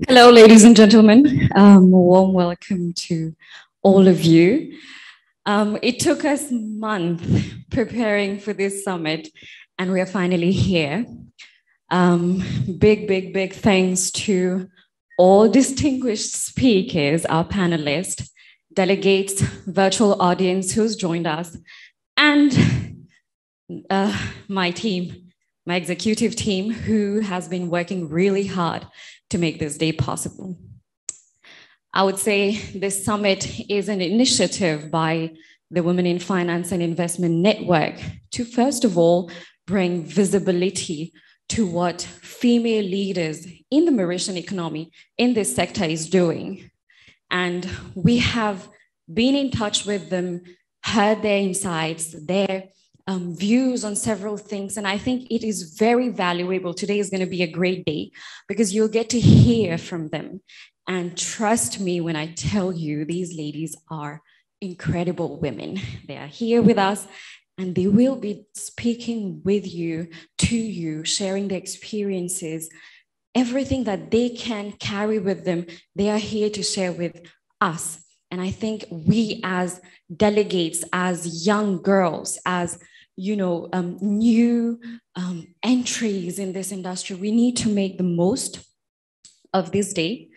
Hello, ladies and gentlemen. A warm welcome to all of you. It took us months preparing for this summit, and we are finally here. Big thanks to all distinguished speakers, our panelists, delegates, virtual audience who's joined us, and my team, my executive team, who has been working really hard to make this day possible. I would say this summit is an initiative by the Women in Finance and Investment Network to, first of all, bring visibility to what female leaders in the Mauritian economy in this sector is doing. And we have been in touch with them, heard their insights, their views on several things. And I think it is very valuable. Today is going to be a great day because you'll get to hear from them. And trust me when I tell you, these ladies are incredible women. They are here with us and they will be speaking with you, to you, sharing their experiences, everything that they can carry with them. They are here to share with us. And I think we as delegates, as young girls, as new entries in this industry, we need to make the most of this day.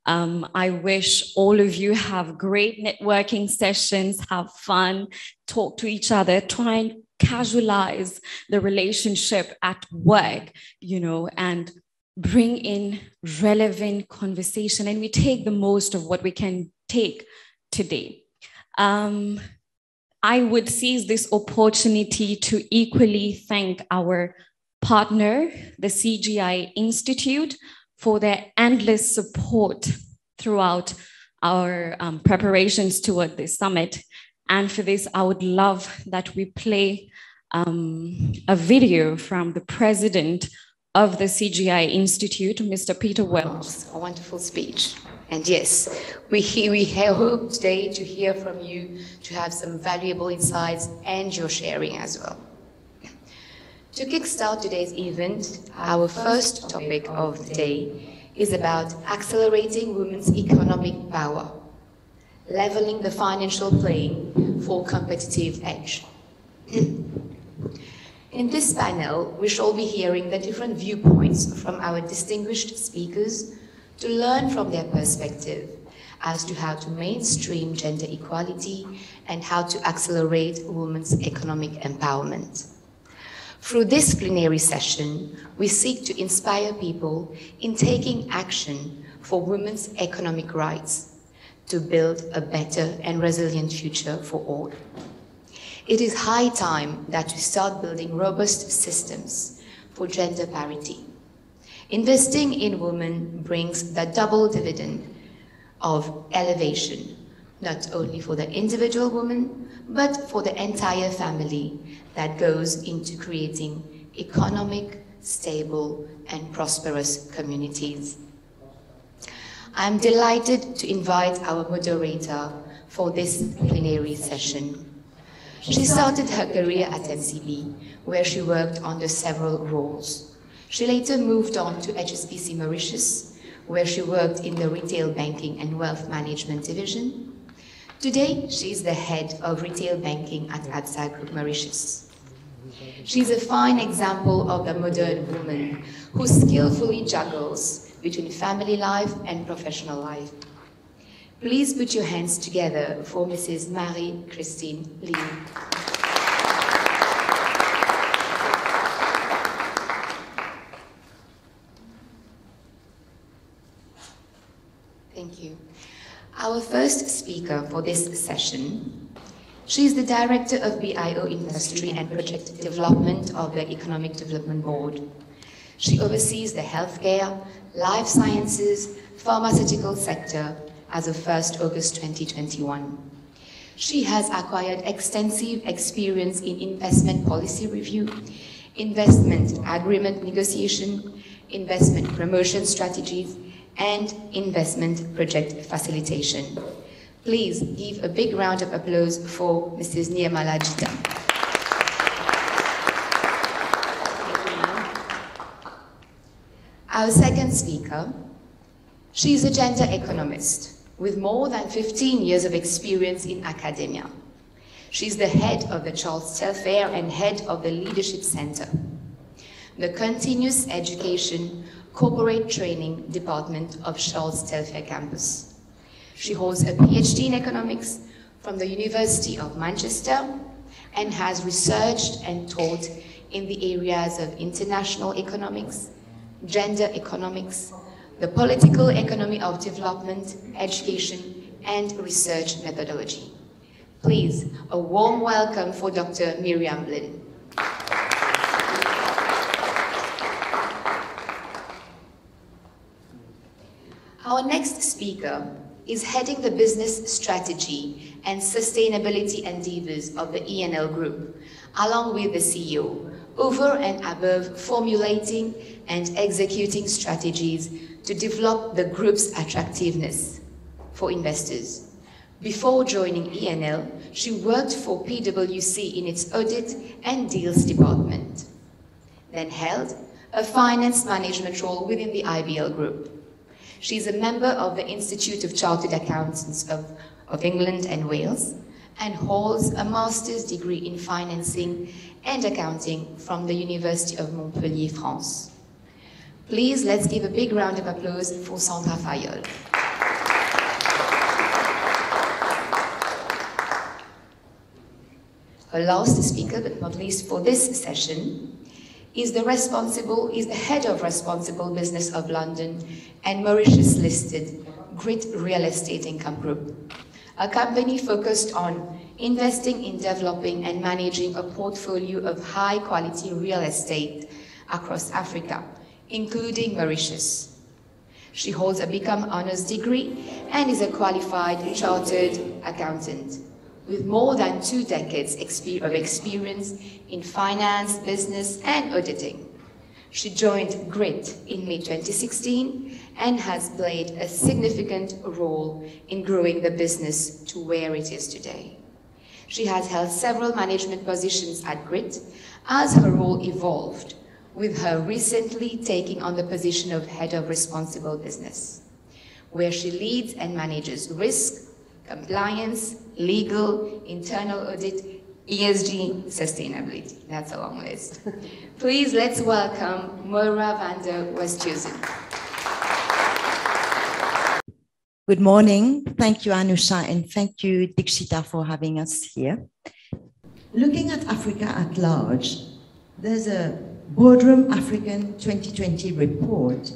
I wish all of you have great networking sessions, have fun, talk to each other, try and casualize the relationship at work, and bring in relevant conversation, and we take the most of what we can take today. I would seize this opportunity to equally thank our partner, the CGIA Institute, for their endless support throughout our preparations toward this summit. And for this, I would love that we play a video from the president of the CGIA Institute, Mr. Peter Wells. A wonderful speech. And yes, we hope today to hear from you, to have some valuable insights and your sharing as well. To kickstart today's event, our first topic of the day is about accelerating women's economic power, leveling the financial playing for competitive edge. In this panel, we shall be hearing the different viewpoints from our distinguished speakers to learn from their perspective as to how to mainstream gender equality and how to accelerate women's economic empowerment. Through this plenary session, we seek to inspire people in taking action for women's economic rights to build a better and resilient future for all. It is high time that we start building robust systems for gender parity. Investing in women brings the double dividend of elevation, not only for the individual woman, but for the entire family that goes into creating economic, stable, and prosperous communities. I'm delighted to invite our moderator for this plenary session. She started her career at MCB, where she worked under several roles. She later moved on to HSBC Mauritius, where she worked in the retail banking and wealth management division. Today, she is the head of retail banking at ABSA Group Mauritius. She's a fine example of the modern woman who skillfully juggles between family life and professional life. Please put your hands together for Mrs. Marie-Christine Lee. Thank you. Our first speaker for this session, she is the Director of BIO Industry and Project Development of the Economic Development Board. She oversees the healthcare, life sciences, pharmaceutical sector as of 1st August 2021. She has acquired extensive experience in investment policy review, investment agreement negotiation, investment promotion strategies, and investment project facilitation. Please give a big round of applause for Mrs. Nirmala Jita. Our second speaker, she is a gender economist with more than 15 years of experience in academia. She's the head of the Charles Telfair and head of the Leadership Center, the Continuous Education Corporate Training Department of Charles Telfair campus. She holds a PhD in economics from the University of Manchester and has researched and taught in the areas of international economics, gender economics, the political economy of development, education, and research methodology. Please, a warm welcome for Dr. Miriam Lin. Our next speaker is heading the business strategy and sustainability endeavors of the ENL Group, along with the CEO, over and above formulating and executing strategies to develop the group's attractiveness for investors. Before joining ENL, she worked for PwC in its audit and deals department, then held a finance management role within the IBL Group. She is a member of the Institute of Chartered Accountants of England and Wales and holds a master's degree in financing and accounting from the University of Montpellier, France. Please, let's give a big round of applause for Sandra Fayol. Her last speaker, but not least for this session, is the head of Responsible Business of London and Mauritius-listed GRIT Real Estate Income Group, a company focused on investing in developing and managing a portfolio of high-quality real estate across Africa, including Mauritius. She holds a BCom Honours degree and is a qualified chartered accountant with more than 2 decades of experience in finance, business, and auditing. She joined GRIT in May 2016 and has played a significant role in growing the business to where it is today. She has held several management positions at GRIT as her role evolved, with her recently taking on the position of Head of Responsible Business, where she leads and manages risk, compliance, legal, internal audit, ESG, sustainability. That's a long list. Please, let's welcome Moira van der Westhuizen. Good morning. Thank you, Anusha, and thank you, Dikshita, for having us here. Looking at Africa at large, there's a Boardroom African 2020 report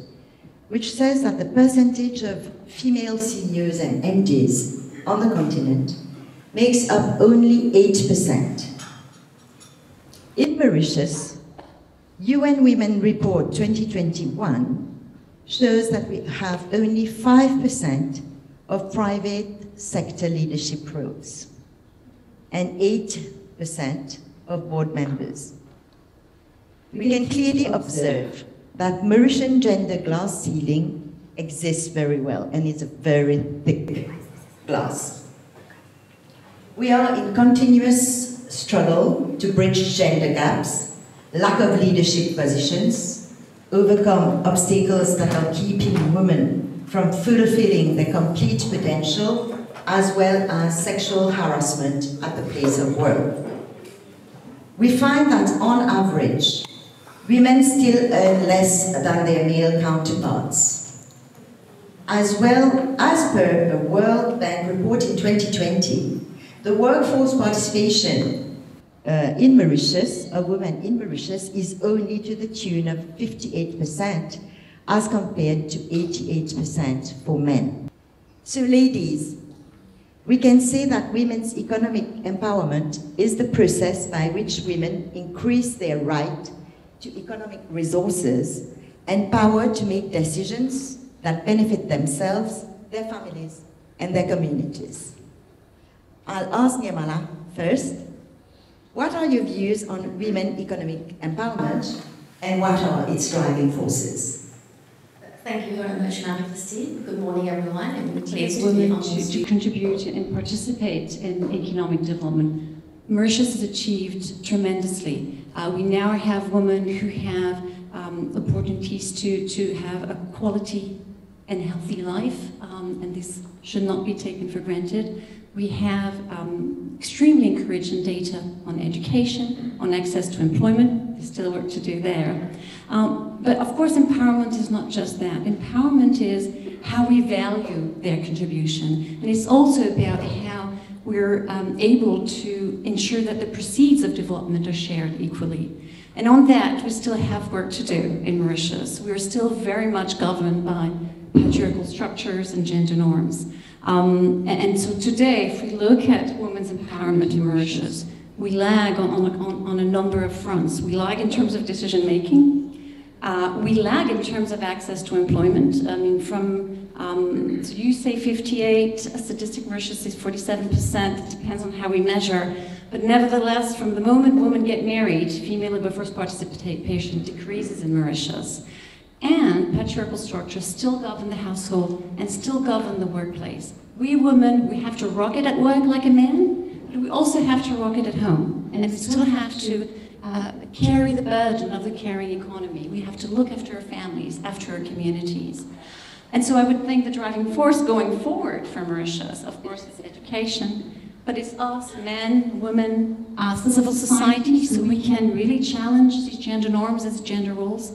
which says that the percentage of female seniors and MDs on the continent makes up only 8%. In Mauritius, UN Women Report 2021 shows that we have only 5% of private sector leadership roles and 8% of board members. We can clearly observe that Mauritian gender glass ceiling exists very well, and it's a very thick glass. We are in continuous struggle to bridge gender gaps, lack of leadership positions, overcome obstacles that are keeping women from fulfilling their complete potential, as well as sexual harassment at the place of work. We find that on average, women still earn less than their male counterparts. As well, as per a World Bank report in 2020, the workforce participation in Mauritius, of women in Mauritius, is only to the tune of 58% as compared to 88% for men. So ladies, we can say that women's economic empowerment is the process by which women increase their right to economic resources and power to make decisions that benefit themselves, their families, and their communities. I'll ask Nirmala first, what are your views on women economic empowerment and what are its driving forces? Thank you very much, Madam Christine. Good morning, everyone. And pleased women to contribute and participate in economic development. Mauritius has achieved tremendously. We now have women who have opportunities to have a quality and healthy life, and this should not be taken for granted. We have extremely encouraging data on education, on access to employment. There's still work to do there. But of course, empowerment is not just that. Empowerment is how we value their contribution. And it's also about how we're able to ensure that the proceeds of development are shared equally. And on that, we still have work to do in Mauritius. We're still very much governed by patriarchal structures and gender norms. And so today, if we look at women's empowerment in Mauritius, we lag on a number of fronts. We lag in terms of decision making. We lag in terms of access to employment. I mean, so you say 58, a statistic Mauritius is 47%, it depends on how we measure. But nevertheless, from the moment women get married, female labor force participation decreases in Mauritius. And patriarchal structures still govern the household and still govern the workplace. We women, we have to rock it at work like a man, but we also have to rock it at home. And we still have to carry the burden of the caring economy. We have to look after our families, after our communities. And so I would think the driving force going forward for Mauritius, of course, is education, but it's us, men, women, us, the civil society, so we can really challenge these gender norms and gender roles.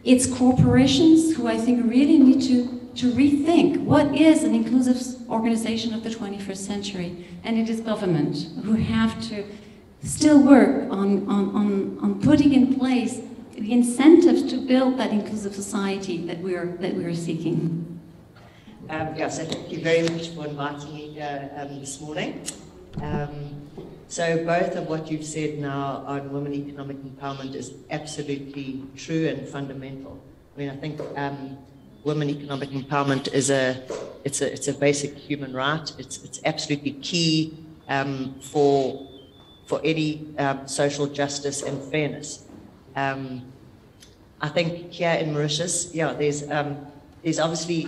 It's corporations who I think really need to rethink what is an inclusive organization of the 21st century, and it is government who have to still work on putting in place the incentives to build that inclusive society that we are seeking. Yes, thank you very much for inviting me this morning. So both of what you've said now on women economic empowerment is absolutely true and fundamental. I mean, I think women economic empowerment is it's a basic human right. It's absolutely key for any social justice and fairness. I think here in Mauritius, yeah, there's obviously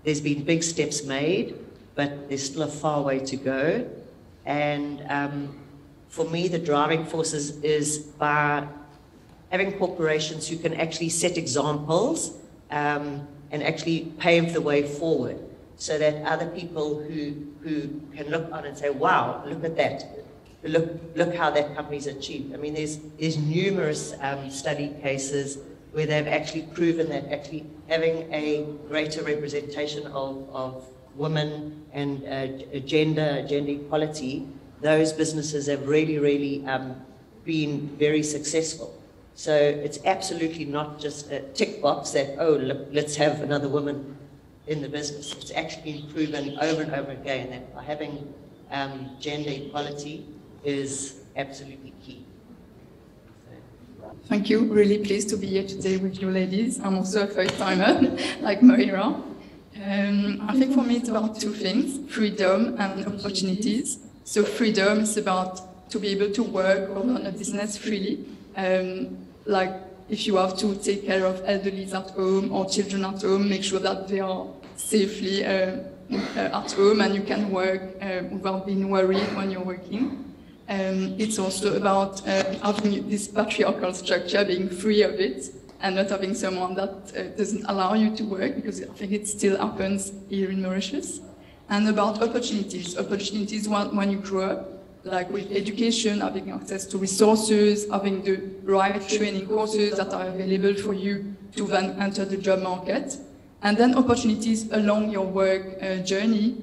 there's been big steps made, but there's still a far way to go. And for me, the driving force is by having corporations who can actually set examples and actually pave the way forward, so that other people who can look on and say, wow, look at that. look how that company's achieved. I mean, there's numerous study cases where they've actually proven that actually having a greater representation of women and gender equality, those businesses have really been very successful. So it's absolutely not just a tick box that, oh, look, let's have another woman in the business. It's actually been proven over and over again that by having gender equality is absolutely key. Thank you. Really pleased to be here today with you ladies. I'm also a first-timer, like Moira. I think for me it's about two things, freedom and opportunities. So freedom is about to be able to work or run a business freely. Like if you have to take care of elderly at home or children at home, make sure that they are safely at home and you can work without being worried when you're working. It's also about having this patriarchal structure, being free of it, and not having someone that doesn't allow you to work, because I think it still happens here in Mauritius. And about opportunities. Opportunities when you grow up, like with education, having access to resources, having the right training courses that are available for you to then enter the job market. And then opportunities along your work journey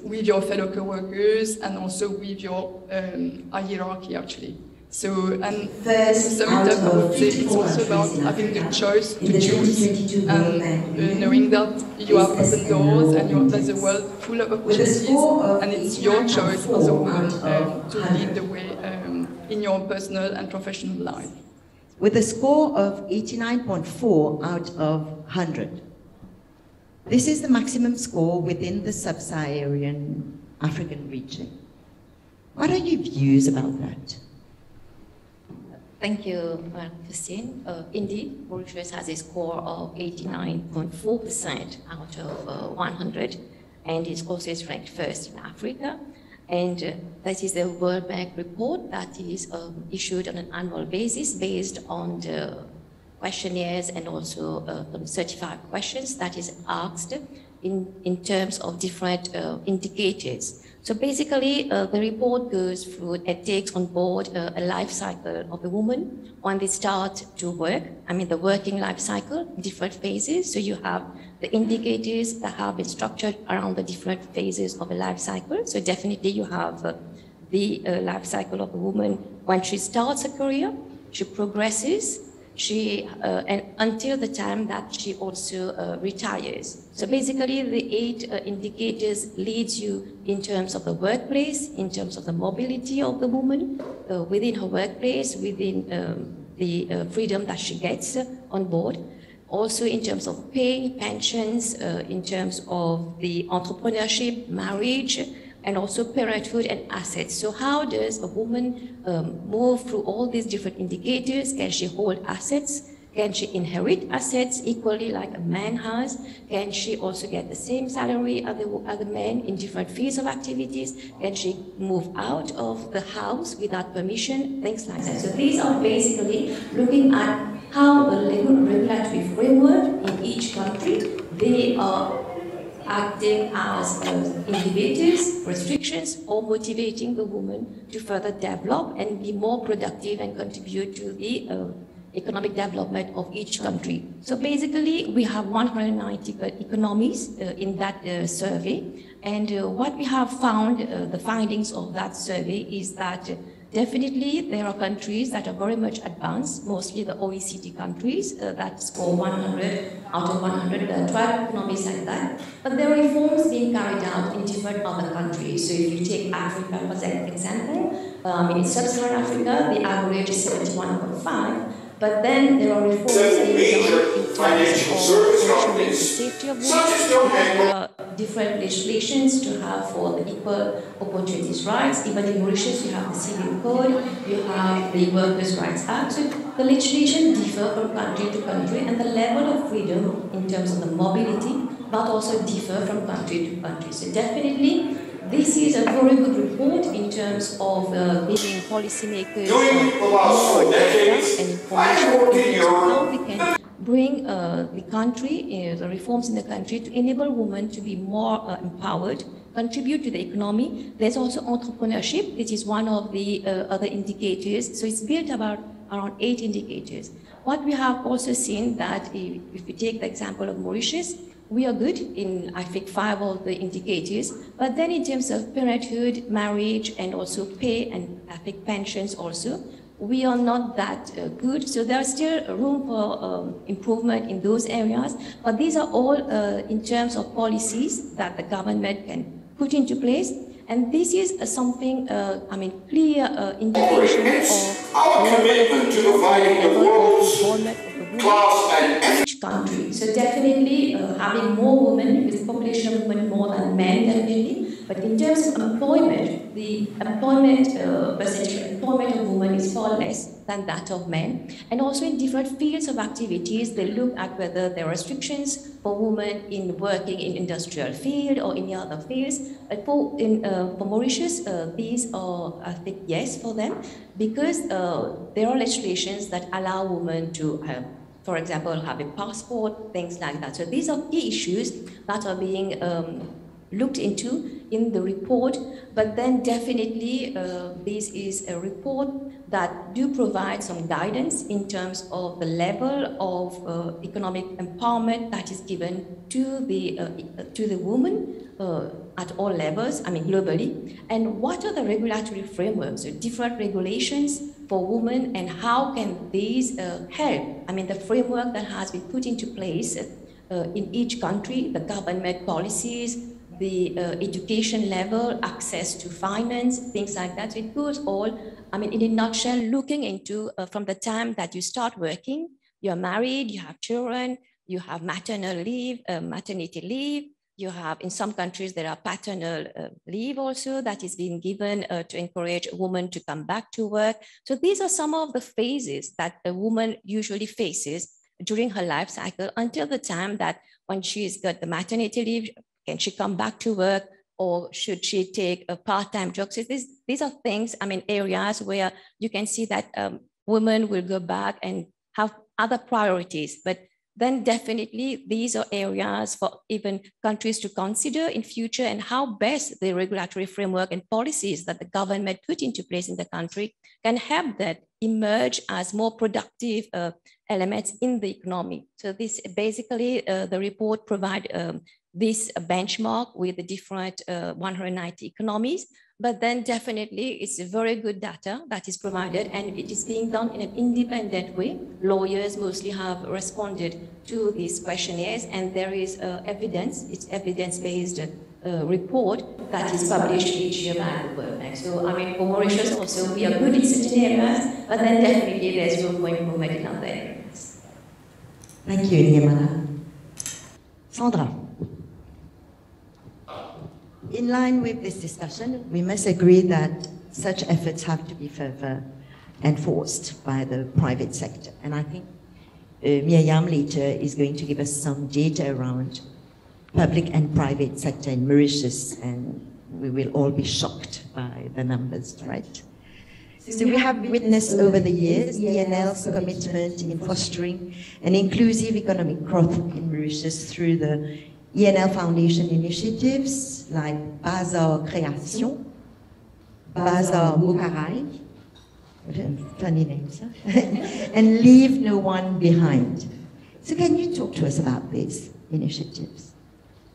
with your fellow co-workers and also with your hierarchy, actually. So, and so I would say it's also about having the choice to choose and knowing that you have open doors and there's a world full of opportunities, and it's your choice as a woman to lead the way in your personal and professional life. With a score of 89.4 out of 100. This is the maximum score within the sub-Saharan African region. What are your views about that? Thank you, Christine. Indeed, Mauritius has a score of 89.4% out of 100, and it also is ranked first in Africa. And that is the World Bank report that is issued on an annual basis based on the questionnaires and also certified questions that is asked in terms of different indicators. So basically, the report goes through and takes on board a life cycle of a woman when they start to work. I mean, the working life cycle, different phases. So you have the indicators that have been structured around the different phases of a life cycle. So definitely you have the life cycle of a woman when she starts a career, she progresses, and until the time that she also retires. So basically the 8 indicators leads you in terms of the workplace, in terms of the mobility of the woman within her workplace, within the freedom that she gets on board. Also in terms of pay, pensions, in terms of the entrepreneurship, marriage, and also parenthood and assets. So how does a woman move through all these different indicators? Can she hold assets? Can she inherit assets equally like a man has? Can she also get the same salary as the men in different fields of activities? Can she move out of the house without permission? Things like that. So these are basically looking at how the legal regulatory framework in each country, they are acting as inhibitors, restrictions, or motivating the woman to further develop and be more productive and contribute to the economic development of each country. So basically, we have 190 economies in that survey, and what we have found, the findings of that survey is that definitely there are countries that are very much advanced, mostly the OECD countries that score 100 out of 100, 12 economies like that. But there are reforms being carried out in different other countries. So if you take Africa as an example, in sub-Saharan Africa, the average is 71.5. But then there are reforms being done in terms of ensuring the safety of women. There are different legislations to have for the equal opportunities rights. Even in Mauritius, you have the Civil Code, you have the Workers' Rights Act. So the legislation differ from country to country, and the level of freedom in terms of the mobility, but also differ from country to country. So definitely, this is a very good report in terms of giving policymakers more data and information in terms of how we can bring the country, the reforms in the country to enable women to be more empowered contribute to the economy. There's also entrepreneurship. This is one of the other indicators. So it's built about around 8 indicators. What we have also seen that if we take the example of Mauritius, we are good in, I think, 5 of the indicators, but then in terms of parenthood, marriage, and also pay, and I think pensions also, we are not that good. So there's still room for improvement in those areas, but these are all in terms of policies that the government can put into place. And this is something, clear indication of our commitment to providing the world's class and each country. So definitely having more women, because the population of women more than men, definitely. But in terms of employment, the employment percentage of employment of women is far less than that of men. And also in different fields of activities, they look at whether there are restrictions for women in working in industrial field or any other fields. But for Mauritius, these are, I think, yes for them, because there are legislations that allow women to have, for example, have a passport, things like that. So these are key issues that are being looked into in the report, but then definitely this is a report that do provide some guidance in terms of the level of economic empowerment that is given to the woman at all levels, globally, and what are the regulatory frameworks, so different regulations for women, and how can these help? The framework that has been put into place in each country, the government policies, the education level, access to finance, things like that. So it goes all, in a nutshell, looking into from the time that you start working, you're married, you have children, you have maternal leave, maternity leave, you have, in some countries, there are paternal leave also that is being given to encourage a woman to come back to work. So these are some of the phases that a woman usually faces during her life cycle until the time that when she's got the maternity leave, can she come back to work, or should she take a part-time job? So these are things, areas where you can see that women will go back and have other priorities. But then definitely these are areas for even countries to consider in future, and how best the regulatory framework and policies that the government put into place in the country can help that emerge as more productive elements in the economy. So this basically, the report provide this benchmark with the different 190 economies, but then definitely it's a very good data that is provided, and it is being done in an independent way. Lawyers mostly have responded to these questionnaires, and there is evidence, it's evidence-based report that is published each year by the World Bank. So for Mauritius also, we are good in certain areas, but then definitely there's room for improvement in other areas. Thank you, Niamana. Sandra. In line with this discussion, we must agree that such efforts have to be further enforced by the private sector. And I think Miriam later is going to give us some data around public and private sector in Mauritius, and we will all be shocked by the numbers, right? So we have witnessed over the years ENL's commitment in fostering an inclusive economic growth in Mauritius through the ENL Foundation initiatives like Bazar Création, Bazar Bukarai, funny names, and Leave No One Behind. So can you talk to us about these initiatives?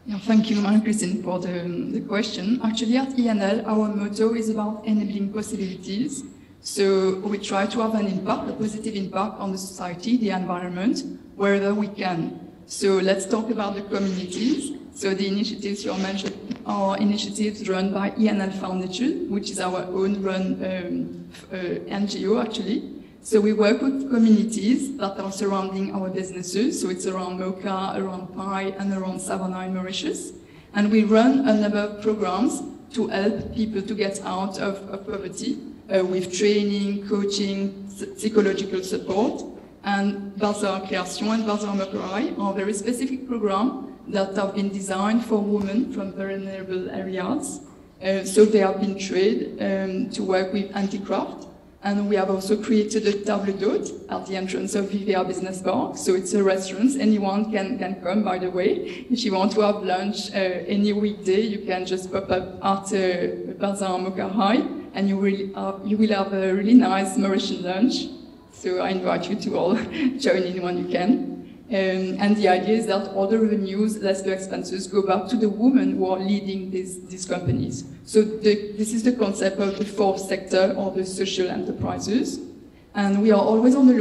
Yeah, thank you, Marie-Christine, for the question. Actually, at ENL, our motto is about enabling possibilities. So we try to have an impact, a positive impact on the society, the environment, wherever we can. So let's talk about the communities. So the initiatives you mentioned are initiatives run by ENL Foundation, which is our own run NGO actually. So we work with communities that are surrounding our businesses. So it's around Mocha, around Pai, and around Savannah in Mauritius. And we run a number of programs to help people to get out of poverty with training, coaching, psychological support. And Bazar Création and Bazar Mokai are very specific programs that have been designed for women from vulnerable areas. So they have been trained to work with handicraft, And we have also created a table d'hôte at the entrance of WIFIS Business Park. So it's a restaurant. Anyone can come, by the way. If you want to have lunch any weekday, you can just pop up at Bazaar Mocha High, and you will have a really nice Mauritian lunch. So I invite you to all join in when you can. And the idea is that all the revenues, less the expenses, go back to the women who are leading these companies. So this is the concept of the fourth sector, or the social enterprises. And we are always on the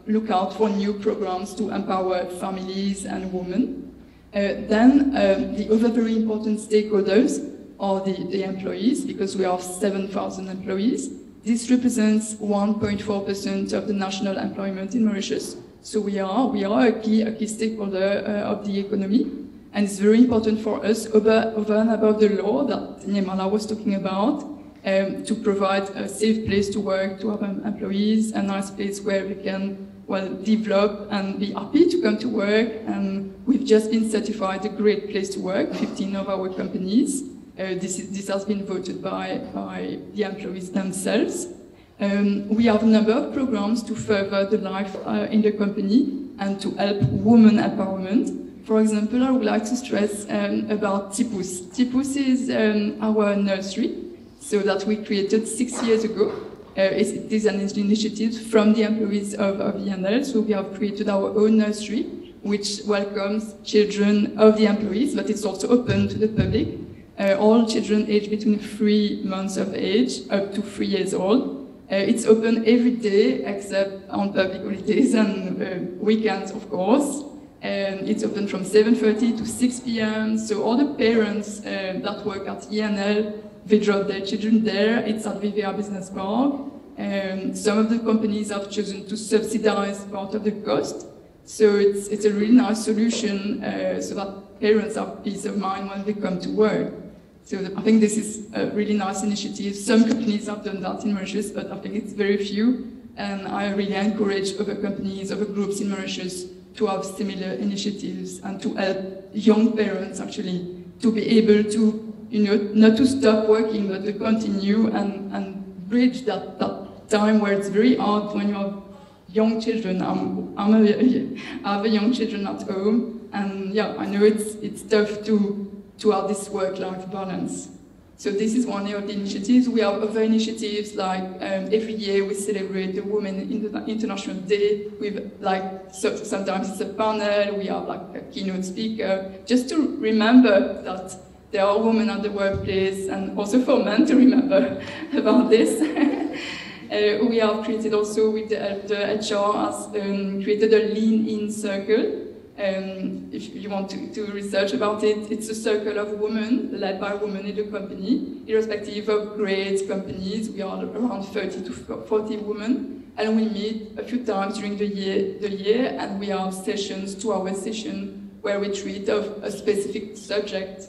lookout for new programs to empower families and women. Then the other very important stakeholders are the employees, because we have 7,000 employees. This represents 1.4% of the national employment in Mauritius. So we are a key stakeholder of the economy, and it's very important for us, over and above the law that Niemala was talking about, to provide a safe place to work, to have employees, a nice place where we can, well, develop and be happy to come to work. And we've just been certified a great place to work, 15 of our companies. This has been voted by the employees themselves. We have a number of programs to further the life in the company and to help women empowerment. For example, I would like to stress about Tipus. Tipus is our nursery, so that we created 6 years ago. It is an initiative from the employees of ENL, so we have created our own nursery, which welcomes children of the employees, but it's also open to the public. All children aged between 3 months of age up to 3 years old. It's open every day except on public holidays and weekends, of course. It's open from 7:30 to 6 p.m. So all the parents that work at ENL, they drop their children there. It's at WIFIS Business Park. Some of the companies have chosen to subsidize part of the cost. So it's a really nice solution so that parents have peace of mind when they come to work. So I think this is a really nice initiative. Some companies have done that in Mauritius, but I think it's very few. And I really encourage other companies, other groups in Mauritius to have similar initiatives and to help young parents actually to be able to, not to stop working, but to continue and bridge that time where it's very hard when you have young children. I have a young children at home, and yeah, I know it's tough to have this work-life balance. So this is one of the initiatives. We have other initiatives like every year we celebrate the Women International Day with sometimes it's a panel, we have like a keynote speaker, just to remember that there are women at the workplace, and also for men to remember about this. We have created also with the HR has created a lean-in circle. If you want to research about it, it's a circle of women led by women in the company, irrespective of grades, companies. We are around 30 to 40 women, and we meet a few times during the year, and we have sessions, 2-hour session, where we treat of a specific subject,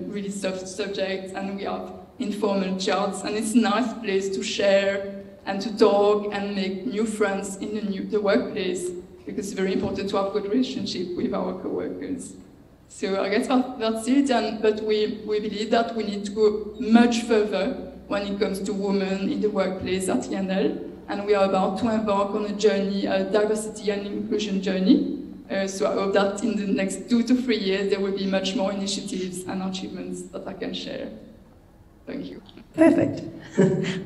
really soft subject, and we have informal chats, and it's a nice place to share and to talk and make new friends in the workplace, because it's very important to have a good relationship with our co-workers. So I guess that's it, but we believe that we need to go much further when it comes to women in the workplace at ENL, and we are about to embark on a journey, a diversity and inclusion journey. So I hope that in the next 2 to 3 years there will be much more initiatives and achievements that I can share. Thank you. Perfect.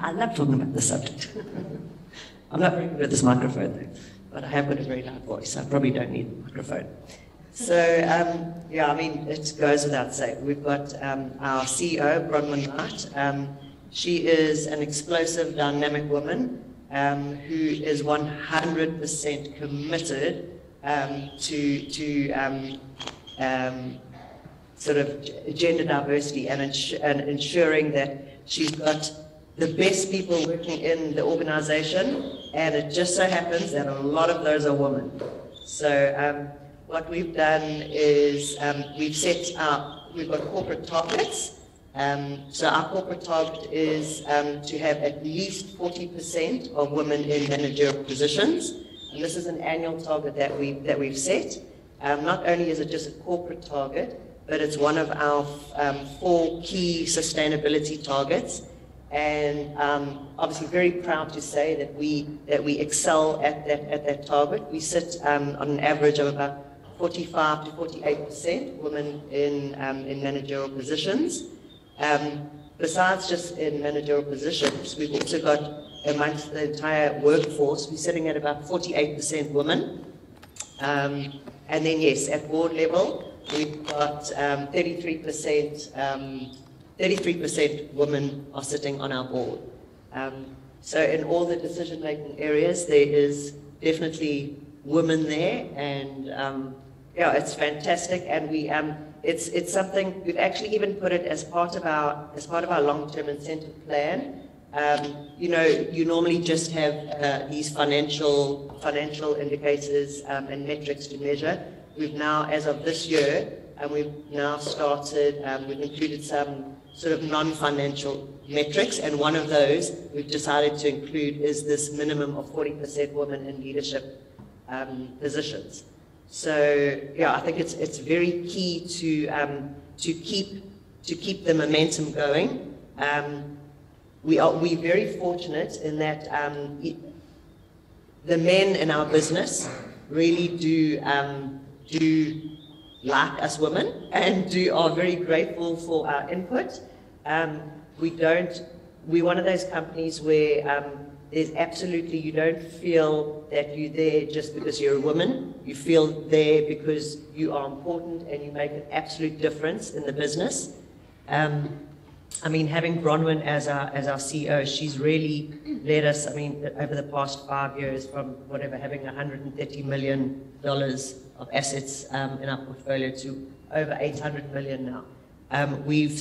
I love talking about this subject. I'm not very good at this microphone though, but I have got a very loud voice. I probably don't need a microphone. So, yeah, I mean, it goes without saying. We've got our CEO, Bronwyn Knight. She is an explosive, dynamic woman who is 100% committed to sort of gender diversity and ensuring that she's got the best people working in the organization, and it just so happens that a lot of those are women. So what we've done is we've got corporate targets. So our corporate target is to have at least 40% of women in managerial positions. And this is an annual target that we've set. Not only is it just a corporate target, but it's one of our 4 key sustainability targets. and obviously very proud to say that we excel at that target. We sit on an average of about 45 to 48% women in managerial positions. Besides just in managerial positions, we've also got amongst the entire workforce, we're sitting at about 48% women. And then yes, at board level, we've got 33% women are sitting on our board. So in all the decision-making areas, there is definitely women there, and yeah, it's fantastic. And we it's something we've actually even put it as part of our long-term incentive plan. You know, you normally just have these financial indicators and metrics to measure. We've now, as of this year, we've now started, we've included some sort of non-financial metrics, and one of those we've decided to include is this minimum of 40% women in leadership positions. So yeah, I think it's very key to keep the momentum going. We're very fortunate in that the men in our business really do like us women and are very grateful for our input. We're one of those companies where there's absolutely, you don't feel that you're there just because you're a woman. You feel there because you are important and you make an absolute difference in the business. I mean, having Bronwyn as our CEO, she's really led us, I mean, over the past 5 years from whatever, having $130 million of assets in our portfolio to over 800 million now. We've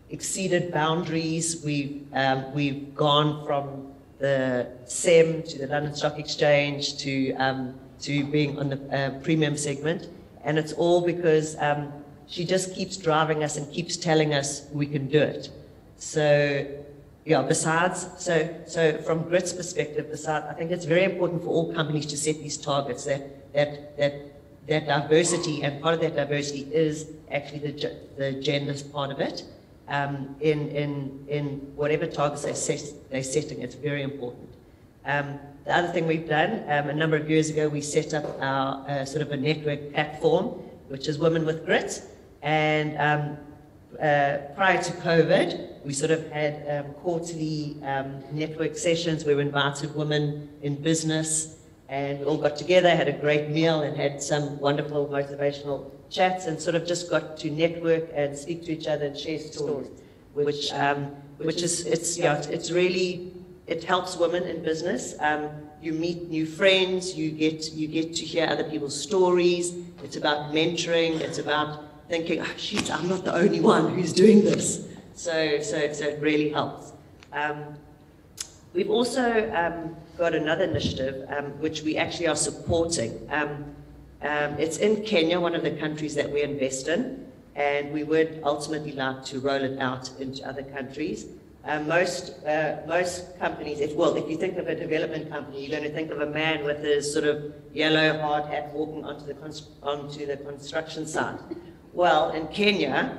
exceeded boundaries. We've gone from the SEM to the London Stock Exchange to being on the premium segment, and it's all because she just keeps driving us and keeps telling us we can do it. So yeah, besides, so from Grit's perspective, I think it's very important for all companies to set these targets, that diversity, and part of that diversity is actually the gender part of it. In whatever targets they're setting, it's very important. The other thing we've done, a number of years ago, we set up our sort of a network platform, which is Women with Grit. And prior to COVID, we sort of had quarterly network sessions where we invited women in business, and we all got together, had a great meal, and had some wonderful motivational chats, and sort of just got to network and speak to each other and share stories, which is it's really, it helps women in business. You meet new friends, you get to hear other people's stories. It's about mentoring. It's about thinking, oh, shit, I'm not the only one who's doing this. So it really helps. We've also got another initiative which we actually are supporting. It's in Kenya, one of the countries that we invest in, and we would ultimately like to roll it out into other countries. Most companies, if you think of a development company, you're going to think of a man with his sort of yellow hard hat walking onto the construction site. Well, in Kenya,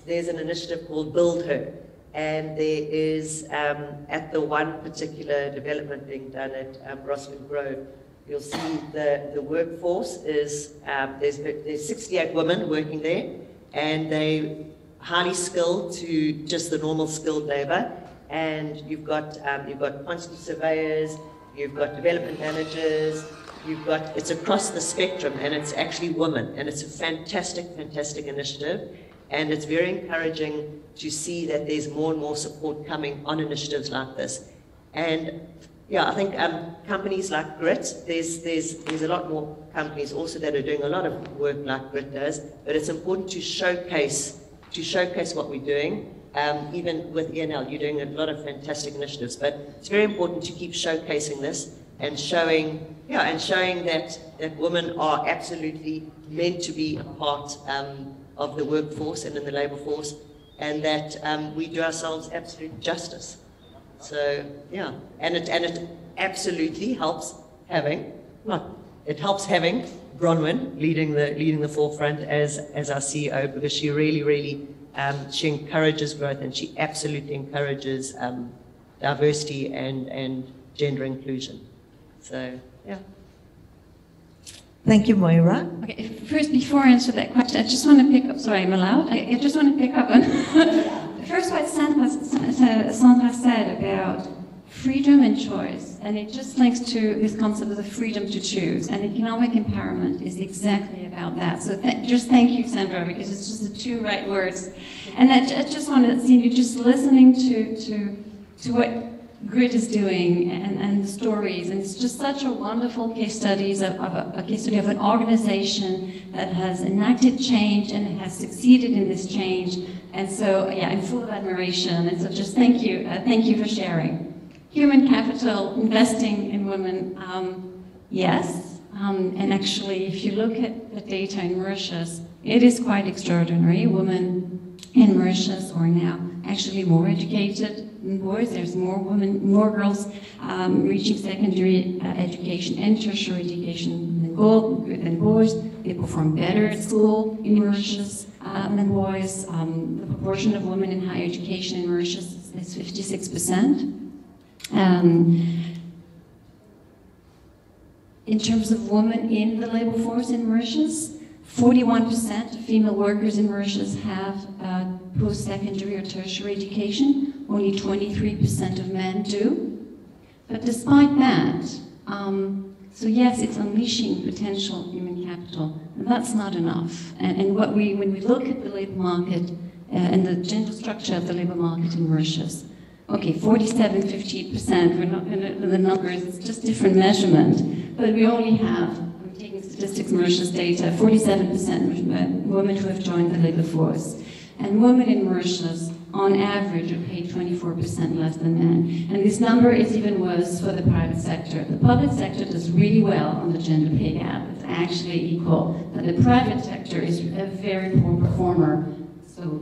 there's an initiative called Build Her, and there is, at the one particular development being done at Rossman Grove, you'll see the workforce is, there's 68 women working there, and they highly skilled to just the normal skilled labor, and you've got quantity surveyors, you've got development managers, it's across the spectrum, and it's actually women, and it's a fantastic initiative, and it's very encouraging to see that there's more and more support coming on initiatives like this. And yeah, I think companies like Grit, there's a lot more companies also that are doing a lot of work like Grit does, but it's important to showcase what we're doing. Even with ENL, you're doing a lot of fantastic initiatives, but it's very important to keep showcasing this and showing that women are absolutely meant to be a part of the workforce and in the labor force, and that we do ourselves absolute justice. So yeah, and it absolutely helps having Bronwyn leading the forefront as our CEO, because she really She encourages growth, and she absolutely encourages diversity and gender inclusion. So, yeah. Thank you, Moira. Okay, first, before I answer that question, I just want to pick up, sorry, I'm allowed? I just want to pick up on first what Sandra said about freedom and choice, and it just links to this concept of the freedom to choose, and economic empowerment is exactly about that. So just thank you, Sandra, because it's just the two right words. And I just wanted to see you just listening to what Grit is doing and the stories, and it's just such a wonderful case study of an organization that has enacted change and has succeeded in this change. And so, yeah, I'm full of admiration, and so just thank you for sharing. Human capital, investing in women, yes, and actually, if you look at the data in Mauritius, it is quite extraordinary. Women in Mauritius are now actually more educated than boys. There's more women, more girls reaching secondary education and tertiary education than boys. They perform better at school in Mauritius than boys. The proportion of women in higher education in Mauritius is 56%. In terms of women in the labor force in Mauritius, 41% of female workers in Mauritius have post-secondary or tertiary education. Only 23% of men do. But despite that, so yes, it's unleashing potential human capital, and that's not enough. And when we look at the labor market and the gender structure of the labor market in Mauritius, okay, 47, 58%, we're not going to the numbers, it's just different measurement, but we only have, I'm taking Statistics Mauritius data, 47% women who have joined the labor force. And women in Mauritius, on average, are paid 24% less than men. And this number is even worse for the private sector. The public sector does really well on the gender pay gap. It's actually equal. But the private sector is a very poor performer. So,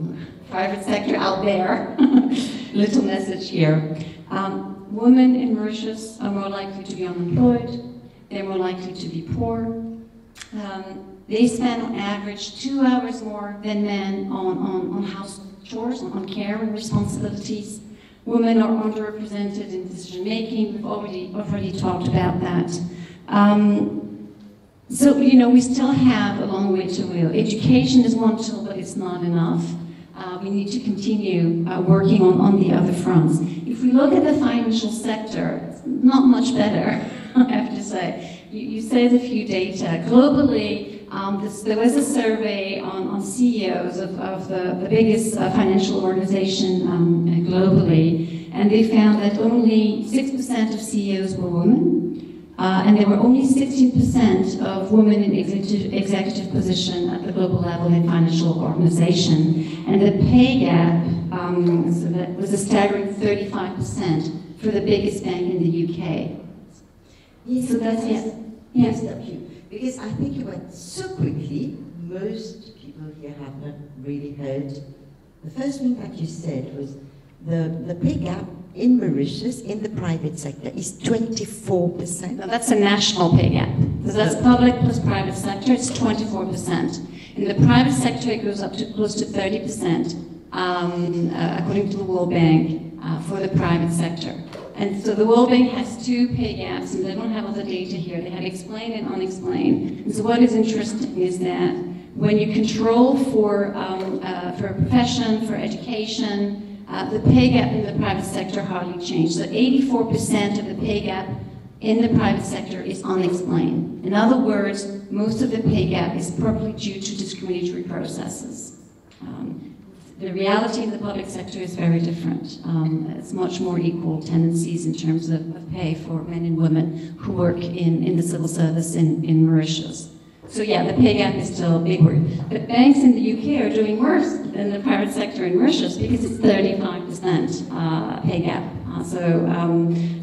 private sector out there. Little message here. Women in Mauritius are more likely to be unemployed. They're more likely to be poor. They spend on average 2 hours more than men on house chores, on care and responsibilities. Women are underrepresented in decision making. We've already talked about that. So, we still have a long way to go. Education is one tool, but it's not enough. We need to continue working on the other fronts. If we look at the financial sector, it's not much better, I have to say. You said a few data. Globally, there was a survey on CEOs of the biggest financial organization globally, and they found that only 6% of CEOs were women. And there were only 16% of women in executive position at the global level in financial organization. And the pay gap so that was a staggering 35% for the biggest bank in the UK. Yes, so that's it. Yes, thank you. Because I think you went so quickly, most people here have not really heard. The first thing that you said was the pay gap in Mauritius, in the private sector, is 24%. Now that's a national pay gap. So that's public plus private sector, it's 24%. In the private sector, it goes up to close to 30%, according to the World Bank, for the private sector. And so the World Bank has two pay gaps, and they don't have all the data here. They have explained and unexplained. And so what is interesting is that when you control for a profession, for education, the pay gap in the private sector hardly changed. So 84% of the pay gap in the private sector is unexplained. In other words, most of the pay gap is probably due to discriminatory processes. The reality in the public sector is very different. It's much more equal tendencies in terms of pay for men and women who work in the civil service in Mauritius. So yeah, the pay gap is still a big word. But banks in the UK are doing worse than the private sector in Mauritius because it's 35% pay gap.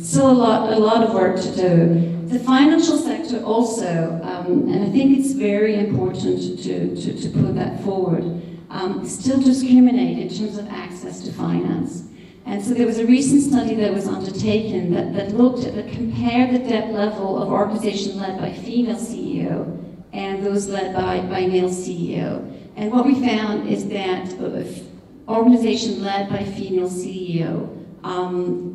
Still a lot of work to do. The financial sector also, and I think it's very important to put that forward, still discriminate in terms of access to finance. And so there was a recent study that was undertaken that compared the debt level of organizations led by female CEO and those led by male CEO. And what we found is that organization led by a female CEO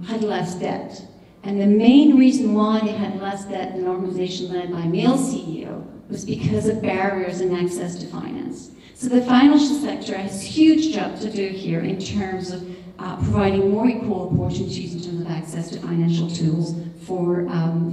had less debt. And the main reason why they had less debt than an organization led by a male CEO was because of barriers in access to finance. So the financial sector has a huge job to do here in terms of providing more equal opportunities in terms of access to financial tools for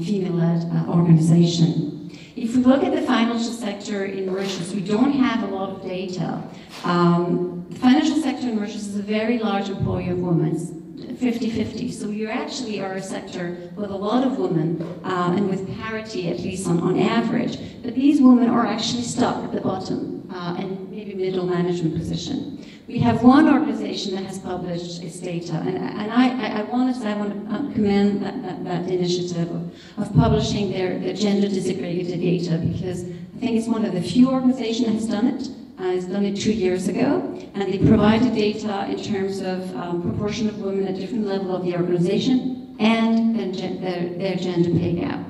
female-led organization. If we look at the financial sector in Mauritius, we don't have a lot of data. The financial sector in Mauritius is a very large employer of women, 50-50. So you actually are a sector with a lot of women and with parity, at least on average. But these women are actually stuck at the bottom and maybe middle management position. We have one organization that has published its data, and I want to commend that initiative of publishing their gender disaggregated data, because I think it's one of the few organizations that has done it. It's done it 2 years ago, and they provided data in terms of proportion of women at different levels of the organization and their gender pay gap.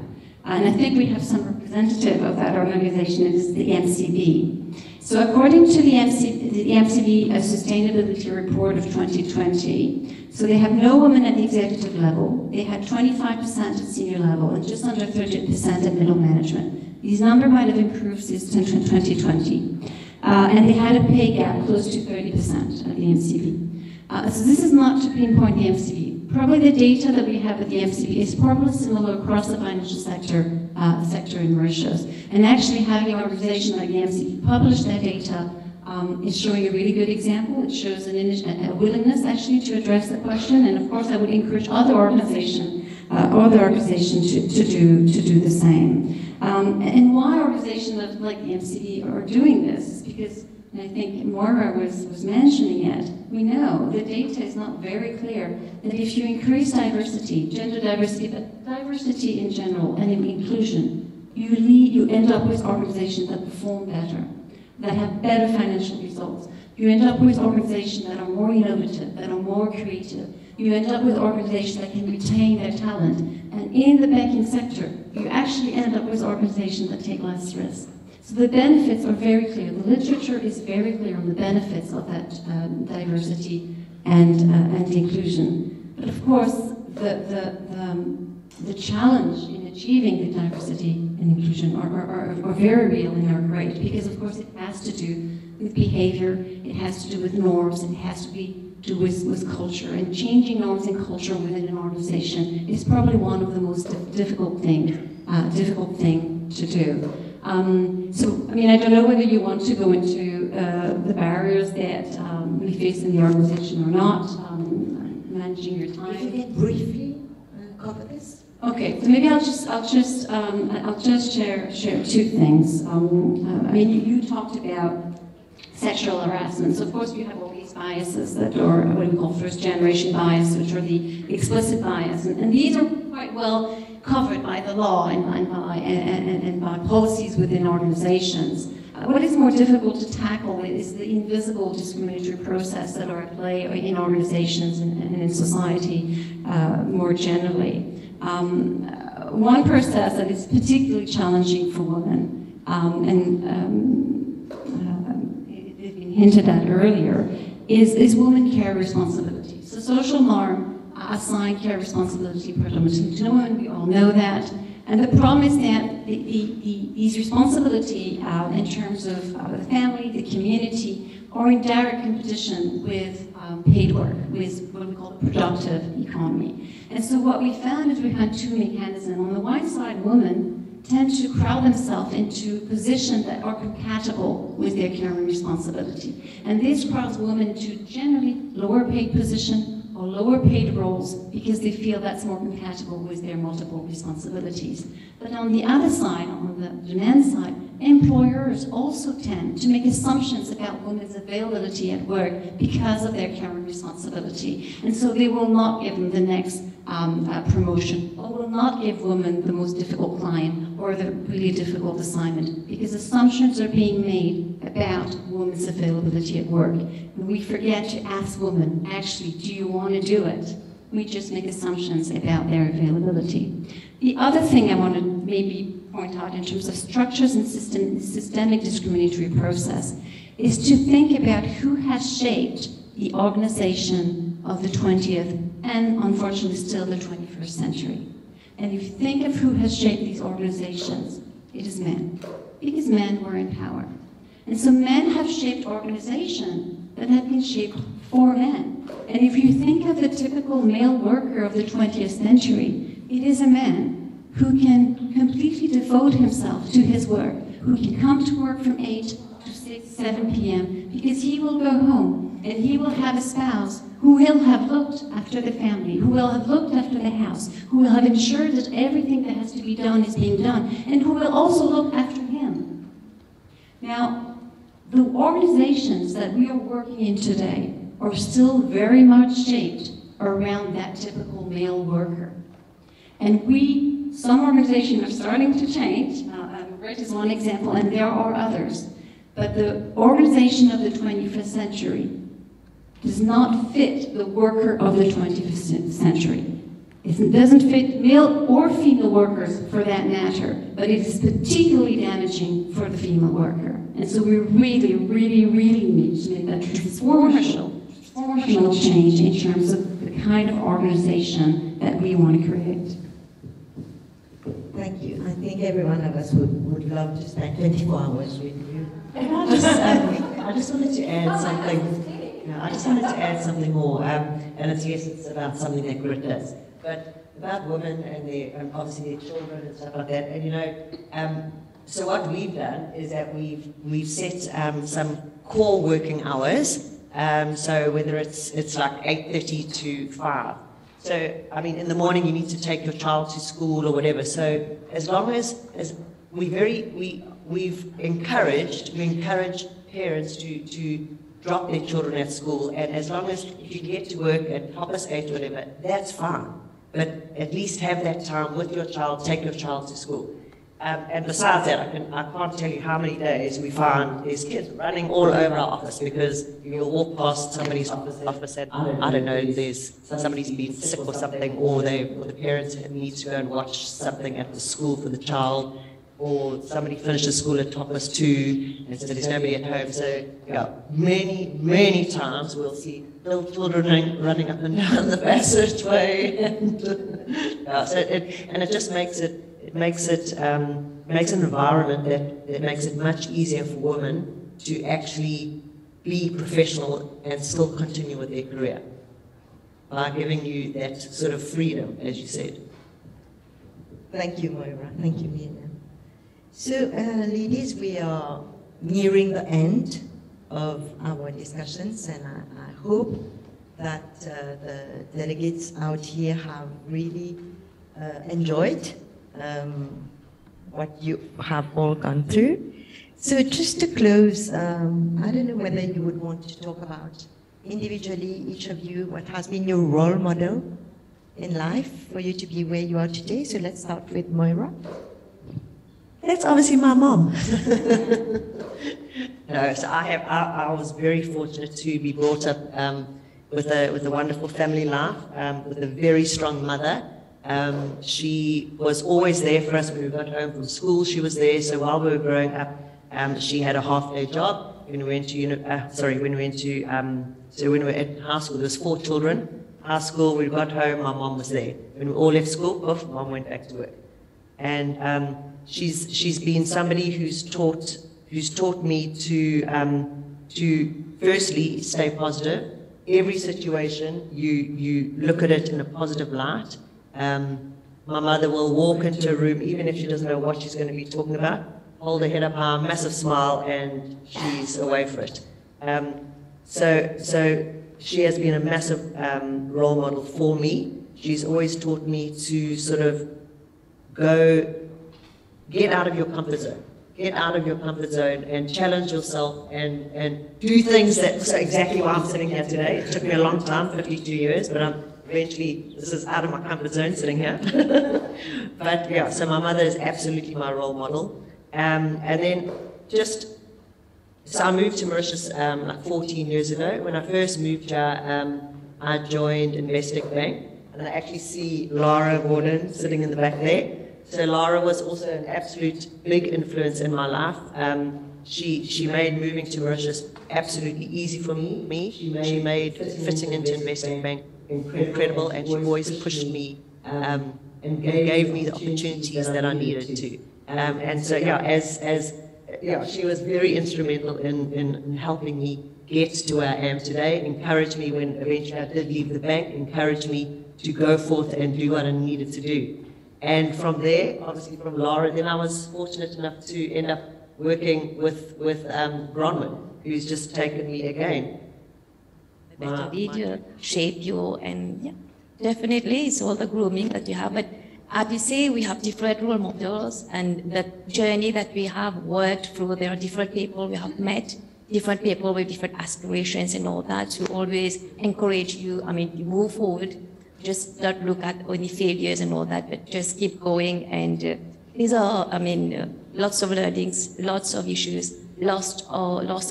And I think we have some representative of that organization. It is the MCB. So according to the MCB Sustainability Report of 2020, so they have no women at the executive level, they had 25% at senior level, and just under 30% at middle management. These numbers might have improved since 2020. And they had a pay gap close to 30% at the MCB. So this is not to pinpoint the MCB. Probably the data that we have at the MCB is probably similar across the financial sector in Mauritius. And actually having an organization like the MCB publish that data is showing a really good example. It shows a willingness actually to address the question. And of course, I would encourage other organizations to do the same. And why organizations like the MCB are doing this is because, and I think Moira was mentioning it, we know the data is not very clear that if you increase diversity, gender diversity, but diversity in general, and in inclusion, you end up with organizations that perform better, that have better financial results. You end up with organizations that are more innovative, that are more creative. You end up with organizations that can retain their talent. And in the banking sector, you actually end up with organizations that take less risk. So the benefits are very clear. The literature is very clear on the benefits of that diversity and inclusion. But of course, the challenge in achieving the diversity and inclusion are very real and are great, because of course it has to do with behavior, it has to do with norms, it has to do with culture. And changing norms and culture within an organization is probably one of the most difficult thing to do. So, I mean, I don't know whether you want to go into the barriers that we face in the organization or not, managing your time. If you can briefly cover this. Okay, so maybe I'll just share two things. I mean, you talked about sexual harassment. So of course you have all these biases that are what we call first-generation bias, which are the explicit bias, and these are quite well covered by the law and by policies within organizations. What is more difficult to tackle is the invisible discriminatory process that are at play in organizations and in society more generally. One process that is particularly challenging for women, hinted at earlier, is women care responsibility. So social norm assign care responsibility predominantly to women, we all know that. And the problem is that these responsibility in terms of the family, the community, are in direct competition with paid work, with what we call the productive economy. And so what we found is we had two mechanisms. On the one side, women tend to crowd themselves into positions that are compatible with their caring responsibility. And this crowds women to generally lower paid positions or lower paid roles because they feel that's more compatible with their multiple responsibilities. But on the other side, on the demand side, employers also tend to make assumptions about women's availability at work because of their caring responsibility. And so they will not give them the next promotion, or will not give women the most difficult client or the really difficult assignment, because assumptions are being made about women's availability at work. And we forget to ask women, actually, do you want to do it? We just make assumptions about their availability. The other thing I want to maybe point out in terms of structures and systemic discriminatory process is to think about who has shaped the organization of the 20th and unfortunately still the 21st century. And if you think of who has shaped these organizations, it is men, because men were in power. And so men have shaped organizations that have been shaped for men. And if you think of the typical male worker of the 20th century, it is a man who can completely devote himself to his work, who can come to work from 8 to 6, 7 p.m., because he will go home and he will have a spouse who will have looked after the family, who will have looked after the house, who will have ensured that everything that has to be done is being done, and who will also look after him. Now, the organizations that we are working in today are still very much shaped around that typical male worker. And some organizations are starting to change. Red is one example, and there are others. But the organization of the 21st century does not fit the worker of the 21st century. It doesn't fit male or female workers for that matter, but it is particularly damaging for the female worker. And so we really, really, really need to make that transformational change in terms of the kind of organization that we want to create. Thank you. I think every one of us would love to spend 24 hours with you. And I just wanted to add something. I just wanted to add something more, and it's about something that Grit does, but about women and their obviously their children and stuff like that. And so what we've done is that we've set some core working hours. So whether it's like 8:30 to 5. So I mean, in the morning you need to take your child to school or whatever. So as long as we've encouraged parents to drop their children at school, and as long as if you get to work at 8:30 or whatever, that's fine. But at least have that time with your child, take your child to school. And besides that, I can't tell you how many days we find there's kids running all over our office because you'll walk past somebody's office and I don't know, there's somebody's been sick or something, or the parents need to go and watch something at the school for the child, or somebody finishes school at 2:30 and so there's nobody at home. So yeah, many times we'll see little children running up and down the passageway, and it just makes an environment that makes it much easier for women to actually be professional and still continue with their career by giving you that sort of freedom, as you said. Thank you, Moira. Thank you, Miriam. So, ladies, we are nearing the end of our discussions, and I hope that the delegates out here have really enjoyed what you have all gone through. So just to close, I don't know whether you would want to talk about individually, each of you, what has been your role model in life for you to be where you are today. So let's start with Moira. That's obviously my mom. No, so I was very fortunate to be brought up with a wonderful family life, with a very strong mother. She was always there for us when we got home from school. She was there. So while we were growing up, she had a half-day job. When we went to so when we were at high school, there was 4 children. High school, we got home, my mom was there. When we all left school, poof, mom went back to work. And she's been somebody who's taught me to firstly stay positive. Every situation, you look at it in a positive light. My mother will walk into a room, even if she doesn't know what she's going to be talking about, hold her head up high, massive smile, and she's away for it. So she has been a massive role model for me. She's always taught me to sort of get out of your comfort zone. Get out of your comfort zone and challenge yourself and do things that, so exactly why I'm sitting here today. It took me a long time, 52 years, but eventually this is out of my comfort zone sitting here. But yeah, so my mother is absolutely my role model. And then so I moved to Mauritius like 14 years ago. When I first moved here, I joined Investec Bank, and I actually see Lara Gordon sitting in the back there. So Lara was also an absolute big influence in my life. She made moving to Mauritius absolutely easy for me. She made fitting into investment bank incredible, and she always pushed me and gave me the opportunities that I needed to. And so, she was very instrumental in helping me get to where I am today, encouraged me when eventually I did leave the bank, encouraged me to go forth and do what I needed to do. And from there, obviously from Lara, then I was fortunate enough to end up working with Bronwyn, who's just taken me again. Better leader, shape you, and yeah, definitely it's all the grooming that you have. But as you say, we have different role models, and the journey that we have worked through, there are different people we have met, different people with different aspirations and all that, to always encourage you, you move forward. Just not look at any failures and all that, but just keep going. And these are, lots of learnings, lots of issues, lots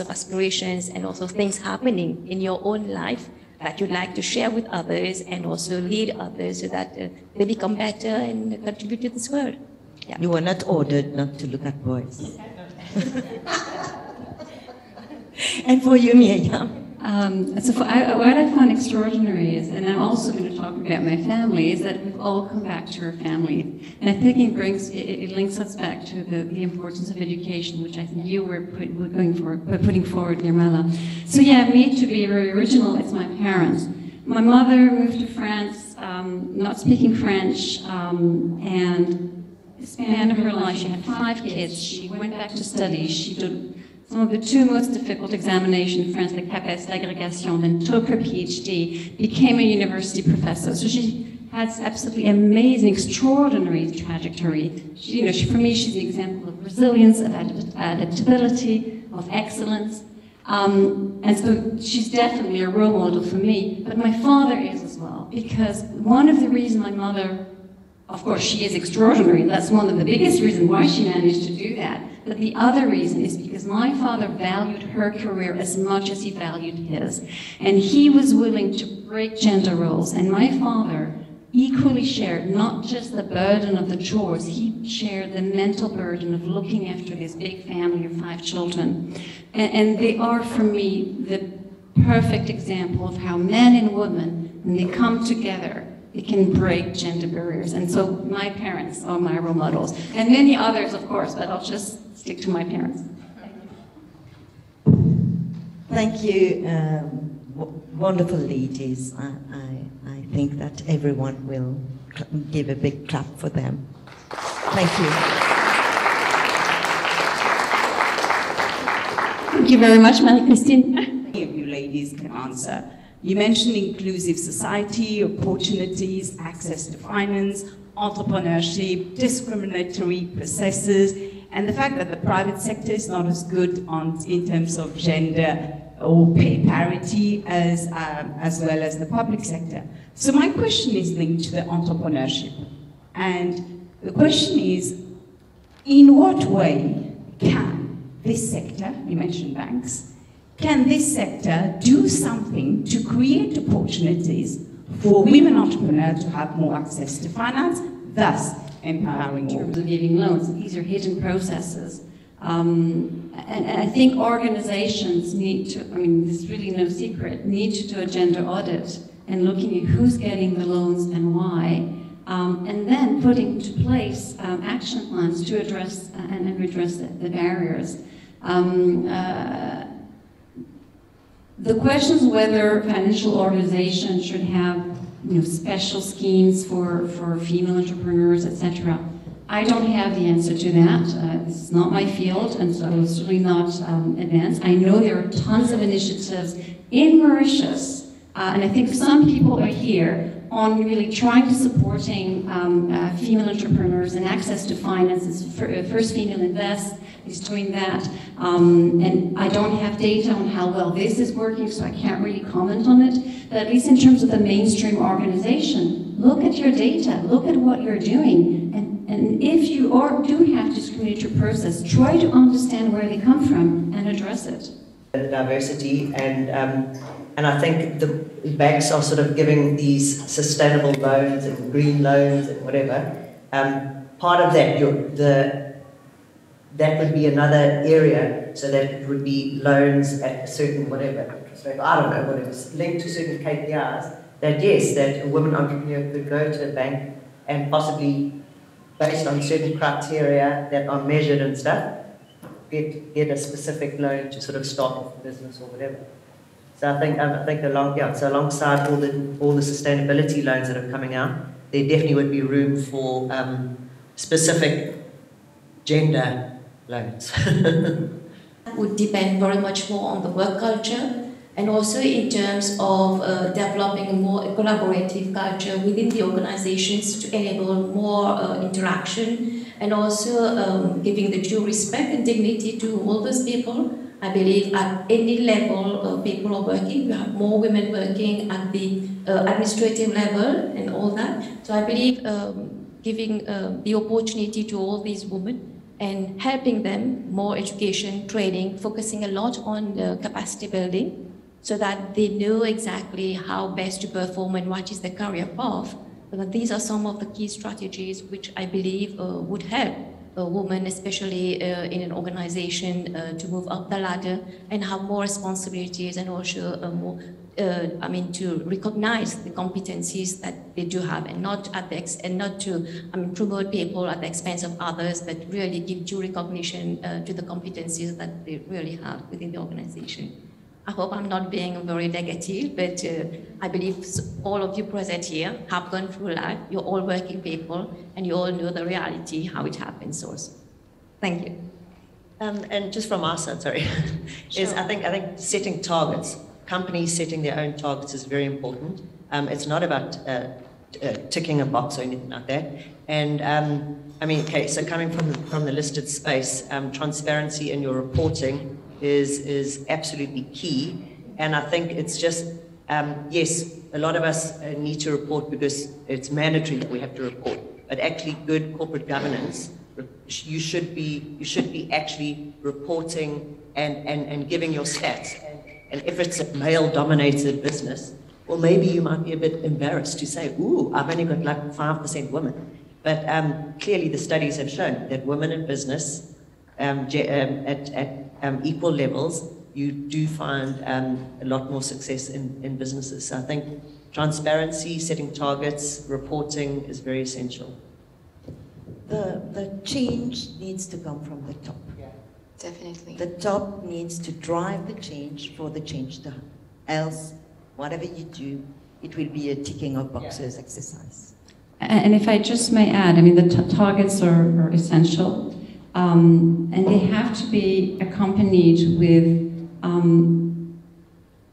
of aspirations, and also things happening in your own life that you'd like to share with others and also lead others so that they become better and contribute to this world. Yeah. You were not ordered not to look at boys. And for you, Miriam? What I find extraordinary is, and I'm also going to talk about my family, is that we've all come back to our family. And I think it links us back to the importance of education, which I think you were putting forward, Nirmala. So yeah, me, to be very original, it's my parents. My mother moved to France, not speaking French, and the span of her life, she had 5 kids. She went back to study. She did some of the 2 most difficult examinations in France, the CAPES, l'agrégation, then took her PhD, became a university professor. So she has absolutely amazing, extraordinary trajectory. For me, she's the example of resilience, of adaptability, of excellence. And so she's definitely a role model for me, but my father is as well, because one of the reasons my mother, of course, she is extraordinary. That's one of the biggest reasons why she managed to do that. But the other reason is because my father valued her career as much as he valued his. And he was willing to break gender roles. And my father equally shared not just the burden of the chores, he shared the mental burden of looking after this big family of 5 children. And they are, for me, the perfect example of how men and women, when they come together, it can break gender barriers. And so my parents are my role models. And many others, of course, but I'll just stick to my parents. Thank you. Wonderful ladies. I think that everyone will give a big clap for them. Thank you. Thank you very much, Marie-Christine. Any of you ladies can answer. You mentioned inclusive society, opportunities, access to finance, entrepreneurship, discriminatory processes, and the fact that the private sector is not as good in terms of gender or pay parity as well as the public sector. So my question is linked to the entrepreneurship. And the question is, in what way can this sector, you mentioned banks, can this sector do something to create opportunities for women entrepreneurs to have more access to finance, thus empowering more? In terms of giving loans, these are hidden processes. And I think organizations need to, there's really no secret, need to do a gender audit and looking at who's getting the loans and why, and then putting into place action plans to address and redress the barriers. The questions whether financial organizations should have special schemes for female entrepreneurs, etc. I don't have the answer to that. This is not my field, and so it's certainly not advanced. I know there are tons of initiatives in Mauritius, and I think some people are here on really trying to supporting female entrepreneurs and access to finances. First Female Invest is doing that, and I don't have data on how well this is working, so I can't really comment on it. But at least in terms of the mainstream organization, look at your data, look at what you're doing, and if you do have discriminatory process, try to understand where they come from and address it. Diversity, and I think the banks are sort of giving these sustainable loans and green loans and whatever. part of that, that would be another area, so that it would be loans at a certain whatever interest rate, I don't know, whatever, linked to certain KPIs, that yes, that a woman entrepreneur could go to a bank and possibly, based on certain criteria that are measured and stuff, get a specific loan to sort of start off the business or whatever. So I think so alongside all the sustainability loans that are coming out, there definitely would be room for specific gender loans. Would depend very much more on the work culture, and also in terms of developing a more collaborative culture within the organizations to enable more interaction, and also giving the due respect and dignity to all those people. I believe at any level people are working. We have more women working at the administrative level and all that. So I believe giving the opportunity to all these women and helping them, more education, training, focusing a lot on capacity building so that they know exactly how best to perform and what is the career path. But these are some of the key strategies which I believe would help a woman, especially in an organization, to move up the ladder and have more responsibilities, and also more, to recognize the competencies that they do have, and not to promote people at the expense of others, but really give due recognition to the competencies that they really have within the organization. I hope I'm not being very negative, but I believe all of you present here have gone through life. You're all working people, and you all know the reality, how it happens also. Thank you. And just from our side, sorry, is I think setting targets, companies setting their own targets is very important. It's not about ticking a box or anything like that. And so coming from the listed space, transparency in your reporting is absolutely key. And I think it's just, yes, a lot of us need to report because it's mandatory that we have to report, but actually good corporate governance, you should be actually reporting and giving your stats. And if it's a male-dominated business, well, maybe you might be a bit embarrassed to say, ooh, I've only got like 5% women. But clearly the studies have shown that women in business at equal levels, you do find a lot more success in businesses. So I think transparency, setting targets, reporting is very essential. The change needs to come from the top. Yeah, definitely. The top needs to drive the change for the change to happen. Else, whatever you do, it will be a ticking of boxes exercise. And if I just may add, the targets are essential. And they have to be accompanied with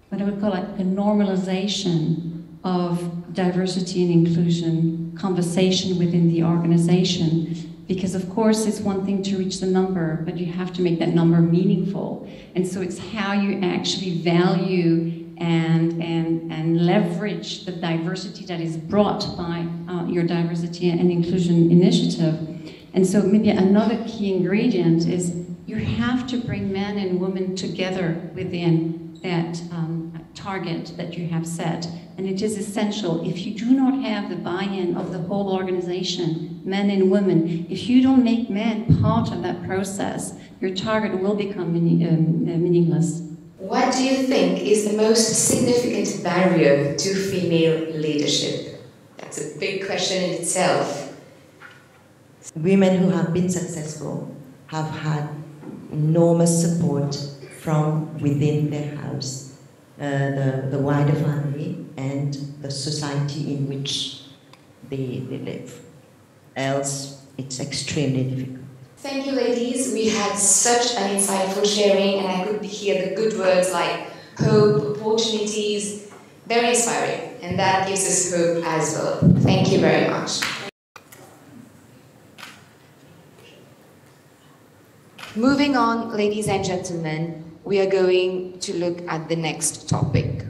what I would call like a normalization of diversity and inclusion conversation within the organization. Because of course it's one thing to reach the number, but you have to make that number meaningful. And so it's how you actually value and leverage the diversity that is brought by your diversity and inclusion initiative. And so maybe another key ingredient is you have to bring men and women together within that target that you have set. And it is essential. If you do not have the buy-in of the whole organization, men and women, if you don't make men part of that process, your target will become meaningless. What do you think is the most significant barrier to female leadership? That's a big question in itself. Women who have been successful have had enormous support from within their house, the wider family and the society in which they live. Else, it's extremely difficult. Thank you, ladies. We had such an insightful sharing, and I could hear the good words like hope, opportunities, very inspiring, and that gives us hope as well. Thank you very much. Moving on, ladies and gentlemen, we are going to look at the next topic,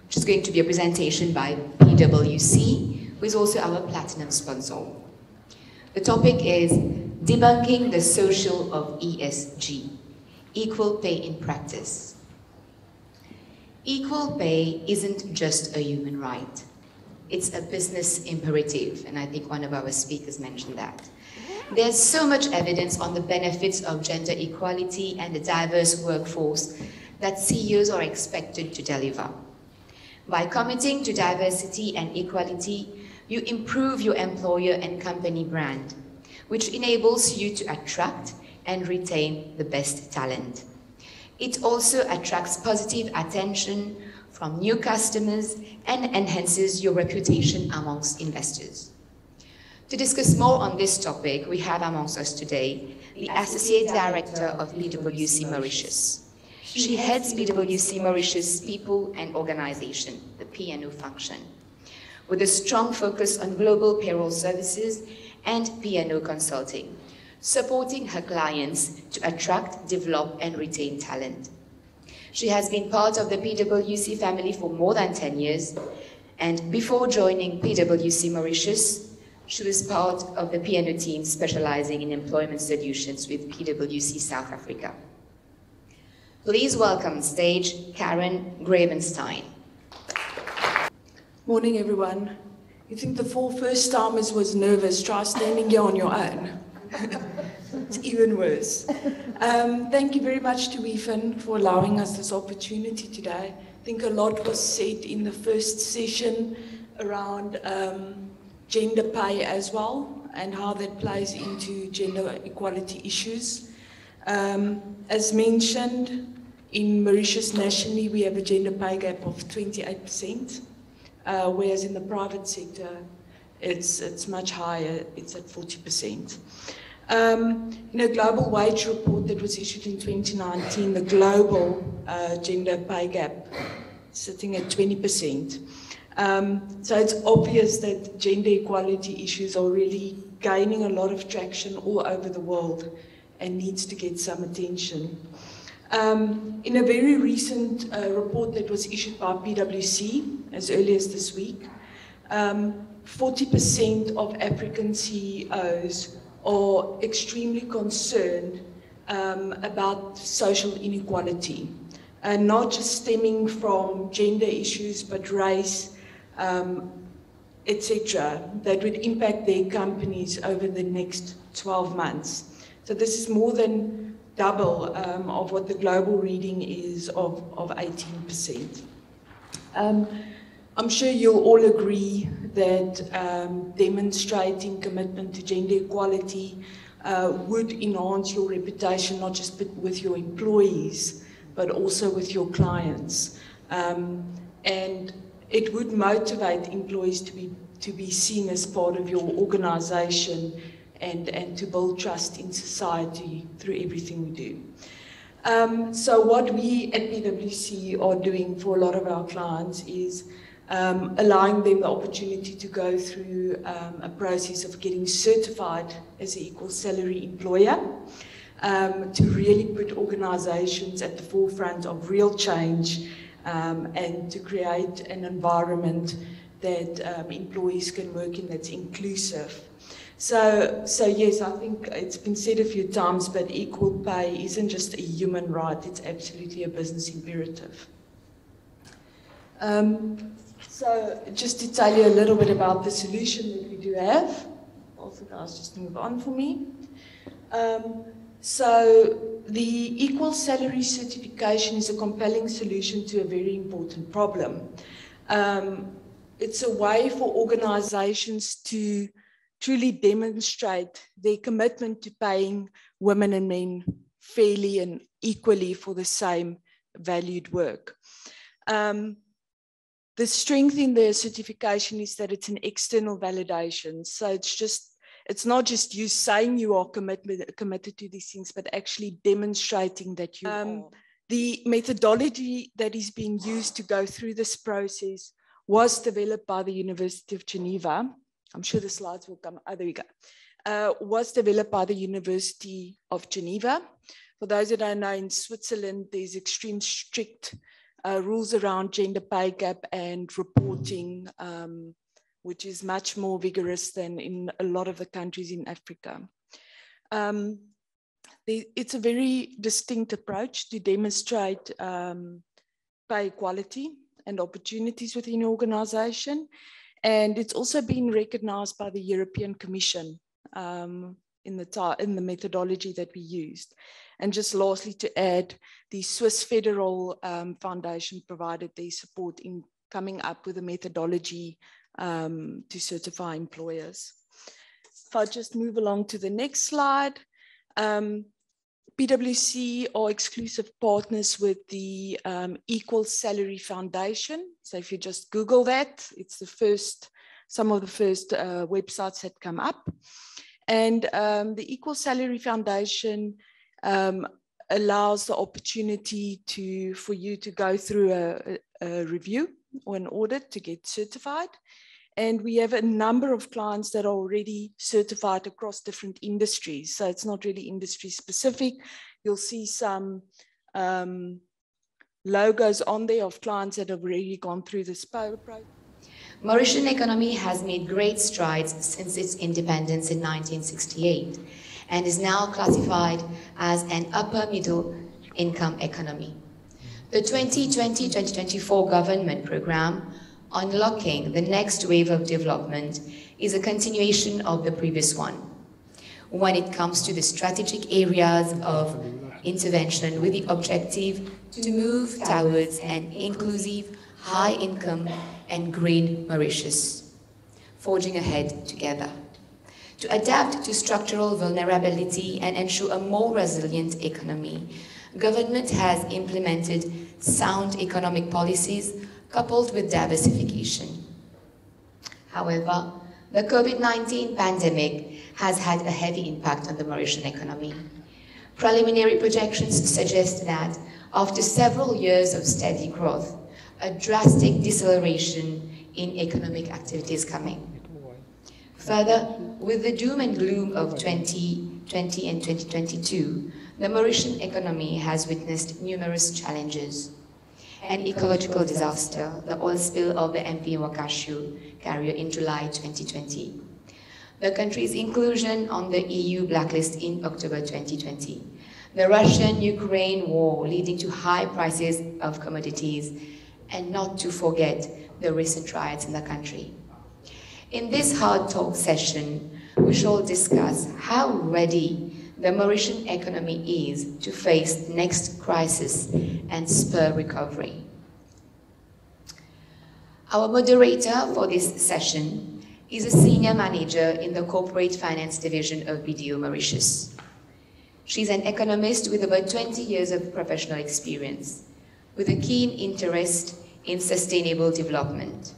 which is going to be a presentation by PwC, who is also our platinum sponsor. The topic is Debunking the Social of ESG, Equal Pay in Practice. Equal pay isn't just a human right. It's a business imperative, and I think one of our speakers mentioned that. There's so much evidence on the benefits of gender equality and a diverse workforce that CEOs are expected to deliver. By committing to diversity and equality, you improve your employer and company brand, which enables you to attract and retain the best talent. It also attracts positive attention from new customers and enhances your reputation amongst investors. To discuss more on this topic, we have amongst us today the Associate Director of PwC Mauritius. She heads PwC Mauritius People and Organization, the P&O function, with a strong focus on global payroll services and P&O consulting, supporting her clients to attract, develop, and retain talent. She has been part of the PwC family for more than 10 years, and before joining PwC Mauritius, she was part of the P&O team specializing in employment solutions with PwC South Africa. Please welcome on stage Karen Gravenstein. Morning, everyone. You think the 4 first-timers was nervous? Try standing here on your own. It's even worse. Thank you very much to WIFIS for allowing us this opportunity today. I think a lot was said in the first session around gender pay as well, and how that plays into gender equality issues. As mentioned, in Mauritius nationally, we have a gender pay gap of 28%, whereas in the private sector, it's much higher, it's at 40%. In a global wage report that was issued in 2019, the global gender pay gap is sitting at 20%. So it's obvious that gender equality issues are really gaining a lot of traction all over the world and needs to get some attention. In a very recent report that was issued by PwC as early as this week, 40% of African CEOs are extremely concerned about social inequality, and not just stemming from gender issues, but race, etc., that would impact their companies over the next 12 months. So this is more than double of what the global reading is of 18%. I'm sure you'll all agree that demonstrating commitment to gender equality would enhance your reputation, not just with your employees, but also with your clients. And it would motivate employees to be seen as part of your organization and to build trust in society through everything we do. So what we at PwC are doing for a lot of our clients is allowing them the opportunity to go through a process of getting certified as an equal salary employer, to really put organizations at the forefront of real change, and to create an environment that employees can work in that's inclusive. So yes, I think it's been said a few times, but equal pay isn't just a human right, it's absolutely a business imperative. So just to tell you a little bit about the solution that we do have. Also, guys, just move on for me. So the equal salary certification is a compelling solution to a very important problem. It's a way for organizations to truly demonstrate their commitment to paying women and men fairly and equally for the same valued work. The strength in the certification is that it's an external validation. So it's not just you saying you are committed to these things, but actually demonstrating that you are. The methodology that is being used to go through this process was developed by the University of Geneva. I'm sure the slides will come. Oh, there we go. Was developed by the University of Geneva. For those that don't know, in Switzerland, there's extreme strict rules around gender pay gap and reporting, which is much more vigorous than in a lot of the countries in Africa. It's a very distinct approach to demonstrate pay equality and opportunities within an organization. And it's also been recognized by the European Commission. in the methodology that we used. And just lastly, to add, the Swiss Federal Foundation provided their support in coming up with a methodology to certify employers. If I just move along to the next slide. PwC are exclusive partners with the Equal Salary Foundation. So if you just Google that, it's some of the first websites that come up. And the Equal Salary Foundation allows the opportunity for you to go through a review or an audit to get certified. And we have a number of clients that are already certified across different industries. So it's not really industry specific. You'll see some logos on there of clients that have already gone through this program. Mauritian economy has made great strides since its independence in 1968 and is now classified as an upper middle income economy. The 2020-2024 government program, Unlocking the Next Wave of Development, is a continuation of the previous one. When it comes to the strategic areas of intervention with the objective to move towards an inclusive, high-income and green Mauritius, forging ahead together. To adapt to structural vulnerability and ensure a more resilient economy, government has implemented sound economic policies coupled with diversification. However, the COVID-19 pandemic has had a heavy impact on the Mauritian economy. Preliminary projections suggest that after several years of steady growth, a drastic deceleration in economic activity is coming. Further, with the doom and gloom of 2020 and 2022, the Mauritian economy has witnessed numerous challenges. An ecological disaster, the oil spill of the MP Wakashu carrier in July 2020. The country's inclusion on the EU blacklist in October 2020. The Russian-Ukraine war leading to high prices of commodities, and not to forget the recent riots in the country. In this hard talk session, we shall discuss how ready the Mauritian economy is to face the next crisis and spur recovery. Our moderator for this session is a senior manager in the Corporate Finance Division of BDO Mauritius. She's an economist with about 20 years of professional experience, with a keen interest in sustainable development.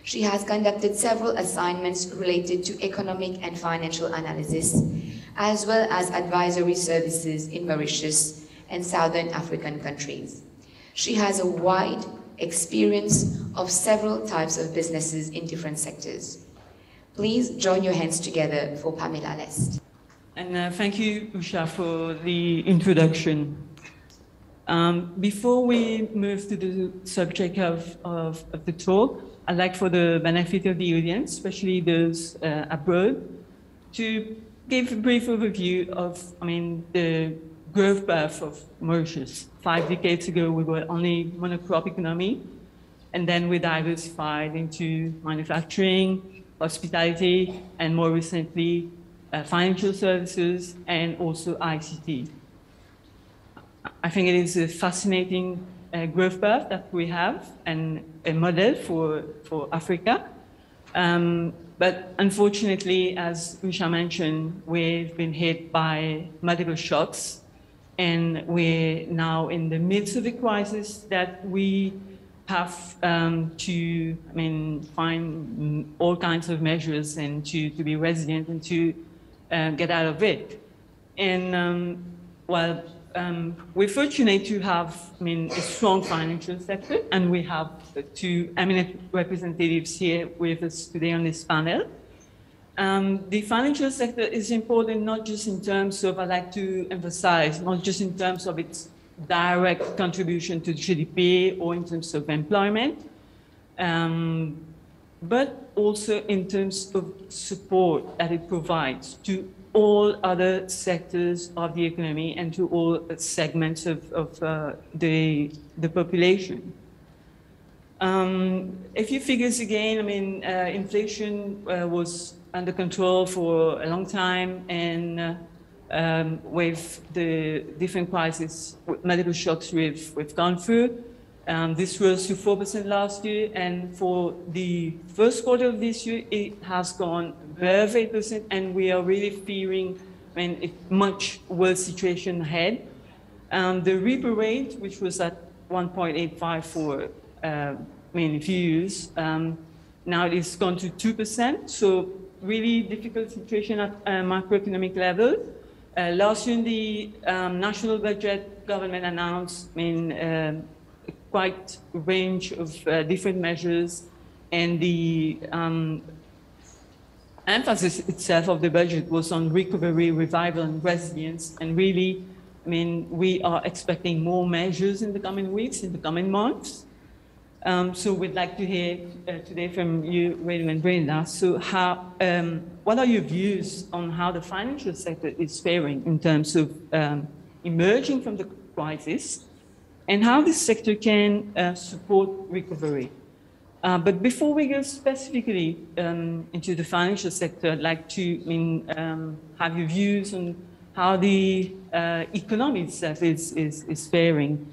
She has conducted several assignments related to economic and financial analysis, as well as advisory services in Mauritius and Southern African countries. She has a wide experience of several types of businesses in different sectors. Please join your hands together for Pamela Lest. And thank you, Usha, for the introduction. Before we move to the subject of the talk, I'd like, for the benefit of the audience, especially those abroad, to give a brief overview of, the growth path of Mauritius. 5 decades ago, we were only monocrop economy, and then we diversified into manufacturing, hospitality, and more recently, financial services, and also ICT. I think it is a fascinating growth path that we have, and a model for Africa. But unfortunately, as Usha mentioned, we've been hit by multiple shocks, and we're now in the midst of a crisis that we have to find all kinds of measures and to be resilient and to get out of it. And we're fortunate to have a strong financial sector, and we have 2 eminent representatives here with us today on this panel. The financial sector is important not just in terms of, I like to emphasize, not just in terms of its direct contribution to GDP or in terms of employment, but also in terms of support that it provides to all other sectors of the economy and to all segments of the population. A few figures again. Inflation was under control for a long time, and with the different crises, medical shocks we've gone through. This rose to 4% last year, and for the first quarter of this year, it has gone above 8%, and we are really fearing a much worse situation ahead. The repo rate, which was at 1.85 for a few years, now it's gone to 2%, so really difficult situation at a macroeconomic level. Last year in the national budget, government announced quite a range of different measures, and the emphasis itself of the budget was on recovery, revival, and resilience. And really, we are expecting more measures in the coming weeks, in the coming months. So we'd like to hear today from you, Radu and Brenda. So what are your views on how the financial sector is faring in terms of emerging from the crisis, and how this sector can support recovery? But before we go specifically into the financial sector, I'd like to have your views on how the economy itself is faring.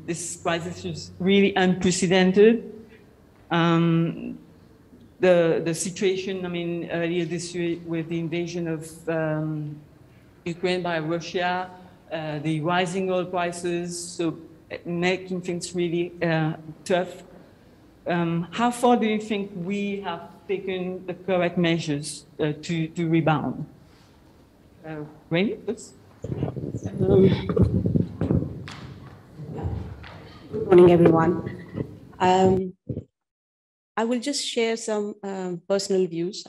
This crisis is really unprecedented. The situation, earlier this year with the invasion of Ukraine by Russia, the rising oil prices, so making things really tough. How far do you think we have taken the correct measures to rebound? Rainy, please. Good morning, everyone. I will just share some personal views.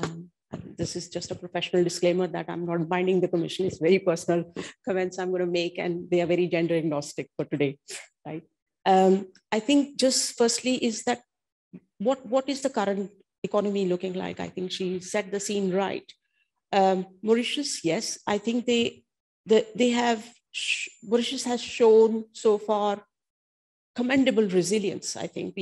This is just a professional disclaimer that I'm not binding the commission. It's very personal comments I'm going to make, and they are very gender agnostic for today, right? I think just firstly is that what is the current economy looking like? I think she set the scene right. Mauritius, yes, I think Mauritius has shown so far commendable resilience. I think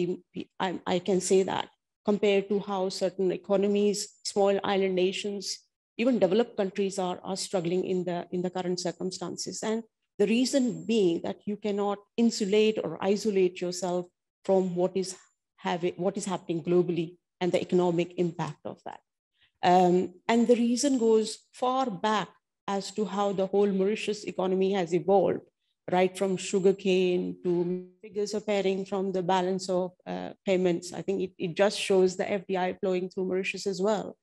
I can say that, compared to how certain economies, small island nations, even developed countries are struggling in the current circumstances. And the reason being that you cannot insulate or isolate yourself from what is happening globally and the economic impact of that. And the reason goes far back as to how the whole Mauritius economy has evolved, right from sugarcane to figures appearing from the balance of payments. I think it just shows the FDI flowing through Mauritius as well.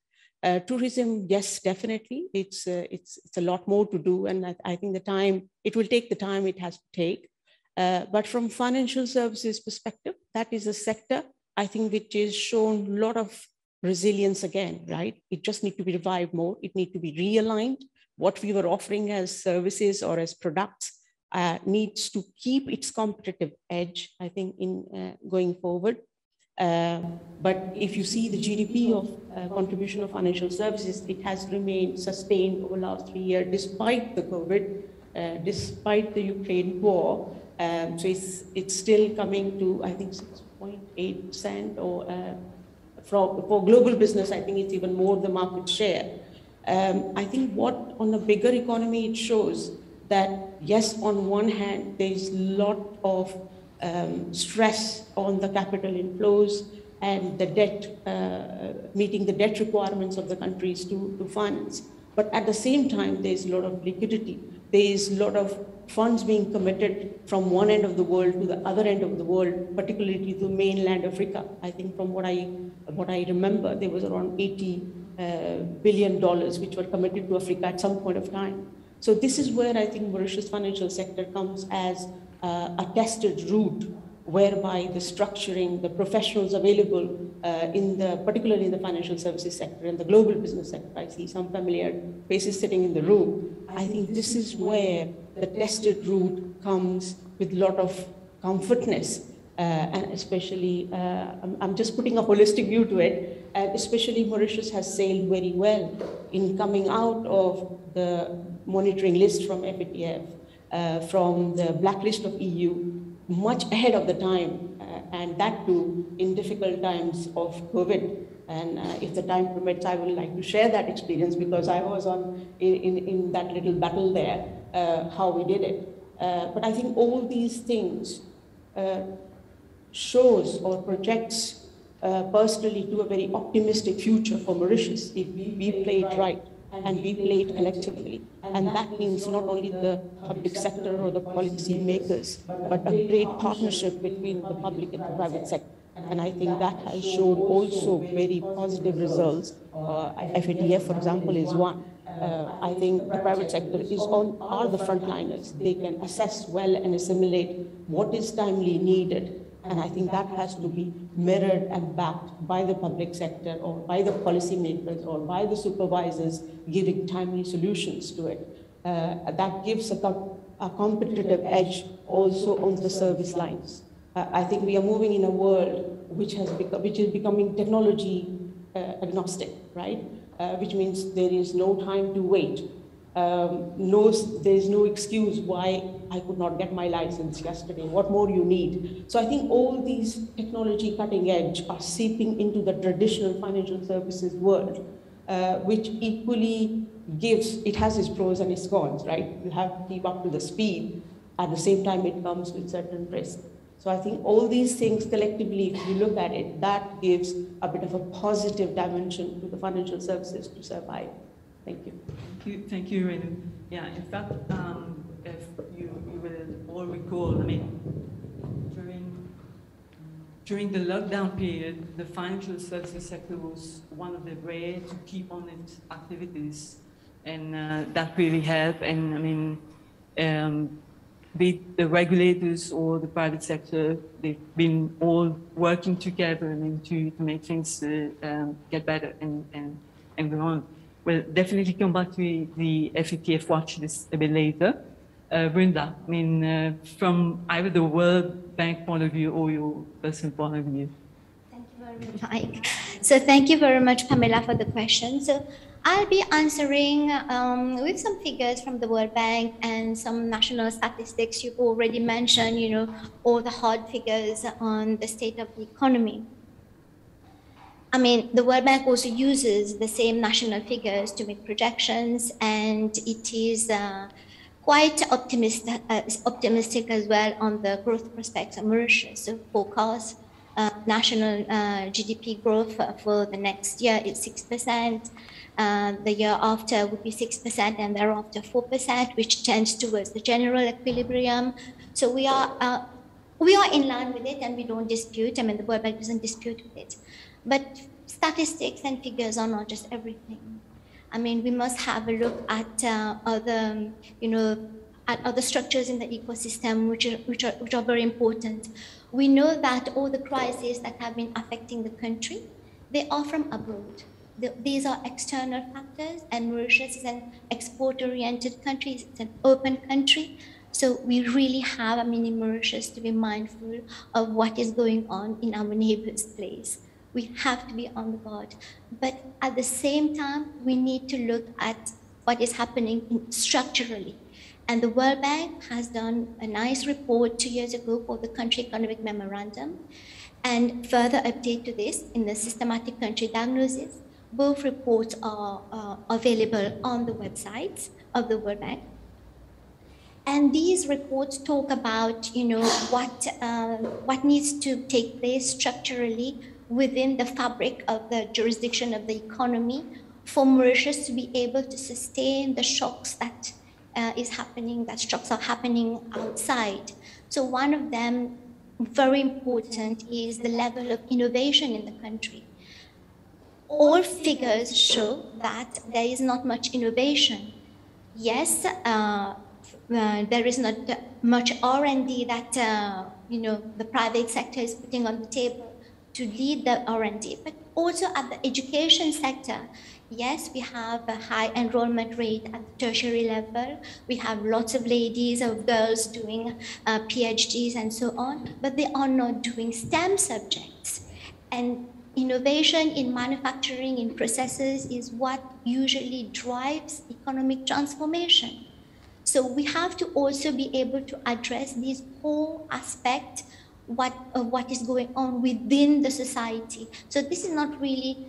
Tourism, yes, definitely. It's a lot more to do, and I think it will take the time it has to take. But from financial services perspective, that is a sector, I think, which is shown a lot of resilience again, right? It just needs to be revived more. It needs to be realigned. What we were offering as services or as products needs to keep its competitive edge, I think, in going forward. But if you see the GDP of contribution of financial services, it has remained sustained over the last 3 years, despite the COVID, despite the Ukraine war. So it's still coming to, I think, 6.8%, or for global business, I think it's even more the market share. I think on the bigger economy, it shows that, yes, on one hand, there's a lot of stress on the capital inflows and the debt, meeting the debt requirements of the countries to funds. But at the same time, there's a lot of liquidity. There's a lot of funds being committed from one end of the world to the other end of the world, particularly to mainland Africa. I think from what I remember, there was around $80 billion which were committed to Africa at some point of time. So this is where I think Mauritius financial sector comes as a tested route, whereby the structuring, the professionals available particularly in the financial services sector and the global business sector, I see some familiar faces sitting in the room. I think this is where the tested route comes with a lot of comfortness, and especially, I'm just putting a holistic view to it, and especially Mauritius has sailed very well in coming out of the monitoring list from FATF, from the blacklist of EU, much ahead of the time, and that too in difficult times of COVID. And if the time permits, I would like to share that experience because I was in that little battle there, how we did it. But I think all these things shows or projects personally to a very optimistic future for Mauritius if we play it right and we play it collectively. And that means not only the public sector or the policy makers, but a great partnership between the public and the private sector. And I think that has shown also very positive results. FATF, for example, is one. I think the private sector are the frontliners. They can assess well and assimilate what is timely needed. And I think that has to be mirrored and backed by the public sector or by the policymakers or by the supervisors giving timely solutions to it. That gives a competitive edge also on the service lines. I think we are moving in a world which is becoming technology agnostic, right? Which means there is no time to wait. There is no excuse why I could not get my license yesterday. What more you need? So I think all these technology cutting edge are seeping into the traditional financial services world, which equally it has its pros and its cons, right? You have to keep up to the speed. At the same time, it comes with certain risks. So I think all these things collectively, if you look at it, that gives a bit of a positive dimension to the financial services to survive. Thank you. Thank you, Renu. Yeah, in fact, if you will all recall, I mean, during the lockdown period, the financial services sector was one of the rare to keep on its activities, and that really helped. And I mean, be it the regulators or the private sector, they've been all working together, I mean, to make things get better and go on. We'll definitely come back to the FATF watch list a bit later. Brenda, I mean, from either the World Bank point of view or your personal point of view. Thank you very much, Mike. So thank you very much, Pamela, for the question. So I'll be answering with some figures from the World Bank and some national statistics. You've already mentioned, you know, all the hard figures on the state of the economy. I mean, the World Bank also uses the same national figures to make projections, and it is quite optimistic as well on the growth prospects of Mauritius. So forecast national GDP growth for the next year is 6%. The year after would be 6%, and thereafter 4%, which tends towards the general equilibrium. So we are in line with it, and we don't dispute. I mean, the World Bank doesn't dispute with it. But statistics and figures are not just everything. I mean, we must have a look at other, you know, at other structures in the ecosystem which are very important. We know that all the crises that have been affecting the country, they are from abroad. These are external factors, and Mauritius is an export-oriented country. It's an open country. So we really have, I mean, in Mauritius to be mindful of what is going on in our neighbor's place. We have to be on the guard. But at the same time, we need to look at what is happening structurally. And the World Bank has done a nice report 2 years ago for the Country Economic Memorandum. And further update to this in the systematic country diagnosis. Both reports are available on the website of the World Bank. And these reports talk about, you know, what needs to take place structurally within the fabric of the jurisdiction of the economy for Mauritius to be able to sustain the shocks that shocks are happening outside. So one of them, very important, is the level of innovation in the country. All figures show that there is not much innovation. Yes, there is not much R&D that you know, the private sector is putting on the table to lead the R&D, but also at the education sector. Yes, we have a high enrollment rate at the tertiary level. We have lots of ladies or girls doing PhDs and so on, but they are not doing STEM subjects. And innovation in manufacturing, in processes, is what usually drives economic transformation. So we have to also be able to address these whole aspects of what is going on within the society. So this is not really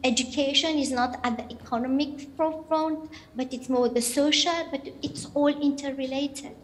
education is not at the economic forefront, but it's more the social, but it's all interrelated.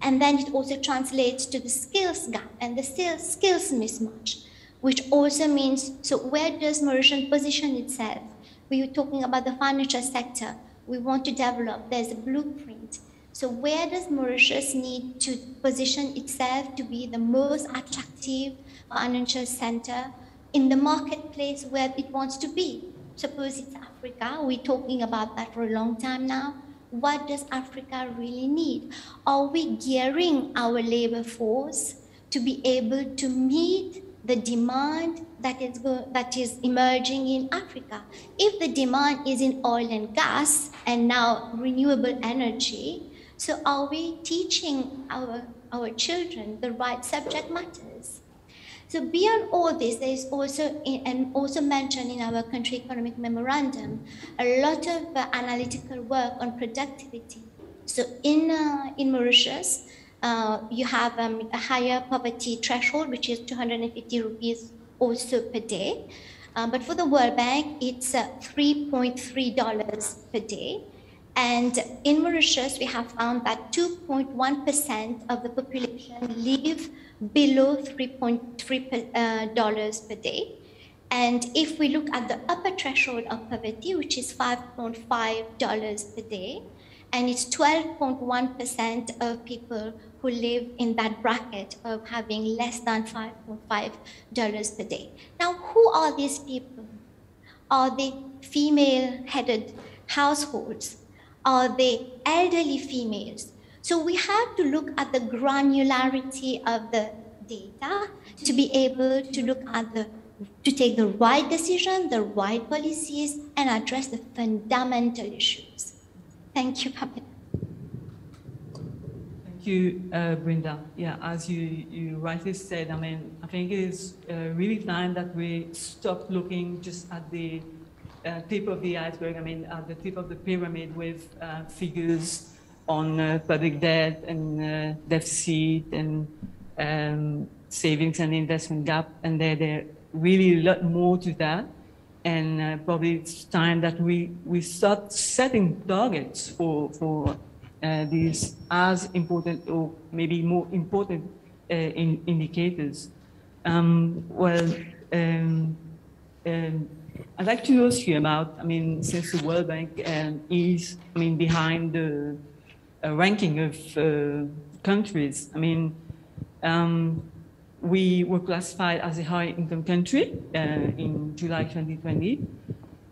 And then it also translates to the skills gap and the skills mismatch, which also means, so where does Mauritius position itself? We were talking about the financial sector. We want to develop, there's a blueprint. So where does Mauritius need to position itself to be the most attractive financial center in the marketplace where it wants to be? Suppose it's Africa, we're talking about that for a long time now. What does Africa really need? Are we gearing our labor force to be able to meet the demand that is emerging in Africa? If the demand is in oil and gas and now renewable energy, so are we teaching our children the right subject matters? So beyond all this, there is also, and also mentioned in our country economic memorandum, a lot of analytical work on productivity. So in Mauritius, you have a higher poverty threshold, which is 250 rupees also per day. But for the World Bank, it's $3.3 per day. And in Mauritius, we have found that 2.1% of the population live below $3.3 per day. And if we look at the upper threshold of poverty, which is $5.5 per day, and it's 12.1% of people who live in that bracket of having less than $5.5 per day. Now, who are these people? Are they female-headed households? Are they elderly females? So we have to look at the granularity of the data to be able to look at to take the right decision, the right policies, and address the fundamental issues. Thank you, Pamela. Thank you, Brenda. Yeah, as you rightly said, I mean, I think it is really time that we stop looking just at the tip of the iceberg, I mean, at the tip of the pyramid with figures on public debt and deficit and savings and investment gap, and there really a lot more to that. And probably it's time that we start setting targets for these as important or maybe more important indicators. I'd like to ask you about, I mean, since the World Bank is, I mean, behind the ranking of countries, I mean, we were classified as a high-income country in July 2020.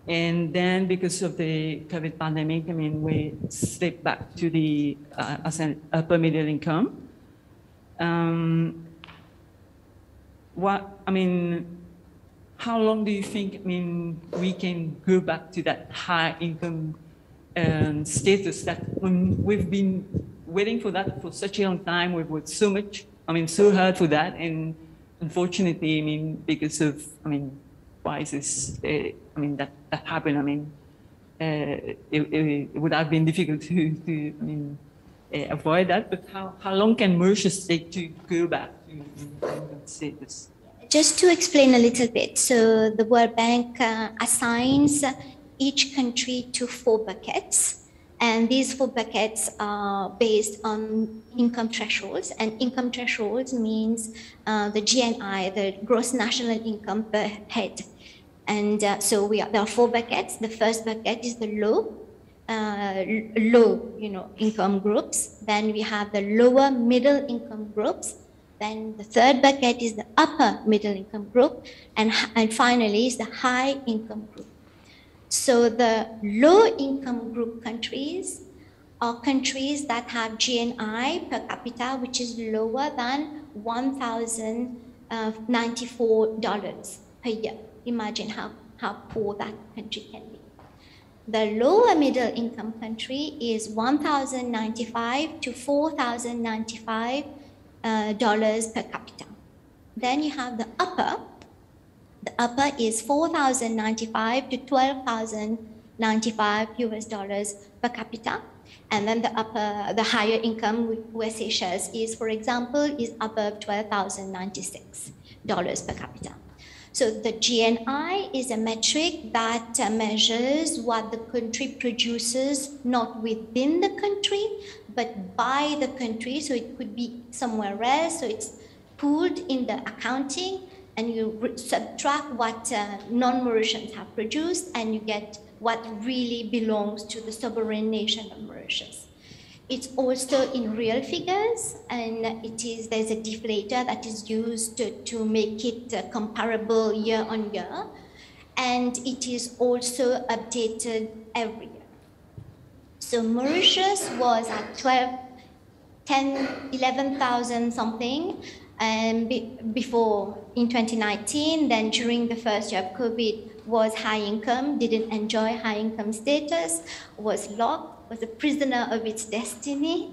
And then because of the COVID pandemic, I mean, we slipped back to the as an upper middle income. How long do you think, I mean, we can go back to that high income status that we've been waiting for that for such a long time? We've worked so much, I mean, so hard for that. And unfortunately, I mean, because of, I mean, crisis, I mean, that happened. I mean, it would have been difficult to avoid that. But how long can Mauritius take to go back to income status? Just to explain a little bit, so the World Bank assigns each country to 4 buckets, and these 4 buckets are based on income thresholds, and income thresholds means the GNI, the gross national income per head. And so there are 4 buckets. The first bucket is the low, income groups. Then we have the lower middle income groups. Then the third bucket is the upper middle income group, and finally is the high income group. So the low income group countries are countries that have GNI per capita, which is lower than $1,094 per year. Imagine how poor that country can be. The lower middle income country is $1,095 to $4,095 per capita. Then you have the upper. The upper is $4,095 to $12,095 per capita. And then the higher income West Seychelles is, for example, is above $12,096 per capita. So the GNI is a metric that measures what the country produces, not within the country, but by the country. So it could be somewhere else. So it's pooled in the accounting, and you subtract what non-Mauritians have produced, and you get what really belongs to the sovereign nation of Mauritius. It's also in real figures, and there's a deflator that is used to make it comparable year on year, and it is also updated every year. So Mauritius was at 11,000 something before in 2019. Then during the first year of COVID was high income, didn't enjoy high income status, was locked, was a prisoner of its destiny,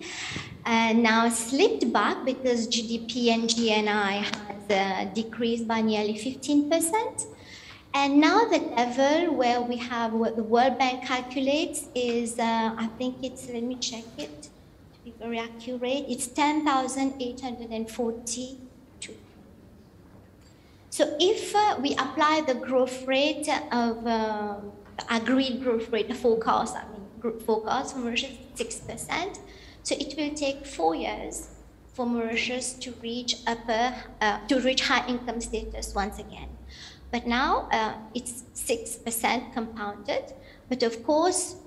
and now slipped back because GDP and GNI has decreased by nearly 15%. And now the level where we have what the World Bank calculates is, I think it's, let me check it to be very accurate, it's 10,842. So if we apply the growth rate of the agreed growth rate, the forecast, group forecast for Mauritius, 6%. So it will take 4 years for Mauritius to reach high income status once again. But now it's 6% compounded. But of course,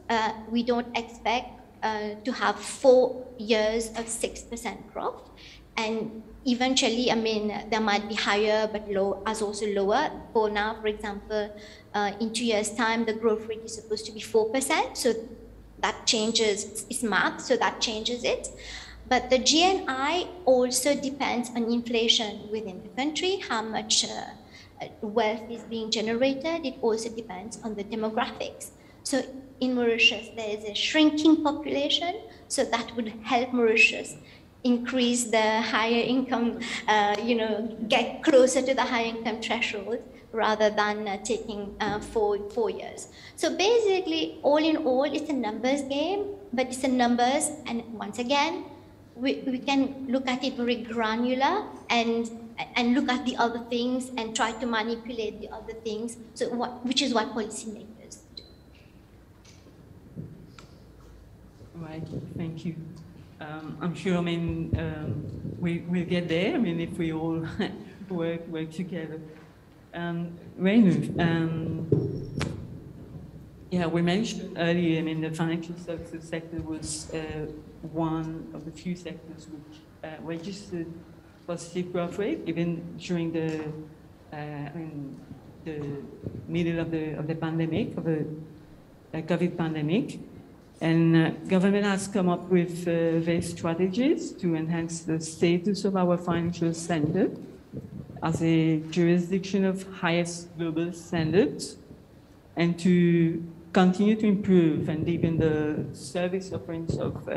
we don't expect to have 4 years of 6% growth. And eventually, I mean, there might be higher, but low, as also lower. For now, for example, in 2 years' time, the growth rate is supposed to be 4%. So that changes, it's marked, so that changes it. But the GNI also depends on inflation within the country, how much wealth is being generated. It also depends on the demographics. So in Mauritius, there is a shrinking population, so that would help Mauritius increase the higher income, get closer to the higher income threshold rather than taking 4 years. So basically, all in all, it's a numbers game, but it's a numbers, and once again, we can look at it very granular and look at the other things and try to manipulate the other things, so which is what policymakers do. Right, thank you. I'm sure, I mean, we'll get there, I mean, if we all work together. Reinu, yeah, we mentioned earlier, I mean, the financial services sector was one of the few sectors which registered positive growth rate, even during the middle of the pandemic, of the COVID pandemic. And government has come up with various strategies to enhance the status of our financial center as a jurisdiction of highest global standards, and to continue to improve and deepen the service offerings of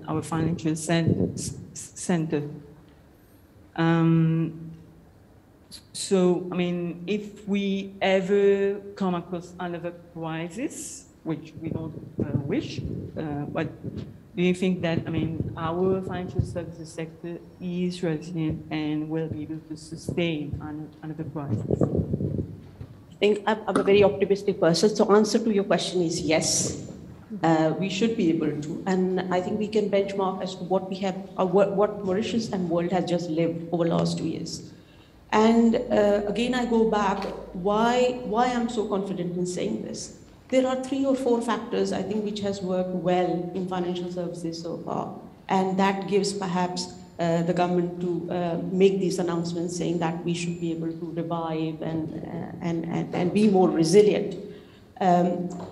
our financial center. So, I mean, if we ever come across another crisis, which we don't wish, but do you think that, I mean, our financial services sector is resilient and will be able to sustain another crisis? I think I'm a very optimistic person. So answer to your question is yes. We should be able to, and I think we can benchmark as to what we have, what Mauritius and world has just lived over the last 2 years. And again, I go back, why I'm so confident in saying this. There are 3 or 4 factors, I think, which has worked well in financial services so far. And that gives perhaps the government to make these announcements saying that we should be able to revive and be more resilient.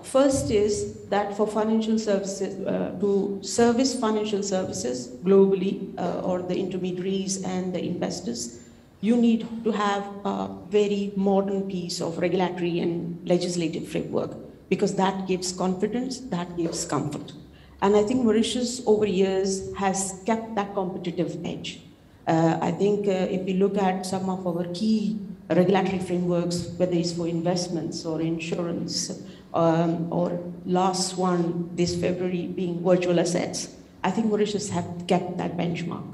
First is that for financial services, to service financial services globally, or the intermediaries and the investors, you need to have a very modern piece of regulatory and legislative framework, because that gives confidence, that gives comfort. And I think Mauritius over years has kept that competitive edge. I think if we look at some of our key regulatory frameworks, whether it's for investments or insurance, or last one this February being virtual assets, I think Mauritius have kept that benchmark.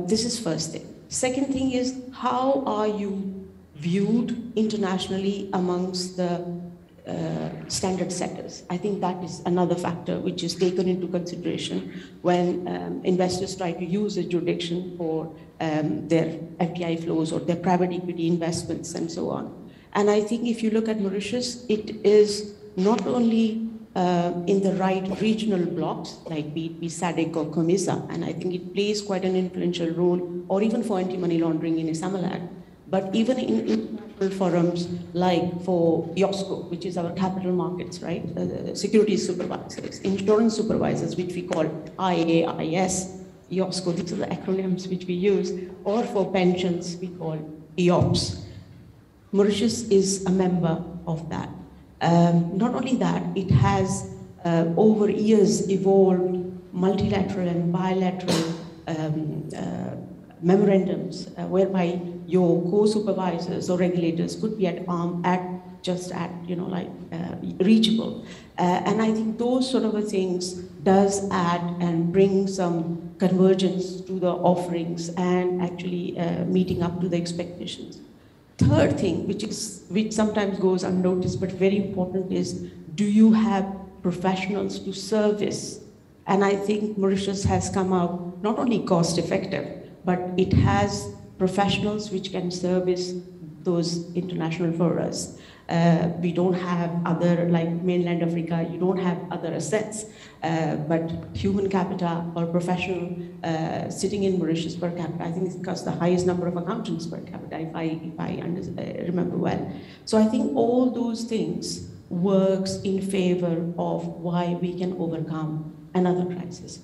This is first thing. Second thing is, how are you viewed internationally amongst the standard setters. I think that is another factor which is taken into consideration when investors try to use a jurisdiction for their FDI flows or their private equity investments and so on. And I think if you look at Mauritius, it is not only in the right regional blocks, like be it SADC or COMESA, and I think it plays quite an influential role, or even for anti-money laundering in ISAMALAC, but even in international forums like for IOSCO, which is our capital markets, right? Securities supervisors, insurance supervisors, which we call IAIS, IOSCO, these are the acronyms which we use, or for pensions, we call IOPS. Mauritius is a member of that. Not only that, it has over years evolved multilateral and bilateral memorandums whereby your co-supervisors or regulators could be reachable. And I think those sort of things does add and bring some convergence to the offerings and actually meeting up to the expectations. Third thing, which sometimes goes unnoticed but very important, is do you have professionals to service? And I think Mauritius has come out not only cost effective, but it has professionals which can service those international forums. We don't have other, like mainland Africa, you don't have other assets, but human capital or professional sitting in Mauritius per capita, I think it costs the highest number of accountants per capita, if I remember well. So I think all those things works in favor of why we can overcome another crisis.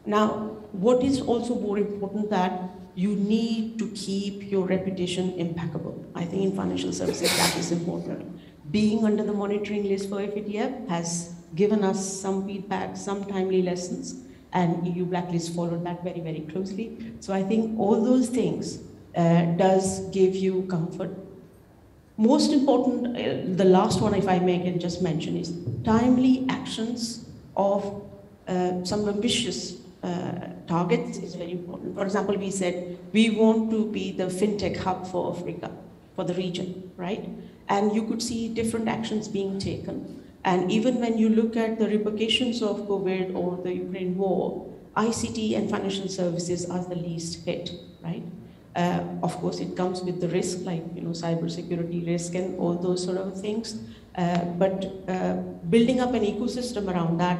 Now, what is also more important that you need to keep your reputation impeccable. I think in financial services that is important. Being under the monitoring list for FATF has given us some feedback, some timely lessons, and EU Blacklist followed that very, very closely. So I think all those things does give you comfort. Most important, the last one, if I may can just mention, is timely actions of some ambitious targets is very important. For example, we said we want to be the fintech hub for Africa, for the region, right? And you could see different actions being taken. And even when you look at the repercussions of COVID or the Ukraine war, ICT and financial services are the least hit, right? Of course, it comes with the risk, like cybersecurity risk and all those sort of things. But building up an ecosystem around that,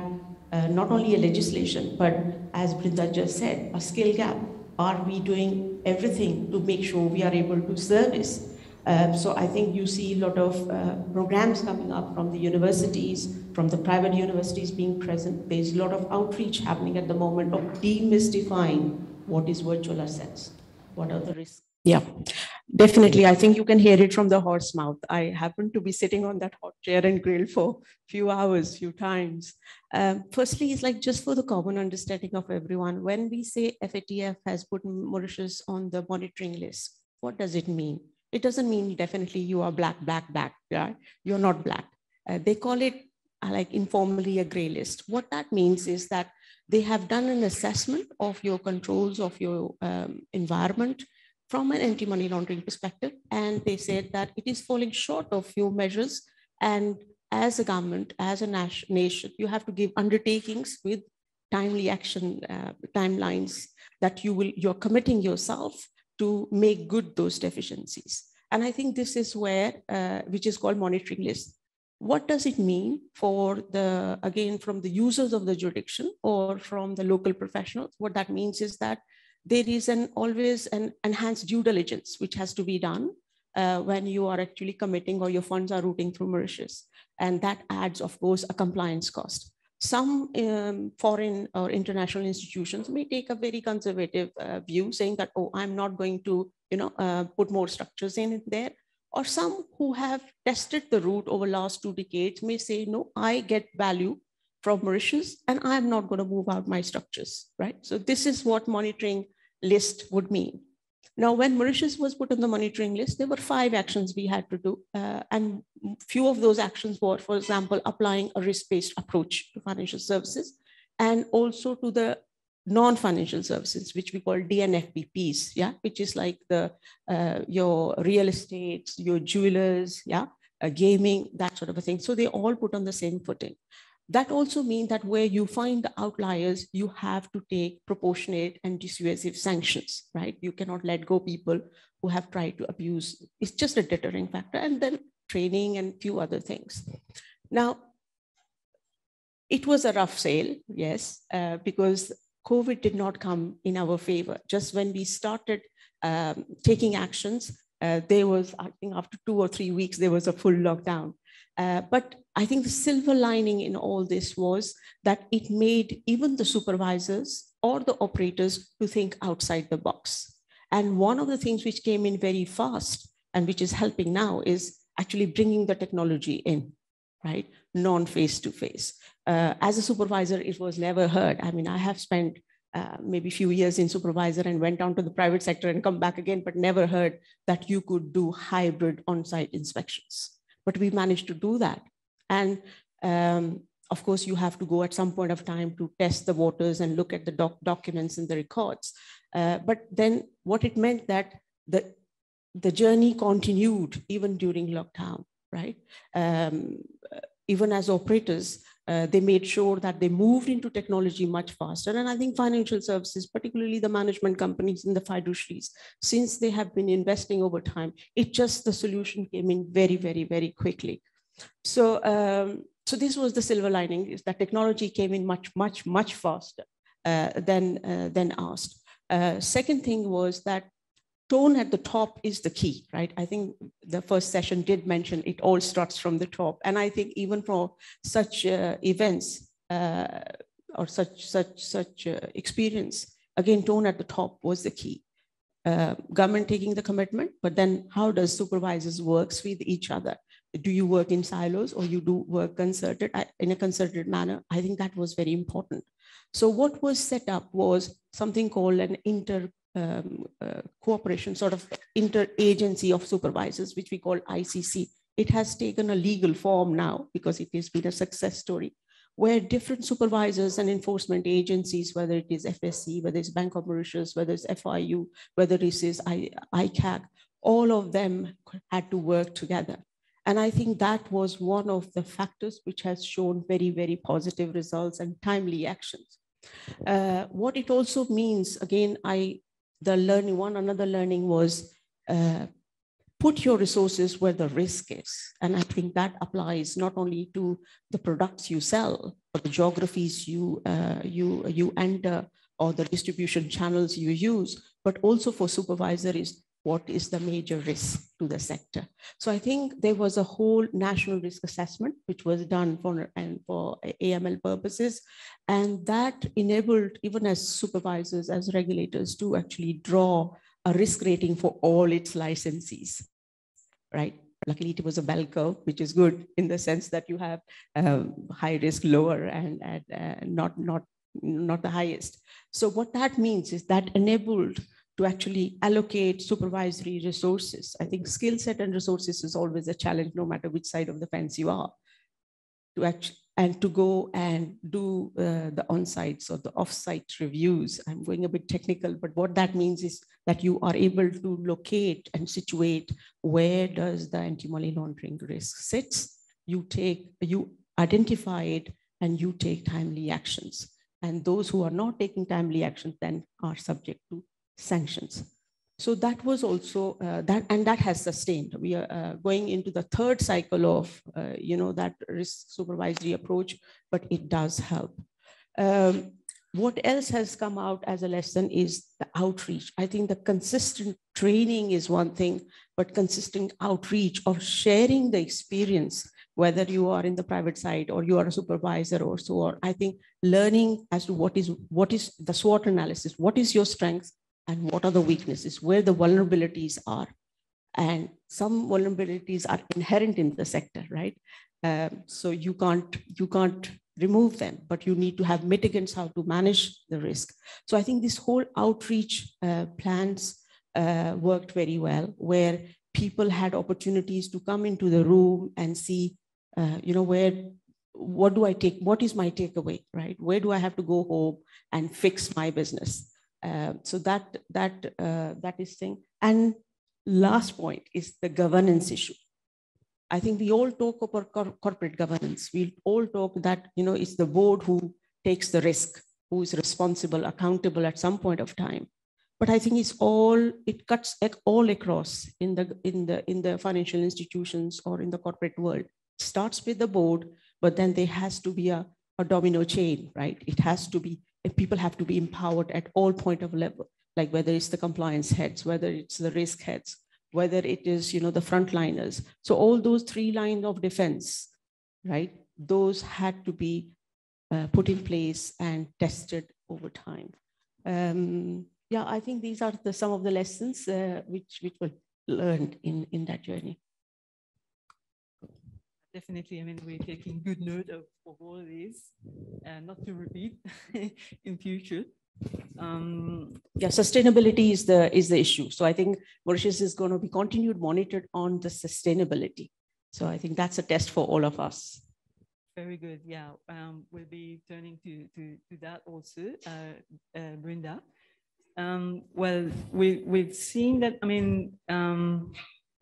not only a legislation, but as Brinda just said, a skill gap. Are we doing everything to make sure we are able to service? So I think you see a lot of programs coming up from the universities, from the private universities being present. There's a lot of outreach happening at the moment of demystifying what is virtual assets. What are the risks? Yeah, definitely. I think you can hear it from the horse mouth. I happen to be sitting on that hot chair and grill for a few hours, few times. Firstly, it's like just for the common understanding of everyone, when we say FATF has put Mauritius on the monitoring list, what does it mean? It doesn't mean definitely you are black, yeah? You're not black. They call it like informally a gray list. What that means is that they have done an assessment of your controls of your environment from an anti-money laundering perspective. And they said that it is falling short of few measures. And as a government, as a nation, you have to give undertakings with timely action timelines that you're committing yourself to make good those deficiencies. And I think this is where, which is called monitoring list. What does it mean for the, again, from the users of the jurisdiction or from the local professionals? What that means is that there is always an enhanced due diligence, which has to be done when you are actually committing or your funds are routing through Mauritius. And that adds, of course, a compliance cost. Some foreign or international institutions may take a very conservative view, saying that, oh, I'm not going to put more structures in there. Or some who have tested the route over the last 2 decades may say, no, I get value from Mauritius and I'm not going to move out my structures, right? So this is what monitoring list would mean. Now, when Mauritius was put on the monitoring list, there were 5 actions we had to do. And few of those actions were, for example, applying a risk-based approach to financial services and also to the non-financial services, which we call DNFBPs, yeah, which is like the your real estates, your jewelers, yeah, gaming, that sort of a thing. So they all put on the same footing. That also means that where you find the outliers, you have to take proportionate and dissuasive sanctions, right? You cannot let go people who have tried to abuse. It's just a deterring factor, and then training and few other things. Now, it was a rough sail, yes, because COVID did not come in our favor. Just when we started taking actions, there was, I think after 2 or 3 weeks, there was a full lockdown. But I think the silver lining in all this was that it made even the supervisors or the operators to think outside the box. And one of the things which came in very fast and which is helping now is actually bringing the technology in, right? Non-face-to-face. As a supervisor, it was never heard. I mean, I have spent maybe a few years in supervisor and went down to the private sector and come back again, but never heard that you could do hybrid on-site inspections. But we managed to do that. And of course, you have to go at some point of time to test the waters and look at the documents and the records. But then what it meant that the journey continued even during lockdown, right? Even as operators, they made sure that they moved into technology much faster. And I think financial services, particularly the management companies and the fiduciaries, since they have been investing over time, the solution came in very, very, very quickly. So, so this was the silver lining, is that technology came in much, much, much faster than asked. Second thing was that tone at the top is the key, right? I think the first session did mention it all starts from the top. And I think even for such events or such experience, again, tone at the top was the key. Government taking the commitment, but then how does supervisors work with each other? Do you work in silos or you do work concerted in a concerted manner? I think that was very important. So what was set up was something called an cooperation, sort of interagency of supervisors, which we call ICC. It has taken a legal form now because it has been a success story, where different supervisors and enforcement agencies, whether it is FSC, whether it's Bank of Mauritius, whether it's FIU, whether it is ICAG, all of them had to work together. And I think that was one of the factors which has shown very, very positive results and timely actions. What it also means, again, another learning was put your resources where the risk is. And I think that applies not only to the products you sell, but the geographies you enter or the distribution channels you use, but also for supervisors, what is the major risk to the sector? So I think there was a whole national risk assessment, which was done for AML purposes. And that enabled, even as supervisors, as regulators, to actually draw a risk rating for all its licensees, right? Luckily, it was a bell curve, which is good in the sense that you have high risk, lower, and not the highest. So what that means is that enabled to actually allocate supervisory resources. I think skill set and resources is always a challenge, no matter which side of the fence you are, to go and do the on-sites or the off-site reviews. I'm going a bit technical, but what that means is that you are able to locate and situate where does the anti-money laundering risk sits. You identify it and you take timely actions. And those who are not taking timely action then are subject to sanctions. So that was also that has sustained. We are going into the third cycle of that risk supervisory approach, but it does help. What else has come out as a lesson is the outreach. I think the consistent training is one thing, but consistent outreach or sharing the experience, whether you are in the private side or you are a supervisor or so on. I think learning as to what is the SWOT analysis, what is your strength, and what are the weaknesses, where the vulnerabilities are. And some vulnerabilities are inherent in the sector, right? So you can't remove them, but you need to have mitigants how to manage the risk. So I think this whole outreach plans worked very well, where people had opportunities to come into the room and see, where what do I take? What is my takeaway, right? Where do I have to go home and fix my business? So that is thing. And last point is the governance issue. I think we all talk about corporate governance. We all talk that, you know, it's the board who takes the risk, who is responsible, accountable at some point of time. But I think it cuts all across in the financial institutions or in the corporate world. It starts with the board, but then there has to be a domino chain, right? It has to be, people have to be empowered at all point of level, like whether it's the compliance heads, whether it's the risk heads, whether it is, you know, the frontliners. So all those 3 lines of defense, right? Those had to be put in place and tested over time. Yeah, I think these are some of the lessons which were learned in that journey. Definitely, I mean, we're taking good note of all of this, not to repeat in future. Yeah, sustainability is the issue. So I think Mauritius is going to be continued monitored on the sustainability. So I think that's a test for all of us. Very good. Yeah, we'll be turning to that also, Brenda. Well, we've seen that, I mean,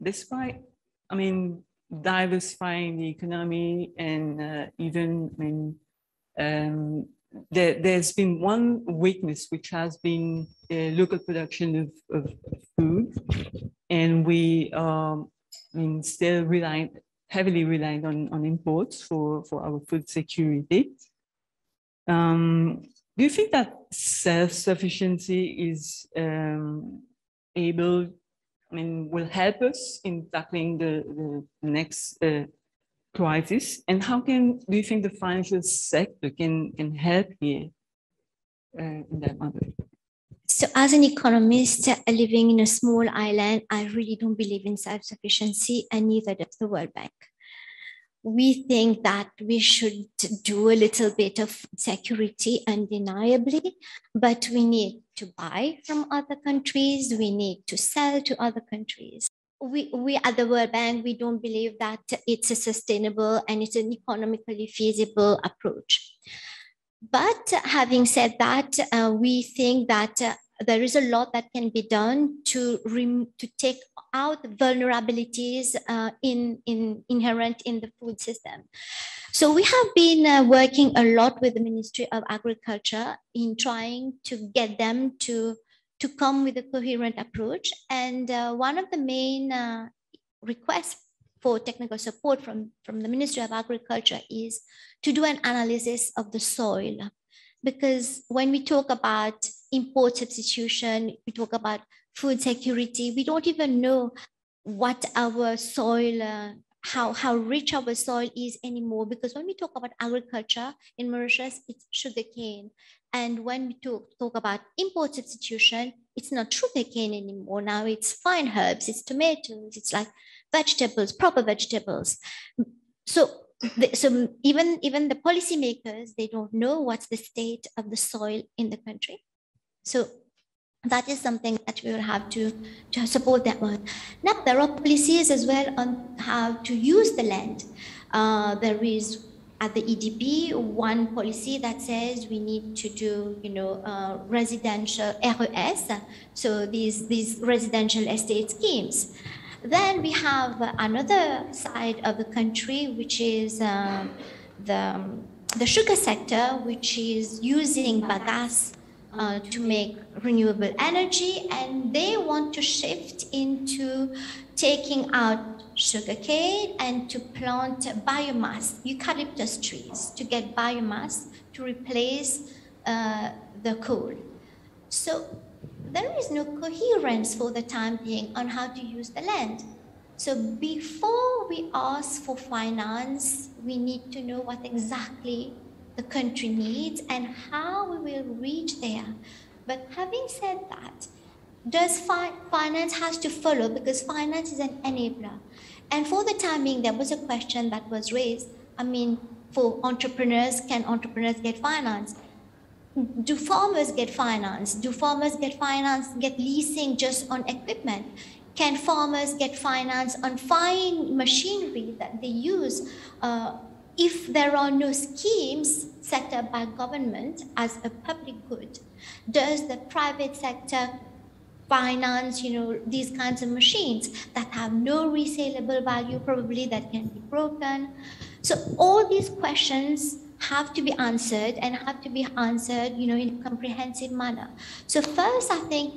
despite, I mean, diversifying the economy and even, I mean, there's been one weakness, which has been local production of food. And we I mean, still heavily reliant on imports for our food security. Do you think that self-sufficiency is able, I mean, will help us in tackling the next crisis? And how do you think the financial sector can help here in that matter? So as an economist living in a small island, I really don't believe in self-sufficiency, and neither does the World Bank. We think that we should do a little bit of security undeniably, but we need to buy from other countries. We need to sell to other countries. We at the World Bank, we don't believe that it's a sustainable and it's an economically feasible approach. But having said that, we think that there is a lot that can be done to take out the vulnerabilities inherent in the food system. So we have been working a lot with the Ministry of Agriculture in trying to get them to come with a coherent approach. And one of the main requests for technical support from the Ministry of Agriculture is to do an analysis of the soil. Because when we talk about import substitution, we talk about food security, we don't even know what our soil, how rich our soil is anymore. Because when we talk about agriculture in Mauritius, it's sugarcane. And when we talk about import substitution, it's not sugarcane anymore. Now it's fine herbs, it's tomatoes, it's like vegetables, proper vegetables. So even the policymakers, they don't know what's the state of the soil in the country. So that is something that we will have to support that one. Now, there are policies as well on how to use the land. There is at the EDB one policy that says we need to do, residential RES, so these residential estate schemes. Then we have another side of the country, which is the sugar sector, which is using bagasse to make renewable energy, and they want to shift into taking out sugarcane and to plant biomass, eucalyptus trees, to get biomass to replace the coal. So there is no coherence for the time being on how to use the land. So before we ask for finance, we need to know what exactly the country needs and how we will reach there. But having said that, does finance has to follow, because finance is an enabler. And for the time being, there was a question that was raised. I mean, for entrepreneurs, can entrepreneurs get finance? Do farmers get finance? Do farmers get finance, get leasing just on equipment? Can farmers get finance on fine machinery that they use if there are no schemes set up by government as a public good, does the private sector finance, these kinds of machines that have no resaleable value, probably that can be broken? So all these questions have to be answered and have to be answered, in a comprehensive manner. So first, I think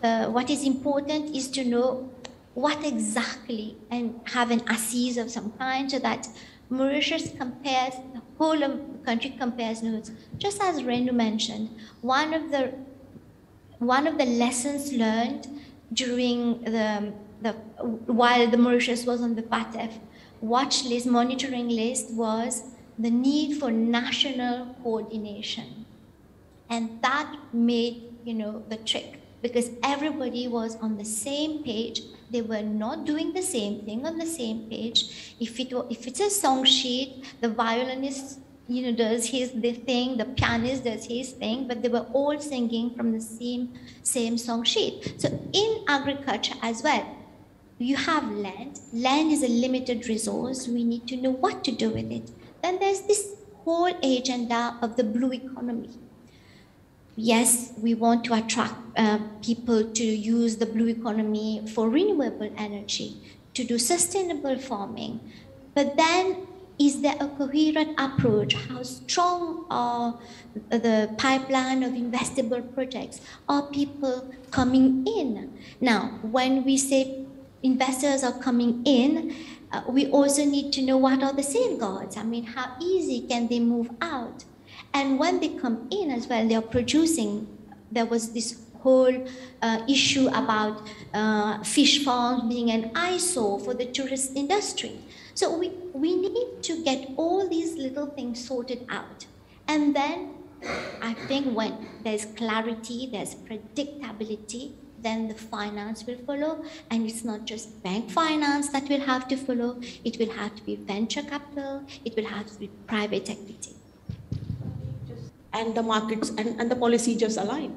what is important is to know what exactly, and have an assise of some kind, so that Mauritius compares, the whole of the country compares notes. Just as Renu mentioned, one of the lessons learned during while the Mauritius was on the FATF watch list, monitoring list, was the need for national coordination. And that made, the trick, because everybody was on the same page. They were not doing the same thing on the same page. If it's a song sheet, the violinist, does the thing, the pianist does his thing, but they were all singing from the same song sheet. So in agriculture as well, you have land. Land is a limited resource. We need to know what to do with it. Then there's this whole agenda of the blue economy. Yes, we want to attract people to use the blue economy for renewable energy, to do sustainable farming. But then, is there a coherent approach? How strong are the pipeline of investable projects? Are people coming in? Now, when we say investors are coming in, we also need to know what are the safeguards. I mean, how easy can they move out? And when they come in as well, they are producing. There was this whole issue about fish farms being an eyesore for the tourist industry. So we need to get all these little things sorted out. And then I think when there's clarity, there's predictability, then the finance will follow. And it's not just bank finance that will have to follow. It will have to be venture capital. It will have to be private equity. And the markets and the policy just align.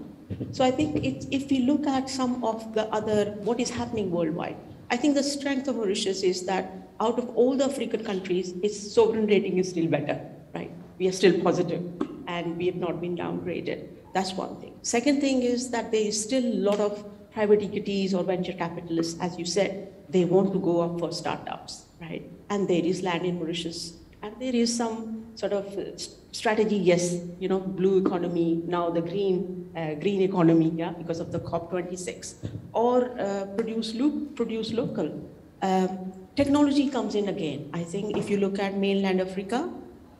So I think if we look at some of the other, what is happening worldwide, I think the strength of Mauritius is that out of all the African countries, its sovereign rating is still better, right? We are still positive and we have not been downgraded. That's one thing. Second thing is that there is still a lot of private equities or venture capitalists, as you said, they want to go up for startups, right? And there is land in Mauritius. And there is some sort of strategy, yes, blue economy, now the green economy, yeah, because of the COP26, or produce local. Technology comes in again. I think if you look at mainland Africa,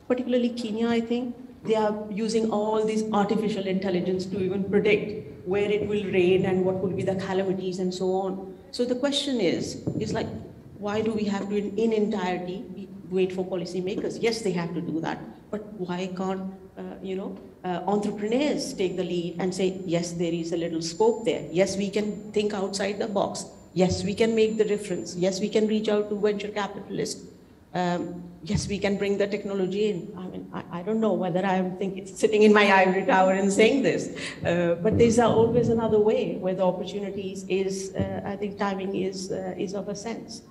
particularly Kenya, I think they are using all this artificial intelligence to even predict where it will rain and what will be the calamities and so on. So the question is like, why do we have to in entirety wait for policymakers? Yes, they have to do that, but why can't entrepreneurs take the lead and say, yes, there is a little scope there. Yes, we can think outside the box. Yes, we can make the difference. Yes, we can reach out to venture capitalists. Yes, we can bring the technology in. I mean, I don't know whether I'm sitting in my ivory tower and saying this, but there's always another way where the opportunities is, I think timing is of a sense.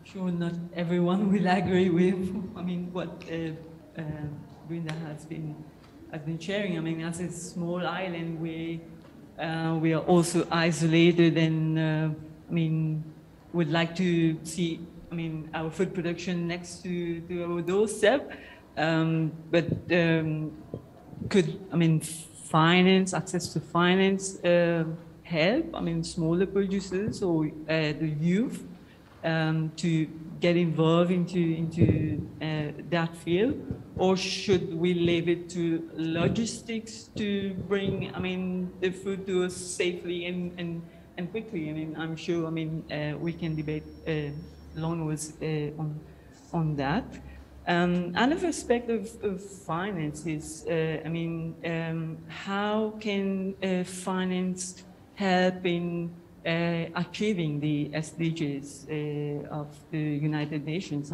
Sure, not everyone will agree with, what Brenda has been sharing. I mean, as a small island, we are also isolated, and would like to see, our food production next to our doorstep, but could, finance, access to finance help? Smaller producers or the youth. To get involved into that field, or should we leave it to logistics to bring, the food to us safely and quickly? I'm sure, we can debate long ways on that. Another aspect of finance is, how can finance help in achieving the SDGs of the United Nations?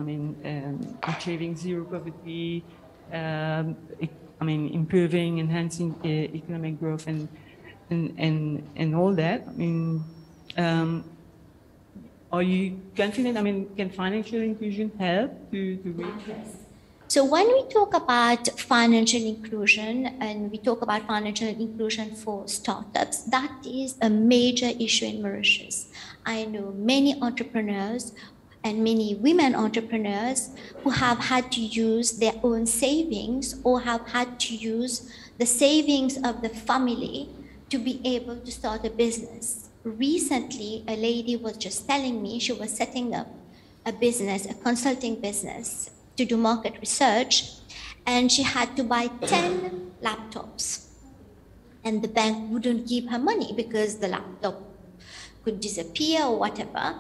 Achieving zero poverty, improving, enhancing economic growth and all that. are you confident? I mean, can financial inclusion help to reach? So when we talk about financial inclusion and we talk about financial inclusion for startups, that is a major issue in Mauritius. I know many entrepreneurs and many women entrepreneurs who have had to use their own savings or have had to use the savings of the family to be able to start a business. Recently, a lady was just telling me she was setting up a business, a consulting business, to do market research, and she had to buy 10 laptops. And the bank wouldn't give her money because the laptop could disappear or whatever.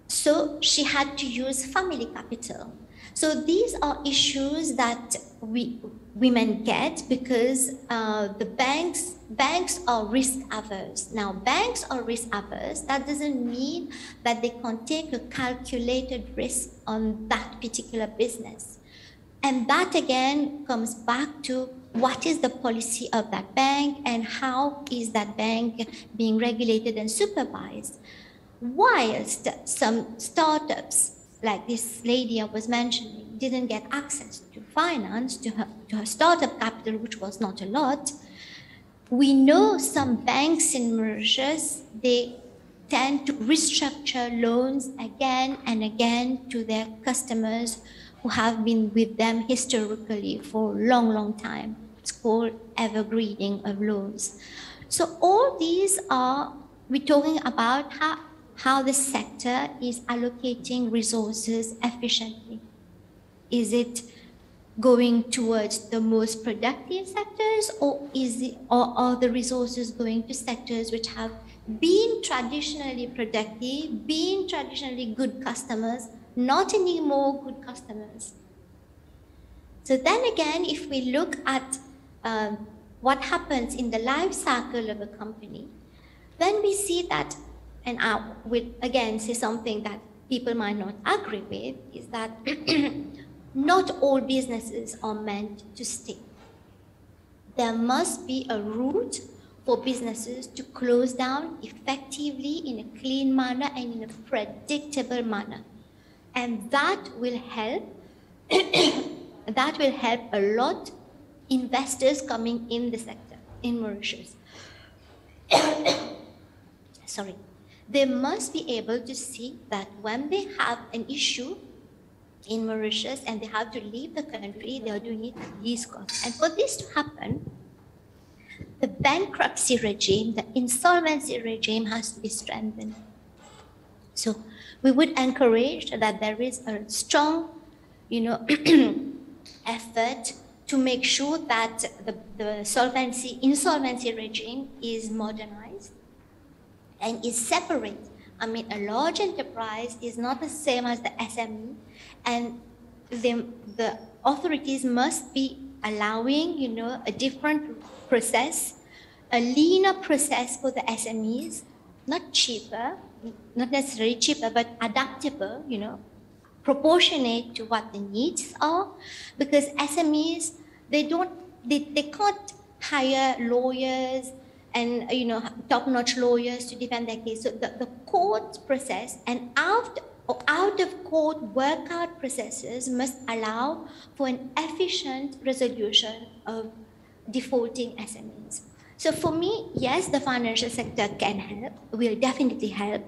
So she had to use family capital. So these are issues that women get because the banks are risk averse. Now, banks are risk averse. That doesn't mean that they can take a calculated risk on that particular business. And that again comes back to what is the policy of that bank and how is that bank being regulated and supervised. Whilst some startups, like this lady I was mentioning, didn't get access to finance, to her startup capital, which was not a lot, we know some banks in Mauritius, they tend to restructure loans again and again to their customers who have been with them historically for a long, long time. It's called evergreening of loans. So all these are, we're talking about how the sector is allocating resources efficiently. Is it going towards the most productive sectors, or are the resources going to sectors which have been traditionally productive, been traditionally good customers, not anymore good customers? So then again, if we look at what happens in the life cycle of a company, then we see that, and I will again say something that people might not agree with, is that not all businesses are meant to stay. There must be a route for businesses to close down effectively in a clean manner and in a predictable manner. And that will help, that will help a lot investors coming in the sector in Mauritius. Sorry. They must be able to see that when they have an issue in Mauritius and they have to leave the country, they are doing it at least cost. And for this to happen, the bankruptcy regime, the insolvency regime has to be strengthened. So we would encourage that there is a strong, effort to make sure that the insolvency regime is modernized and is separate. I mean, a large enterprise is not the same as the SME, and the authorities must be allowing, a different process, a leaner process for the SMEs, not cheaper, not necessarily cheaper, but adaptable, proportionate to what the needs are, because SMEs, they can't hire lawyers and top-notch lawyers to defend their case. So the court process and out-of-court workout processes must allow for an efficient resolution of defaulting SMEs. So for me, yes, the financial sector can help, will definitely help.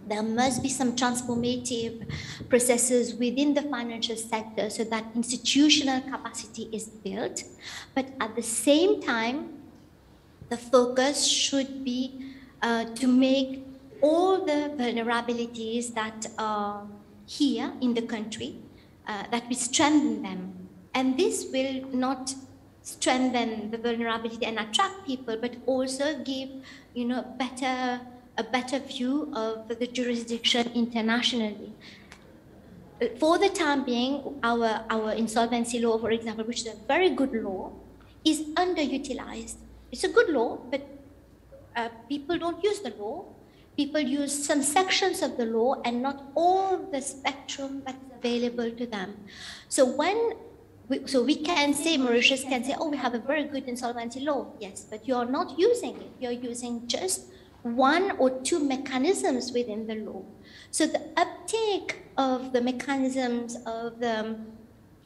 There must be some transformative processes within the financial sector so that institutional capacity is built. But at the same time, the focus should be to make all the vulnerabilities that are here in the country, that we strengthen them. And this will not strengthen the vulnerability and attract people, but also give a better view of the jurisdiction internationally. For the time being, our insolvency law, for example, which is a very good law, is underutilized. It's a good law, but people don't use the law. People use some sections of the law and not all the spectrum that's available to them. So we can say, Mauritius can say, oh, we have a very good insolvency law. Yes, but you're not using it. You're using just one or two mechanisms within the law. So the uptake of the mechanisms of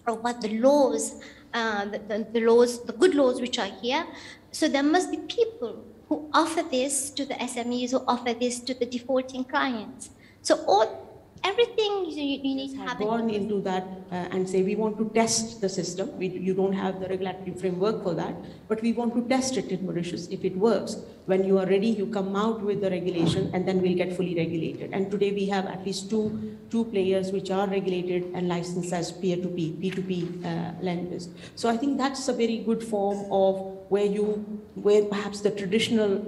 what the laws, the good laws which are here. So there must be people who offer this to the SMEs, who offer this to the defaulting clients. So everything you need to have gone into that and say we want to test the system. You don't have the regulatory framework for that, but we want to test it in Mauritius. If it works, when you are ready, you come out with the regulation, and then we'll get fully regulated. And today we have at least two players which are regulated and licensed as peer-to-peer, P2P lenders. So I think that's a very good form of where perhaps the traditional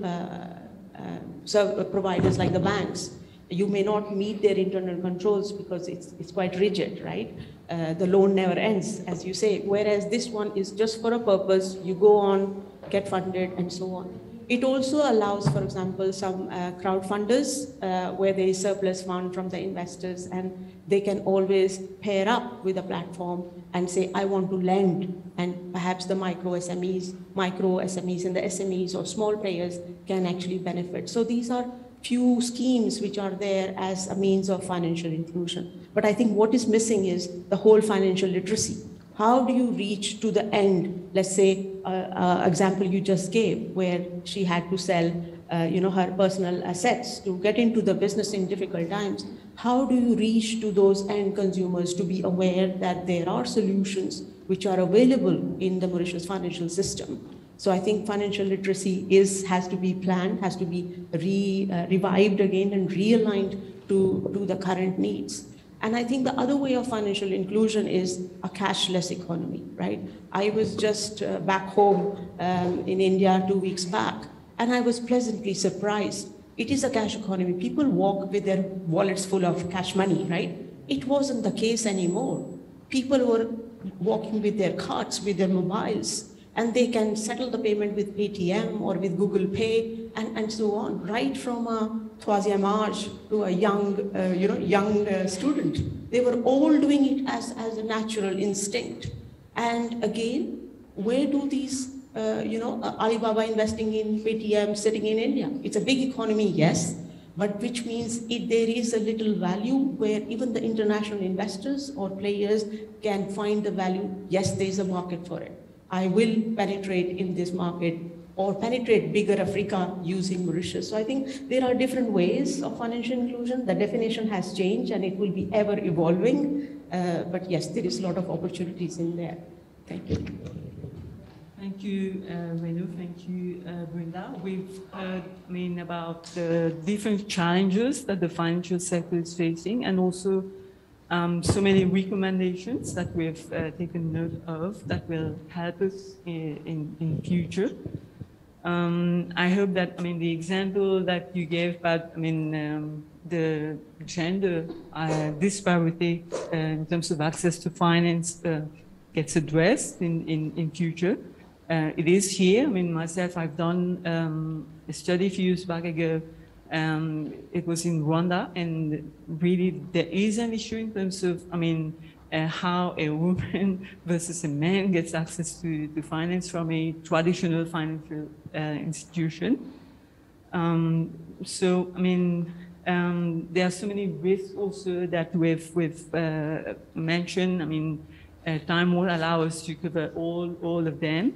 providers like the banks, you may not meet their internal controls because it's quite rigid, right? The loan never ends, as you say, whereas this one is just for a purpose. You go on, get funded, and so on. It also allows, for example, some crowdfunders where there is surplus fund from the investors, and they can always pair up with a platform and say, I want to lend, and perhaps the micro SMEs and the SMEs or small players can actually benefit. So these are few schemes which are there as a means of financial inclusion. But I think what is missing is the whole financial literacy. How do you reach to the end? Let's say, example you just gave, where she had to sell her personal assets to get into the business in difficult times. How do you reach to those end consumers to be aware that there are solutions which are available in the Mauritius financial system? So I think financial literacy has to be planned, has to be revived again and realigned to the current needs. And I think the other way of financial inclusion is a cashless economy, right? I was just back home in India 2 weeks back, and I was pleasantly surprised. It is a cash economy. People walk with their wallets full of cash money, right? It wasn't the case anymore. People were walking with their cards, with their mobiles, and they can settle the payment with ATM or with Google Pay and so on, right from a troisième âge to a young student. They were all doing it as a natural instinct. And again, where do these, Alibaba investing in Paytm sitting in India? It's a big economy, yes, but which means there is a little value where even the international investors or players can find the value. Yes, there is a market for it. I will penetrate in this market or penetrate bigger Africa using Mauritius. So I think there are different ways of financial inclusion. The definition has changed and it will be ever evolving. But yes, there is a lot of opportunities in there. Thank you. Thank you, Renu. Thank you, Brenda. We've heard, about the different challenges that the financial sector is facing, and also so many recommendations that we've taken note of that will help us in future. I hope that, the example that you gave about, the gender disparity in terms of access to finance gets addressed in future. It is here. Myself, I've done a study a few years back ago. It was in Rwanda, and really there is an issue in terms of, how a woman versus a man gets access to finance from a traditional financial institution. So, there are so many risks also that we've mentioned. Time won't allow us to cover all of them.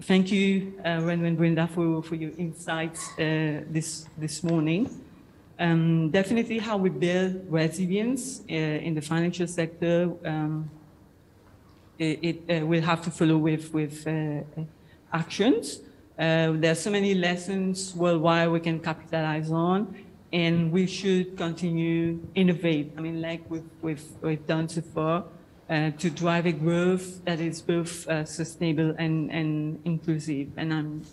Thank you, Renu and Brenda, for your insights this morning. Definitely how we build resilience in the financial sector, it will have to follow with actions. There are so many lessons worldwide we can capitalize on, and we should continue innovate. Like we've done so far, to drive a growth that is both sustainable and inclusive. And I'm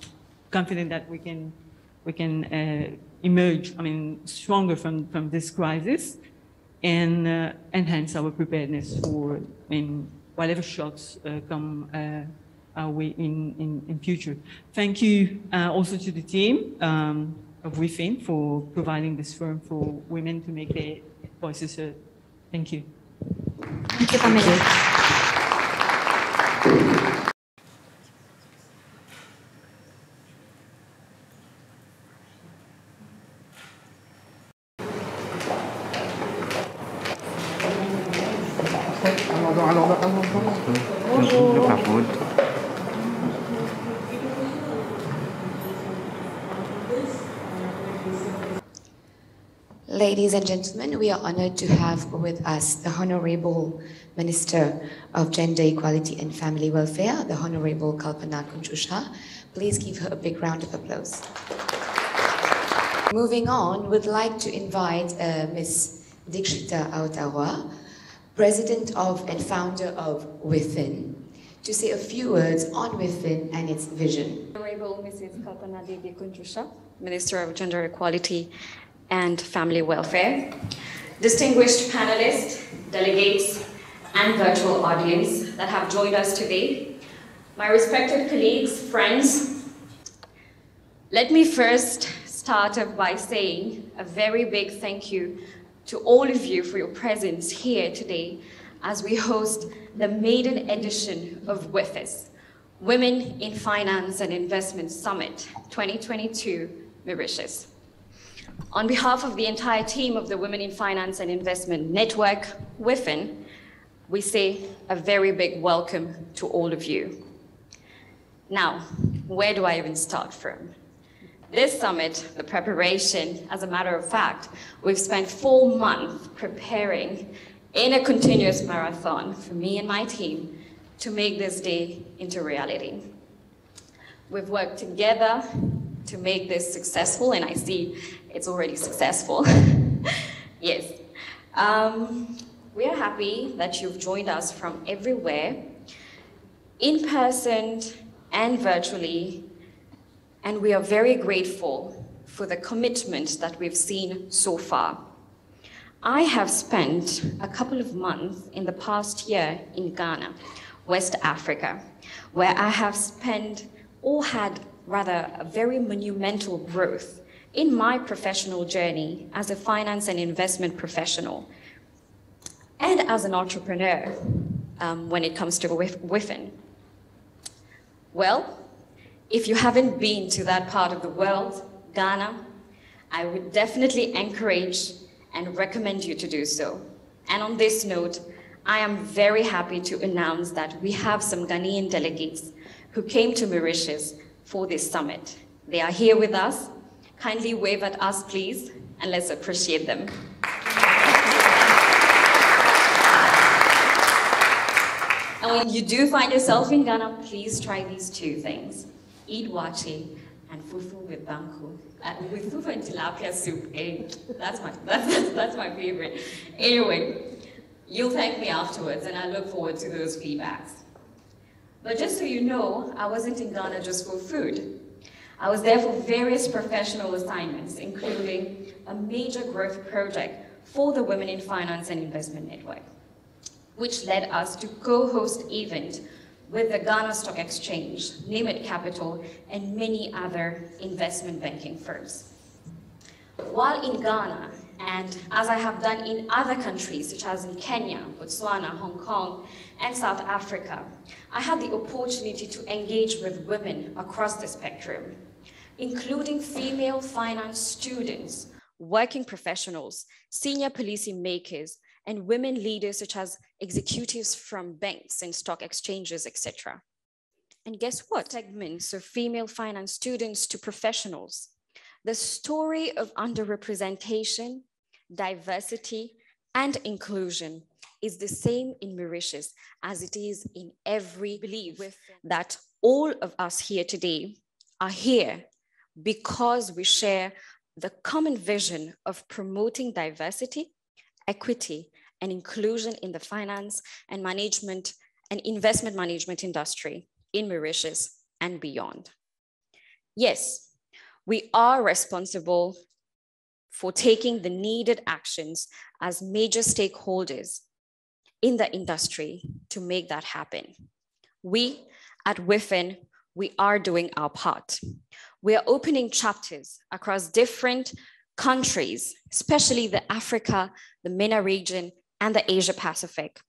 confident that we can emerge, stronger from this crisis, and enhance our preparedness for whatever shocks come our way in future. Thank you also to the team of WIFIS for providing this forum for women to make their voices heard. Thank you. Thank you, Pamela. Ladies and gentlemen, we are honored to have with us the Honorable Minister of Gender Equality and Family Welfare, the Honorable Kalpana Kunchusha. Please give her a big round of applause. Moving on, we'd like to invite Ms. Dikshita Autawa, President of and founder of WIFIN, to say a few words on WIFIN and its vision. Honorable Mrs. Kalpana Devi Kunchusha, Minister of Gender Equality and Family Welfare, distinguished panelists, delegates, and virtual audience that have joined us today, my respected colleagues, friends, let me first start off by saying a very big thank you to all of you for your presence here today as we host the maiden edition of WIFIS, Women in Finance and Investment Summit 2022, Mauritius. On behalf of the entire team of the Women in Finance and Investment Network, WIFIN, we say a very big welcome to all of you. Now, where do I even start from? This summit, the preparation, as a matter of fact, we've spent 4 months preparing in a continuous marathon for me and my team to make this day into reality. We've worked together to make this successful, and I see it's already successful. Yes. We are happy that you've joined us from everywhere, in person and virtually, and we are very grateful for the commitment that we've seen so far. I have spent a couple of months in the past year in Ghana, West Africa, where I have spent or had rather a very monumental growth in my professional journey as a finance and investment professional and as an entrepreneur when it comes to WIFIN. Well, if you haven't been to that part of the world, Ghana, I would definitely encourage and recommend you to do so. And on this note, I am very happy to announce that we have some Ghanaian delegates who came to Mauritius for this summit. They are here with us. Kindly wave at us, please, and let's appreciate them. And when you do find yourself in Ghana, please try these 2 things. Eat wache and fufu with banku. With fufu and tilapia soup. That's my favorite. Anyway, you'll thank me afterwards, and I look forward to those feedbacks. But just so you know, I wasn't in Ghana just for food. I was there for various professional assignments, including a major growth project for the Women in Finance and Investment Network, which led us to co-host event with the Ghana Stock Exchange, Name It Capital, and many other investment banking firms. While in Ghana, and as I have done in other countries, such as in Kenya, Botswana, Hong Kong, and South Africa, I had the opportunity to engage with women across the spectrum, including female finance students, working professionals, senior policy makers, and women leaders such as executives from banks and stock exchanges, etc. And guess what? Segments of female finance students to professionals. The story of underrepresentation, diversity, and inclusion is the same in Mauritius as it is in every belief that all of us here today are here because we share the common vision of promoting diversity, equity, and inclusion in the finance and management and investment management industry in Mauritius and beyond. Yes, we are responsible for taking the needed actions as major stakeholders in the industry to make that happen. We at WIFIN, we are doing our part. We are opening chapters across different countries, especially the Africa, the MENA region, and the Asia Pacific,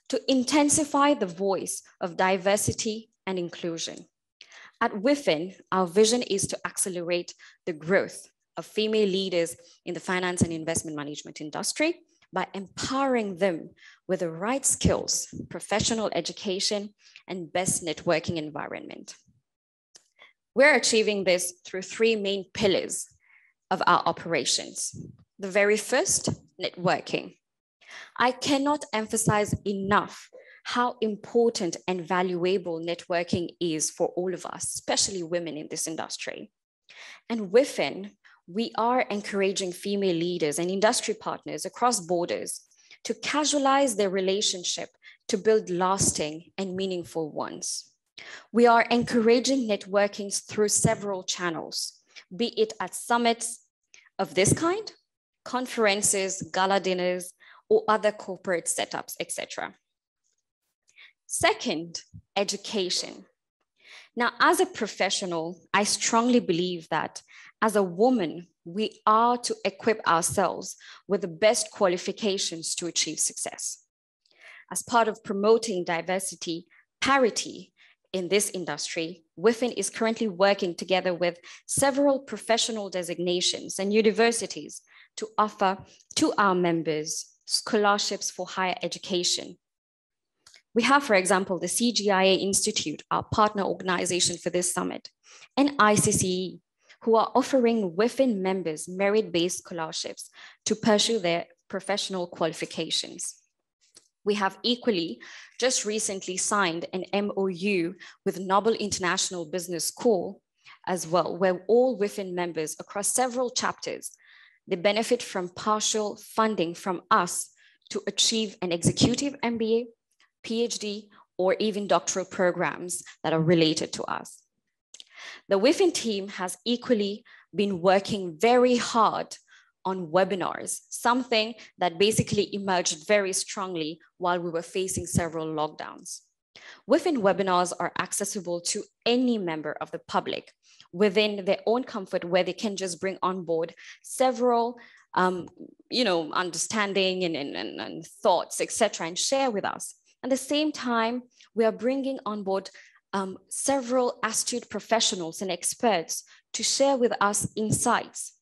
to intensify the voice of diversity and inclusion. At WIFIN, our vision is to accelerate the growth of female leaders in the finance and investment management industry by empowering them with the right skills, professional education, and best networking environment. We're achieving this through three main pillars of our operations. The very first, networking. I cannot emphasize enough how important and valuable networking is for all of us, especially women in this industry. And within, we are encouraging female leaders and industry partners across borders to casualize their relationship to build lasting and meaningful ones. We are encouraging networking through several channels, be it at summits of this kind, conferences, gala dinners, or other corporate setups, etc. Second, education. Now, as a professional, I strongly believe that as a woman, we are to equip ourselves with the best qualifications to achieve success. As part of promoting diversity, parity in this industry, WIFIN is currently working together with several professional designations and universities to offer to our members scholarships for higher education. We have, for example, the CGIA Institute, our partner organization for this summit, and ICCE, who are offering WIFIN members merit-based scholarships to pursue their professional qualifications. We have equally just recently signed an MOU with Noble International Business School as well, where all WIFIN members across several chapters, they benefit from partial funding from us to achieve an executive MBA, PhD, or even doctoral programs that are related to us. The WIFIN team has equally been working very hard on webinars, something that basically emerged very strongly while we were facing several lockdowns. WIFIN webinars are accessible to any member of the public within their own comfort, where they can just bring on board several understanding and thoughts, etc., and share with us. At the same time, we are bringing on board several astute professionals and experts to share with us insights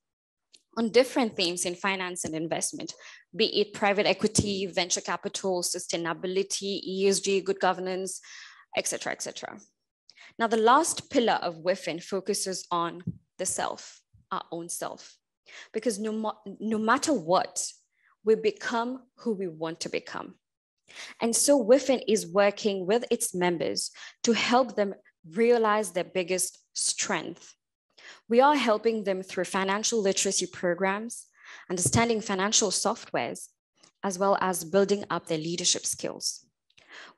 on different themes in finance and investment, be it private equity, venture capital, sustainability, ESG, good governance, etc., etc. Now, the last pillar of WIFIN focuses on the self, our own self, because no matter what, we become who we want to become. And so WIFIN is working with its members to help them realize their biggest strength. We are helping them through financial literacy programs, understanding financial softwares, as well as building up their leadership skills.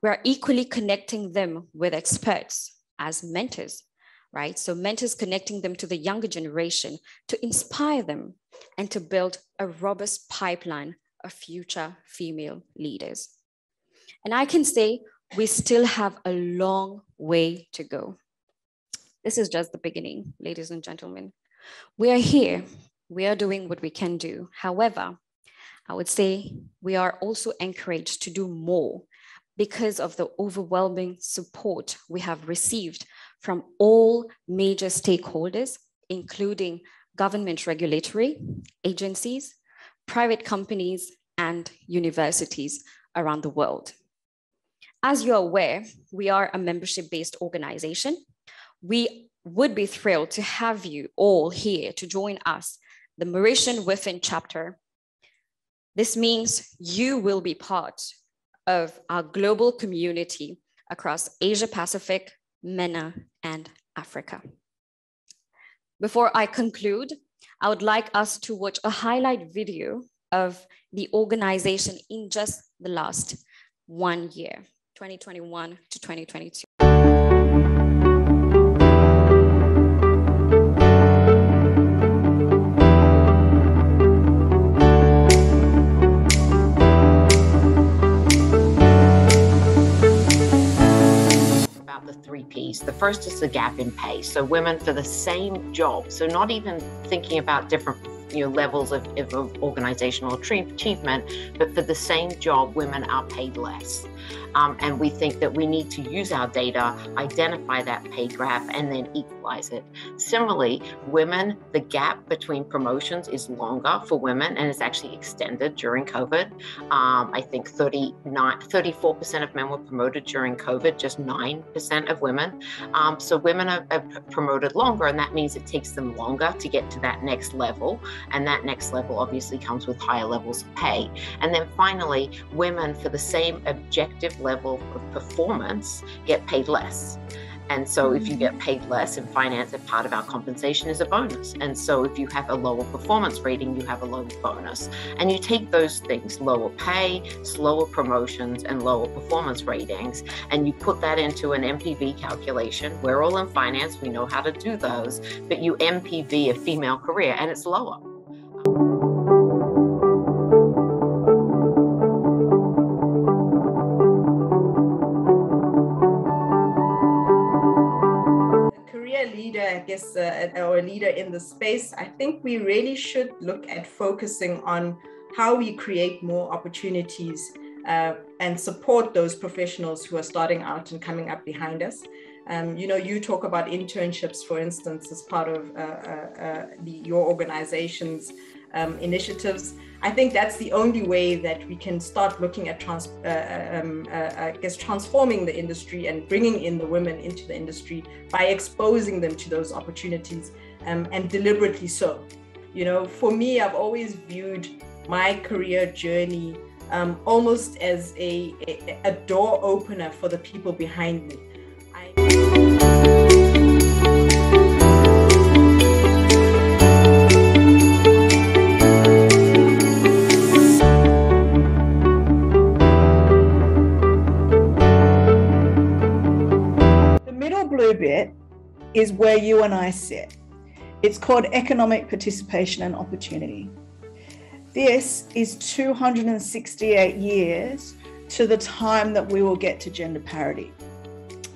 We are equally connecting them with experts as mentors, right? So mentors connecting them to the younger generation to inspire them and to build a robust pipeline of future female leaders. And I can say we still have a long way to go. This is just the beginning, ladies and gentlemen. We are here, we are doing what we can do. However, I would say we are also encouraged to do more because of the overwhelming support we have received from all major stakeholders, including government regulatory agencies, private companies, and universities around the world. As you're aware, we are a membership-based organization. We would be thrilled to have you all here to join us, the Mauritian WIFIN chapter. This means you will be part of our global community across Asia Pacific, MENA, and Africa. Before I conclude, I would like us to watch a highlight video of the organization in just the last 1 year, 2021 to 2022. Three Ps. The first is the gap in pay. So women for the same job, so not even thinking about different levels of organizational achievement, but for the same job, women are paid less. And we think that we need to use our data, identify that pay gap, and then equalize it. Similarly, women, the gap between promotions is longer for women, and it's actually extended during COVID. I think 34% of men were promoted during COVID, just 9% of women. So women are promoted longer, and that means it takes them longer to get to that next level. And that next level obviously comes with higher levels of pay. And then finally, women, for the same objective level of performance, get paid less. And so if you get paid less in finance, a part of our compensation is a bonus. And so if you have a lower performance rating, you have a lower bonus. And you take those things, lower pay, slower promotions, and lower performance ratings, and you put that into an MPV calculation. We're all in finance, we know how to do those, but you MPV a female career and it's lower. Leader, I guess, or a leader in the space, I think we really should look at focusing on how we create more opportunities and support those professionals who are starting out and coming up behind us. You talk about internships, for instance, as part of your organization's initiatives. I think that's the only way that we can start looking at transforming the industry and bringing in the women into the industry by exposing them to those opportunities, and deliberately so. For me, I've always viewed my career journey almost as a door opener for the people behind me. Blue bit is where you and I sit. It's called economic participation and opportunity. This is 268 years to the time that we will get to gender parity.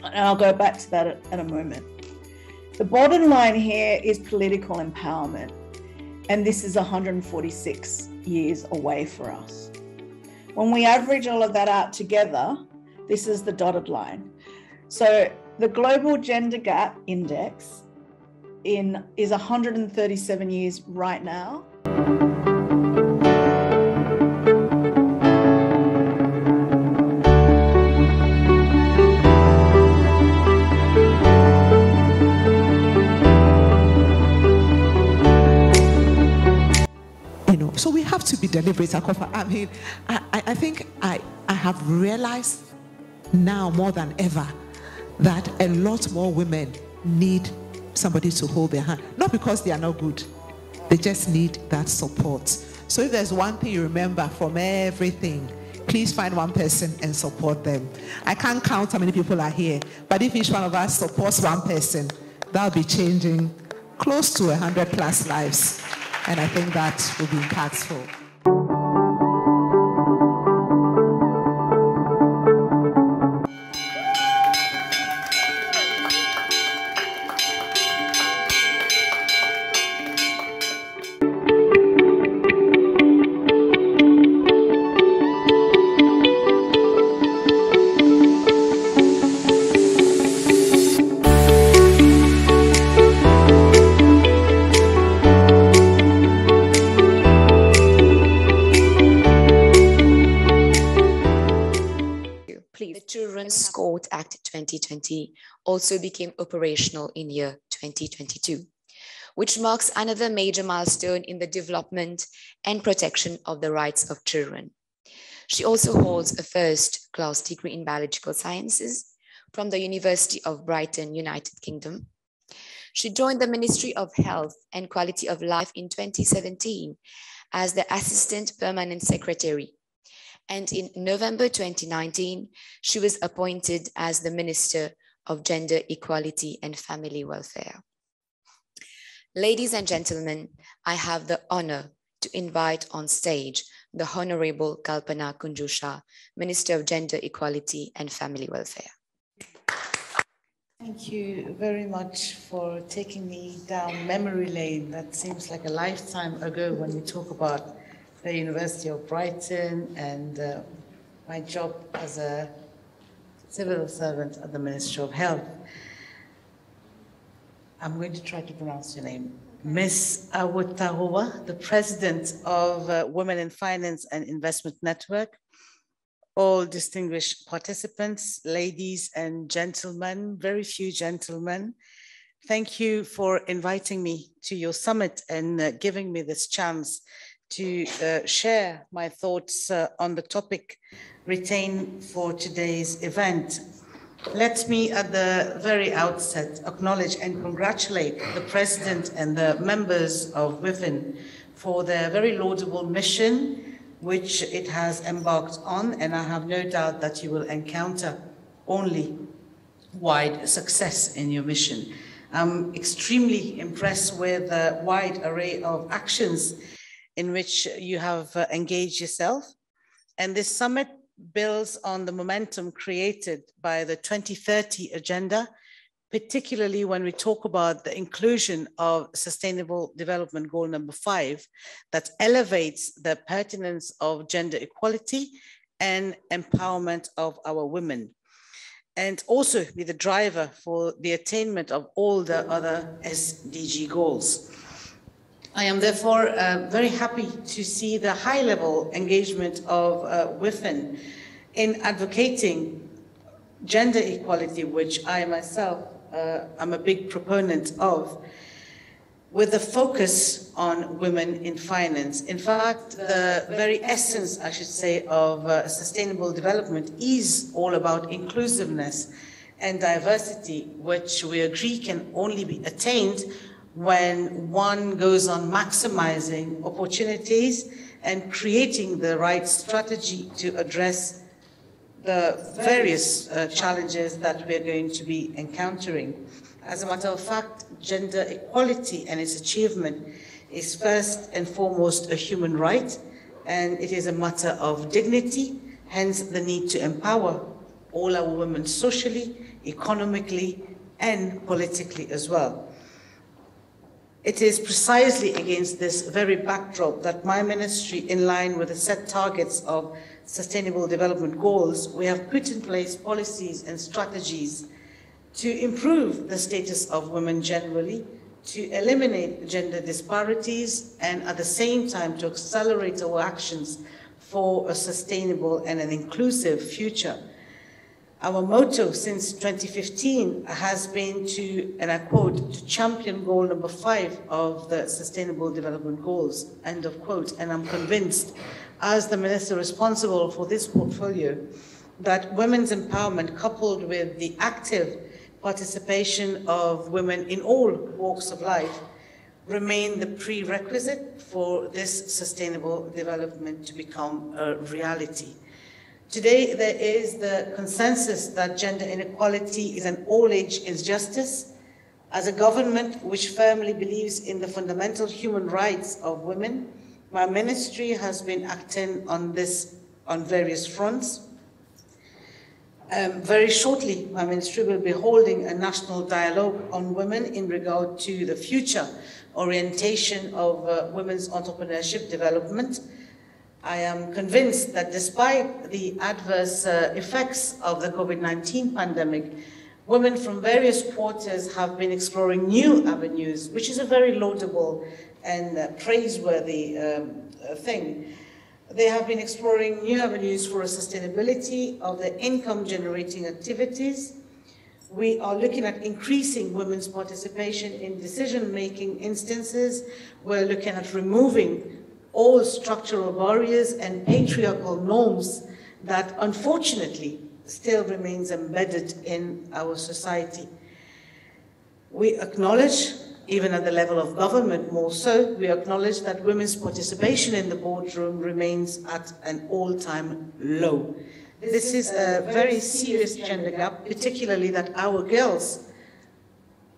And I'll go back to that in a moment. The bottom line here is political empowerment, and this is 146 years away for us. When we average all of that out together, this is the dotted line. So the Global Gender Gap Index is 137 years right now. So we have to be deliberate. I mean, I think I have realized now more than ever that a lot more women need somebody to hold their hand. Not because they are not good, they just need that support. So if there's one thing you remember from everything, please find one person and support them. I can't count how many people are here, but if each one of us supports one person, that'll be changing close to 100+ lives. And I think that will be impactful. Children's Court Act 2020 also became operational in year 2022, which marks another major milestone in the development and protection of the rights of children. She also holds a first-class degree in biological sciences from the University of Brighton, United Kingdom. She joined the Ministry of Health and Quality of Life in 2017 as the Assistant Permanent Secretary. And in November 2019, she was appointed as the Minister of Gender Equality and Family Welfare. Ladies and gentlemen, I have the honor to invite on stage the Honorable Kalpana Kunjusha, Minister of Gender Equality and Family Welfare. Thank you very much for taking me down memory lane. That seems like a lifetime ago when we talk about the University of Brighton and my job as a civil servant at the Ministry of Health. I'm going to try to pronounce your name. Ms. Awutahuwa, the president of Women in Finance and Investment Network. All distinguished participants, ladies and gentlemen, very few gentlemen, thank you for inviting me to your summit and giving me this chance to share my thoughts on the topic retained for today's event. Let me at the very outset acknowledge and congratulate the President and the members of WIFIN for their very laudable mission which it has embarked on, and I have no doubt that you will encounter only wide success in your mission. I'm extremely impressed with the wide array of actions in which you have engaged yourself, and this summit builds on the momentum created by the 2030 agenda, particularly when we talk about the inclusion of Sustainable Development Goal number 5, that elevates the pertinence of gender equality and empowerment of our women, and also be the driver for the attainment of all the other SDG goals. I am therefore very happy to see the high-level engagement of WIFIN in advocating gender equality, which I myself I'm a big proponent of, with a focus on women in finance. In fact, the very essence, I should say, of sustainable development is all about inclusiveness and diversity, which we agree can only be attained when one goes on maximizing opportunities and creating the right strategy to address the various challenges that we're going to be encountering. As a matter of fact, gender equality and its achievement is first and foremost a human right, and it is a matter of dignity, hence the need to empower all our women socially, economically, and politically as well. It is precisely against this very backdrop that my ministry, in line with the set targets of Sustainable Development Goals, we have put in place policies and strategies to improve the status of women generally, to eliminate gender disparities, and at the same time to accelerate our actions for a sustainable and an inclusive future. Our motto since 2015 has been to, and I quote, to champion goal number 5 of the Sustainable Development Goals, end of quote. And I'm convinced, as the minister responsible for this portfolio, that women's empowerment coupled with the active participation of women in all walks of life remain the prerequisite for this sustainable development to become a reality. Today, there is the consensus that gender inequality is an all-age injustice. As a government which firmly believes in the fundamental human rights of women, my ministry has been acting on this on various fronts. Very shortly, my ministry will be holding a national dialogue on women in regard to the future orientation of women's entrepreneurship development. I am convinced that despite the adverse effects of the COVID-19 pandemic, women from various quarters have been exploring new avenues, which is a very laudable and praiseworthy thing. They have been exploring new avenues for sustainability of their income-generating activities. We are looking at increasing women's participation in decision-making instances. We're looking at removing all structural barriers and patriarchal norms that unfortunately still remains embedded in our society. We acknowledge, even at the level of government more so, we acknowledge that women's participation in the boardroom remains at an all-time low. This is a very serious gender gap, particularly that our girls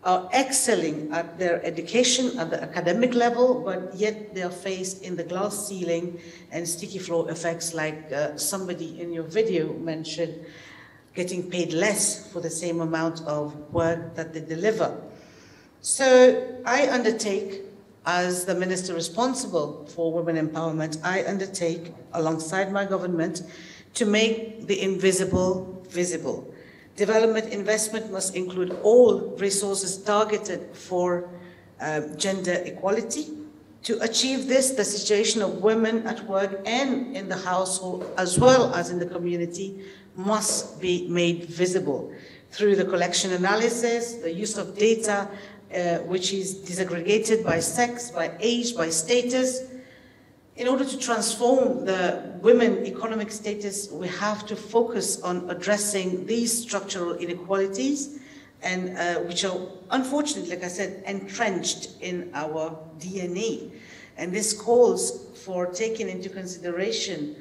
are excelling at their education at the academic level, but yet they are faced in the glass ceiling and sticky floor effects like somebody in your video mentioned, getting paid less for the same amount of work that they deliver. So I undertake, as the minister responsible for women empowerment, I undertake, alongside my government, to make the invisible visible. Development investment must include all resources targeted for gender equality. To achieve this, the situation of women at work and in the household, as well as in the community, must be made visible through the collection analysis, the use of data, which is disaggregated by sex, by age, by status. In order to transform the women economic status, we have to focus on addressing these structural inequalities, and which are, unfortunately, like I said, entrenched in our DNA. And this calls for taking into consideration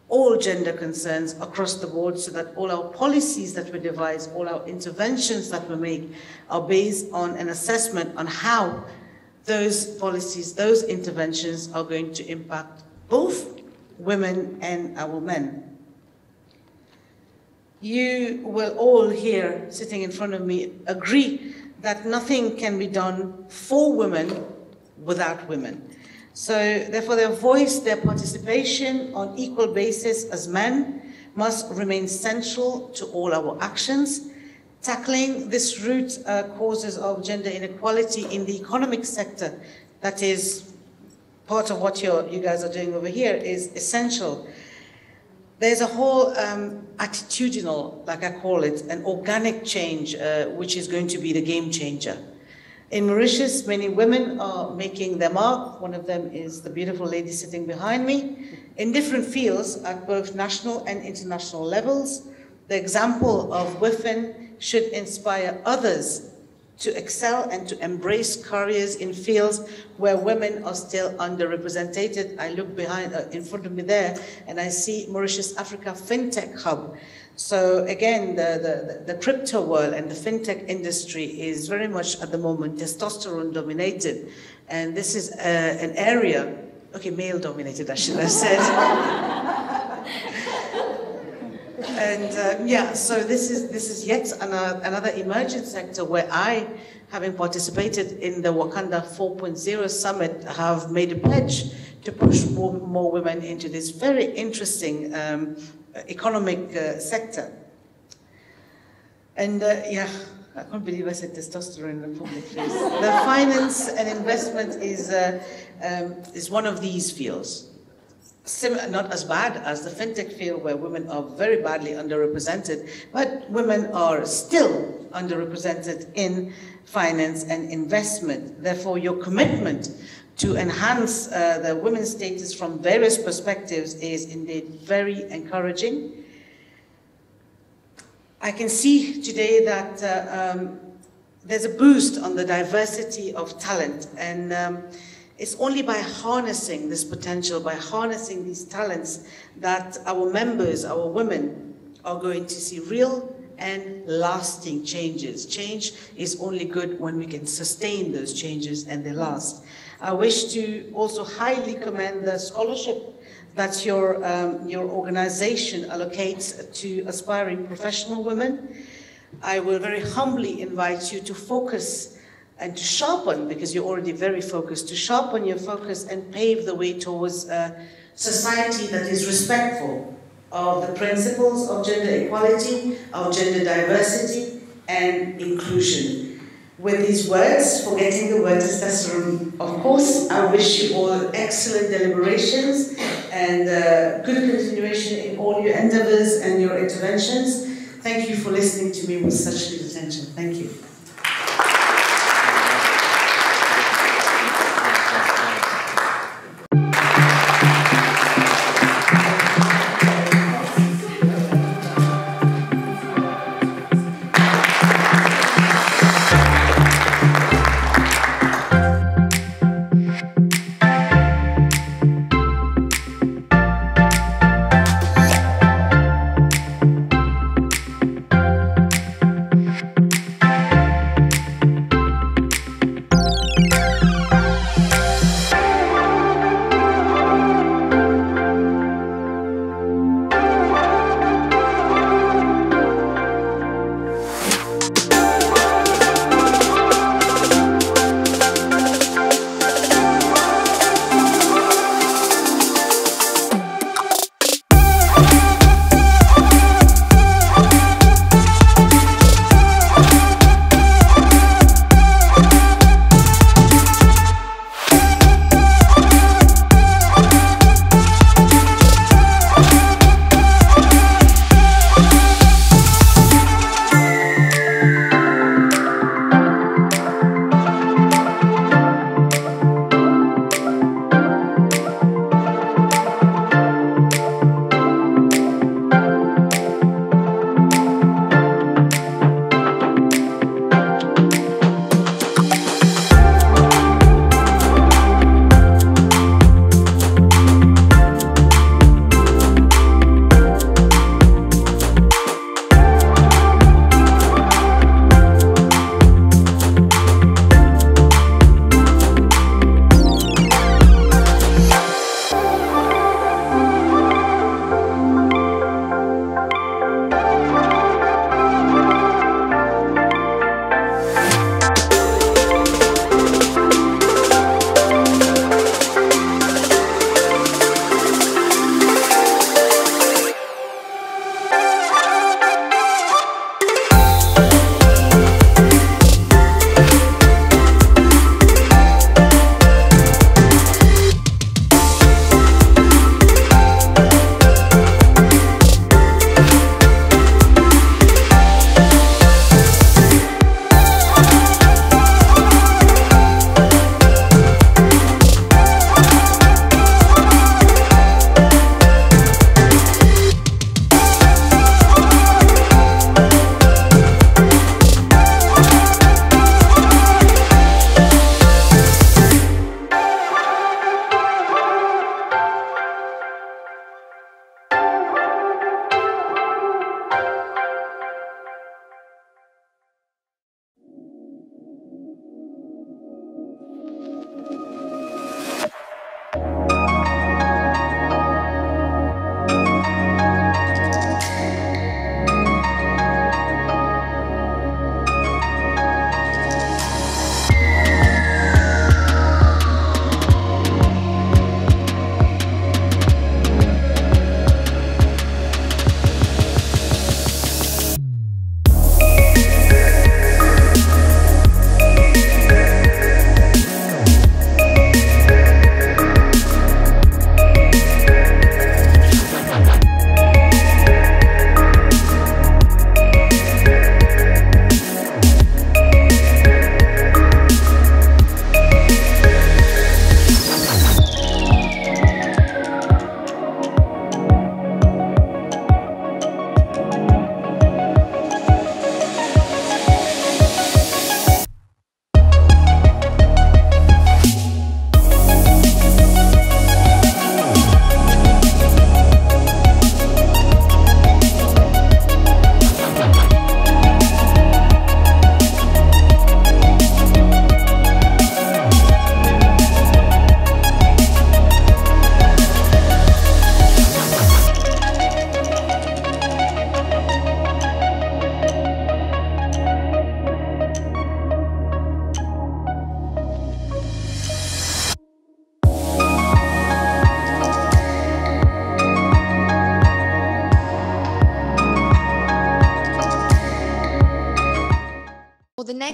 all gender concerns across the board, so that all our policies that we devise, all our interventions that we make, are based on an assessment on how those policies, those interventions are going to impact both women and our men. You will all here, sitting in front of me, agree that nothing can be done for women without women. So therefore their voice, their participation on equal basis as men must remain central to all our actions. Tackling this root causes of gender inequality in the economic sector, that is part of what you guys are doing over here, is essential. There's a whole attitudinal, like I call it, an organic change, which is going to be the game changer. In Mauritius, many women are making their mark. One of them is the beautiful lady sitting behind me, in different fields at both national and international levels. The example of WIFIS should inspire others to excel and to embrace careers in fields where women are still underrepresented. I look behind, in front of me there, and I see Mauritius Africa FinTech Hub. So again, the crypto world and the FinTech industry is very much at the moment testosterone dominated. And this is an area, okay, male dominated, I should have said. And yeah, so this is yet another emerging sector where I, having participated in the Wakanda 4.0 summit, have made a pledge to push more women into this very interesting economic sector. And yeah, I can't believe I said testosterone in the public place. The finance and investment is one of these fields. Not as bad as the fintech field, where women are very badly underrepresented, but women are still underrepresented in finance and investment. Therefore, your commitment to enhance the women's status from various perspectives is indeed very encouraging. I can see today that there's a boost on the diversity of talent, and it's only by harnessing this potential, by harnessing these talents, that our members, our women, are going to see real and lasting changes. Change is only good when we can sustain those changes and they last. I wish to also highly commend the scholarship that your organization allocates to aspiring professional women. I will very humbly invite you to focus and to sharpen, because you're already very focused, to sharpen your focus and pave the way towards a society that is respectful of the principles of gender equality, of gender diversity, and inclusion. With these words, forgetting the word testosterone, of course, I wish you all excellent deliberations and good continuation in all your endeavors and your interventions. Thank you for listening to me with such good attention. Thank you.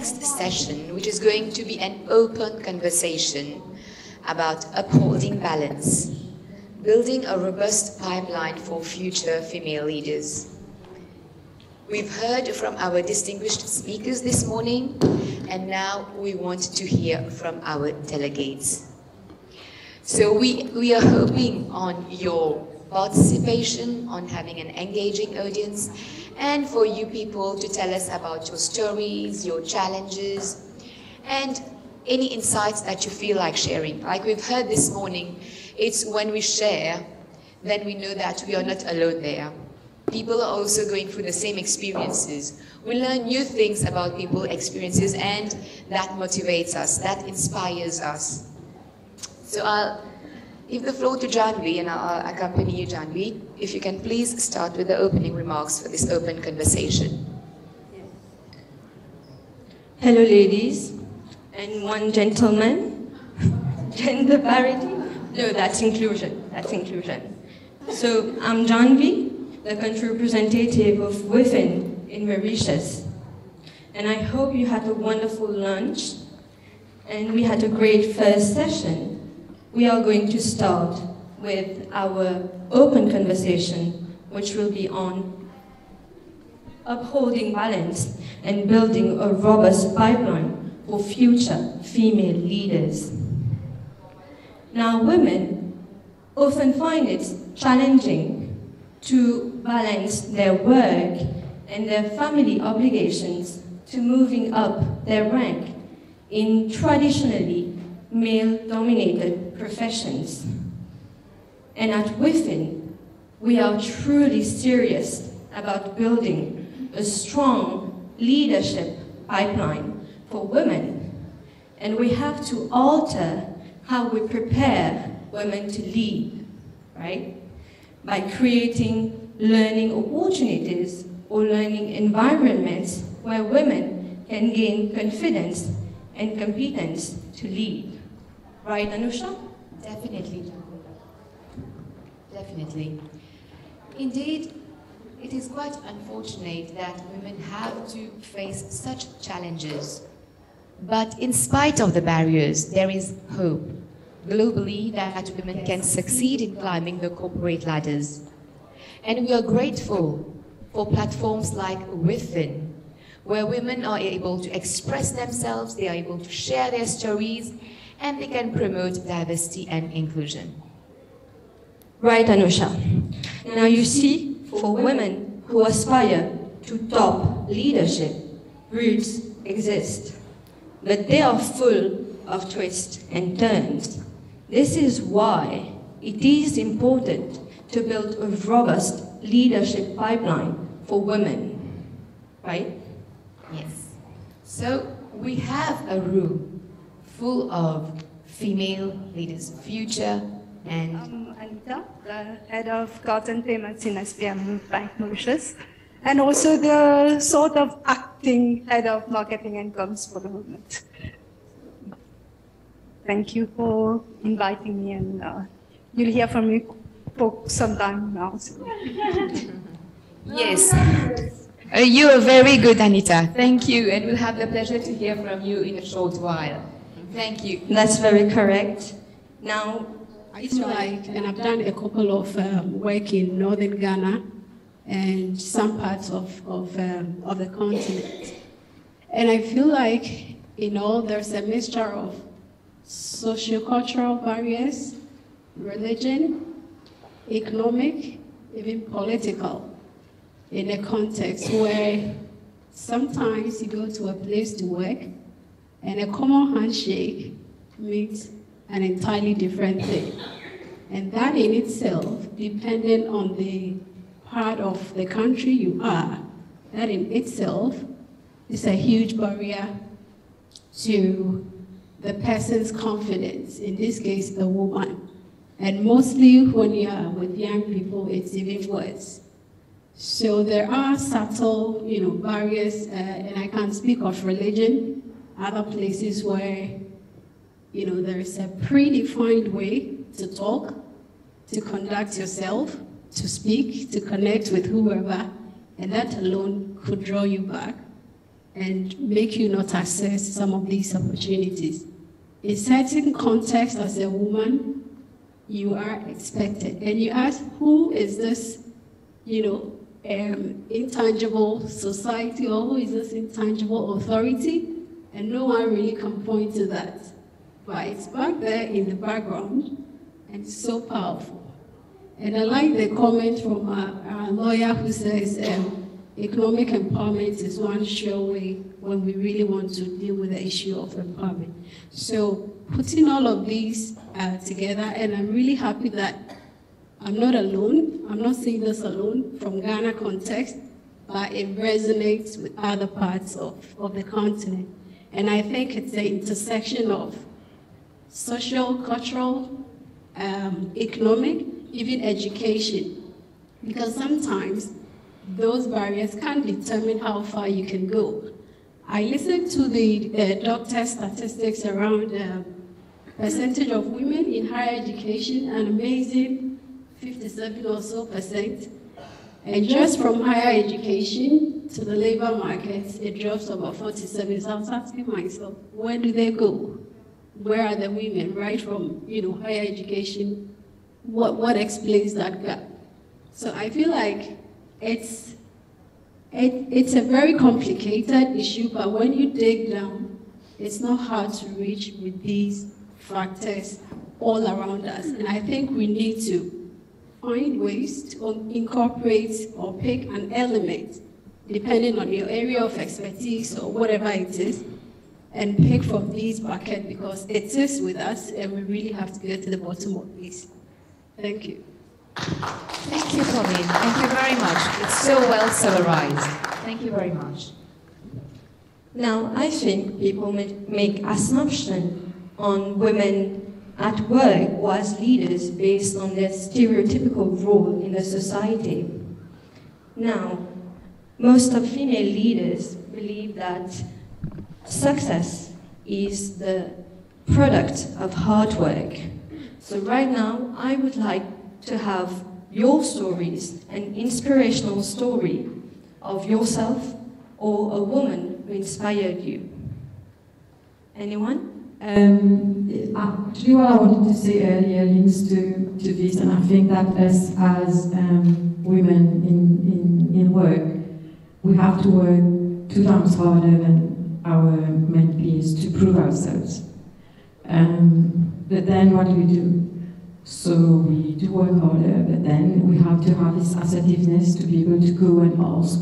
next session, which is going to be an open conversation about upholding balance, building a robust pipeline for future female leaders. We've heard from our distinguished speakers this morning, and now we want to hear from our delegates. So we are hoping on your participation, on having an engaging audience, and for you people to tell us about your stories, your challenges, and any insights that you feel like sharing. Like we've heard this morning, it's when we share, then we know that we are not alone there. People are also going through the same experiences. We learn new things about people's experiences, and that motivates us, that inspires us. So I'll give the floor to Janvi, and I'll accompany you, Janvi. If you can please start with the opening remarks for this open conversation. Hello, ladies, and one gentleman. Gender parity? No, that's inclusion. That's inclusion. So I'm Janvi, the country representative of WIFIS in Mauritius. And I hope you had a wonderful lunch and we had a great first session. We are going to start with our open conversation, which will be on upholding balance and building a robust pipeline for future female leaders. Now, women often find it challenging to balance their work and their family obligations to moving up their rank in traditionally male-dominated professions. And at WIFIS, we are truly serious about building a strong leadership pipeline for women. And we have to alter how we prepare women to lead, right? By creating learning opportunities or learning environments where women can gain confidence and competence to lead. Right, Anusha? Definitely. Definitely. Indeed, it is quite unfortunate that women have to face such challenges. But in spite of the barriers, there is hope globally that women can succeed in climbing the corporate ladders. And we are grateful for platforms like WIFIS, where women are able to express themselves, they are able to share their stories, and they can promote diversity and inclusion. Right, Anusha. Now you see, for women who aspire to top leadership, routes exist, but they are full of twists and turns. This is why it is important to build a robust leadership pipeline for women, right? Yes. So we have a room full of female leaders, future and... Anita, the head of cards and payments in SBM Bank Mauritius, and also the sort of acting head of marketing and comms for the movement. Thank you for inviting me, and you'll hear from me for some time now. So. Yes. You are very good, Anita. Thank you, and we'll have the pleasure to hear from you in a short while. Thank you. That's very correct. Now, I feel like, and I've done a couple of work in northern Ghana and some parts of the continent. And I feel like, there's a mixture of socio-cultural barriers, religion, economic, even political, in a context where sometimes you go to a place to work and a common handshake means an entirely different thing. And that in itself, depending on the part of the country you are, that in itself is a huge barrier to the person's confidence, in this case, the woman. And mostly when you are with young people, it's even worse. So there are subtle, barriers, and I can't speak of religion, other places where, there is a predefined way to talk, to conduct yourself, to speak, to connect with whoever, and that alone could draw you back. and make you not access some of these opportunities. In certain contexts, as a woman, you are expected. And you ask, who is this, intangible society, or who is this intangible authority? And no one really can point to that. But it's back there in the background, and it's so powerful. And I like the comment from our lawyer who says economic empowerment is one sure way when we really want to deal with the issue of empowerment. So putting all of these together, and I'm really happy that I'm not alone. I'm not saying this alone from Ghana context, but it resonates with other parts of the continent. And I think it's the intersection of social, cultural, economic, even education. Because sometimes those barriers can determine how far you can go. I listened to the doctor statistics around percentage of women in higher education, an amazing 57 or so %. And just from higher education to the labor market, it drops to about 47. So I was asking myself, where do they go? Where are the women, right from higher education? What explains that gap? So I feel like it's a very complicated issue, but when you dig down, it's not hard to reach with these factors all around us. And I think we need to find ways to incorporate or pick an element, depending on your area of expertise or whatever it is, and pick from these buckets, because it is with us and we really have to get to the bottom of this. Thank you. Thank you, Pauline. Thank you very much. It's so well summarized. Thank you very much. Now, I think people make assumptions on women at work or as leaders based on their stereotypical role in the society. Now, most of female leaders believe that success is the product of hard work. So right now, I would like to have your stories, an inspirational story of yourself or a woman who inspired you. Anyone? Actually, what I wanted to say earlier links to this, and I think that us as women in work, we have to work 2 times harder than our men peers to prove ourselves. But then what do we do? So we do work harder, but then we have to have this assertiveness to be able to go and ask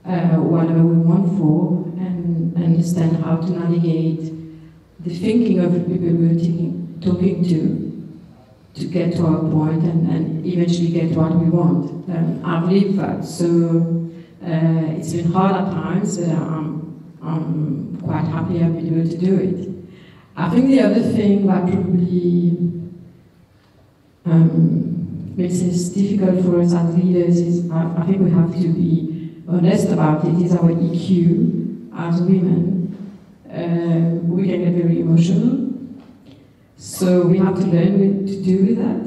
whatever we want for, and understand how to navigate the thinking of the people we're talking to get to our point and eventually get what we want. I've lived that, so it's been hard at times, but I'm quite happy I've been able to do it. I think the other thing that probably makes it difficult for us as leaders is, I think we have to be honest about it, is our EQ as women. We can get very emotional, so we have to learn what to do with that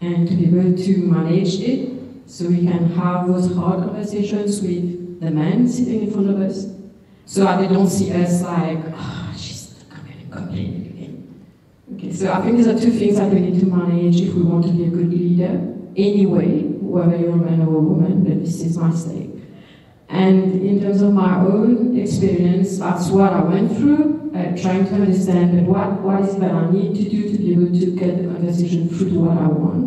and to be able to manage it so we can have those hard conversations with the men sitting in front of us, so that they don't see us like, oh, she's complaining again. Okay, so I think these are 2 things that we need to manage if we want to be a good leader anyway, whether you're a man or a woman, but this is my stake. And in terms of my own experience, that's what I went through, trying to understand what is it that I need to do to be able to get the conversation through to what I want,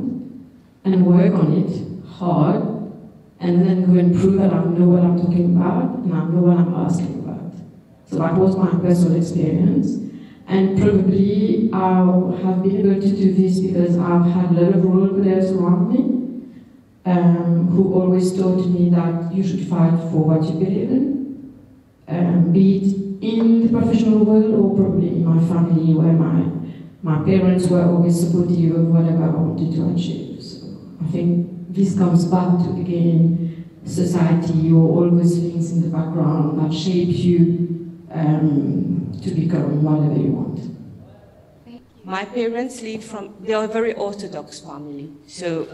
and work on it hard, and then go and prove that I know what I'm talking about, and I know what I'm asking about. So that was my personal experience. And probably I have been able to do this because I've had a lot of role models around me, who always taught me that you should fight for what you believe in, be it in the professional world or probably in my family, where my parents were always supportive of whatever I wanted to achieve. So I think this comes back to, again, society or all those things in the background that shape you to become whatever you want. My parents they are a very orthodox family. So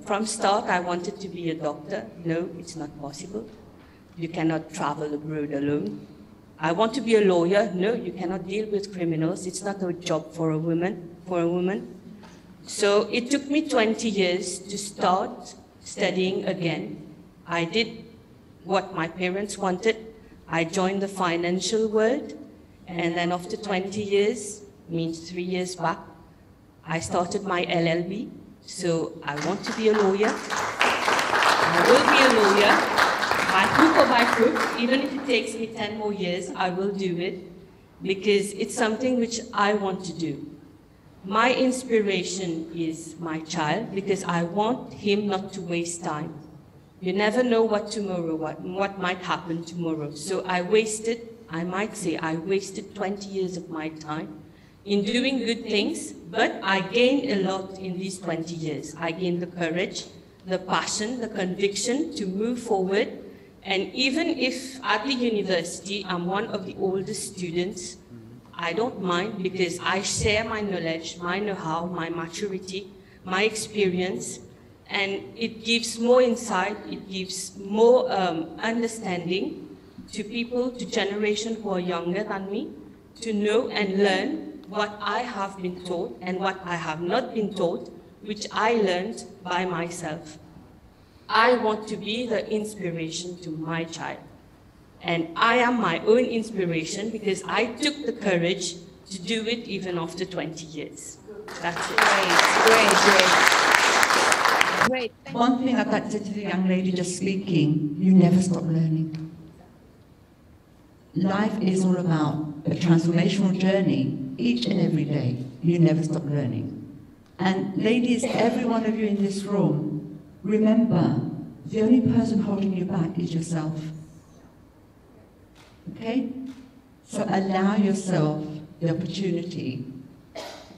from start, I wanted to be a doctor. No, it's not possible. You cannot travel abroad alone. I want to be a lawyer. No, you cannot deal with criminals. It's not a job for a woman. So it took me 20 years to start studying again. I did what my parents wanted. I joined the financial world, and then after 20 years, means 3 years back, I started my LLB. So I want to be a lawyer. I will be a lawyer, by hook or by crook. Even if it takes me 10 more years, I will do it, because it's something which I want to do. My inspiration is my child, because I want him not to waste time. You never know what might happen tomorrow. So I might say I wasted 20 years of my time in doing good things, but I gained a lot in these 20 years. I gained the courage, the passion, the conviction to move forward. And even if at the university I'm one of the oldest students, I don't mind, because I share my knowledge, my know-how, my maturity, my experience, and it gives more insight, it gives more understanding to people, to generations who are younger than me, to know and learn what I have been taught and what I have not been taught, which I learned by myself. I want to be the inspiration to my child. And I am my own inspiration, because I took the courage to do it even after 20 years. That's it. Great. One thing I'd like to say to the young lady just speaking, you never stop learning. Life is all about a transformational journey, each and every day. You never stop learning. And ladies, every one of you in this room, remember, the only person holding you back is yourself. Okay? So allow yourself the opportunity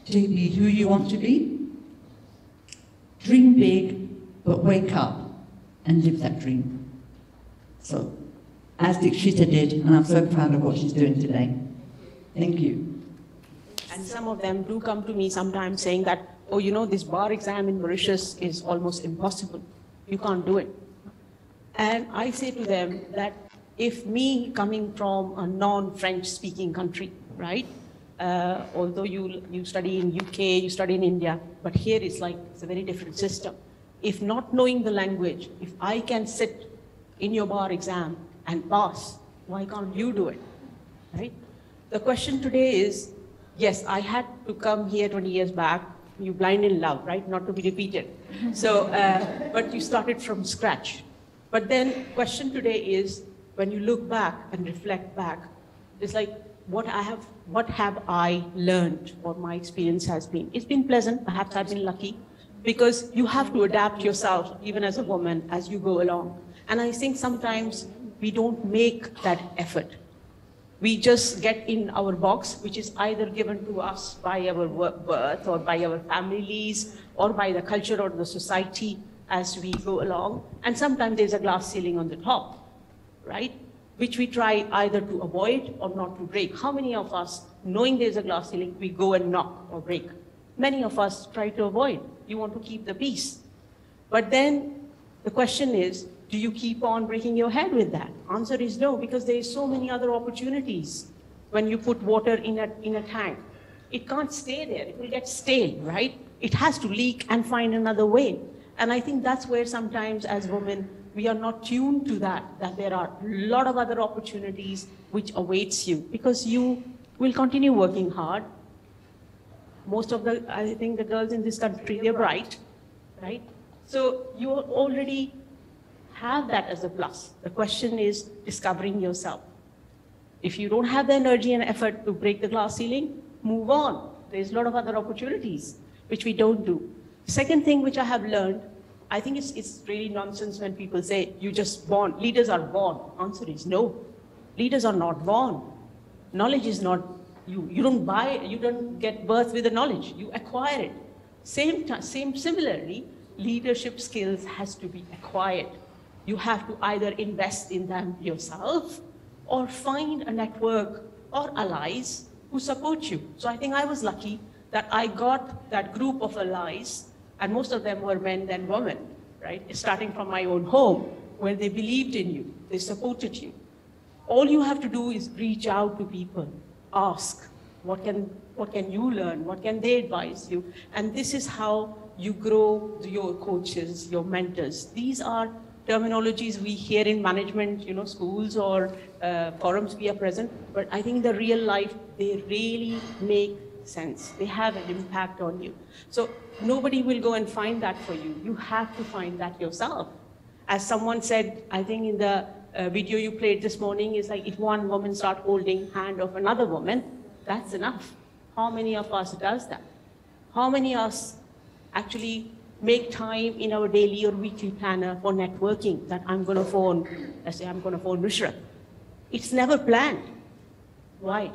to be who you want to be. Dream big, but wake up and live that dream. So, as Dikshita did, and I'm so proud of what she's doing today. Thank you. And some of them do come to me sometimes saying that, oh, you know, this bar exam in Mauritius is almost impossible. You can't do it. And I say to them that if me coming from a non-French speaking country, right? Although you study in UK, you study in India, but here it's a very different system. If not knowing the language, if I can sit in your bar exam and pass, why can't you do it, right? The question today is, yes, I had to come here 20 years back, you blind in love, right? Not to be repeated. So, but you started from scratch. But then question today is, when you look back and reflect back, it's like, what have I learned, what my experience has been. It's been pleasant, perhaps I've been lucky, because you have to adapt yourself, even as a woman, as you go along. And I think sometimes we don't make that effort. We just get in our box, which is either given to us by our birth or by our families or by the culture or the society as we go along. And sometimes there's a glass ceiling on the top, right? Which we try either to avoid or not to break. How many of us, knowing there's a glass ceiling, we go and knock or break? Many of us try to avoid. You want to keep the peace. But then the question is, do you keep on breaking your head with that? Answer is no, because there is so many other opportunities. When you put water in a tank, it can't stay there. It will get stale, right? It has to leak and find another way. And I think that's where sometimes as women, we are not tuned to that there are a lot of other opportunities which awaits you, because you will continue working hard. Most of I think the girls in this country, they're bright, right? So you already have that as a plus. The question is discovering yourself. If you don't have the energy and effort to break the glass ceiling, move on. There's a lot of other opportunities which we don't do. Second thing which I have learned, I think it's really nonsense when people say, you just born, leaders are born. Answer is no. Leaders are not born. Knowledge is not, you don't get birth with the knowledge, you acquire it. Similarly, leadership skills has to be acquired. You have to either invest in them yourself or find a network or allies who support you. So I think I was lucky that I got that group of allies, and most of them were men and women, right? Starting from my own home, where they believed in you, they supported you. All you have to do is reach out to people, ask, what can you learn? What can they advise you? And this is how you grow your coaches, your mentors. These are terminologies we hear in management, schools or forums we are present, but I think in the real life, they really make sense. They have an impact on you. So nobody will go and find that for you. You have to find that yourself. As someone said, I think in the video you played this morning, is like if one woman starts holding hand of another woman, that's enough. How many of us does that? How many of us actually make time in our daily or weekly planner for networking that I'm going to phone, let's say I'm going to phone Nusrat. It's never planned. Why?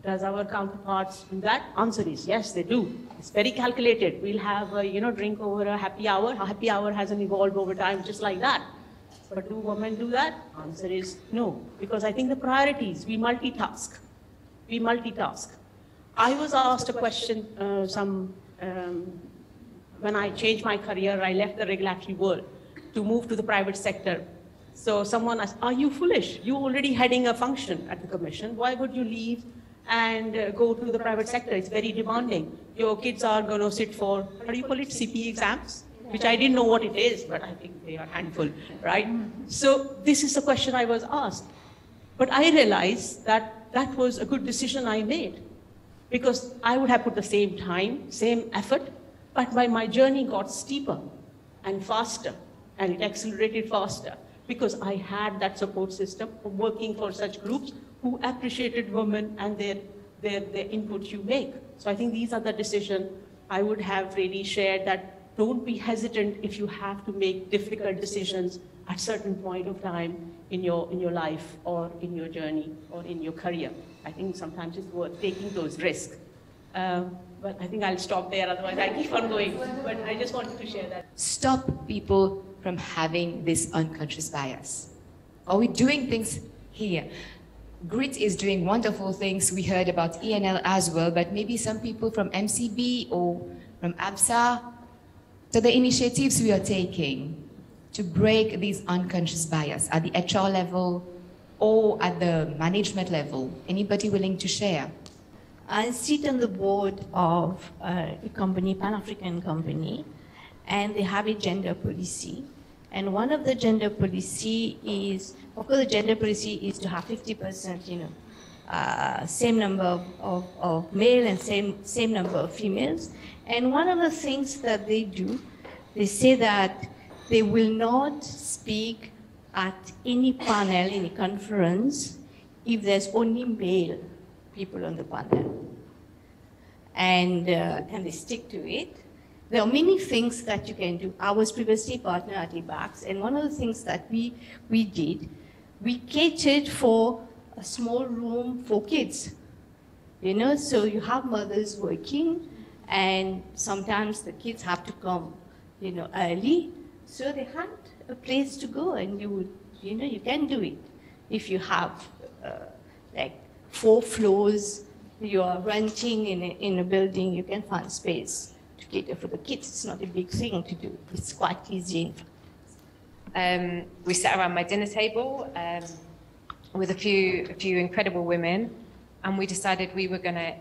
Does our counterparts do that? Answer is yes, they do. It's very calculated. We'll have a drink over a happy hour. A happy hour hasn't evolved over time just like that. But do women do that? Answer is no. Because I think the priorities, we multitask. We multitask. I was asked a question when I changed my career, I left the regulatory world to move to the private sector. So someone asked, are you foolish? You're already heading a function at the commission. Why would you leave and go to the private sector? It's very demanding. Your kids are going to sit for, how do you call it, CP exams? Which I didn't know what it is, but I think they are handful, right? So this is the question I was asked. But I realized that that was a good decision I made, because I would have put the same time, same effort, but my journey got steeper and faster, and it accelerated faster because I had that support system of working for such groups who appreciated women and their input you make. So I think these are the decisions I would have really shared, that don't be hesitant if you have to make difficult decisions at certain point of time in your life or in your journey or in your career. I think sometimes it's worth taking those risks. But I think I'll stop there, otherwise I keep on going. But I just wanted to share that. Stop people from having this unconscious bias. Are we doing things here? Grit is doing wonderful things. We heard about ENL as well, but maybe some people from MCB or from ABSA. So the initiatives we are taking to break these unconscious bias at the HR level or at the management level, anybody willing to share? I sit on the board of a company, Pan-African company, and they have a gender policy. And one of the gender policy is, of course, the gender policy is to have 50%, same number of male and same number of females. And one of the things that they do, they say that they will not speak at any panel, any conference, if there's only male people on the panel, and they stick to it. There are many things that you can do. I was previously partner at EBAX, and one of the things that we did, we catered for a small room for kids. So you have mothers working, and sometimes the kids have to come, early, so they had a place to go, and you can do it if you have like 4 floors, you are renting in a building, you can find space to cater for the kids. It's not a big thing to do. It's quite easy. We sat around my dinner table with a few incredible women, and we decided we were going to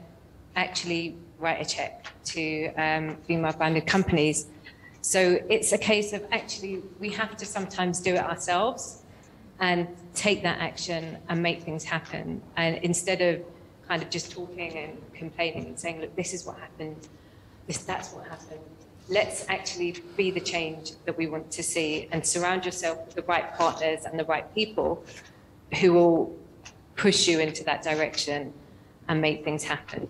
actually write a check to female-founded companies. So it's a case of actually we have to sometimes do it ourselves and take that action and make things happen. And instead of kind of just talking and complaining and saying, look, this is what happened, that's what happened. Let's actually be the change that we want to see and surround yourself with the right partners and the right people who will push you into that direction and make things happen.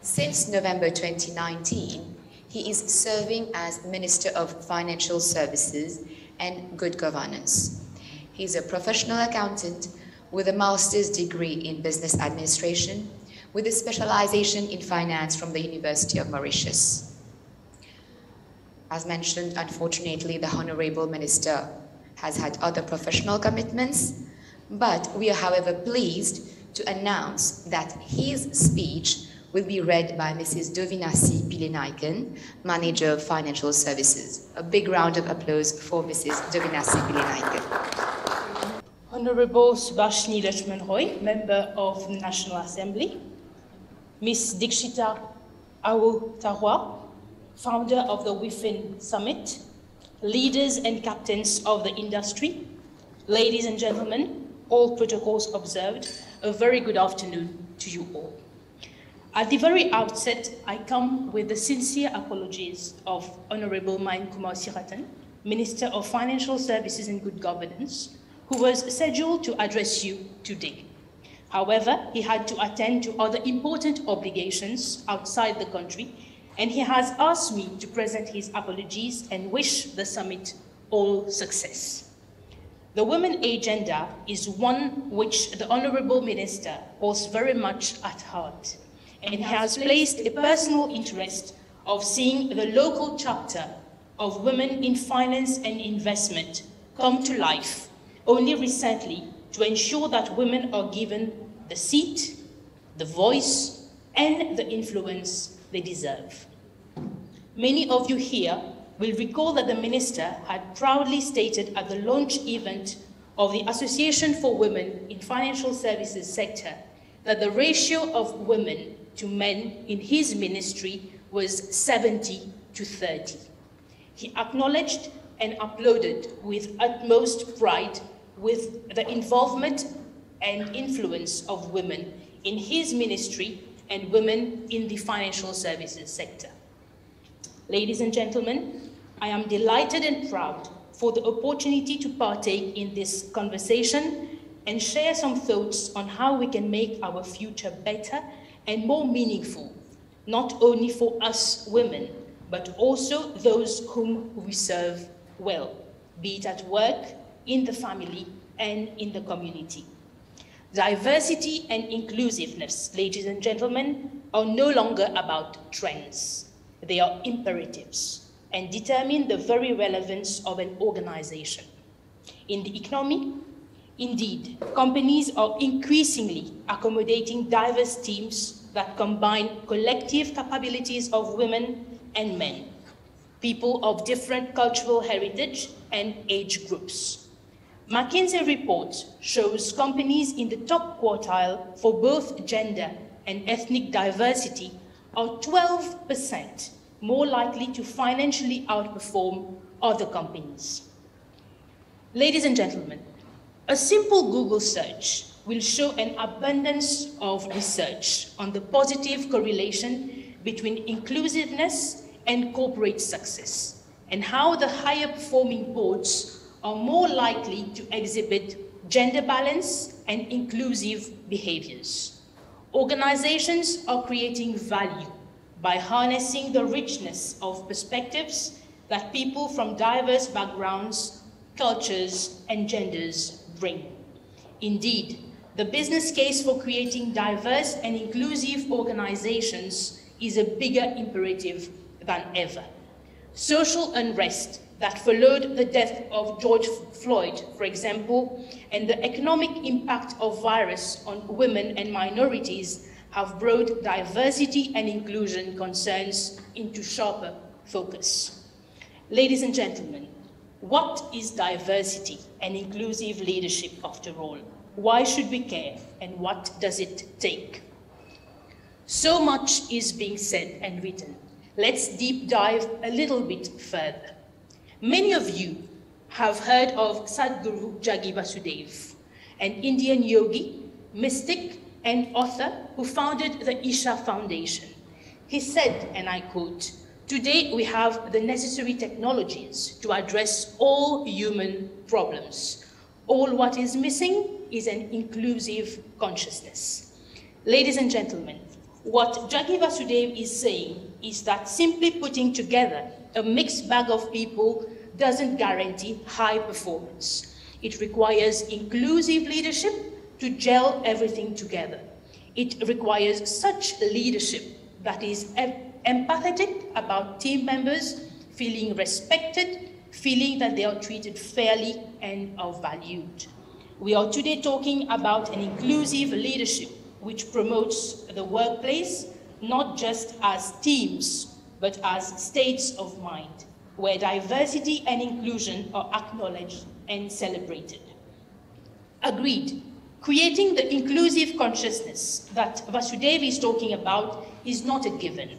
Since November 2019, he is serving as Minister of Financial Services and Good Governance. He's a professional accountant with a master's degree in business administration with a specialization in finance from the University of Mauritius. As mentioned, unfortunately, the Honorable Minister has had other professional commitments, but we are, however, pleased to announce that his speech will be read by Mrs. Dovinasi Pilenaiken, Manager of Financial Services. A big round of applause for Mrs. Dovinasi Pilenaiken. Honorable Subhashini Lakshman Roy, Member of the National Assembly, Ms. Dikshita Awu-Tarwa, Founder of the WIFIS Summit, leaders and captains of the industry, ladies and gentlemen, all protocols observed, a very good afternoon to you all. At the very outset, I come with the sincere apologies of Honorable Main Kumar Siratan, Minister of Financial Services and Good Governance, who was scheduled to address you today. However, he had to attend to other important obligations outside the country, and he has asked me to present his apologies and wish the summit all success. The women agenda is one which the Honorable Minister holds very much at heart, and he has placed a personal interest of seeing the local chapter of Women in Finance and Investment come to life only recently to ensure that women are given the seat, the voice, and the influence they deserve. Many of you here will recall that the Minister had proudly stated at the launch event of the Association for Women in Financial Services Sector that the ratio of women to men in his ministry was 70-30. He acknowledged and applauded with utmost pride with the involvement and influence of women in his ministry and women in the financial services sector. Ladies and gentlemen, I am delighted and proud for the opportunity to partake in this conversation and share some thoughts on how we can make our future better and more meaningful, not only for us women, but also those whom we serve well, be it at work, in the family, and in the community. Diversity and inclusiveness, ladies and gentlemen, are no longer about trends. They are imperatives and determine the very relevance of an organization. In the economy, indeed, companies are increasingly accommodating diverse teams that combine collective capabilities of women and men, people of different cultural heritage and age groups. McKinsey report shows companies in the top quartile for both gender and ethnic diversity are 12% more likely to financially outperform other companies. Ladies and gentlemen, a simple Google search will show an abundance of research on the positive correlation between inclusiveness and corporate success, and how the higher performing boards are more likely to exhibit gender balance and inclusive behaviors. Organizations are creating value by harnessing the richness of perspectives that people from diverse backgrounds, cultures, and genders bring. Indeed, the business case for creating diverse and inclusive organizations is a bigger imperative than ever. Social unrest that followed the death of George Floyd, for example, and the economic impact of virus on women and minorities have brought diversity and inclusion concerns into sharper focus. Ladies and gentlemen, what is diversity and inclusive leadership after all? Why should we care, and what does it take? So much is being said and written. Let's deep dive a little bit further. Many of you have heard of Sadhguru Jaggi Vasudev, an Indian yogi, mystic, and author who founded the Isha Foundation. He said, and I quote, "Today we have the necessary technologies to address all human problems. All what is missing is an inclusive consciousness." Ladies and gentlemen, what Jaggi Vasudev is saying is that simply putting together a mixed bag of people doesn't guarantee high performance. It requires inclusive leadership to gel everything together. It requires such leadership that is empathetic about team members feeling respected, feeling that they are treated fairly and are valued. We are today talking about an inclusive leadership which promotes the workplace not just as teams, but as states of mind, where diversity and inclusion are acknowledged and celebrated. Agreed. Creating the inclusive consciousness that Vasudev is talking about is not a given.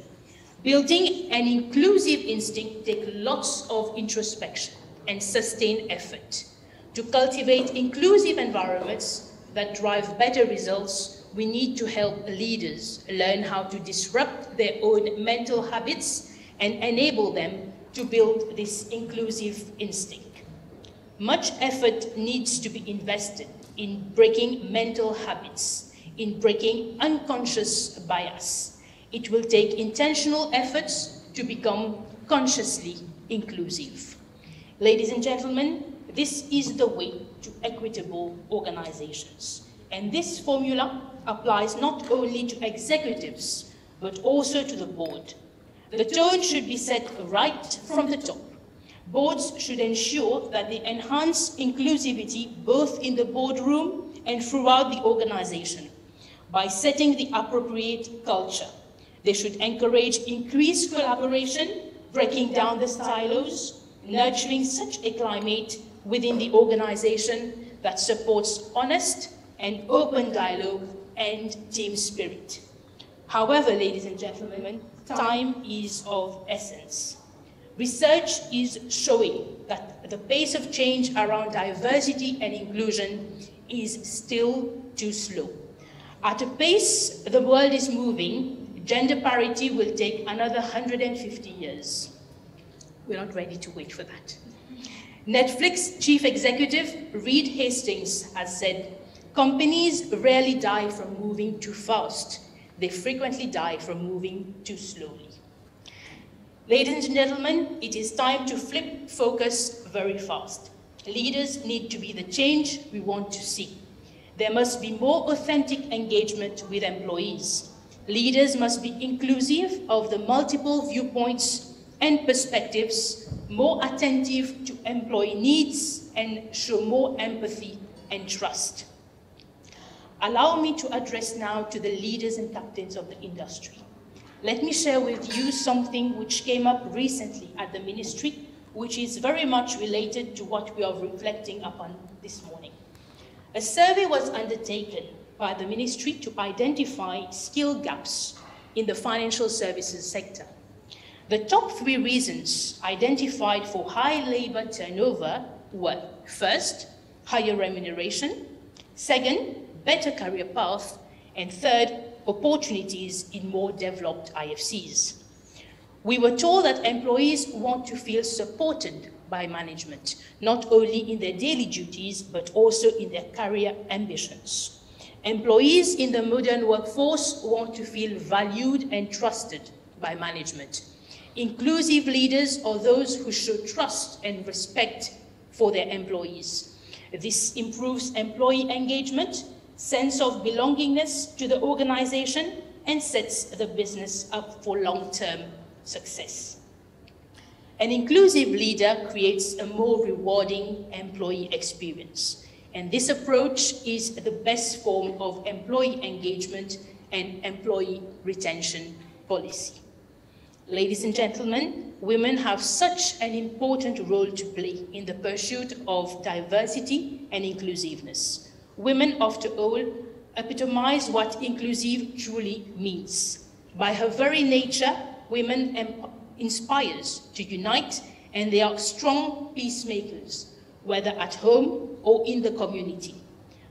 Building an inclusive instinct takes lots of introspection and sustained effort. To cultivate inclusive environments that drive better results, we need to help leaders learn how to disrupt their own mental habits and enable them to build this inclusive instinct. Much effort needs to be invested in breaking mental habits, in breaking unconscious bias. It will take intentional efforts to become consciously inclusive. Ladies and gentlemen, this is the way to equitable organizations. And this formula applies not only to executives, but also to the board. The tone should be set right from the top. Boards should ensure that they enhance inclusivity both in the boardroom and throughout the organization by setting the appropriate culture. They should encourage increased collaboration, breaking down the silos, nurturing such a climate within the organization that supports honest and open dialogue and team spirit. However, ladies and gentlemen, time is of essence. Research is showing that the pace of change around diversity and inclusion is still too slow. At a pace the world is moving, gender parity will take another 150 years. We're not ready to wait for that. Netflix chief executive Reed Hastings has said, "Companies rarely die from moving too fast. They frequently die from moving too slowly." Ladies and gentlemen, it is time to flip focus very fast. Leaders need to be the change we want to see. There must be more authentic engagement with employees. Leaders must be inclusive of the multiple viewpoints and perspectives, more attentive to employee needs, and show more empathy and trust. Allow me to address now to the leaders and captains of the industry. Let me share with you something which came up recently at the ministry, which is very much related to what we are reflecting upon this morning. A survey was undertaken by the ministry to identify skill gaps in the financial services sector. The top 3 reasons identified for high labor turnover were: first, higher remuneration; second, better career path; and third, opportunities in more developed IFCs. We were told that employees want to feel supported by management, not only in their daily duties, but also in their career ambitions. Employees in the modern workforce want to feel valued and trusted by management. Inclusive leaders are those who show trust and respect for their employees. This improves employee engagement, sense of belongingness to the organization, and sets the business up for long-term success. An inclusive leader creates a more rewarding employee experience, and this approach is the best form of employee engagement and employee retention policy. Ladies and gentlemen, women have such an important role to play in the pursuit of diversity and inclusiveness. Women, after all, epitomize what inclusive truly means. By her very nature, women inspires to unite, and they are strong peacemakers, whether at home or in the community.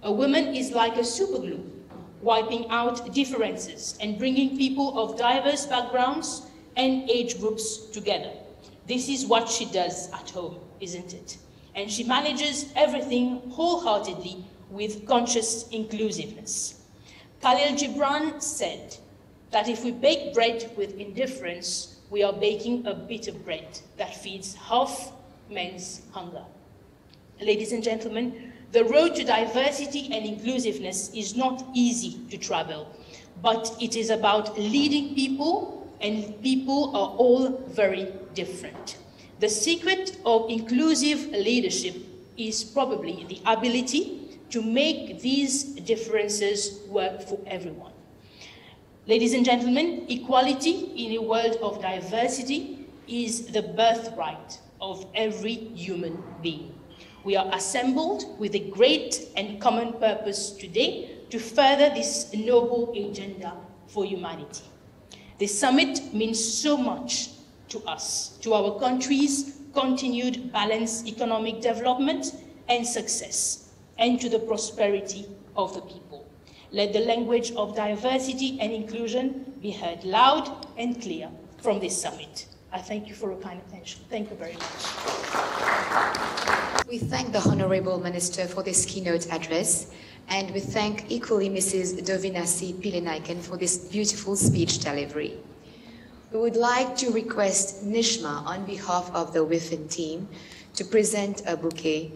A woman is like a superglue, wiping out differences and bringing people of diverse backgrounds and age groups together. This is what she does at home, isn't it? And she manages everything wholeheartedly with conscious inclusiveness. Khalil Gibran said that if we bake bread with indifference, we are baking a bitter bread that feeds half men's hunger. Ladies and gentlemen, the road to diversity and inclusiveness is not easy to travel, but it is about leading people, and people are all very different. The secret of inclusive leadership is probably the ability to make these differences work for everyone. Ladies and gentlemen, equality in a world of diversity is the birthright of every human being. We are assembled with a great and common purpose today to further this noble agenda for humanity. This summit means so much to us, to our country's continued balanced economic development and success, and to the prosperity of the people. Let the language of diversity and inclusion be heard loud and clear from this summit. I thank you for your kind attention. Thank you very much. We thank the Honorable Minister for this keynote address, and we thank equally Mrs. Dovinasi Pilenaiken for this beautiful speech delivery. We would like to request Nishma on behalf of the WIFIN team to present a bouquet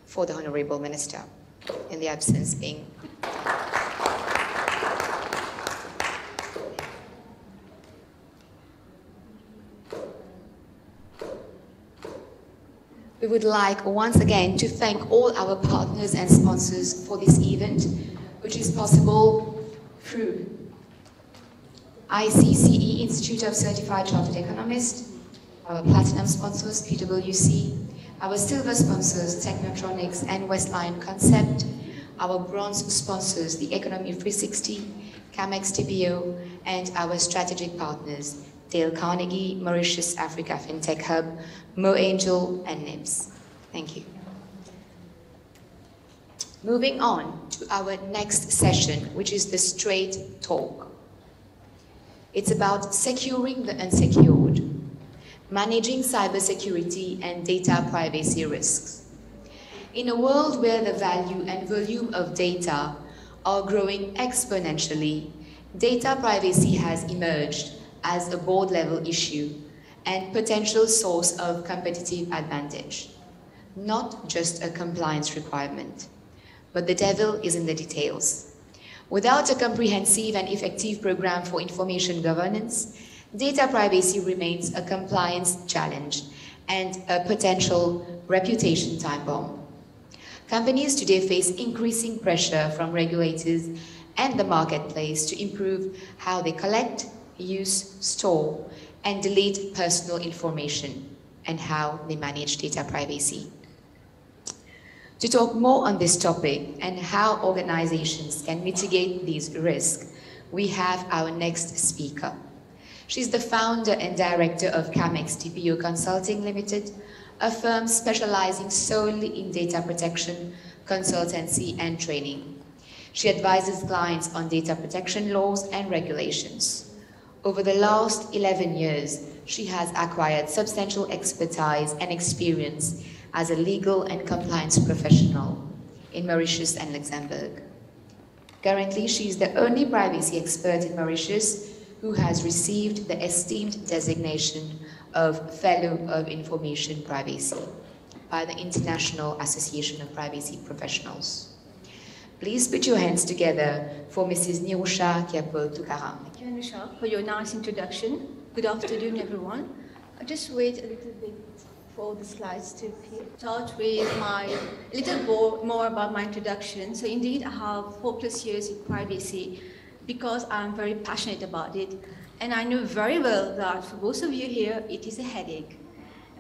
for the Honorable Minister, in the absence being. We would like once again to thank all our partners and sponsors for this event, which is possible through CGIA Institute of Certified Chartered Economists, our platinum sponsors, PwC, our silver sponsors, Technotronics and Westline Concept, our bronze sponsors, the Economy 360, Camex TPO, and our strategic partners, Dale Carnegie, Mauritius Africa FinTech Hub, Mo Angel, and NIBS. Thank you. Moving on to our next session, which is the Straight Talk. It's about securing the unsecured, managing cybersecurity and data privacy risks. In a world where the value and volume of data are growing exponentially, data privacy has emerged as a board-level issue and potential source of competitive advantage, not just a compliance requirement. But the devil is in the details. Without a comprehensive and effective program for information governance, data privacy remains a compliance challenge and a potential reputation time bomb. Companies today face increasing pressure from regulators and the marketplace to improve how they collect, use, store, and delete personal information, and how they manage data privacy. To talk more on this topic and how organizations can mitigate these risks, we have our next speaker. She's the founder and director of Camex TPO Consulting Limited, a firm specializing solely in data protection, consultancy, and training. She advises clients on data protection laws and regulations. Over the last 11 years, she has acquired substantial expertise and experience as a legal and compliance professional in Mauritius and Luxembourg. Currently, she is the only privacy expert in Mauritius who has received the esteemed designation of Fellow of Information Privacy by the International Association of Privacy Professionals. Please put your hands together for Mrs. Nirusha Kiapo-Tukaram. Thank you, Anusha, for your nice introduction. Good afternoon, everyone. I'll just wait a little bit for the slides to appear. Start with a little more about my introduction. So indeed, I have 4+ years in privacy because I'm very passionate about it. And I know very well that for most of you here, it is a headache.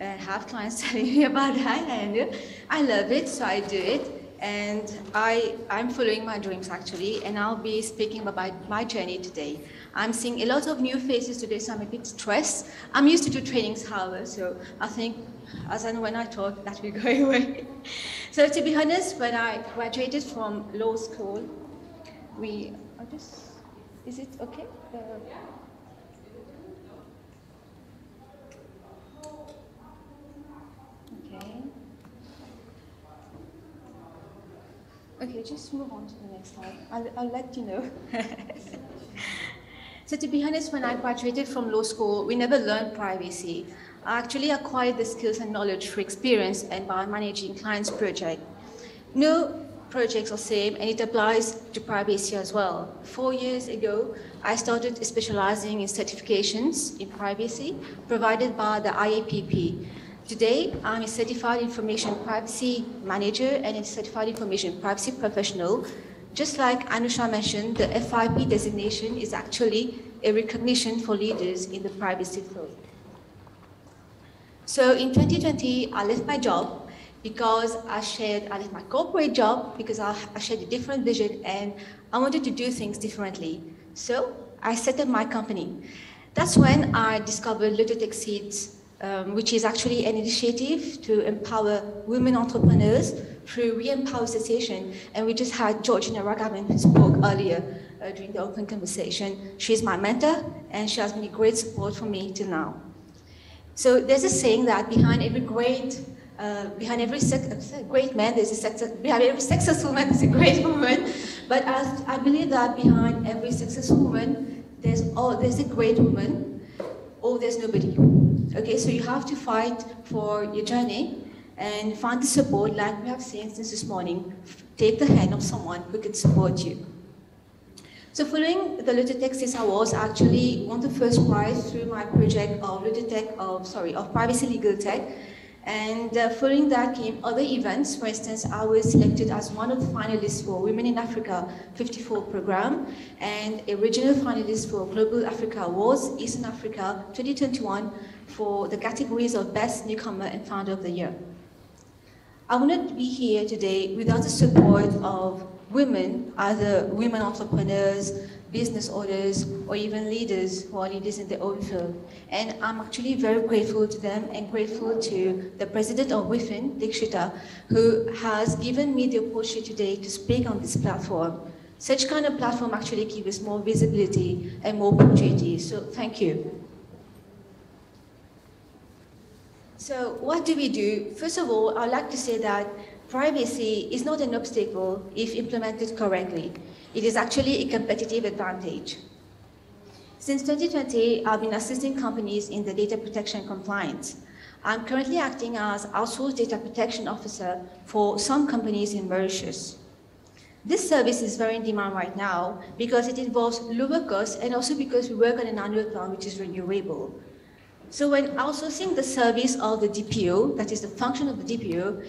I have clients telling me about that, and I love it, so I do it. And I'm following my dreams, actually, and I'll be speaking about my journey today. I'm seeing a lot of new faces today, so I'm a bit stressed. I'm used to do trainings, however, so I think as and when I talk, that will go away. So to be honest, when I graduated from law school, is it okay? Okay, just move on to the next slide. I'll let you know. So to be honest, when I graduated from law school, we never learned privacy. I actually acquired the skills and knowledge through experience and by managing clients' projects. No projects are the same, and it applies to privacy as well. 4 years ago, I started specializing in certifications in privacy provided by the IAPP. Today, I'm a certified information privacy manager and a certified information privacy professional just like Anusha mentioned, the FIP designation is actually a recognition for leaders in the privacy field. So in 2020, I left my job because I left my corporate job because I shared a different vision and I wanted to do things differently. So I set up my company. That's when I discovered Lototech Seeds, which is actually an initiative to empower women entrepreneurs through Re-Empower Association. And we just had Georgina Ragavan who spoke earlier during the open conversation. She's my mentor and she has been a great support for me till now. So there's a saying that behind every great man, behind every successful man, there's a great woman. But I believe that behind every successful woman, there's a great woman, or there's nobody. Okay, so you have to fight for your journey and find the support, like we have seen since this morning. Take the hand of someone who can support you. So following the Lototech Seeds Awards, I actually won the first prize through my project of Privacy Legal Tech. And following that came other events. For instance, I was selected as one of the finalists for Women in Africa 54 program and a regional finalist for Global Africa Awards, Eastern Africa 2021 for the categories of Best Newcomer and Founder of the Year. I would not be here today without the support of women, either women entrepreneurs, business owners, or even leaders who are leaders in their own field. And I'm actually very grateful to them and grateful to the president of WIFIS, Dikshita, who has given me the opportunity today to speak on this platform. Such kind of platform actually gives us more visibility and more opportunities, so thank you. So what do we do? First of all, I'd like to say that privacy is not an obstacle if implemented correctly. It is actually a competitive advantage. Since 2020, I've been assisting companies in the data protection compliance. I'm currently acting as outsourced data protection officer for some companies in Mauritius. This service is very in demand right now because it involves lower costs and also because we work on an annual plan which is renewable. So when outsourcing the service of the DPO, that is the function of the DPO,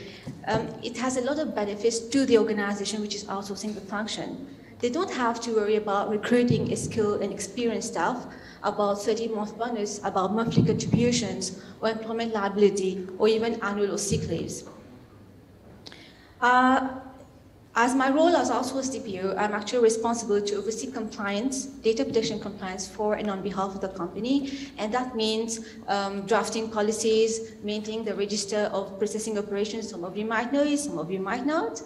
it has a lot of benefits to the organization which is outsourcing the function. They don't have to worry about recruiting a skilled and experienced staff, about 30-month bonus, about monthly contributions, or employment liability, or even annual or sick leaves. As my role as outsourced DPO, I'm actually responsible to oversee compliance, data protection compliance for and on behalf of the company, and that means drafting policies, maintaining the register of processing operations. Some of you might know it, some of you might not.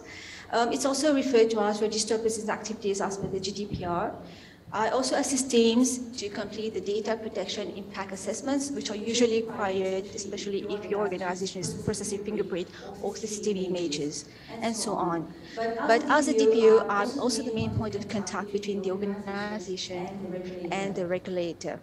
It's also referred to as register of business activities as per the GDPR. I also assist teams to complete the data protection impact assessments, which are usually required, especially if your organization is processing fingerprint or CCTV images, and so on. But as a DPO, I'm also the main point of contact between the organization and the regulator.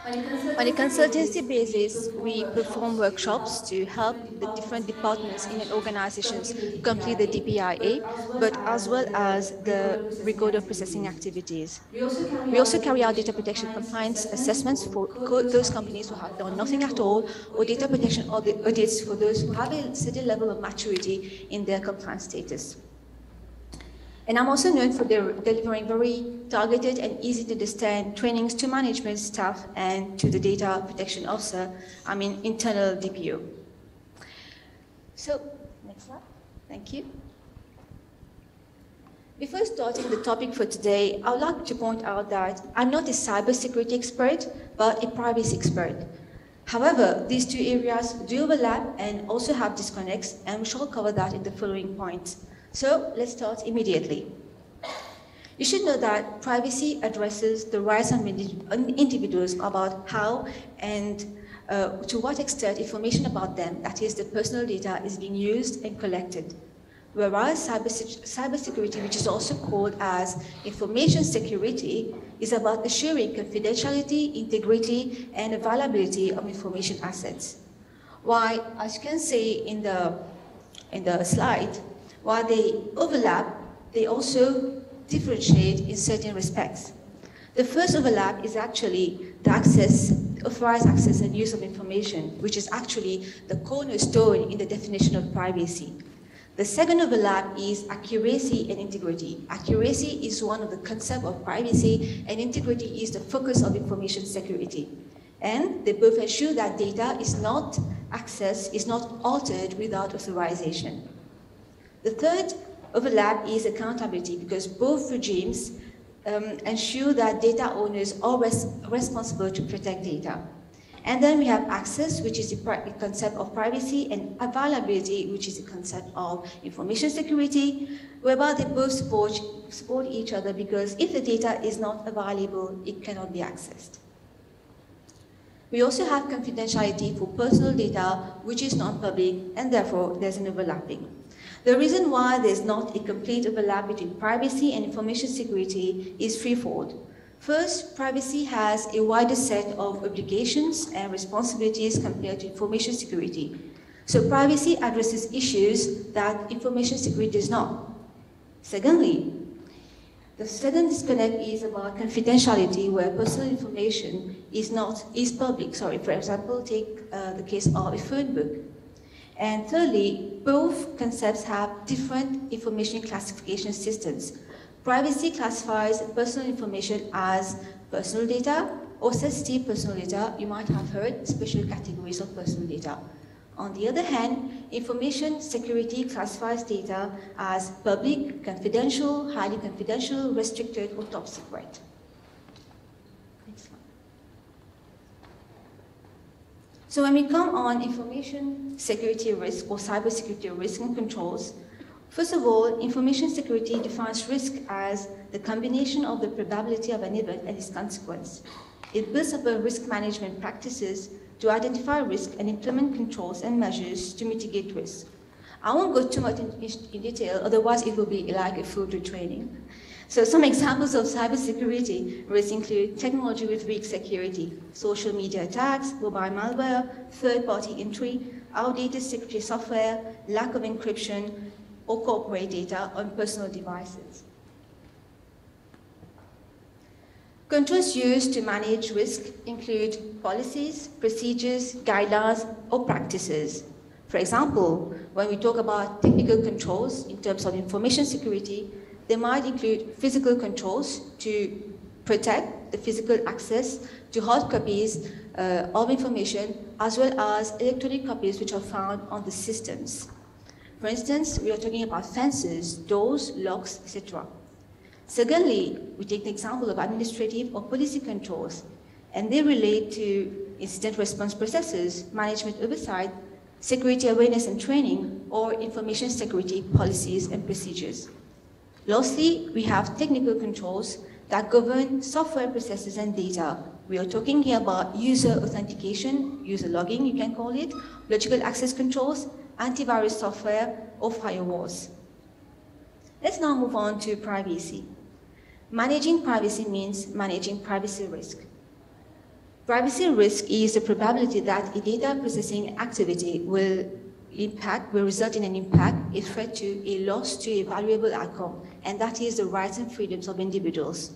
On a consultancy basis, we perform workshops to help the different departments in an organization complete the DPIA, but as well as the record of processing activities. We also carry out data protection compliance assessments for those companies who have done nothing at all, or data protection audits for those who have a certain level of maturity in their compliance status. And I'm also known for delivering very targeted and easy to understand trainings to management staff and to the data protection officer, internal DPO. So, next slide. Thank you. Before starting the topic for today, I would like to point out that I'm not a cybersecurity expert, but a privacy expert. However, these two areas do overlap and also have disconnects, and we shall cover that in the following points. So let's start immediately. You should know that privacy addresses the rights of individuals about how and to what extent information about them, that is the personal data, is being used and collected. Whereas cybersecurity, which is also called as information security, is about assuring confidentiality, integrity, and availability of information assets. Why, as you can see in the slide, while they overlap, they also differentiate in certain respects. The first overlap is actually the authorized access and use of information, which is actually the cornerstone in the definition of privacy. The second overlap is accuracy and integrity. Accuracy is one of the concepts of privacy, and integrity is the focus of information security. And they both ensure that data is not accessed, is not altered without authorization. The third overlap is accountability, because both regimes ensure that data owners are responsible to protect data. And then we have access, which is the concept of privacy, and availability, which is the concept of information security, whereby they both support each other, because if the data is not available, it cannot be accessed. We also have confidentiality for personal data, which is non-public, and therefore there's an overlapping. The reason why there's not a complete overlap between privacy and information security is threefold. First, privacy has a wider set of obligations and responsibilities compared to information security. So privacy addresses issues that information security does not. Secondly, the second disconnect is about confidentiality, where personal information is public. For example, take the case of a phone book. And thirdly, both concepts have different information classification systems. Privacy classifies personal information as personal data or sensitive personal data. You might have heard special categories of personal data. On the other hand, information security classifies data as public, confidential, highly confidential, restricted, or top secret. Next slide. So when we come on information security risk or cybersecurity risk and controls, first of all, information security defines risk as the combination of the probability of an event and its consequence. It builds upon risk management practices to identify risk and implement controls and measures to mitigate risk. I won't go too much in detail, otherwise it will be like a full training. So some examples of cybersecurity risks include technology with weak security, social media attacks, mobile malware, third-party entry, outdated security software, lack of encryption, or corporate data on personal devices. Controls used to manage risk include policies, procedures, guidelines, or practices. For example, when we talk about technical controls in terms of information security, they might include physical controls to protect the physical access to hard copies of information, as well as electronic copies which are found on the systems. For instance, we are talking about fences, doors, locks, etc. Secondly, we take the example of administrative or policy controls, and they relate to incident response processes, management oversight, security awareness and training, or information security policies and procedures. Lastly, we have technical controls that govern software processes and data. We are talking here about user authentication, user logging, you can call it, logical access controls, antivirus software, or firewalls. Let's now move on to privacy. Managing privacy means managing privacy risk. Privacy risk is the probability that a data processing activity will result in an impact, a threat to, a loss to a valuable outcome, and that is the rights and freedoms of individuals.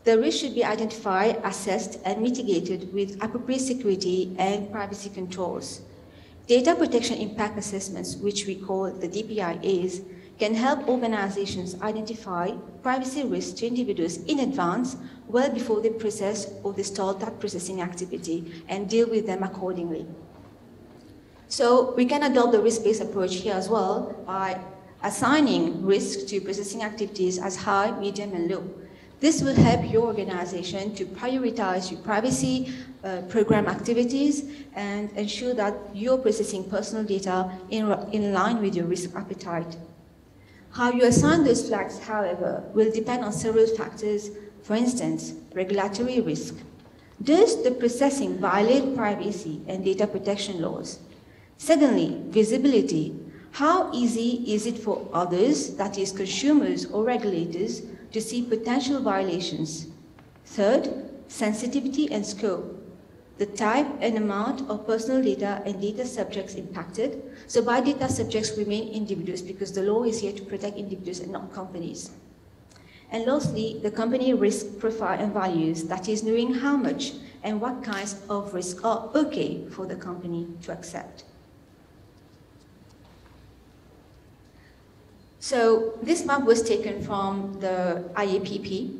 The risk should be identified, assessed, and mitigated with appropriate security and privacy controls. Data protection impact assessments, which we call the DPIAs, can help organizations identify privacy risks to individuals in advance, well before they process or they start that processing activity, and deal with them accordingly. So we can adopt the risk-based approach here as well by assigning risk to processing activities as high, medium, and low. This will help your organization to prioritize your privacy program activities and ensure that you're processing personal data in line with your risk appetite. How you assign those flags, however, will depend on several factors. For instance, regulatory risk. Does the processing violate privacy and data protection laws? Secondly, visibility. How easy is it for others, that is consumers or regulators, to see potential violations? Third, sensitivity and scope. The type and amount of personal data and data subjects impacted. So by data subjects, we mean individuals, because the law is here to protect individuals and not companies. And lastly, the company risk profile and values, that is knowing how much and what kinds of risk are okay for the company to accept. So this map was taken from the IAPP.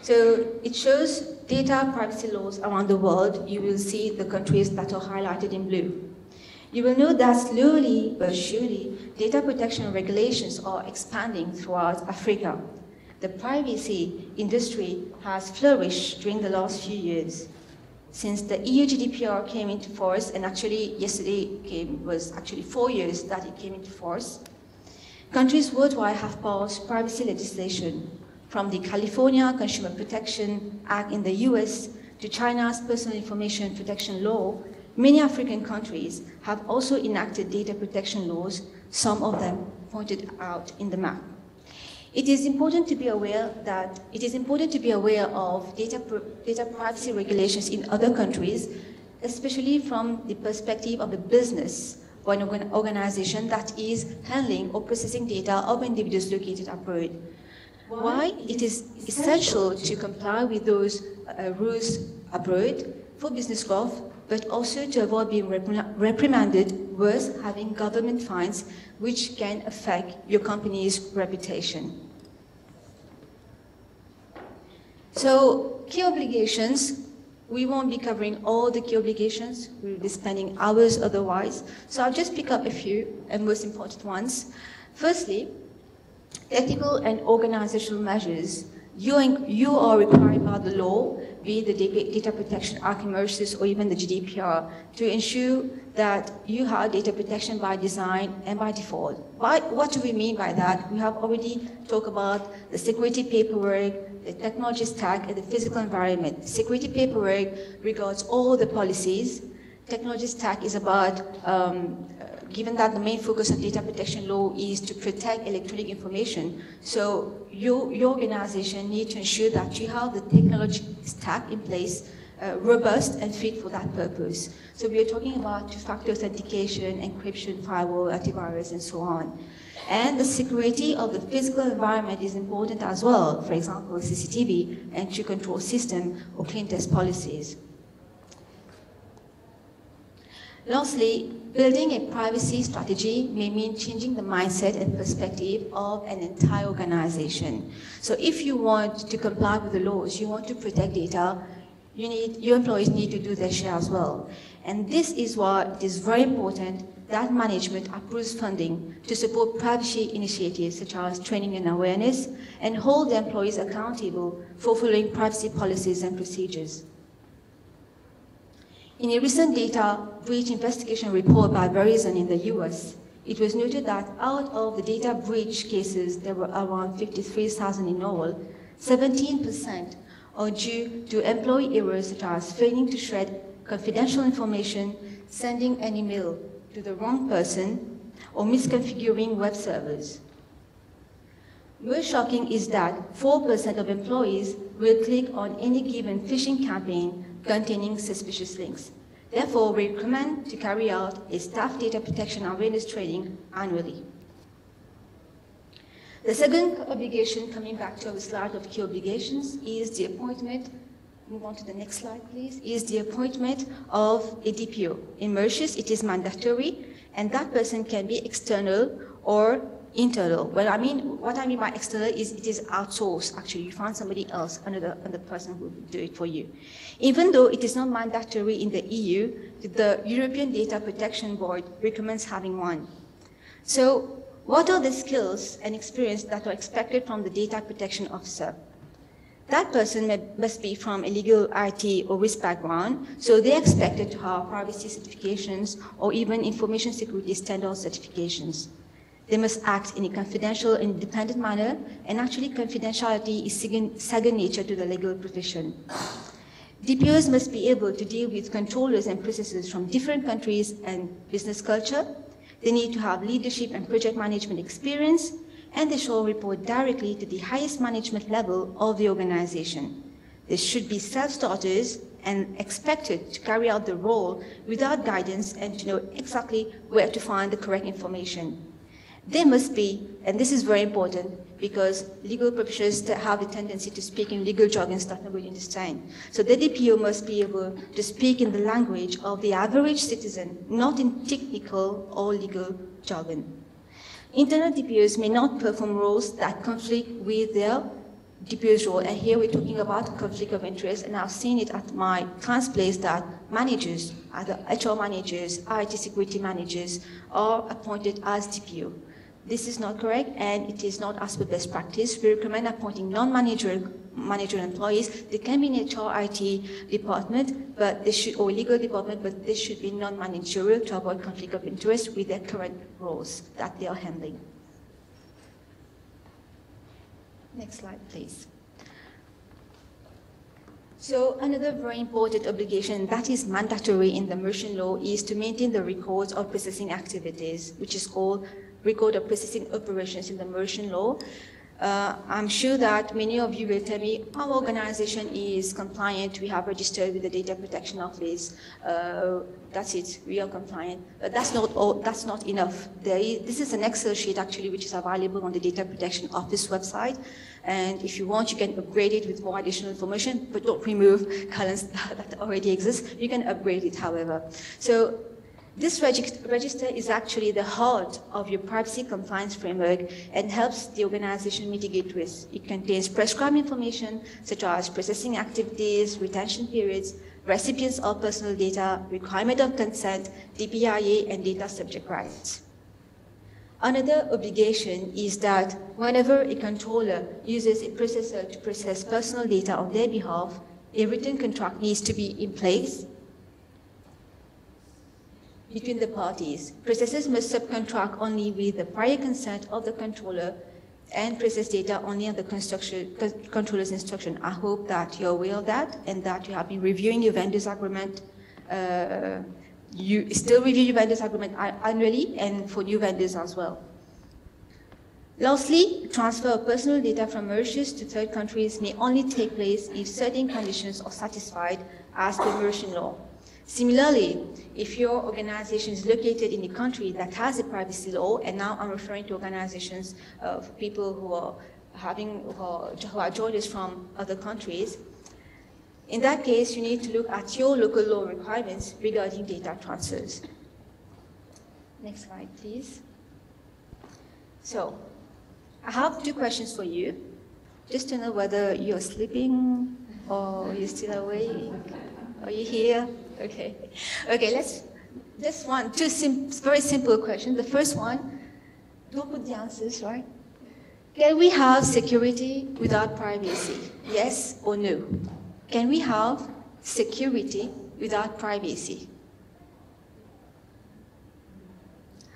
So it shows data privacy laws around the world. You will see the countries that are highlighted in blue. You will note that slowly but surely, data protection regulations are expanding throughout Africa. The privacy industry has flourished during the last few years. Since the EU GDPR came into force, and actually yesterday was actually 4 years that it came into force, countries worldwide have passed privacy legislation, from the California Consumer Protection Act in the US to China's Personal Information Protection Law. Many African countries have also enacted data protection laws, some of them pointed out in the map. It is important to be aware of data privacy regulations in other countries, especially from the perspective of a business or an organization that is handling or processing data of individuals located abroad. Why it is essential to comply with those rules abroad for business growth, but also to avoid being reprimanded, worse, having government fines, which can affect your company's reputation. So, key obligations. We won't be covering all the key obligations. We'll be spending hours otherwise. So I'll just pick up a few and most important ones. Firstly, technical and organizational measures. You are required by the law, be it the Data Protection Act, Mauritius, or even the GDPR, to ensure that you have data protection by design and by default. What do we mean by that? We have already talked about the security paperwork, the technology stack, and the physical environment. Security paperwork regards all the policies. Technology stack is about given that the main focus of data protection law is to protect electronic information, so your organization needs to ensure that you have the technology stack in place, robust and fit for that purpose. So we are talking about two-factor authentication, encryption, firewall, antivirus, and so on. And the security of the physical environment is important as well, for example, CCTV, entry control system, or clean test policies. Lastly, building a privacy strategy may mean changing the mindset and perspective of an entire organization. So if you want to comply with the laws, you want to protect data, your employees need to do their share as well. And this is why it is very important that management approves funding to support privacy initiatives such as training and awareness, and hold the employees accountable for following privacy policies and procedures. In a recent data breach investigation report by Verizon in the US, it was noted that out of the data breach cases, there were around 53,000 in all, 17% are due to employee errors such as failing to shred confidential information, sending an email to the wrong person, or misconfiguring web servers. Most shocking is that 4% of employees will click on any given phishing campaign containing suspicious links. Therefore, we recommend to carry out a staff data protection awareness training annually. The second obligation, coming back to our slide of key obligations, is the appointment, move on to the next slide please, is the appointment of a DPO. In Mauritius, it is mandatory, and that person can be external or internal. Well, what I mean by external is it is outsourced. Actually, you find somebody else, another person who will do it for you. Even though it is not mandatory in the EU, the European Data Protection Board recommends having one. So, what are the skills and experience that are expected from the data protection officer? That person must be from a legal IT or risk background, so they're expected to have privacy certifications or even information security standard certifications. They must act in a confidential and independent manner, and actually confidentiality is second nature to the legal profession. DPOs must be able to deal with controllers and processes from different countries and business culture. They need to have leadership and project management experience, and they shall report directly to the highest management level of the organization. They should be self-starters and expected to carry out the role without guidance and to know exactly where to find the correct information. They must be, and this is very important because legal professionals have a tendency to speak in legal jargons that nobody understands. So the DPO must be able to speak in the language of the average citizen, not in technical or legal jargon. Internal DPOs may not perform roles that conflict with their DPO's role, and here we're talking about conflict of interest, and I've seen it at my client's place that managers, either HR managers, IT security managers, are appointed as DPO. This is not correct, and it is not as per best practice. We recommend appointing non-managerial employees. They can be in HR, IT department, but they should, or legal department, but they should be non-managerial to avoid conflict of interest with their current roles that they are handling. Next slide, please. So another very important obligation that is mandatory in the Mauritian law is to maintain the records of processing activities, which is called record of processing operations in the Mauritian law. I'm sure that many of you will tell me our organization is compliant, we have registered with the Data Protection Office, that's it, we are compliant. But that's not all, that's not enough. This is an Excel sheet actually which is available on the Data Protection Office website, and if you want you can upgrade it with more additional information, but don't remove columns that already exist. You can upgrade it however. So this register is actually the heart of your privacy compliance framework and helps the organization mitigate risk. It contains prescribed information such as processing activities, retention periods, recipients of personal data, requirement of consent, DPIA, and data subject rights. Another obligation is that whenever a controller uses a processor to process personal data on their behalf, a written contract needs to be in place between the parties. Processors must subcontract only with the prior consent of the controller and process data only on the controller's instruction. I hope that you're aware of that and that you have been reviewing your vendor's agreement. You still review your vendor's agreement annually and for new vendors as well. Lastly, transfer of personal data from Mauritius to third countries may only take place if certain conditions are satisfied as per Mauritian law. Similarly, if your organization is located in a country that has a privacy law, and now I'm referring to organizations of people who are joined us from other countries, in that case, you need to look at your local law requirements regarding data transfers. Next slide, please. So, I have two questions for you, just to know whether you're sleeping or you're still awake. Are you here? Okay. Okay, let's just very simple questions. The first one, don't put the answers, right? Can we have security without privacy? Yes or no? Can we have security without privacy?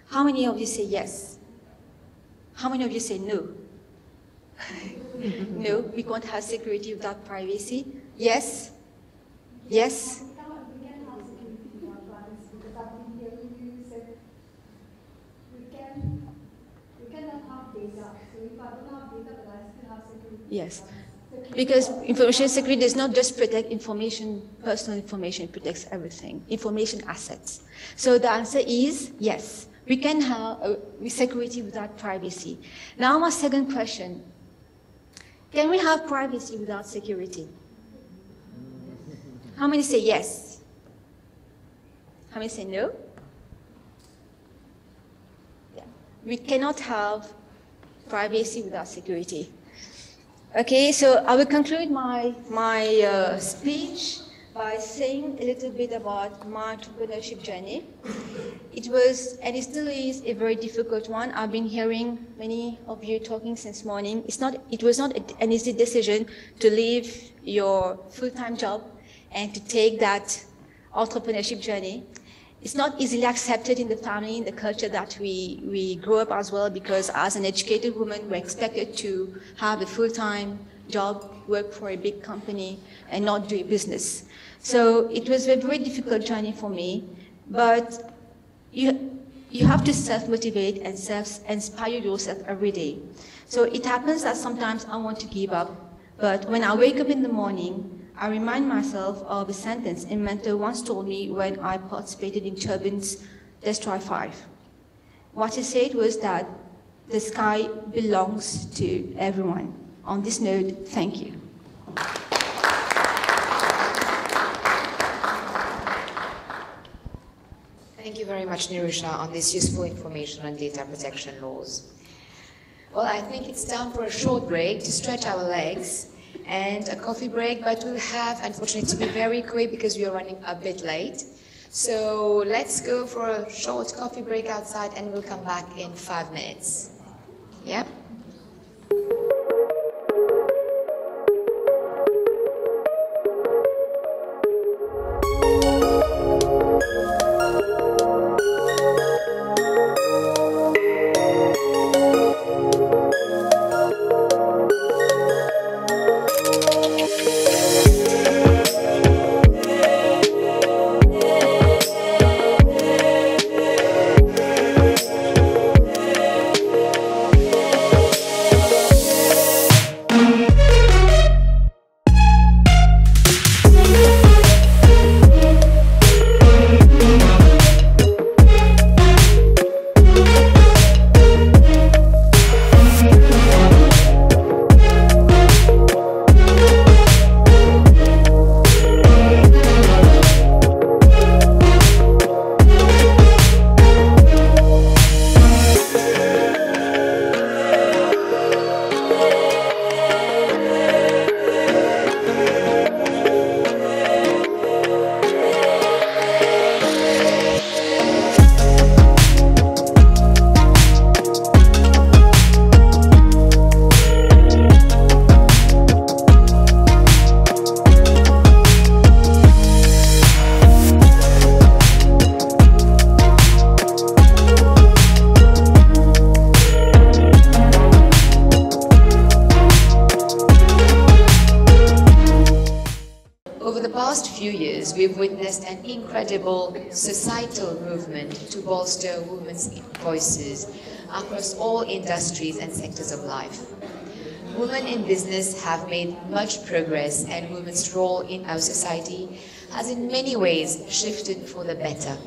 How many of you say yes? How many of you say no? No, we can't have security without privacy. Yes? Yes? Yes, because information security does not just protect information, personal information, it protects everything, information assets. So the answer is yes, we can have security without privacy. Now my second question, can we have privacy without security? How many say yes? How many say no? Yeah. We cannot have privacy without security. Okay, so I will conclude my speech by saying a little bit about my entrepreneurship journey. It was, and it still is, a very difficult one. I've been hearing many of you talking since morning. It was not an easy decision to leave your full-time job and to take that entrepreneurship journey. It's not easily accepted in the family, in the culture that we grew up as well, because as an educated woman, we're expected to have a full-time job, work for a big company, and not do a business. So it was a very difficult journey for me, but you have to self-motivate and self-inspire yourself every day. So it happens that sometimes I want to give up, but when I wake up in the morning, I remind myself of a sentence a mentor once told me when I participated in Turbin's Let's Try 5. What he said was that the sky belongs to everyone. On this note, thank you. Thank Thank you very much, Nirusha, on this useful information on data protection laws. Well, I think it's time for a short break to stretch our legs and a coffee break, but we'll have, unfortunately, to be very quick because we are running a bit late. So let's go for a short coffee break outside and we'll come back in 5 minutes. Yeah? We've witnessed an incredible societal movement to bolster women's voices across all industries and sectors of life. Women in business have made much progress, and women's role in our society has in many ways shifted for the better.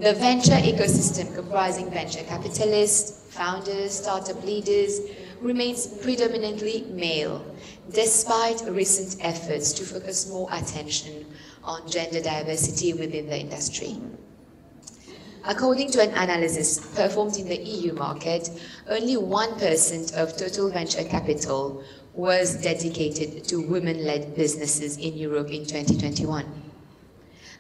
The venture ecosystem comprising venture capitalists, founders, startup leaders remains predominantly male, despite recent efforts to focus more attention on gender diversity within the industry. According to an analysis performed in the EU market, only 1% of total venture capital was dedicated to women-led businesses in Europe in 2021.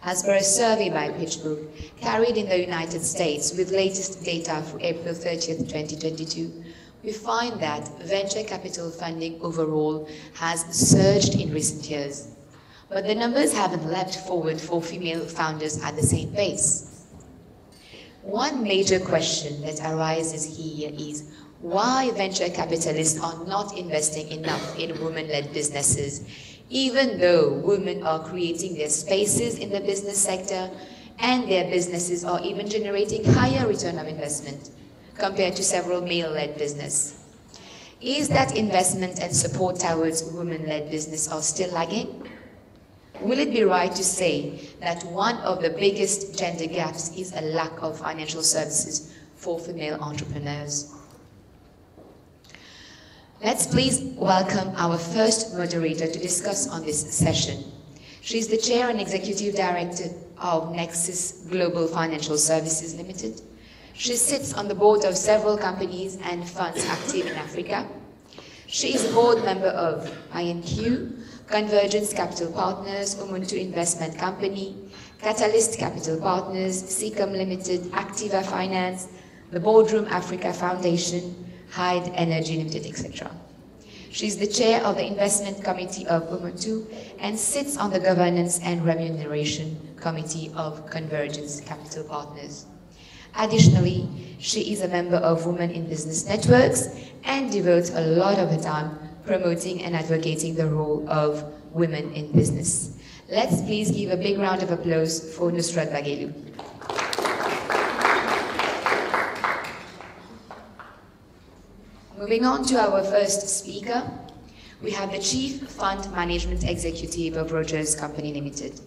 As per a survey by PitchBook carried in the United States with latest data for April 30th, 2022, we find that venture capital funding overall has surged in recent years. But the numbers haven't leapt forward for female founders at the same pace. One major question that arises here is why venture capitalists are not investing enough in women-led businesses, even though women are creating their spaces in the business sector and their businesses are even generating higher return of investment compared to several male-led business. Is that investment and support towards women-led business are still lagging? Will it be right to say that one of the biggest gender gaps is a lack of financial services for female entrepreneurs? Let's please welcome our first moderator to discuss on this session. She's the Chair and Executive Director of Nexus Global Financial Services Limited. She sits on the board of several companies and funds active in Africa. She is a board member of INQ, Convergence Capital Partners, Ubuntu Investment Company, Catalyst Capital Partners, Seacom Limited, Activa Finance, the Boardroom Africa Foundation, Hyde Energy Limited, etc. She's the chair of the Investment Committee of Ubuntu and sits on the Governance and Remuneration Committee of Convergence Capital Partners. Additionally, she is a member of Women in Business Networks and devotes a lot of her time promoting and advocating the role of women in business. Let's please give a big round of applause for Nusrat Baghelu. Moving on to our first speaker, we have the Chief Fund Management Executive of Rogers Company Limited.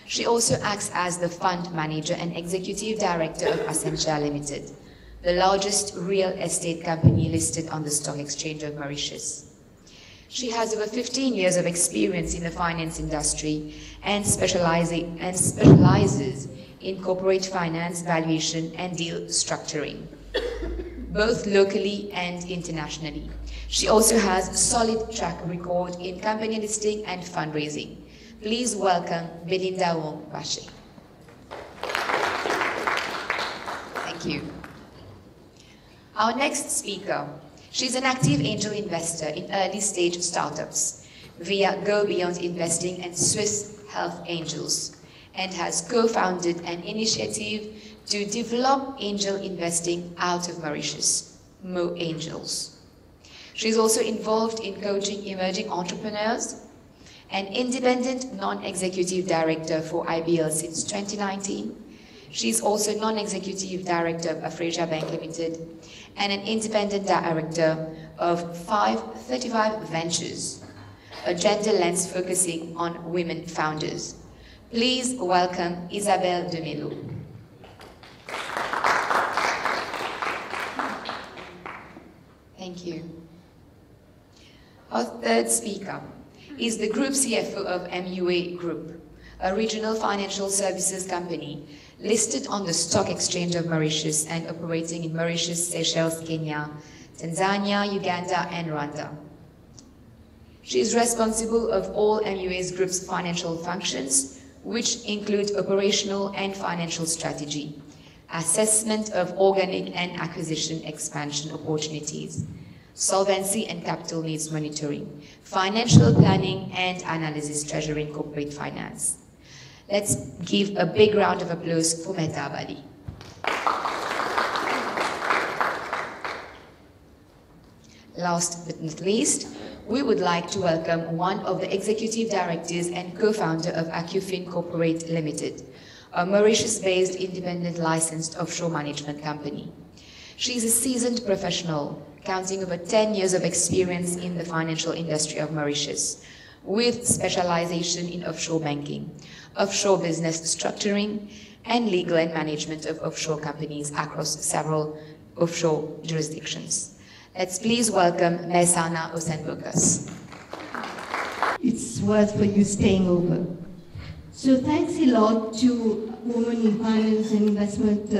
She also acts as the Fund Manager and Executive Director of Essentia Limited, the largest real estate company listed on the Stock Exchange of Mauritius. She has over 15 years of experience in the finance industry and specializes in corporate finance, valuation, and deal structuring, both locally and internationally. She also has a solid track record in company listing and fundraising. Please welcome Belinda Wong Bashe. Thank you. Our next speaker, she's an active angel investor in early stage startups via Go Beyond Investing and Swiss Health Angels, and has co-founded an initiative to develop angel investing out of Mauritius, Mo Angels. She's also involved in coaching emerging entrepreneurs, an independent non-executive director for IBL since 2019. She's also non-executive director of Afrasia Bank Limited and an independent director of 535 Ventures, a gender lens focusing on women founders. Please welcome Isabelle de Mello. Thank you. Our third speaker is the Group CFO of MUA Group, a regional financial services company listed on the Stock Exchange of Mauritius and operating in Mauritius, Seychelles, Kenya, Tanzania, Uganda, and Rwanda. She is responsible of all MUA's group's financial functions, which include operational and financial strategy, assessment of organic and acquisition expansion opportunities, solvency and capital needs monitoring, financial planning and analysis, treasury and corporate finance. Let's give a big round of applause for Meta Abadi. Last but not least, we would like to welcome one of the executive directors and co-founder of Acufin Corporate Limited, a Mauritius-based independent licensed offshore management company. She is a seasoned professional, counting over 10 years of experience in the financial industry of Mauritius, with specialization in offshore banking, offshore business structuring, and legal and management of offshore companies across several offshore jurisdictions. Let's please welcome Mehsana Osenbokas. It's worth for you staying over. So thanks a lot to Women in Finance and Investment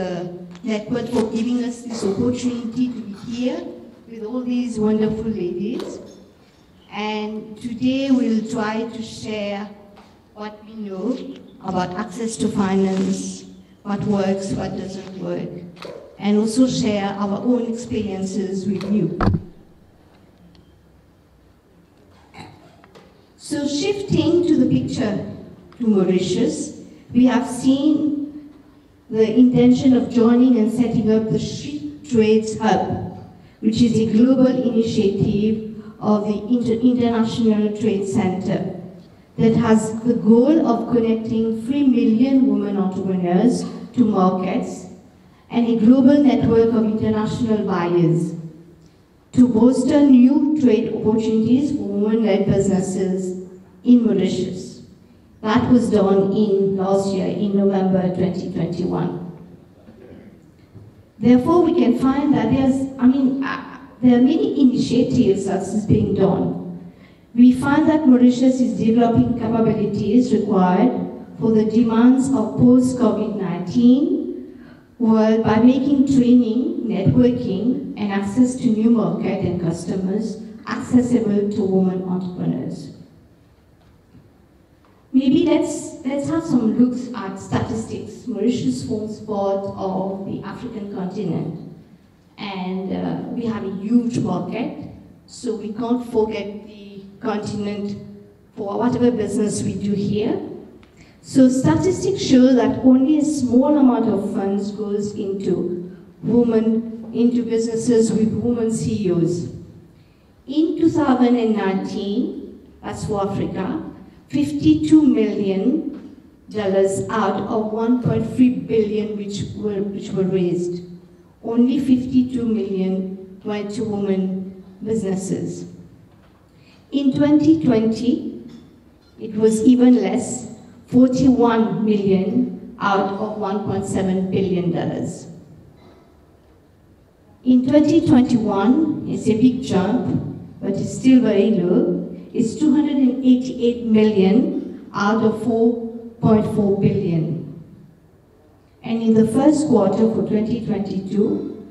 Network for giving us this opportunity to be here with all these wonderful ladies. And today we'll try to share what we know about access to finance, what works, what doesn't work, and also share our own experiences with you. So shifting to the picture to Mauritius, we have seen the intention of joining and setting up the Street Trades Hub, which is a global initiative of the International Trade Center that has the goal of connecting 3 million women entrepreneurs to markets and a global network of international buyers to bolster new trade opportunities for women-led businesses in Mauritius. That was done last year in November 2021. Therefore, we can find that there are many initiatives that is being done. We find that Mauritius is developing capabilities required for the demands of post-COVID-19 world by making training, networking, and access to new market and customers accessible to women entrepreneurs. Maybe let's have some looks at statistics. Mauritius forms part of the African continent, and we have a huge market, so we can't forget the continent for whatever business we do here. So statistics show that only a small amount of funds goes into businesses with women CEOs. In 2019, that's for Africa, $52 million out of $1.3 billion which were raised. Only 52 million went to women businesses. In 2020, it was even less, 41 million out of $1.7 billion. In 2021, it's a big jump, but it's still very low. is 288 million out of 4.4 billion. And in the first quarter for 2022,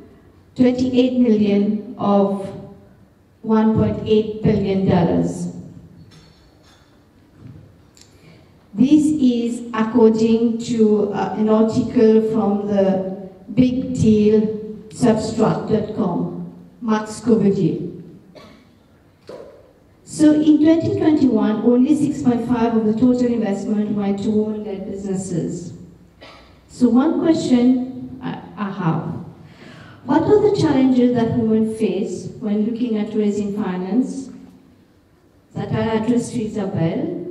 28 million of $1.8 billion. This is according to an article from the Big Deal Substrat.com, Max Coverdier. So in 2021, only 6.5% of the total investment went to women-led businesses. So one question I have, what are the challenges that women face when looking at raising finance that I addressed to Isabel?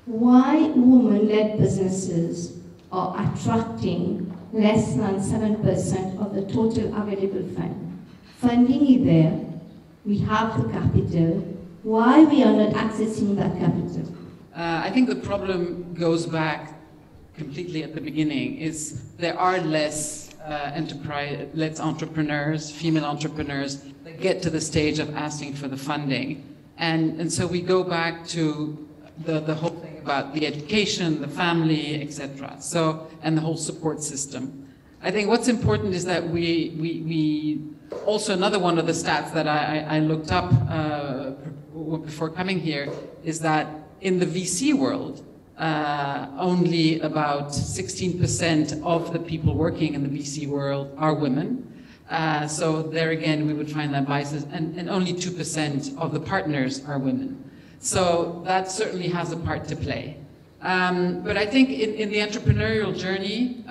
Why women-led businesses are attracting less than 7% of the total available fund? Funding is there, we have the capital, why we are not accessing that capital? I think the problem goes back completely at the beginning, is there are less entrepreneurs, female entrepreneurs, that get to the stage of asking for the funding. And so we go back to the whole thing about the education, the family, etc. So, and the whole support system. I think what's important is that we also, another one of the stats that I looked up before coming here is that in the VC world, only about 16% of the people working in the VC world are women. So there again, we would find that biases, and only 2% of the partners are women. So that certainly has a part to play. But I think in the entrepreneurial journey,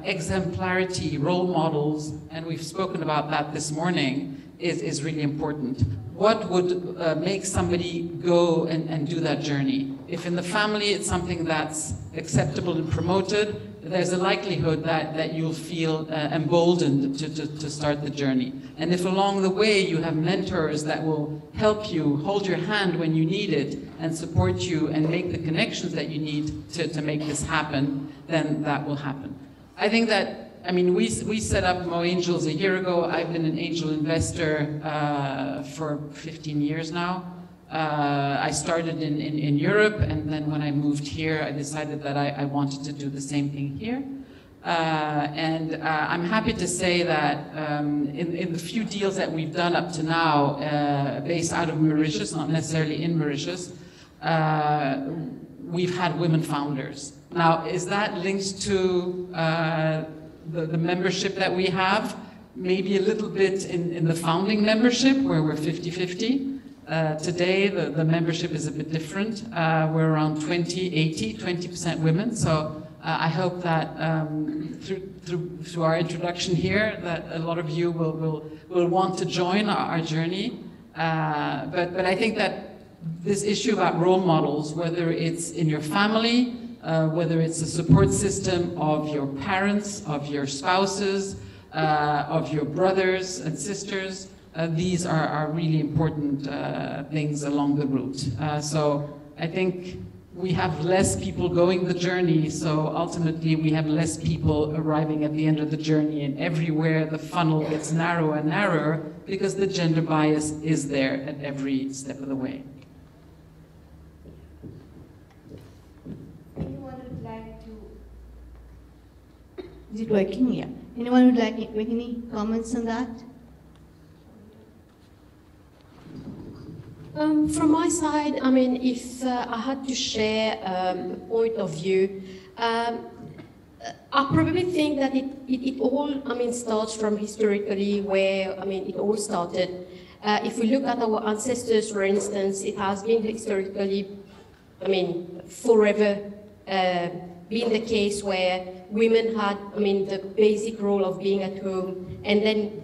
exemplarity, role models, and we've spoken about that this morning, is really important. What would make somebody go and do that journey? If in the family it's something that's acceptable and promoted, there's a likelihood that you'll feel emboldened to start the journey. And if along the way you have mentors that will help you, hold your hand when you need it, and support you and make the connections that you need to make this happen, then that will happen. I think that, I mean, we set up Mo Angels a year ago. I've been an angel investor for 15 years now. I started in Europe, and then when I moved here, I decided that I wanted to do the same thing here. And I'm happy to say that in the few deals that we've done up to now, based out of Mauritius, not necessarily in Mauritius, we've had women founders. Now, is that linked to the membership that we have? Maybe a little bit in the founding membership, where we're 50-50. Today, the membership is a bit different. We're around 20% women. So I hope that through our introduction here, that a lot of you will want to join our journey. But I think that this issue about role models, whether it's in your family, whether it's a support system of your parents, of your spouses, of your brothers and sisters, these are really important things along the route. So I think we have less people going the journey, so ultimately we have less people arriving at the end of the journey, and everywhere the funnel gets narrower and narrower because the gender bias is there at every step of the way. Anyone would like to... Is it working? Yeah. Anyone would like to make any comments on that? From my side, I mean, if I had to share a point of view, I probably think that it all, I mean, starts from historically where, I mean, it all started. If we look at our ancestors, for instance, it has been historically, I mean, forever been the case where women had, I mean, the basic role of being at home, and then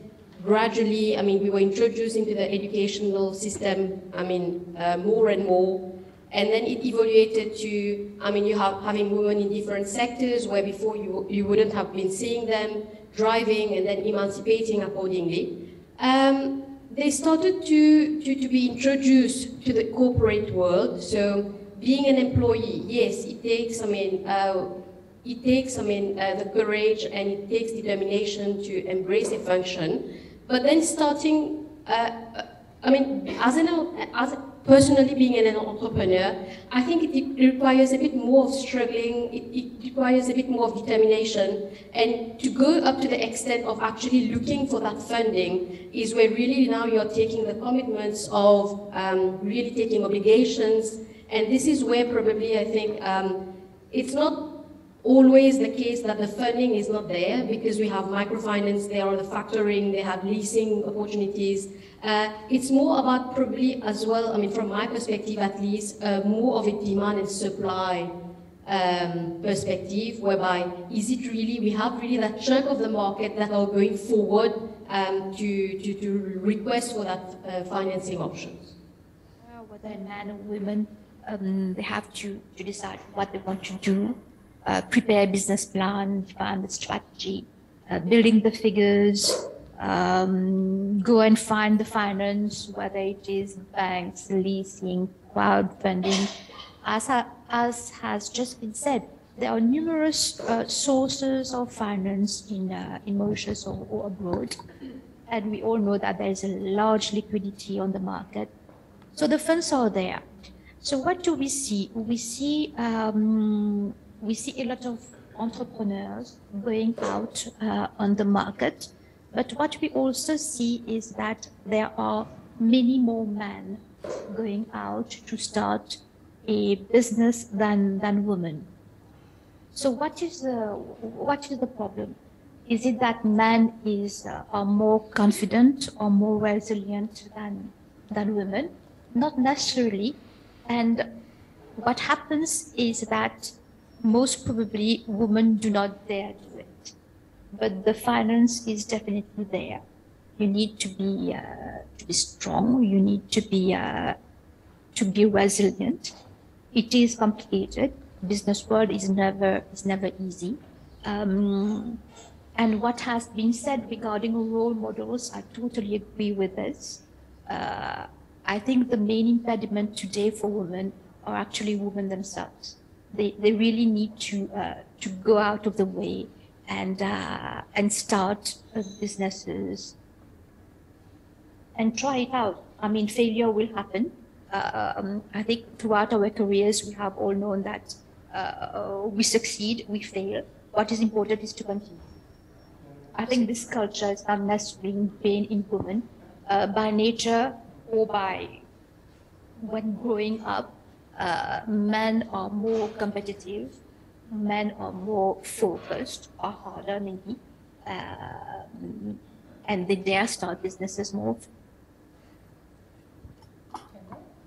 gradually, I mean, we were introduced into the educational system, I mean, more and more, and then it evaluated to, I mean, you have having women in different sectors where before you wouldn't have been seeing them, driving and then emancipating accordingly. They started to be introduced to the corporate world. So being an employee, yes, it takes, I mean, the courage and it takes determination to embrace a function. But then starting, I mean, personally being an entrepreneur, I think it requires a bit more of struggling, it requires a bit more of determination, and to go up to the extent of actually looking for that funding is where really now you're taking the commitments of really taking obligations, and this is where probably I think it's not always the case that the funding is not there, because we have microfinance, there are the factoring, they have leasing opportunities. It's more about probably as well, I mean, from my perspective at least, more of a demand and supply perspective, whereby is it really, we have really that chunk of the market that are going forward to request for that financing options. Whether men or women, they have to decide what they want to do, prepare a business plan, find the strategy, building the figures, go and find the finance, whether it is banks, leasing, crowdfunding. As has just been said, there are numerous sources of finance in Mauritius or abroad, and we all know that there is a large liquidity on the market. So the funds are there. So what do we see? We see a lot of entrepreneurs going out on the market, but what we also see is that there are many more men going out to start a business than women. So what is the problem? Is it that men are more confident or more resilient than women? Not necessarily. And what happens is that most probably women do not dare do it, but the finance is definitely there. You need to be strong. You need to be resilient. It is complicated. Business world is never easy. And what has been said regarding role models, I totally agree with this. I think the main impediment today for women are actually women themselves. They really need to go out of the way and start businesses and try it out. I mean, failure will happen. I think throughout our careers, we have all known that we succeed, we fail. What is important is to continue. I think this culture is not necessarily ingrained in women by nature or by when growing up. Men are more competitive, men are more focused, or harder maybe, and they dare start businesses more.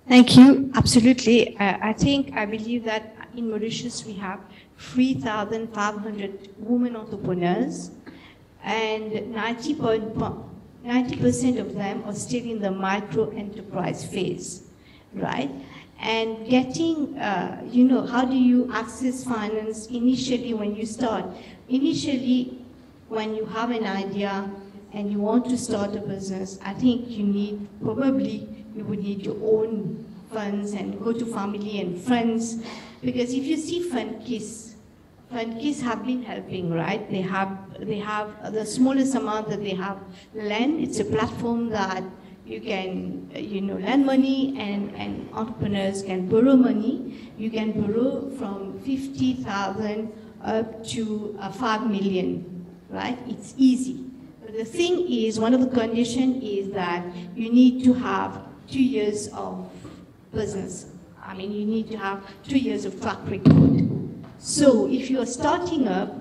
Thank you. Absolutely. I believe that in Mauritius we have 3,500 women entrepreneurs, and 90% of them are still in the micro-enterprise phase, right? And getting, how do you access finance initially when you start? Initially, when you have an idea and you want to start a business, I think you would need your own funds and go to family and friends. Because if you see FundKiss have been helping, right? They have the smallest amount that they have lend. It's a platform that you can, lend money and entrepreneurs can borrow money. You can borrow from 50,000 up to 5 million, right? It's easy. But the thing is, one of the conditions is that you need to have 2 years of business. I mean, you need to have 2 years of track record. So if you're starting up,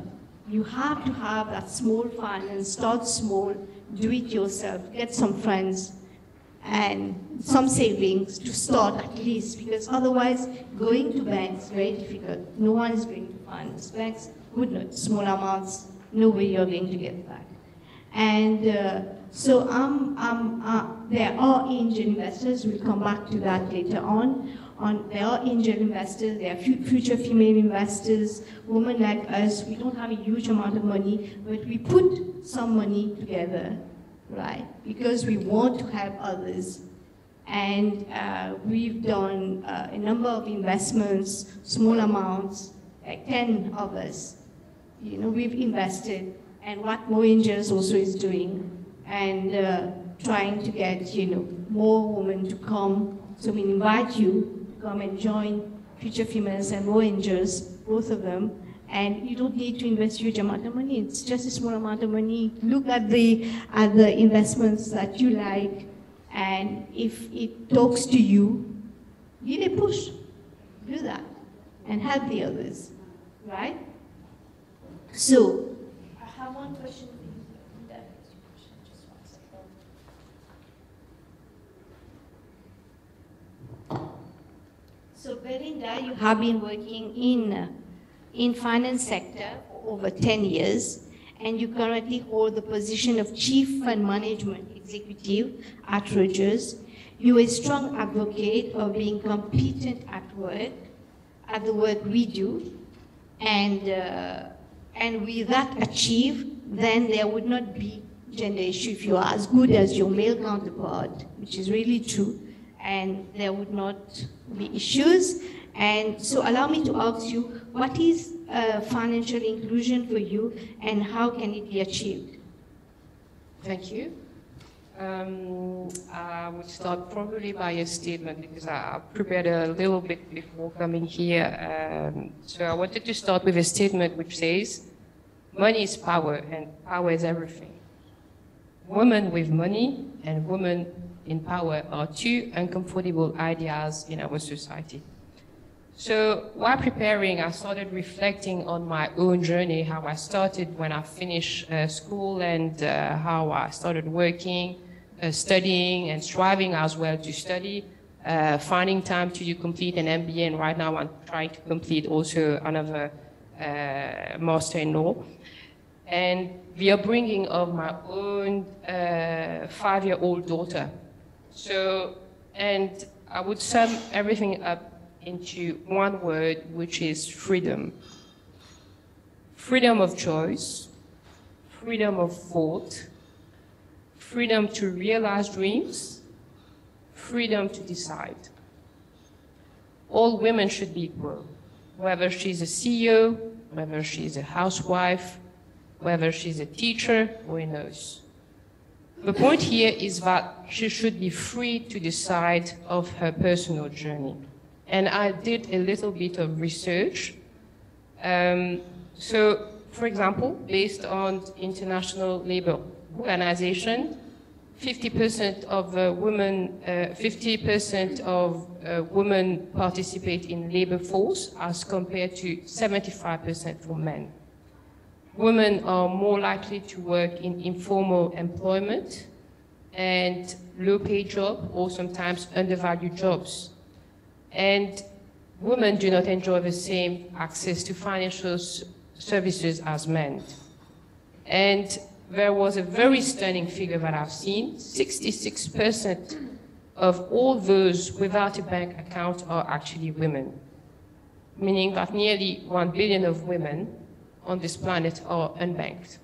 you have to have that small finance, start small, do it yourself, get some friends, and some savings to start at least, because otherwise going to banks is very difficult. No one is going to finance. Banks would not, small amounts, no way you're going to get back. And so there are angel investors, we'll come back to that later on. There are angel investors, there are future female investors, women like us. We don't have a huge amount of money, but we put some money together, right? Because we want to help others. And we've done a number of investments, small amounts, like 10 of us. We've invested, and what Mo Angels also is doing, and trying to get, more women to come So we invite you to come and join Future Females and More Angels, both of them. And you don't need to invest huge amount of money. It's just a small amount of money. Look at the investments that you like, and if it talks to you, give it a push. Do that and help the others, right? So I have one question for you. Just one second. So Belinda, you have been working in finance sector for over 10 years, and you currently hold the position of Chief Fund Management Executive at Rogers. You're a strong advocate of being competent at work, at the work we do, and with that achieved, then there would not be gender issue if you are as good as your male counterpart, which is really true, and there would not be issues. And so allow me to ask you, what is financial inclusion for you, and how can it be achieved? Thank you. I would start probably by a statement, because I prepared a little bit before coming here. So I wanted to start with a statement which says, money is power, and power is everything. Women with money and women in power are two uncomfortable ideas in our society. So while preparing, I started reflecting on my own journey, how I started when I finished school, and how I started working, studying, and striving as well to study, finding time to complete an MBA, and right now I'm trying to complete also another master in law. And the upbringing of my own 5-year-old daughter. So, and I would sum everything up into one word, which is freedom. Freedom of choice, freedom of thought, freedom to realize dreams, freedom to decide. All women should be equal, whether she's a CEO, whether she's a housewife, whether she's a teacher or a nurse. The point here is that she should be free to decide of her personal journey. And I did a little bit of research. So, for example, based on International Labour Organization, 50% of women participate in labor force as compared to 75% for men. Women are more likely to work in informal employment and low-paid jobs, or sometimes undervalued jobs. And women do not enjoy the same access to financial services as men. And there was a very stunning figure that I've seen. 66% of all those without a bank account are actually women, meaning that nearly 1 billion of women on this planet are unbanked.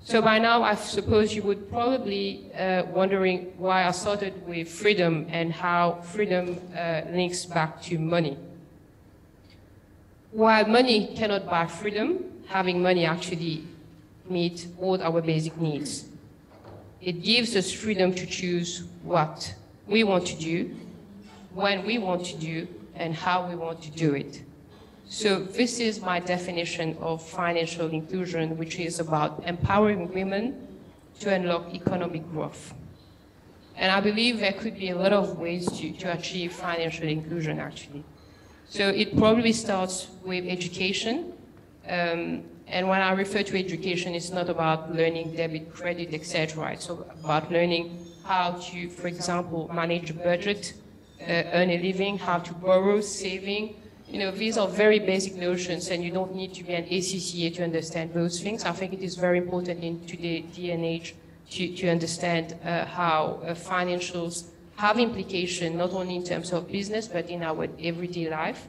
So by now, I suppose you would probably wondering why I started with freedom and how freedom links back to money. While money cannot buy freedom, having money actually meets all our basic needs. It gives us freedom to choose what we want to do, when we want to do, and how we want to do it. So this is my definition of financial inclusion, which is about empowering women to unlock economic growth. And I believe there could be a lot of ways to achieve financial inclusion, actually. So it probably starts with education. And when I refer to education, it's not about learning debit, credit, etc. It's about learning how to, for example, manage a budget, earn a living, how to borrow, saving. You know, these are very basic notions, and you don't need to be an ACCA to understand those things. I think it is very important in today's day and age to understand how financials have implication, not only in terms of business, but in our everyday life.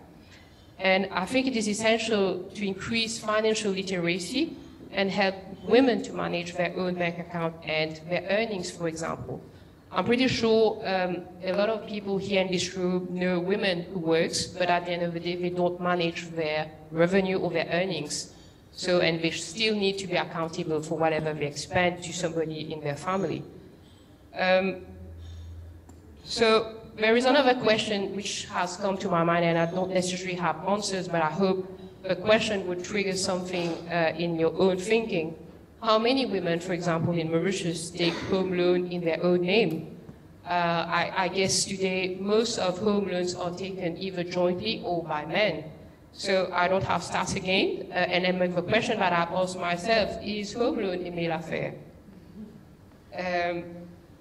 And I think it is essential to increase financial literacy and help women to manage their own bank account and their earnings, for example. I'm pretty sure a lot of people here in this room know women who work, but at the end of the day, they don't manage their revenue or their earnings. So, and they still need to be accountable for whatever they expend to somebody in their family. So there is another question which has come to my mind, and I don't necessarily have answers, but I hope the question would trigger something in your own thinking. How many women, for example, in Mauritius take home loan in their own name? I guess today most of home loans are taken either jointly or by men. So I don't have stats again, and then the question that I ask myself is home loan a male affair?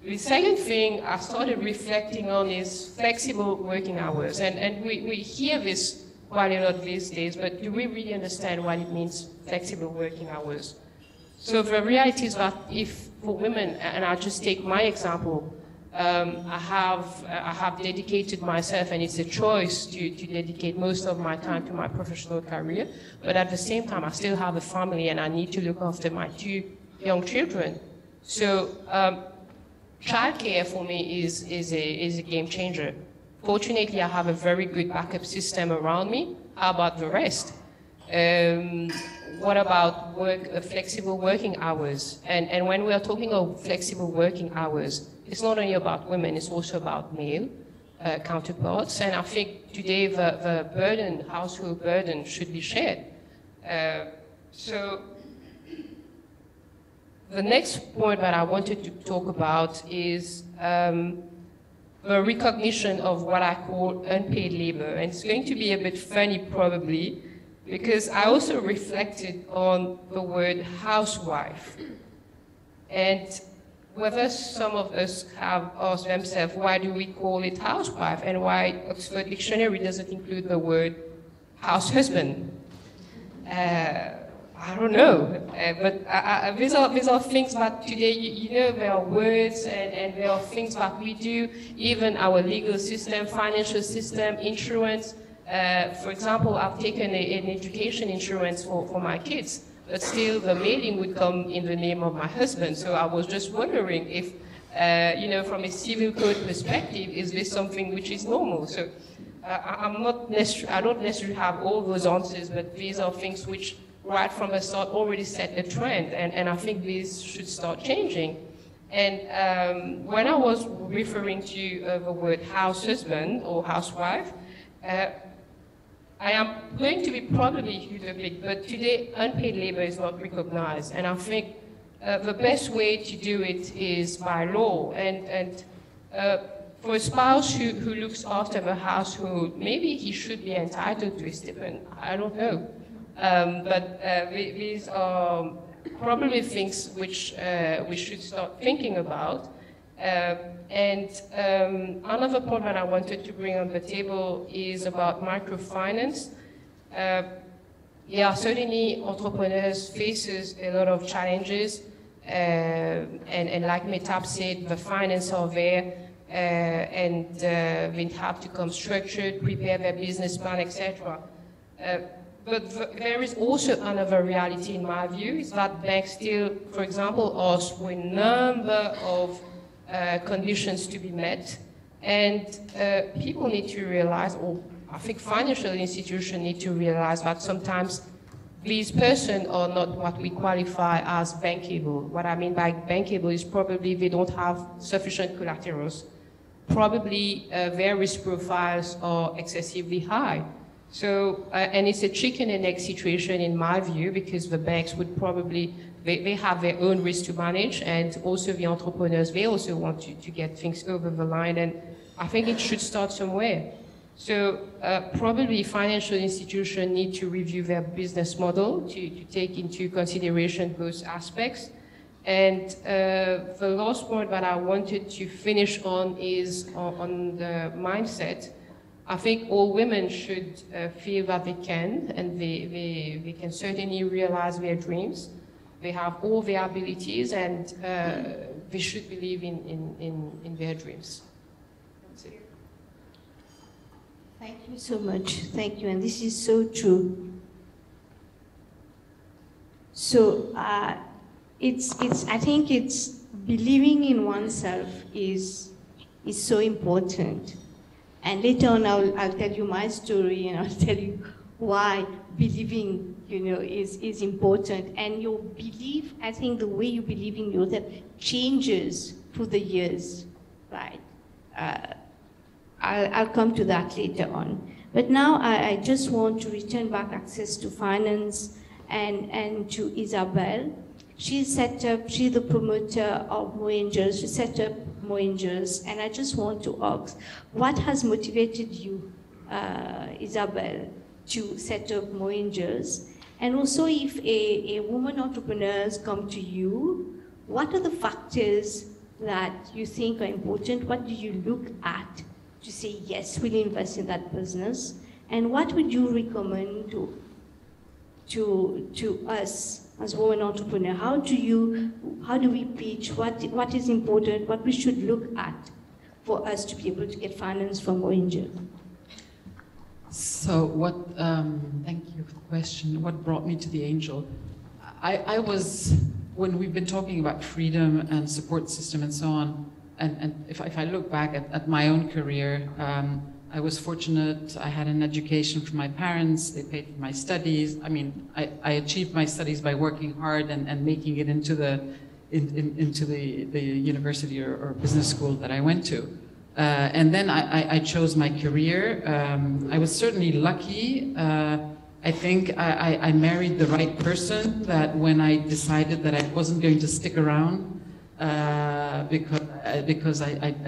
The second thing I started reflecting on is flexible working hours. And we hear this quite a lot these days, but do we really understand what it means, flexible working hours? So the reality is that if for women, and I'll just take my example, I have dedicated myself, and it's a choice to dedicate most of my time to my professional career, but at the same time I still have a family and I need to look after my 2 young children. So childcare for me is a game changer. Fortunately, I have a very good backup system around me. How about the rest? What about flexible working hours? And when we are talking of flexible working hours, it's not only about women, it's also about male counterparts. And I think today the burden, household burden, should be shared. So the next point that I wanted to talk about is the recognition of what I call unpaid labor. And it's going to be a bit funny probably, because I also reflected on the word housewife. And whether some of us have asked themselves, why do we call it housewife, and why Oxford Dictionary doesn't include the word house husband? I don't know, but these are things that today, you know, there are words and there are things that we do, even our legal system, financial system, insurance. For example, I've taken an education insurance for my kids, but still the mailing would come in the name of my husband. So I was just wondering if, you know, from a civil code perspective, is this something which is normal? So I don't necessarily have all those answers, but these are things which right from the start already set a trend, and I think these should start changing. And when I was referring to the word house husband or housewife, I am going to be probably utopic, but today unpaid labor is not recognized, and I think the best way to do it is by law. And for a spouse who looks after the household, maybe he should be entitled to a stipend. I don't know. But these are probably things which we should start thinking about. And another point that I wanted to bring on the table is about microfinance. Yeah, certainly entrepreneurs faces a lot of challenges, and like Metab said, the finance are there, and they have to come structured, prepare their business plan, etc. But there is also another reality, in my view, is that banks still, for example, ask for a number of conditions to be met, and people need to realize, or I think financial institutions need to realize, that sometimes these persons are not what we qualify as bankable. What I mean by bankable is probably they don't have sufficient collaterals. Probably their risk profiles are excessively high. So, and it's a chicken and egg situation in my view, because the banks would probably, they have their own risk to manage, and also the entrepreneurs, they also want to get things over the line, and I think it should start somewhere. So probably financial institutions need to review their business model to take into consideration those aspects. And the last point that I wanted to finish on is on the mindset. I think all women should feel that they can, and they can certainly realize their dreams. They have all their abilities, and they should believe in their dreams. That's it. Thank you so much. Thank you, and this is so true. So I think it's believing in oneself is so important. And later on, I'll tell you my story, and I'll tell you why believing, is important. And your belief, I think the way you believe in yourself changes through the years, right? I'll come to that later on. But now I just want to return back access to finance and to Isabel. She's the promoter of Moangers. She set up Moangers, and I just want to ask, what has motivated you, Isabel, to set up Moangers? And also, if a woman entrepreneurs come to you, what are the factors that you think are important? What do you look at to say, yes, we'll invest in that business? And what would you recommend to us as women entrepreneurs? How do we pitch? What is important? What we should look at for us to be able to get finance from Moangers? So thank you for the question. What brought me to the Angel? I was, when we've been talking about freedom and support system and so on, and if I look back at my own career, I was fortunate. I had an education from my parents. They paid for my studies. I mean, I achieved my studies by working hard and making it into the university or business school that I went to. And then I chose my career. I was certainly lucky. I think I married the right person, that when I decided that I wasn't going to stick around because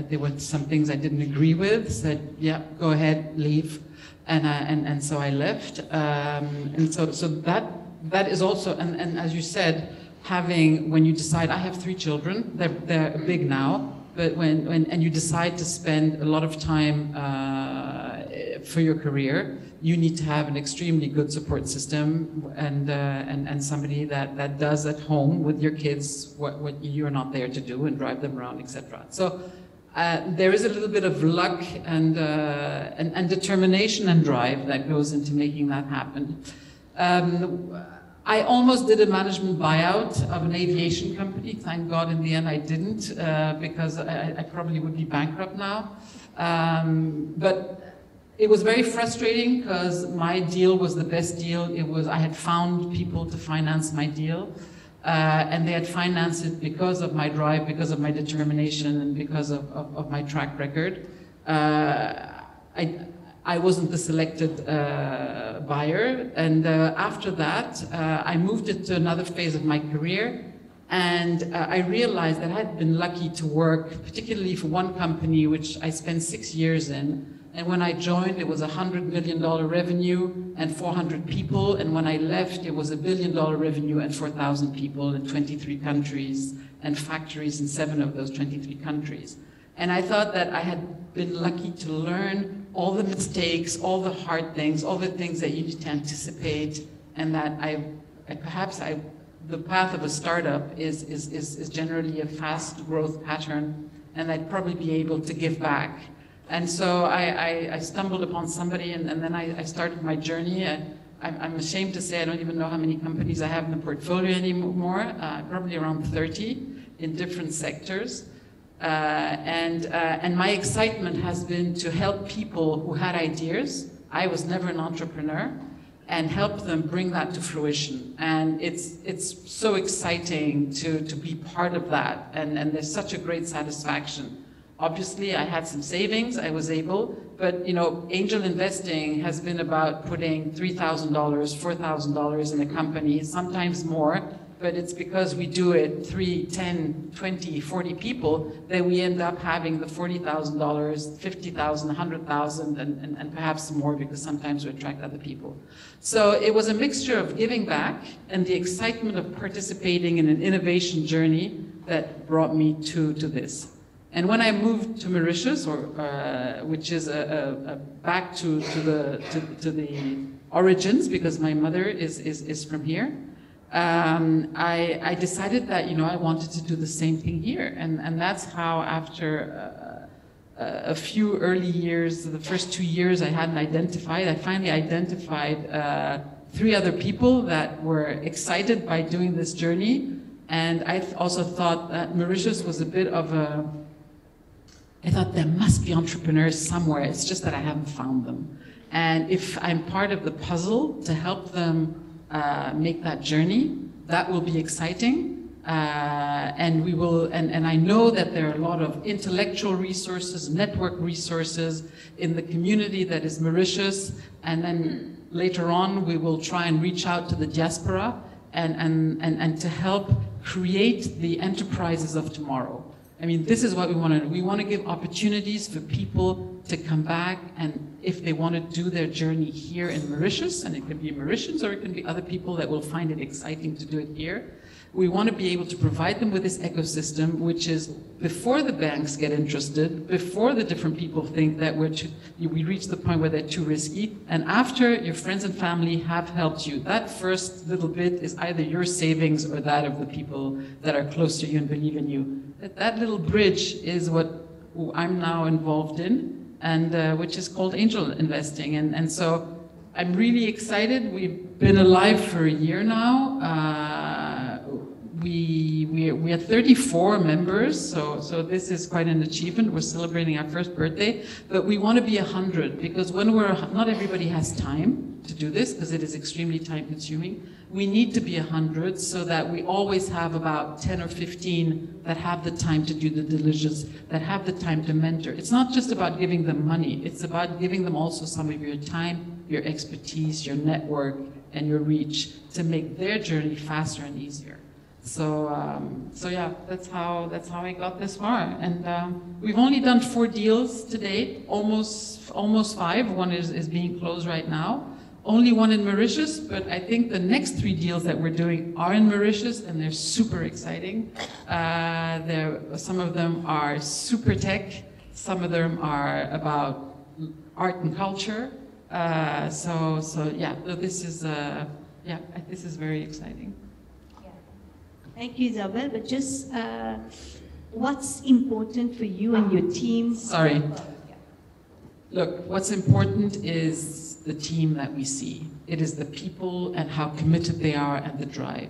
there were some things I didn't agree with, said, yeah, go ahead, leave. And so I left. And so that is also, and as you said, when you decide, I have 3 children, they're big now, but when you decide to spend a lot of time for your career, you need to have an extremely good support system and somebody that does at home with your kids what you're not there to do and drive them around, etc. So there is a little bit of luck and determination and drive that goes into making that happen. I almost did a management buyout of an aviation company. Thank God in the end I didn't, because I probably would be bankrupt now. But it was very frustrating because my deal was the best deal. I had found people to finance my deal, and they had financed it because of my drive, because of my determination, and because of my track record. I wasn't the selected buyer, and after that, I moved it to another phase of my career, and I realized that I had been lucky to work, particularly for one company, which I spent 6 years in. And when I joined, it was $100 million revenue and 400 people. And when I left, it was $1 billion revenue and 4,000 people in 23 countries and factories in 7 of those 23 countries. And I thought that I had been lucky to learn all the mistakes, all the hard things, all the things that you need to anticipate, and that the path of a startup is generally a fast growth pattern, and I'd probably be able to give back. And so I stumbled upon somebody, and then I started my journey. I'm ashamed to say I don't even know how many companies I have in the portfolio anymore, probably around 30 in different sectors. And my excitement has been to help people who had ideas. I was never an entrepreneur, and help them bring that to fruition. And it's so exciting to be part of that, and there's such a great satisfaction. Obviously, I had some savings, I was able, but angel investing has been about putting $3,000, $4,000 in a company, sometimes more, but it's because we do it 3, 10, 20, 40 people that we end up having the $40,000, $50,000, $100,000, and perhaps more, because sometimes we attract other people. So it was a mixture of giving back and the excitement of participating in an innovation journey that brought me to this. And when I moved to Mauritius, which is back to the origins, because my mother is from here, I decided that I wanted to do the same thing here, and that's how, after a few early years, the first 2 years I hadn't identified, I finally identified 3 other people that were excited by doing this journey, and I also thought that Mauritius was a bit of a I thought there must be entrepreneurs somewhere, it's just that I haven't found them. And if I'm part of the puzzle to help them make that journey, that will be exciting. And we will, and I know that there are a lot of intellectual resources, network resources in the community that is Mauritius, and then later on we will try and reach out to the diaspora and to help create the enterprises of tomorrow. I mean, this is what we want to do. We want to give opportunities for people to come back, and if they want to do their journey here in Mauritius, and it can be Mauritians or it can be other people that will find it exciting to do it here, we want to be able to provide them with this ecosystem, which is before the banks get interested, before the different people think that we reach the point where they're too risky, and after your friends and family have helped you. That first little bit is either your savings or that of the people that are close to you and believe in you. That little bridge is what I'm now involved in, and which is called angel investing. And so I'm really excited. We've been alive for a year now. We are 34 members, so this is quite an achievement. We're celebrating our first birthday, but we want to be 100, because when not everybody has time to do this, because it is extremely time consuming. We need to be 100 so that we always have about 10 or 15 that have the time to do the diligence, that have the time to mentor. It's not just about giving them money, it's about giving them also some of your time, your expertise, your network, and your reach to make their journey faster and easier. So yeah, that's how I got this far. And we've only done 4 deals to date, almost 5. One is being closed right now. Only one in Mauritius, but I think the next 3 deals that we're doing are in Mauritius, and they're super exciting. Some of them are super tech, some of them are about art and culture. So yeah, this is very exciting. Thank you, Isabel. But just what's important for you and your team? Sorry. Look, what's important is the team that we see. It is the people and how committed they are and the drive.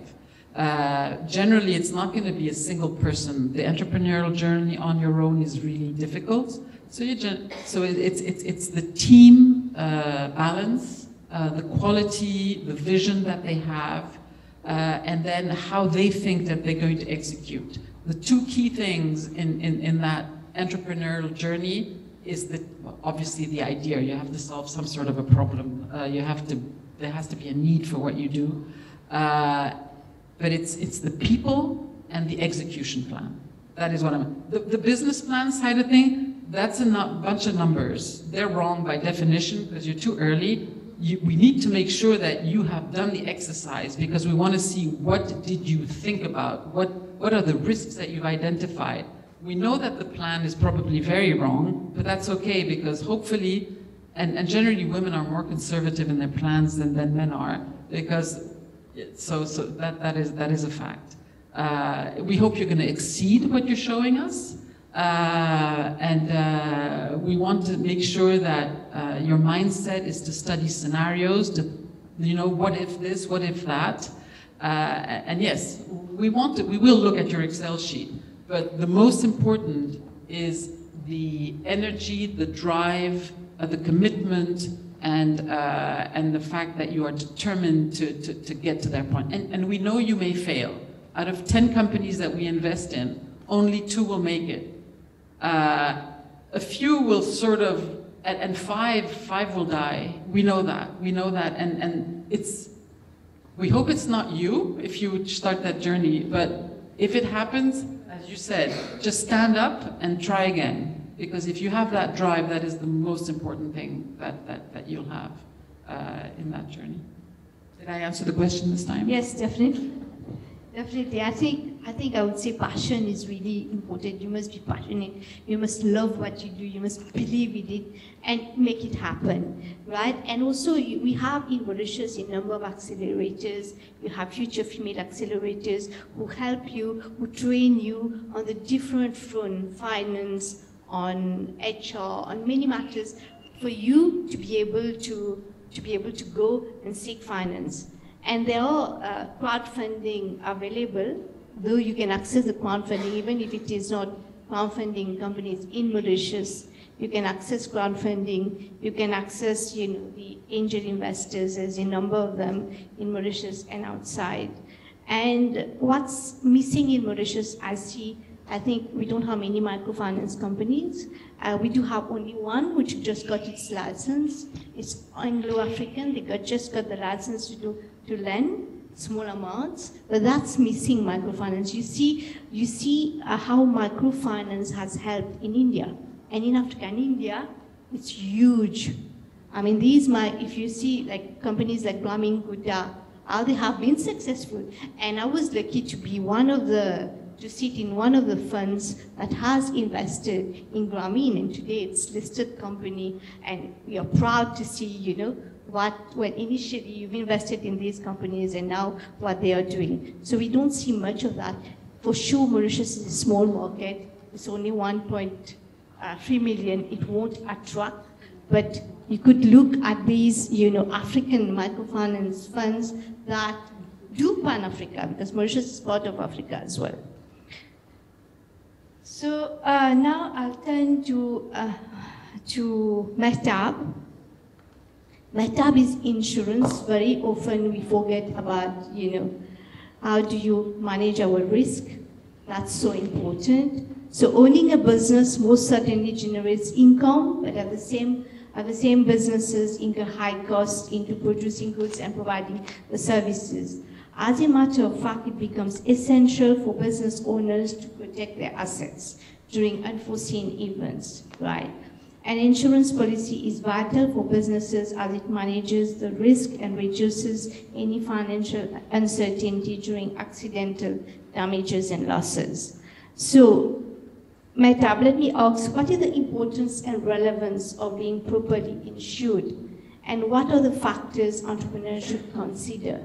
Generally, it's not going to be a single person. The entrepreneurial journey on your own is really difficult. So it's the team balance, the quality, the vision that they have, and then how they think that they're going to execute. The 2 key things in that entrepreneurial journey is that obviously the idea. You have to solve some sort of a problem. There has to be a need for what you do. But it's the people and the execution plan. That is what the business plan side of thing, that's a bunch of numbers. They're wrong by definition because you're too early. We need to make sure that you have done the exercise, because we want to see what did you think about, what are the risks that you've identified. We know that the plan is probably very wrong, but that's okay, because hopefully, and generally women are more conservative in their plans than men are, because so that is a fact. We hope you're going to exceed what you're showing us. And we want to make sure that your mindset is to study scenarios, to, what if this, what if that. And yes, we will look at your Excel sheet, but the most important is the energy, the drive, the commitment, and the fact that you are determined to get to that point. And we know you may fail. Out of 10 companies that we invest in, only 2 will make it. A few will sort of, and five will die. We know that, and we hope it's not you if you start that journey, but if it happens, as you said, just stand up and try again, because if you have that drive, that is the most important thing that you'll have in that journey. Did I answer the question this time? Yes, definitely. Definitely. I think I would say passion is really important. You must be passionate. You must love what you do. You must believe in it and make it happen, right? And also, we have in Mauritius a number of accelerators. You have future female accelerators who help you, who train you on the different front, finance, on HR, on many matters, for you to be able to go and seek finance. And there are crowdfunding available, though you can access the crowdfunding, even if it is not crowdfunding companies in Mauritius. You can access crowdfunding, you can access the angel investors, there's a number of them in Mauritius and outside. And what's missing in Mauritius, I think we don't have many microfinance companies. We do have only one, which just got its license. It's Anglo-African. They just got the license to lend small amounts, but that's missing microfinance. You see how microfinance has helped in India. And in Africa and India, it's huge. I mean, if you see like companies like Grameen Kuta, how they have been successful. And I was lucky to be to sit in one of the funds that has invested in Grameen, and today it's listed company, and we are proud to see, when initially you've invested in these companies and now what they are doing. So we don't see much of that. For sure, Mauritius is a small market. It's only 1.3 million. It won't attract, but you could look at these, African microfinance funds that do Pan-Africa, because Mauritius is part of Africa as well. So now I'll turn to Mehtab. Mehtab is insurance. Very often we forget about, how do you manage our risk? That's so important. So owning a business most certainly generates income, but at the same businesses incur high costs into producing goods and providing the services. As a matter of fact, it becomes essential for business owners to protect their assets during unforeseen events, right? An insurance policy is vital for businesses as it manages the risk and reduces any financial uncertainty during accidental damages and losses. So, Mehtab, let me ask, what is the importance and relevance of being properly insured? And what are the factors entrepreneurs should consider?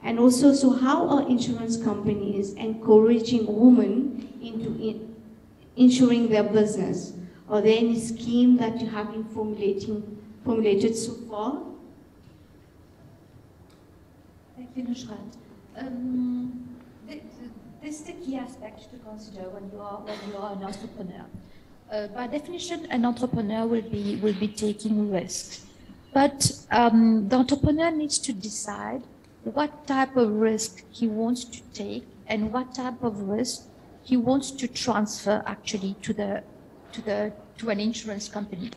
And also, so how are insurance companies encouraging women into insuring their business? Are there any scheme that you have been formulated so far? Thank you, Nusrat. This is the key aspect to consider when you are an entrepreneur. By definition, an entrepreneur will be taking risks, but the entrepreneur needs to decide what type of risk he wants to take and what type of risk he wants to transfer actually to an insurance company.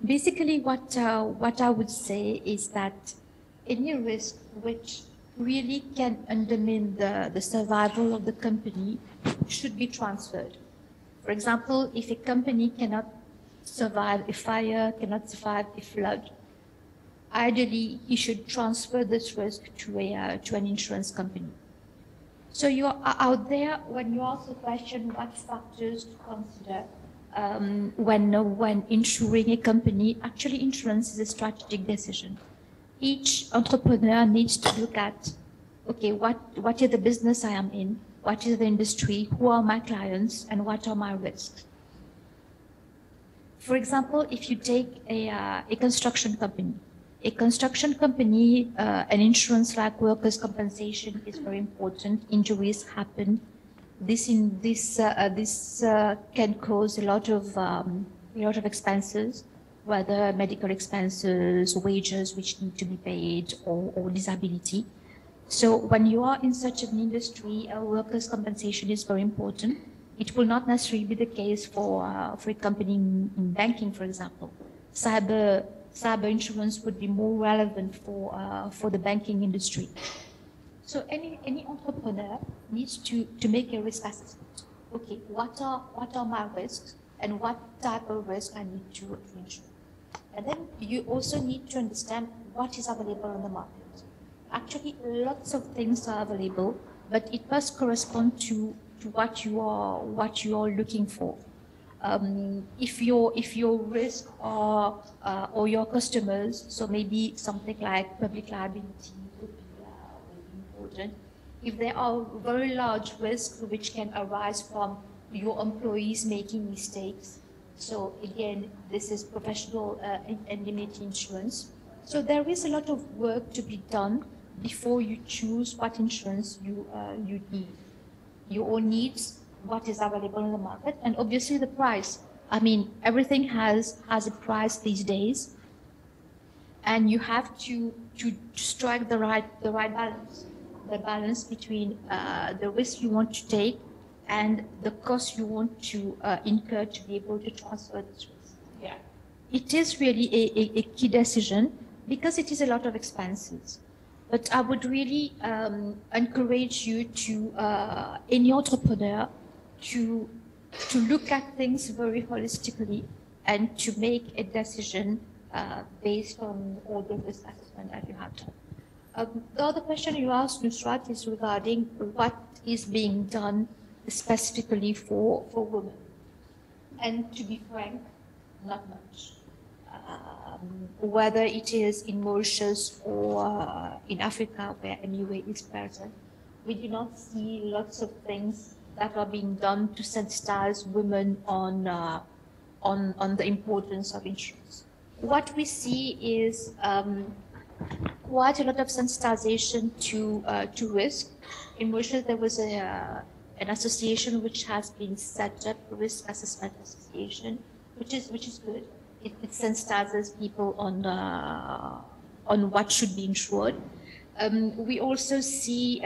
Basically, what I would say is that any risk which really can undermine the survival of the company should be transferred. For example, if a company cannot survive a fire, cannot survive a flood, ideally, he should transfer this risk to an insurance company. So you're out there when you ask the question, what factors to consider when insuring a company? Actually, insurance is a strategic decision. Each entrepreneur needs to look at, okay, what is the business I am in? What is the industry? Who are my clients? And what are my risks? For example, if you take a construction company, an insurance like workers' compensation is very important. Injuries happen. This can cause a lot of expenses, whether medical expenses, wages which need to be paid, or disability. So when you are in such an industry, workers' compensation is very important. It will not necessarily be the case for a company in banking, for example. Cyber insurance would be more relevant for the banking industry. So any entrepreneur needs to make a risk assessment. Okay, what are my risks and what type of risk I need to insure? And then you also need to understand what is available on the market. Actually, lots of things are available, but it must correspond to what you are looking for. If your risk or your customers, so maybe something like public liability would be important. If there are very large risks which can arise from your employees making mistakes, so again, this is professional indemnity insurance. So there is a lot of work to be done before you choose what insurance you need. Your own needs, what is available in the market, and obviously the price. I mean, everything has a price these days, and you have to strike the right balance. the balance between the risk you want to take and the cost you want to incur to be able to transfer this risk. Yeah. It is really a key decision because it is a lot of expenses. But I would really encourage you to, any entrepreneur, to look at things very holistically and to make a decision based on all the risk assessment that you have done. The other question you asked, Nusrat, is regarding what is being done specifically for women. And to be frank, not much. Whether it is in Mauritius or in Africa, where MUA is present, we do not see lots of things that are being done to sensitize women on the importance of insurance. What we see is quite a lot of sensitization to risk. In Mauritius, there was an association which has been set up, Risk Assessment Association, which is good. It sensitizes people on what should be insured. We also see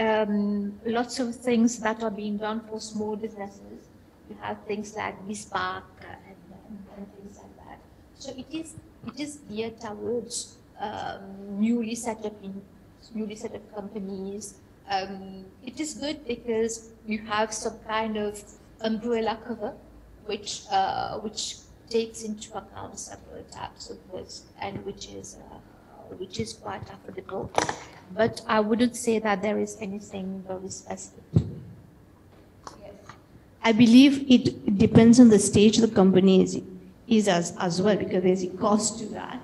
lots of things that are being done for small businesses. We have things like WIFIS and things like that. So it is geared towards newly set up companies. It is good because you have some kind of umbrella cover, which takes into account several types of risk and which is quite affordable. But I wouldn't say that there is anything very specific. I believe it depends on the stage the company is as well, because there's a cost to that.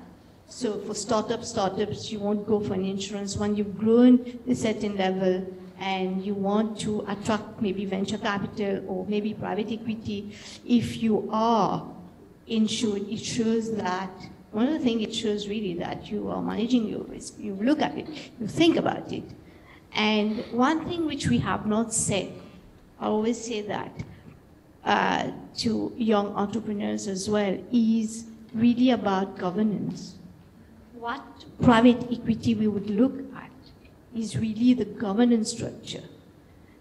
So for startups, you won't go for an insurance when you've grown a certain level and you want to attract maybe venture capital or maybe private equity. If you are insured, it shows that, one of the things it shows really that you are managing your risk. You look at it, you think about it. And one thing which we have not said, I always say that to young entrepreneurs as well, is really about governance. What private equity we would look at is really the governance structure.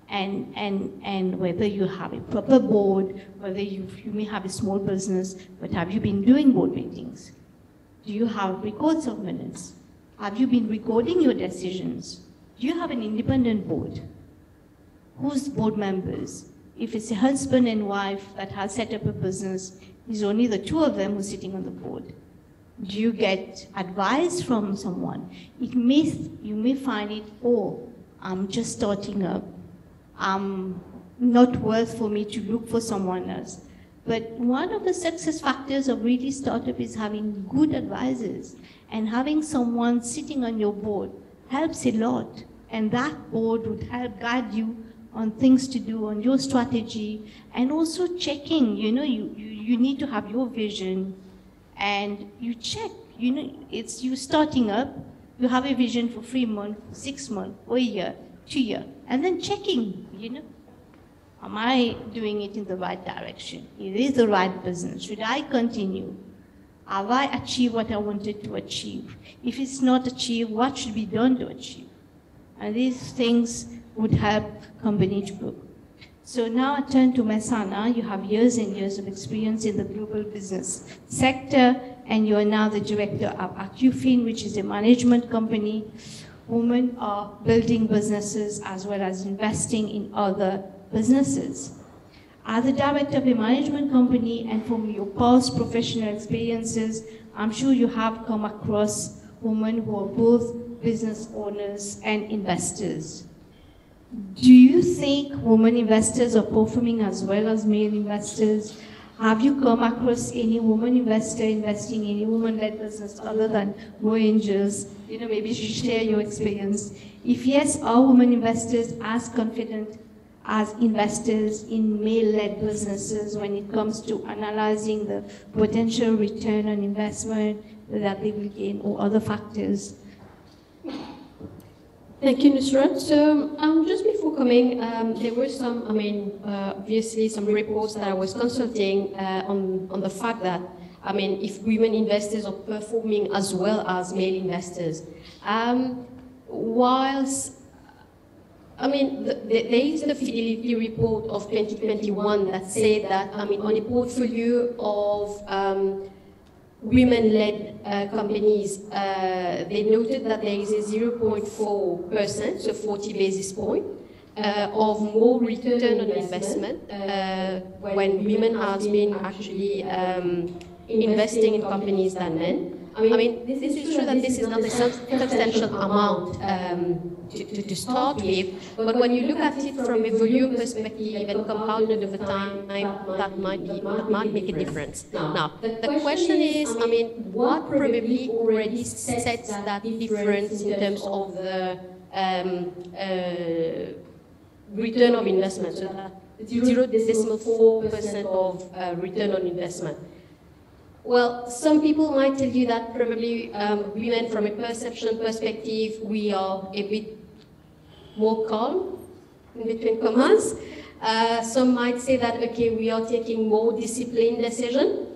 And whether you have a proper board, whether you may have a small business, but have you been doing board meetings? Do you have records of minutes? Have you been recording your decisions? Do you have an independent board? Who's board members? If it's a husband and wife that has set up a business, it's only the two of them who's sitting on the board. Do you get advice from someone? You may find it, oh, I'm just starting up. Not worth for me to look for someone else. But one of the success factors of really startup is having good advisors, and having someone sitting on your board helps a lot. And that board would help guide you on things to do, on your strategy, and also checking, you need to have your vision, and you check, it's you starting up, you have a vision for 3 months, 6 months, or a year, 2 years, and then checking, am I doing it in the right direction? Is it the right business? Should I continue? Have I achieved what I wanted to achieve? If it's not achieved, what should be done to achieve? And these things would help company to grow. So now I turn to Mesana. You have years and years of experience in the global business sector, and you are now the director of Acufin, which is a management company. Women are building businesses as well as investing in other businesses. As a director of a management company, and from your past professional experiences, I'm sure you have come across women who are both business owners and investors. Do you think women investors are performing as well as male investors? Have you come across any woman investor investing in a woman-led business other than Go Angels? Maybe you should share your experience. If yes, are women investors as confident as investors in male-led businesses when it comes to analyzing the potential return on investment that they will gain or other factors? Thank you, Nusrat. So just before coming, there were some, obviously some reports that I was consulting on the fact that, if women investors are performing as well as male investors. Whilst I mean, there is the fidelity report of 2021 that said that, I mean, on a portfolio of women-led companies, they noted that there is a 0.4%, so 40 basis point, of more return on investment when women has been actually investing in companies than men. I mean, this is true that this is not a substantial amount to start with, but when you look at it from a volume perspective and compounded over time, that might make a difference. Now, the question is, I mean, what probably already sets that difference in terms of the return of investment, so that 0.4% of return on investment. Well, some people might tell you that probably women, from a perception perspective, we are a bit more calm, in between commas. Some might say that, okay, we are taking more disciplined decision.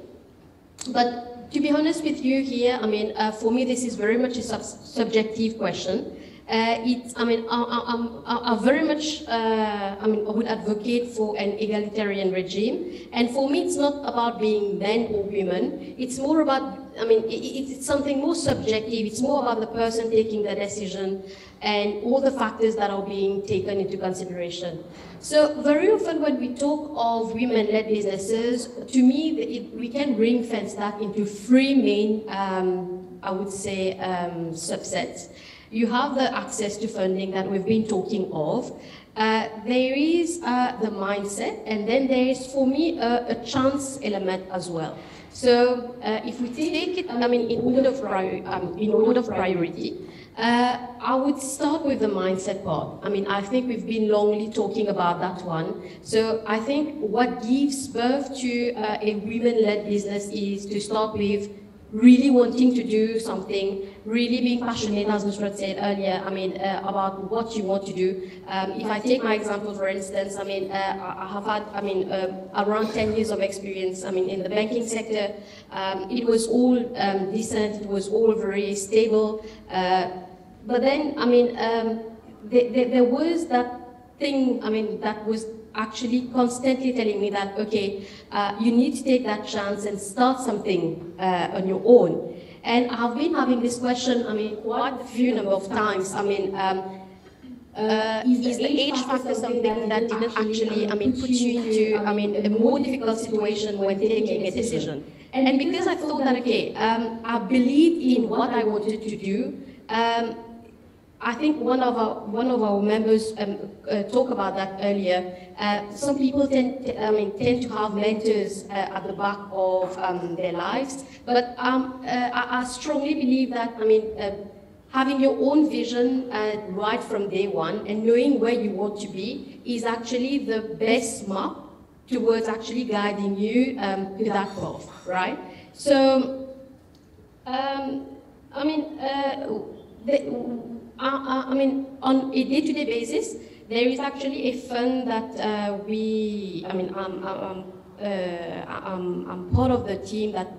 But to be honest with you here, I mean, for me, this is very much a subjective question. I mean, I very much, I mean, I would advocate for an egalitarian regime. And for me, it's not about being men or women. It's more about, I mean, it's something more subjective. It's more about the person taking the decision and all the factors that are being taken into consideration. So very often when we talk of women-led businesses, to me, we can ring-fence that into three main, I would say, subsets. You have the access to funding that we've been talking of. There is the mindset, and then there is, for me, a chance element as well. So if we take it, I mean, in order of priority, I would start with the mindset part. I mean, I think we've been longly talking about that one. So I think what gives birth to a women-led business is to start with really wanting to do something, really being passionate, as Nusrat said earlier, I mean, about what you want to do. If I take my example, for instance, I mean, I have had, I mean, around 10 years of experience, I mean, in the banking sector. It was all decent, it was all very stable. But then, I mean, there was that thing, I mean, that was actually constantly telling me that, okay, you need to take that chance and start something on your own. And I've been having this question, I mean, quite a few number of times. I mean, is the age factor something that didn't actually, I mean, put you into, I mean, a more difficult situation when taking a decision? And because I thought that, okay, I believed in what I wanted to do, I think one of our members talked about that earlier. Some people tend to have mentors at the back of their lives, but I strongly believe that, I mean, having your own vision right from day one and knowing where you want to be is actually the best map towards actually guiding you to that path, right? So, I mean, I mean, on a day-to-day basis, there is actually a fund that I'm part of the team that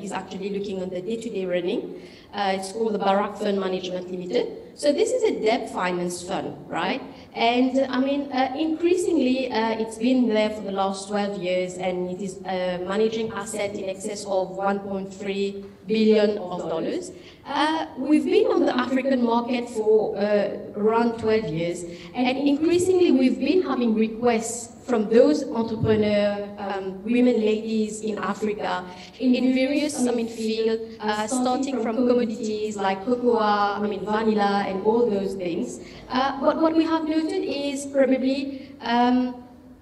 is actually looking on the day-to-day running. It's called the Barak Fund Management Limited. So this is a debt finance fund, right? And I mean, increasingly, it's been there for the last 12 years, and it is managing assets in excess of $1.3 billion. We've been on the African market for around 12 years, and increasingly we've been having requests from those entrepreneur women ladies in Africa in various fields, starting from commodities like cocoa, I mean vanilla, and all those things. But what we have noted is probably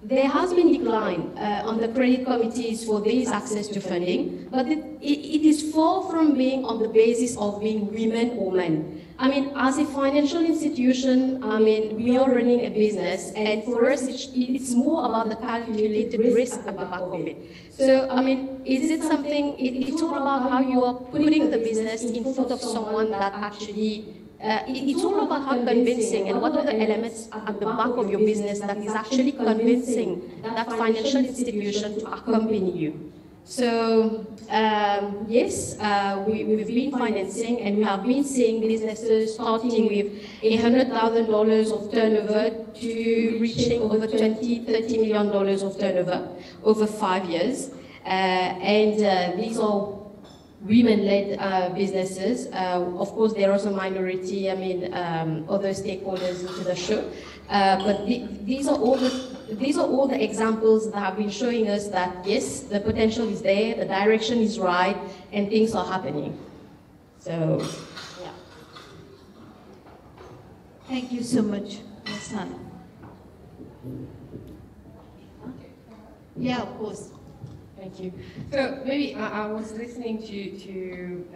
there has been decline on the credit committees for this access to funding, but it is far from being on the basis of being women or men. I mean, as a financial institution, I mean, we are running a business, and for us, it's more about the calculated risk at the back of it. So, I mean, is it something, it's all about how you are putting the business in front of someone that actually, it's all about how convincing and what are the elements at the back of your business that is actually convincing that financial institution to accompany you. So yes, we've been financing, and we have been seeing businesses starting with $100,000 of turnover to reaching over $20, $30 million of turnover over 5 years. These are women-led businesses. Of course, there are some minority, other stakeholders into the show. But these are all the examples that have been showing us that, yes, the potential is there, the direction is right, and things are happening. So, yeah. Thank you so much, Ms. Hannah. Yeah, of course. Thank you. So maybe I was listening to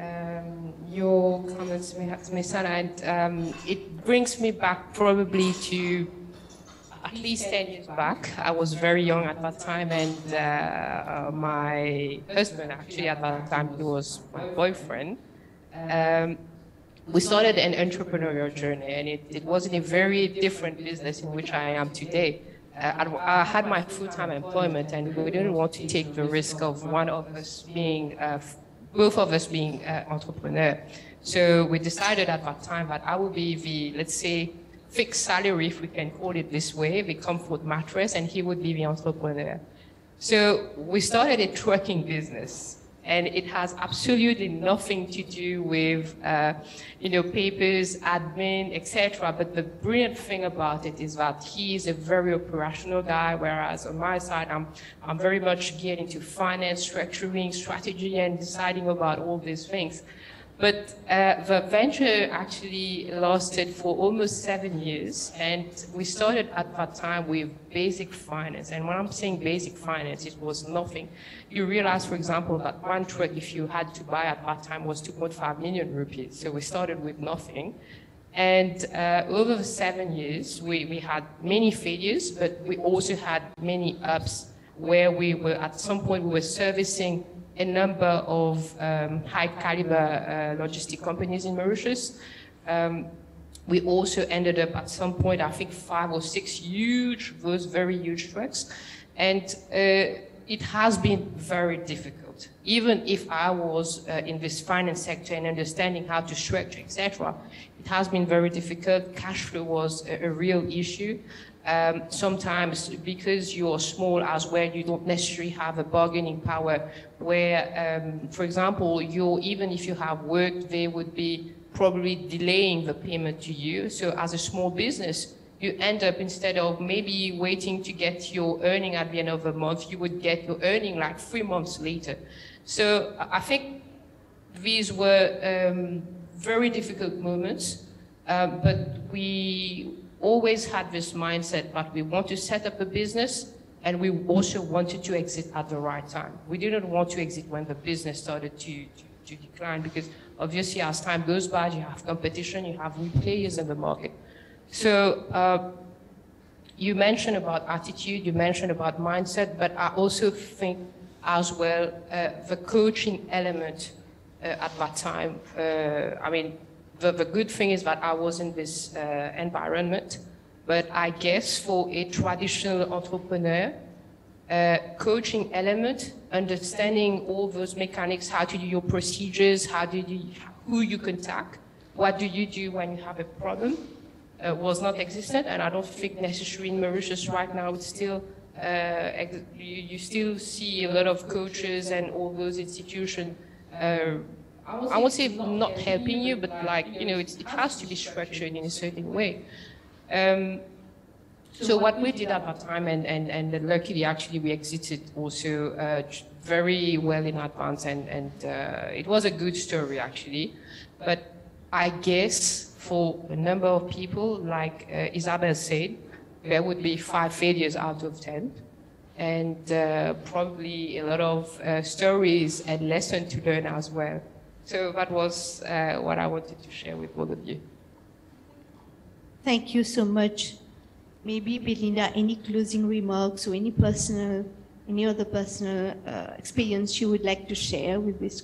your comments, Ms. Hannah, and it brings me back probably to at least 10 years back. I was very young at that time, and my husband, actually at that time, he was my boyfriend. We started an entrepreneurial journey, and it was in a very different business in which I am today. I had my full-time employment, and we didn't want to take the risk of one of us being, both of us being entrepreneur. So we decided at that time that I would be the, let's say, fixed salary, if we can call it this way, the comfort mattress, and he would be the entrepreneur. So we started a trucking business. And it has absolutely nothing to do with, papers, admin, etc. But the brilliant thing about it is that he is a very operational guy, whereas on my side, I'm very much getting into finance, structuring, strategy, and deciding about all these things. But the venture actually lasted for almost 7 years, and we started at that time with basic finance. And when I'm saying basic finance, it was nothing. You realize, for example, that one truck, if you had to buy at that time, was 2.5 million rupees. So we started with nothing. And over the 7 years, we had many failures, but we also had many ups where we were, at some point, we were servicing a number of high-caliber logistic companies in Mauritius. We also ended up at some point, I think 5 or 6 those very huge trucks. And it has been very difficult. Even if I was in this finance sector and understanding how to structure, etc., it has been very difficult. Cash flow was a real issue. Sometimes because you're small as well, you don't necessarily have a bargaining power where, for example, even if you have worked, they would be probably delaying the payment to you. So as a small business, you end up, instead of maybe waiting to get your earning at the end of the month, you would get your earning like 3 months later. So I think these were very difficult moments, but we always had this mindset that we want to set up a business, and we also wanted to exit at the right time. We didn't want to exit when the business started to decline, because obviously as time goes by, you have competition, you have new players in the market. So you mentioned about attitude, you mentioned about mindset, but I also think as well the coaching element at that time. The good thing is that I was in this environment, but I guess for a traditional entrepreneur, coaching element, understanding all those mechanics, how to do your procedures, who you contact, what do you do when you have a problem, was not existent, and I don't think necessarily in Mauritius right now it's still, you still see a lot of coaches and all those institutions I won't say not helping you, but it has to be structured in a certain way. So what we did at that time, and luckily actually we exited also very well in advance, and it was a good story actually. But I guess for a number of people, like Isabel said, there would be 5 failures out of 10. And probably a lot of stories and lessons to learn as well. So that was what I wanted to share with all of you. Thank you so much. Maybe, Belinda, any closing remarks or any other personal experience you would like to share with this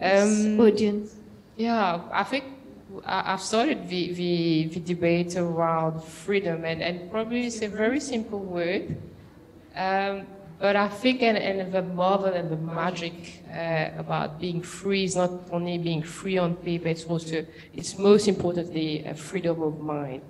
audience? Yeah, I think I've started the debate around freedom, and probably it's a very simple word, But I think, and the marvel and the magic about being free is not only being free on paper, it's most importantly a freedom of mind.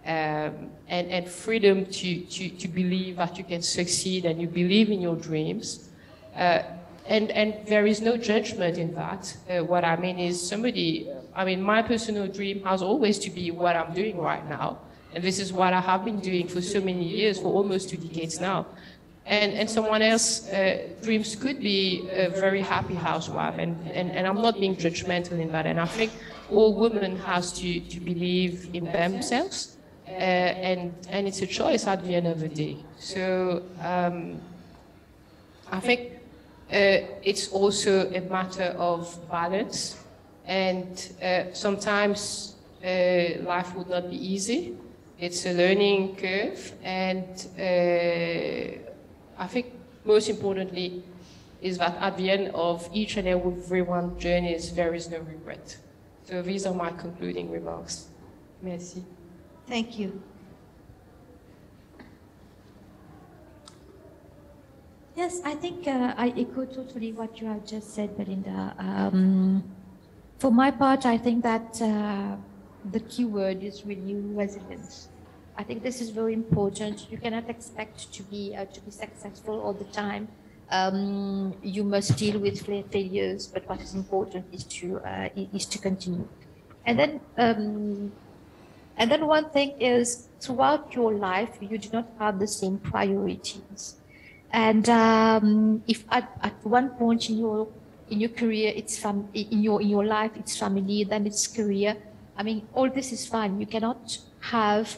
And freedom to believe that you can succeed and you believe in your dreams. And there is no judgment in that. What I mean is my personal dream has always to be what I'm doing right now. And this is what I have been doing for so many years, for almost 2 decades now. And someone else's dreams could be a very happy housewife. And I'm not being judgmental in that. And I think all women has to believe in themselves. And it's a choice at the end of the day. So I think it's also a matter of balance. And sometimes life would not be easy. It's a learning curve. And I think most importantly is that at the end of each and every one journeys, there is no regret. So these are my concluding remarks. Merci. Thank you. Yes, I think I echo totally what you have just said, Belinda. For my part, I think that the key word is really resilience. I think this is very important. You cannot expect to be successful all the time. You must deal with failures, but what is important is to continue. And then one thing is, throughout your life, you do not have the same priorities. And if at one point in your career, it's in your life, it's family, then it's career. I mean, all this is fine. You cannot have.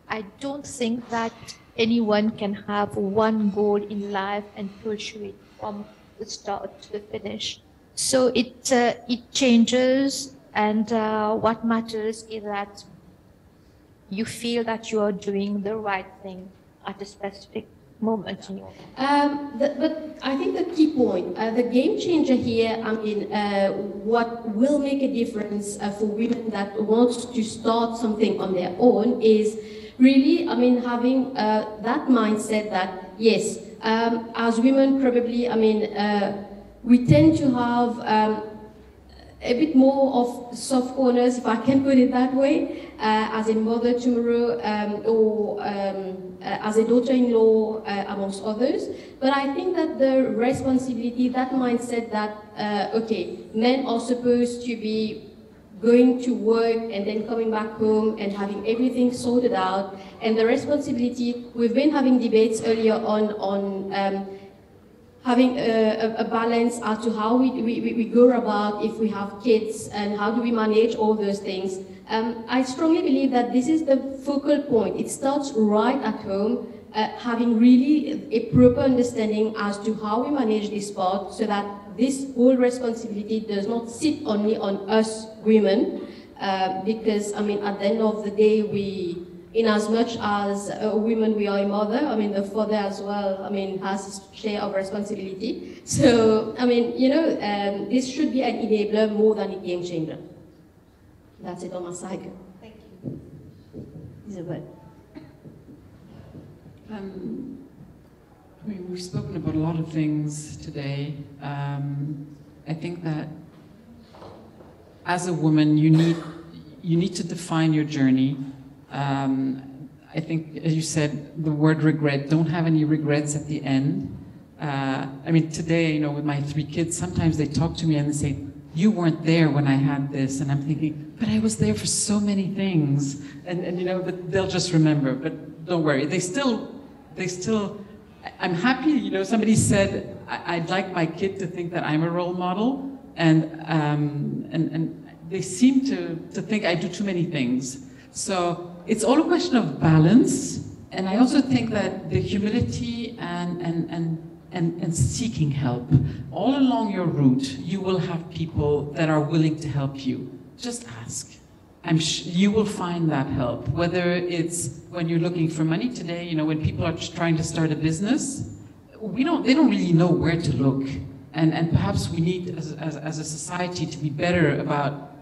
I don't think that anyone can have one goal in life and pursue it from the start to the finish. So it changes. And what matters is that you feel that you are doing the right thing at a specific moment in your life. But I think the key point, the game changer here, what will make a difference for women that want to start something on their own is really, having that mindset that, yes, as women probably, we tend to have a bit more of soft corners, if I can put it that way, as a mother tomorrow or as a daughter-in-law, amongst others. But I think that the responsibility, that mindset that, okay, men are supposed to be going to work and then coming back home and having everything sorted out, and the responsibility, we've been having debates earlier on having a balance as to how we go about if we have kids and how do we manage all those things. I strongly believe that this is the focal point. It starts right at home, having really a proper understanding as to how we manage this part so that this whole responsibility does not sit only on us women, because, at the end of the day, in as much as women, we are a mother, the father as well, has his share of responsibility. So, this should be an enabler more than a game changer. That's it on my side. Thank you. Isabel. We've spoken about a lot of things today. I think that as a woman, you need to define your journey. I think, as you said, the word regret, don't have any regrets at the end. Today, with my 3 kids, sometimes they talk to me and they say, you weren't there when I had this. And I'm thinking, but I was there for so many things. And they'll just remember, but don't worry. They still, I'm happy, somebody said, I'd like my kid to think that I'm a role model. And they seem to think I do too many things. So it's all a question of balance, and I also think that the humility and seeking help. All along your route, you will have people that are willing to help you. Just ask. You will find that help, whether it's when you're looking for money today, when people are trying to start a business, they don't really know where to look. And perhaps we need, as a society, to be better about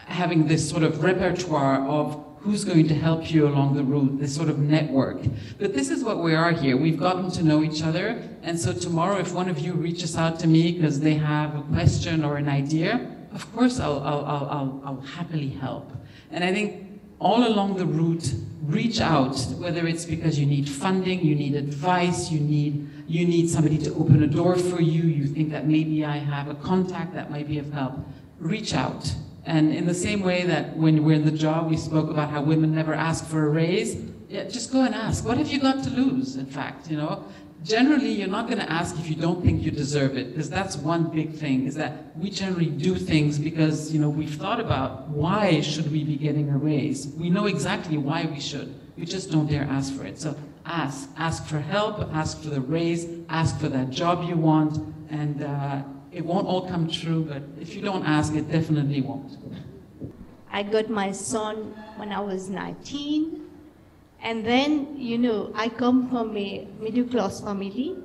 having this sort of repertoire of who's going to help you along the route, this sort of network. But this is what we are here. We've gotten to know each other, and so tomorrow if one of you reaches out to me because they have a question or an idea, of course I'll happily help. And I think all along the route, reach out, whether it's because you need funding, you need advice, you need somebody to open a door for you, you think that maybe I have a contact that might be of help, reach out. And in the same way that when we're in the job, we spoke about how women never ask for a raise, yeah, just go and ask. What have you got to lose, in fact, you know? Generally, you're not going to ask if you don't think you deserve it, because that's one big thing, is that we generally do things because, you know, we've thought about why should we be getting a raise. We know exactly why we should. We just don't dare ask for it. So ask for help, ask for the raise, ask for that job you want, and it won't all come true, but if you don't ask, it definitely won't. I got my son when I was 19. And then, you know, I come from a middle-class family.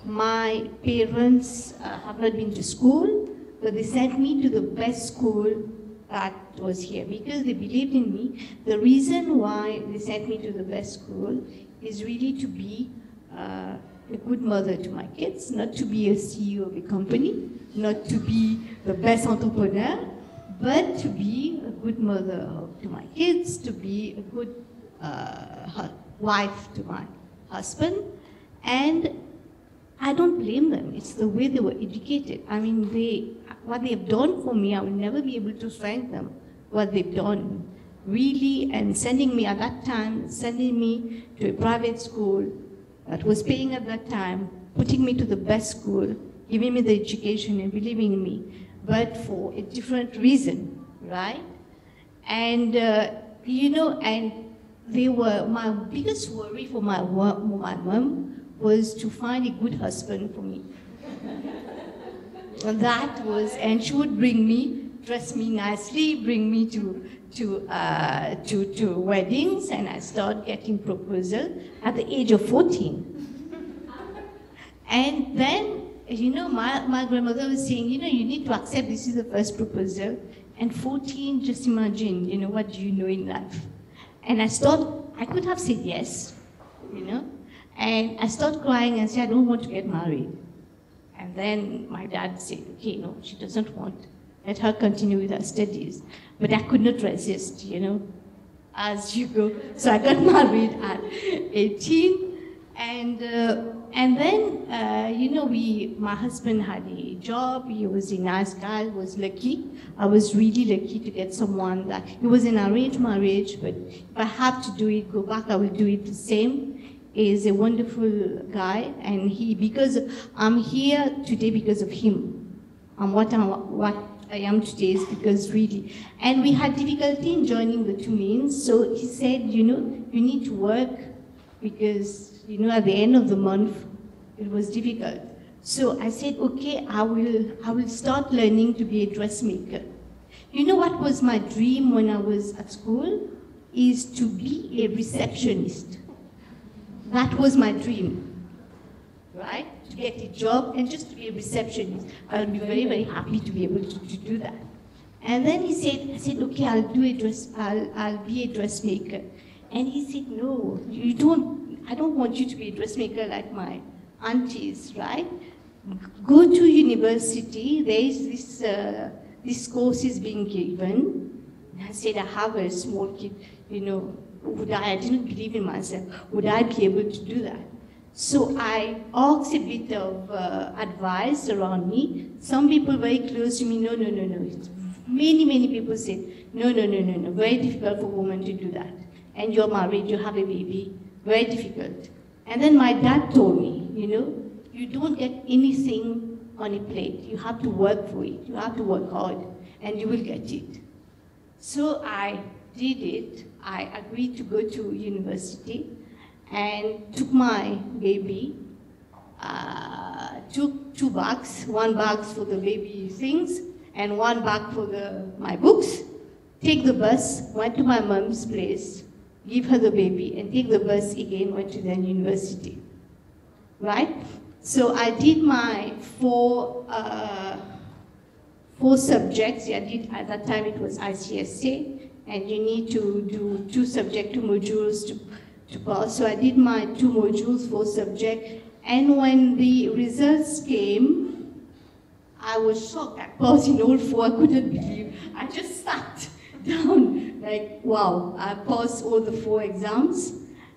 My parents have not been to school, but they sent me to the best school that was here because they believed in me. The reason why they sent me to the best school is really to be a good mother to my kids, not to be a CEO of a company, not to be the best entrepreneur, but to be a good mother to my kids, to be a good wife to my husband, and I don't blame them. It's the way they were educated. I mean, what they've done for me, I will never be able to thank them. What they've done, really, and sending me at that time, sending me to a private school that was paying at that time, putting me to the best school, giving me the education and believing in me, but for a different reason, right? And you know, and they were, my biggest worry for my mom was to find a good husband for me. And that was, and she would bring me, dress me nicely, bring me to weddings, and I started getting proposal at the age of 14. And then, you know, my grandmother was saying, you know, you need to accept this is the first proposal. And 14, just imagine, you know, what do you know in life? And I could have said yes, you know, and I started crying and said, I don't want to get married. And then my dad said, okay, no, she doesn't want. Let her continue with her studies. But I could not resist, you know, as you go. So I got married at 18. And then, you know, my husband had a job. He was a nice guy, was lucky. I was really lucky to get someone that, it was an arranged marriage, but if I have to do it, go back, I will do it the same. He's a wonderful guy, and because I'm here today because of him. And what I am today is because really, and we had difficulty in joining the two means, so he said, you know, you need to work because, you know, at the end of the month, it was difficult. So I said, okay, I will start learning to be a dressmaker. You know what was my dream when I was at school? Is to be a receptionist. That was my dream, right? To get a job and just to be a receptionist. I'll be very, very happy to be able to do that. And then I said, okay, I'll be a dressmaker. And he said, no, I don't want you to be a dressmaker like my aunties, right? Go to university, there is this course is being given. And I said, I have a small kid, you know, I didn't believe in myself, would I be able to do that? So I asked a bit of advice around me. Some people very close to me, no. Many people said, no, very difficult for women to do that. And you're married, you have a baby, very difficult. And then my dad told me, you know, you don't get anything on a plate. You have to work for it. You have to work hard, and you will get it. So I did it. I agreed to go to university and took my baby, took 2 bags, 1 bag for the baby things and 1 bag for my books, take the bus, went to my mom's place, give her the baby, and take the bus again, went to the university, right? So I did my 4 subjects. I did, at that time it was ICSA, and you need to do 2 subject, 2 modules to pass. So I did my 2 modules, 4 subject, and when the results came, I was shocked. I passed in all 4. I couldn't believe. I just sat down like, wow, I passed all the 4 exams.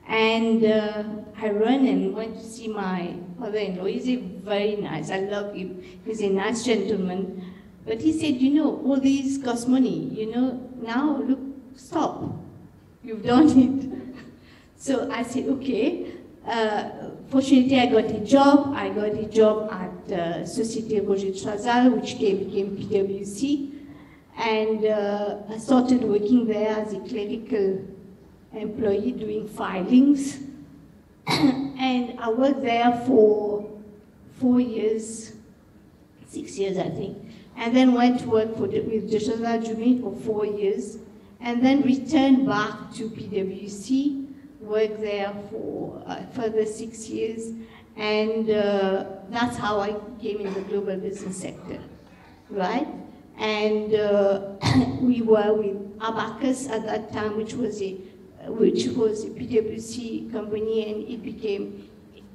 And I ran and went to see my father-in-law. He's very nice. I love him. He's a nice gentleman. But he said, you know, all these cost money. You know, now look, stop. You've done it. So I said, okay. Fortunately, I got a job. I got a job at Société Roger Chazal, which became PwC. And I started working there as a clerical employee doing filings. And I worked there for 4 years, 6 years, I think. And then went to work with the Chazal Jumit for 4 years. And then returned back to PwC. Worked there for further 6 years, and that's how I came in the global business sector, right? And we were with Abacus at that time, which was a PwC company, and it became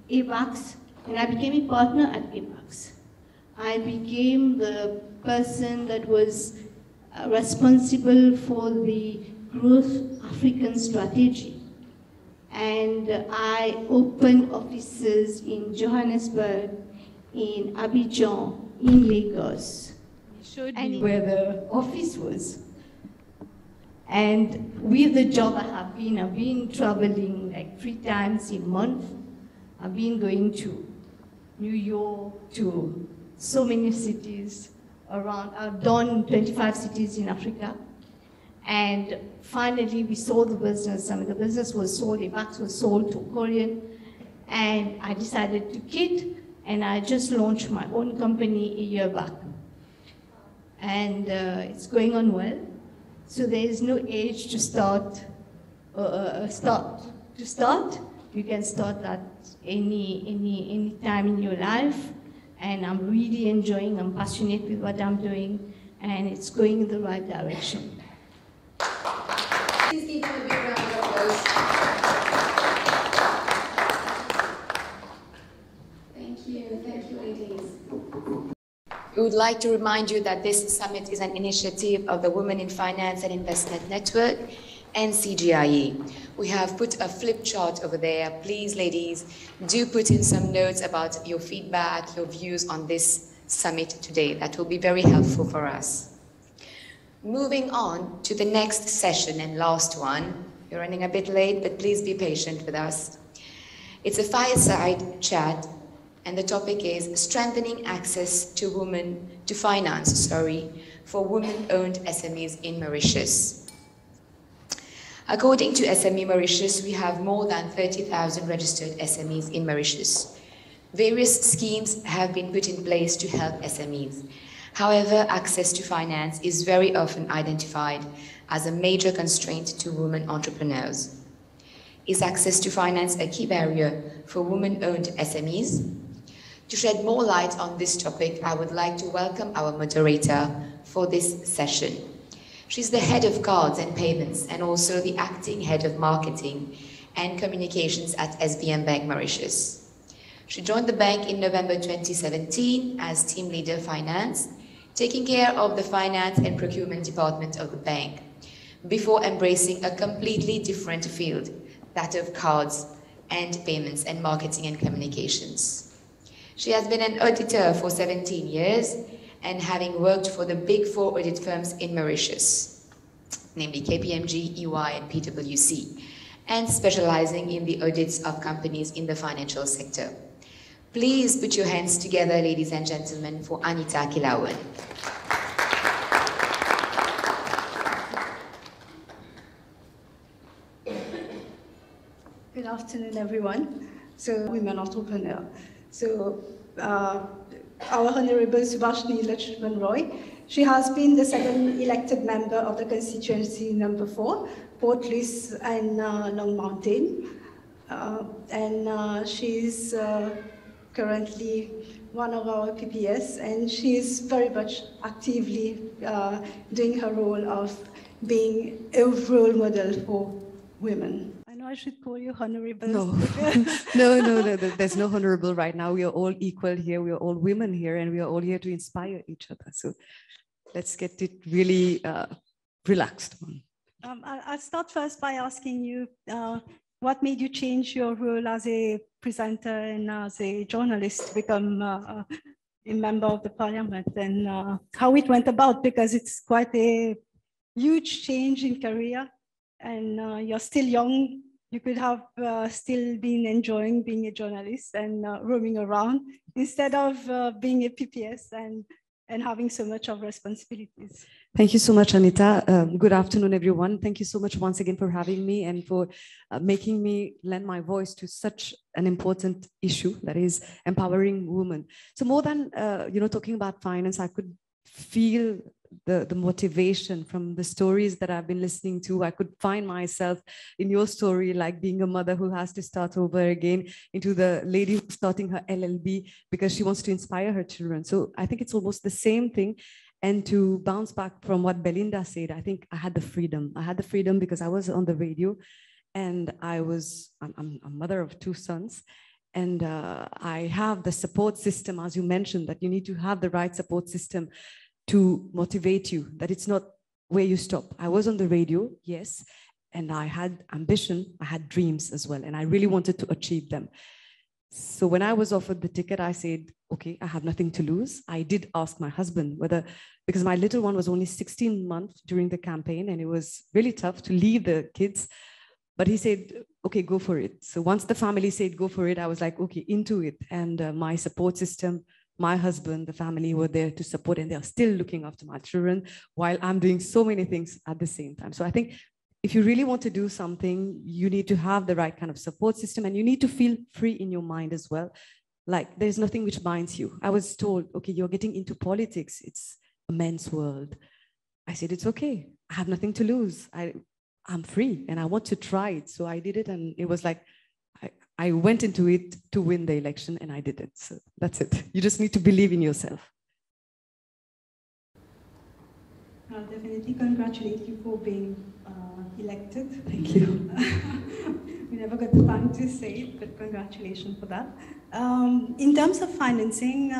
ABAX, and I became a partner at ABAX. I became the person that was responsible for the growth African strategy. And I opened offices in Johannesburg, in Abidjan, in Lagos, and where the office was. And with the job I've been traveling like 3 times a month. I've been going to New York, to so many cities around. I've done 25 cities in Africa. And finally, we sold the business. I mean, the business was sold, ABAX was sold to Korean, and I decided to quit, and I just launched my own company a year back. And it's going on well. So there is no age to start. You can start at any time in your life, and I'm really enjoying. I'm passionate with what I'm doing, and it's going in the right direction. Please give him a big round of applause. Thank you, ladies. We would like to remind you that this summit is an initiative of the Women in Finance and Investment Network and CGIA. We have put a flip chart over there. Please, ladies, do put in some notes about your feedback, your views on this summit today. That will be very helpful for us. Moving on to the next session and last one. You're running a bit late, but please be patient with us. It's a fireside chat, and the topic is strengthening access to finance for women-owned SMEs in Mauritius. According to SME Mauritius, we have more than 30,000 registered SMEs in Mauritius. Various schemes have been put in place to help SMEs. However, access to finance is very often identified as a major constraint to women entrepreneurs. Is access to finance a key barrier for women-owned SMEs? To shed more light on this topic, I would like to welcome our moderator for this session. She's the head of cards and payments and also the acting head of marketing and communications at SBM Bank Mauritius. She joined the bank in November 2017 as team leader finance, taking care of the finance and procurement department of the bank, before embracing a completely different field, that of cards and payments and marketing and communications. She has been an auditor for 17 years and having worked for the big 4 audit firms in Mauritius, namely KPMG, EY, and PwC, and specializing in the audits of companies in the financial sector. Please put your hands together, ladies and gentlemen, for Anita Kilawan. Good afternoon, everyone. So, women entrepreneur. So, our Honorable Subhashini Lakshman Roy, she has been the 2nd elected member of the constituency number 4, Port Louis and Long Mountain. And she's currently one of our PPS, and she is very much actively doing her role of being a role model for women. I know I should call you honorable. No, no, there's no honorable right now. We are all equal here. We are all women here, and we are all here to inspire each other. So let's get it really relaxed. I'll start first by asking you, what made you change your role as a presenter and as a journalist to become a member of the parliament, and how it went about, because it's quite a huge change in career, and you're still young. You could have still been enjoying being a journalist and roaming around instead of being a PPS and having so much of responsibilities. Thank you so much, Anita. Good afternoon, everyone. Thank you so much once again for having me and for making me lend my voice to such an important issue, that is empowering women. So more than talking about finance, I could feel the motivation from the stories that I've been listening to. I could find myself in your story, like being a mother who has to start over again, into the lady who's starting her LLB because she wants to inspire her children. So I think it's almost the same thing. And to bounce back from what Belinda said, I think I had the freedom. I had the freedom because I was on the radio, and I'm a mother of 2 sons. And I have the support system, as you mentioned, that you need to have the right support system to motivate you, that it's not where you stop. I was on the radio, yes, and I had ambition, I had dreams as well, and I really wanted to achieve them. So when I was offered the ticket, I said, okay, I have nothing to lose. I did ask my husband whether, because my little one was only 16 months during the campaign, and it was really tough to leave the kids, but he said, okay, go for it. So once the family said go for it, I was like, okay, into it. And my support system, my husband, the family were there to support, and they're still looking after my children while I'm doing so many things at the same time. So I think if you really want to do something, you need to have the right kind of support system, and you need to feel free in your mind as well. Like there's nothing which binds you. I was told, okay, you're getting into politics. It's a men's world. I said, it's okay. I have nothing to lose. I'm free and I want to try it. So I did it, and it was like, I went into it to win the election, and I did it. So that's it. You just need to believe in yourself. I'll definitely congratulate you for being elected. Thank you. We never got the time to say it, but congratulations for that. In terms of financing,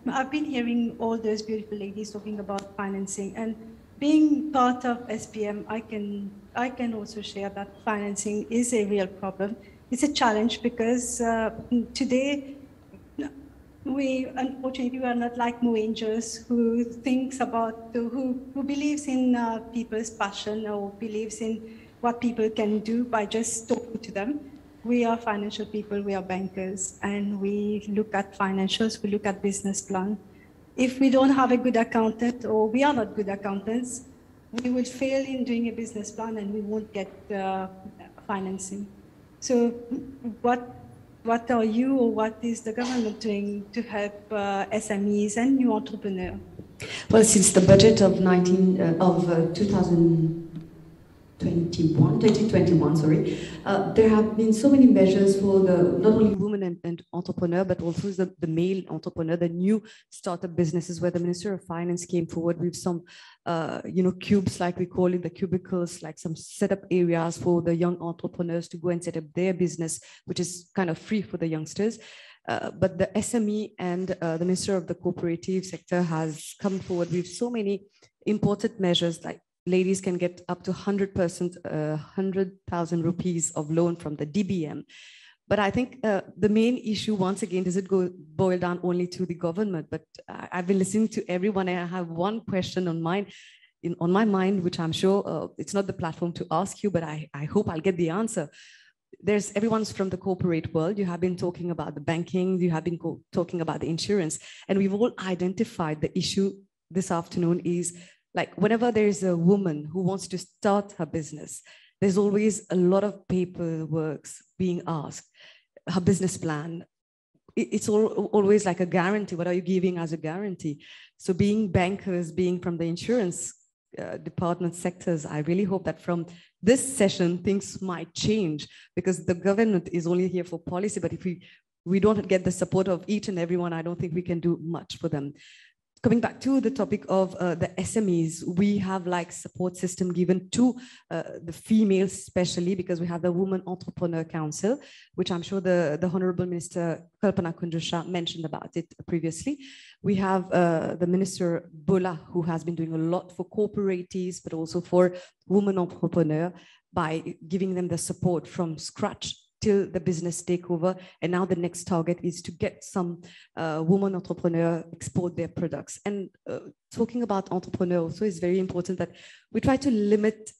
I've been hearing all those beautiful ladies talking about financing, and being part of SPM, I can also share that financing is a real problem. It's a challenge because today, unfortunately, we are not like Mo Angels, who thinks about, who believes in people's passion or believes in what people can do by just talking to them. We are financial people, we are bankers, and we look at financials, we look at business plan. If we don't have a good accountant, or we are not good accountants, we will fail in doing a business plan and we won't get financing. So what are you, or what is the government doing to help SMEs and new entrepreneurs? Well, since the budget of 2021, there have been so many measures for not only women and entrepreneur, but also the male entrepreneur, the new startup businesses, where the Minister of Finance came forward with some, cubes, like we call it, the cubicles, like some setup areas for the young entrepreneurs to go and set up their business, which is kind of free for the youngsters. But the SME and the Minister of the Cooperative Sector has come forward with so many important measures, like ladies can get up to 100%, 100,000 rupees of loan from the DBM. But I think the main issue, once again, does it boil down only to the government? But I've been listening to everyone, and I have one question on my mind, which I'm sure it's not the platform to ask you, but I hope I'll get the answer. Everyone's from the corporate world. You have been talking about the banking, you have been talking about the insurance, and we've all identified the issue this afternoon is, like, whenever there is a woman who wants to start her business, there's always a lot of paperwork being asked. Her business plan, it's always like a guarantee. What are you giving as a guarantee? So being bankers, being from the insurance department sectors, I really hope that from this session, things might change, because the government is only here for policy. But if we don't get the support of each and everyone, I don't think we can do much for them. coming back to the topic of the SMEs, we have like support system given to the females, especially because we have the Women Entrepreneur Council, which I'm sure the Honorable Minister Kalpana Kunjusha mentioned about it previously. We have the Minister Bola, who has been doing a lot for cooperatives, but also for women entrepreneurs by giving them the support from scratch till the business takeover. And now the next target is to get some women entrepreneurs export their products. And talking about entrepreneurs also is very important that we try to limit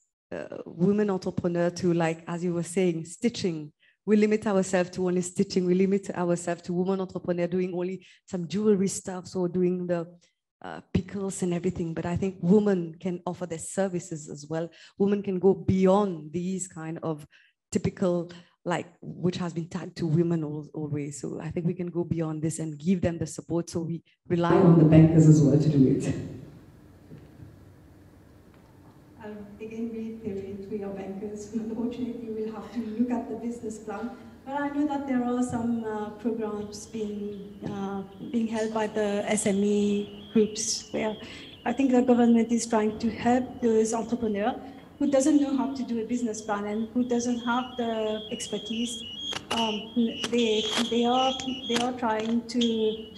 women entrepreneurs to, like, as you were saying, stitching. We limit ourselves to only stitching. We limit ourselves to women entrepreneurs doing only some jewelry stuff or doing the pickles and everything. But I think women can offer their services as well. Women can go beyond these kind of typical, like, which has been tagged to women always. So I think we can go beyond this and give them the support. So we rely on the bankers as well to do it. I'll again reiterate, we are bankers. Unfortunately, we'll have to look at the business plan. But I know that there are some programs being held by the SME groups where I think the government is trying to help those entrepreneurs who doesn't know how to do a business plan and who doesn't have the expertise. They are trying to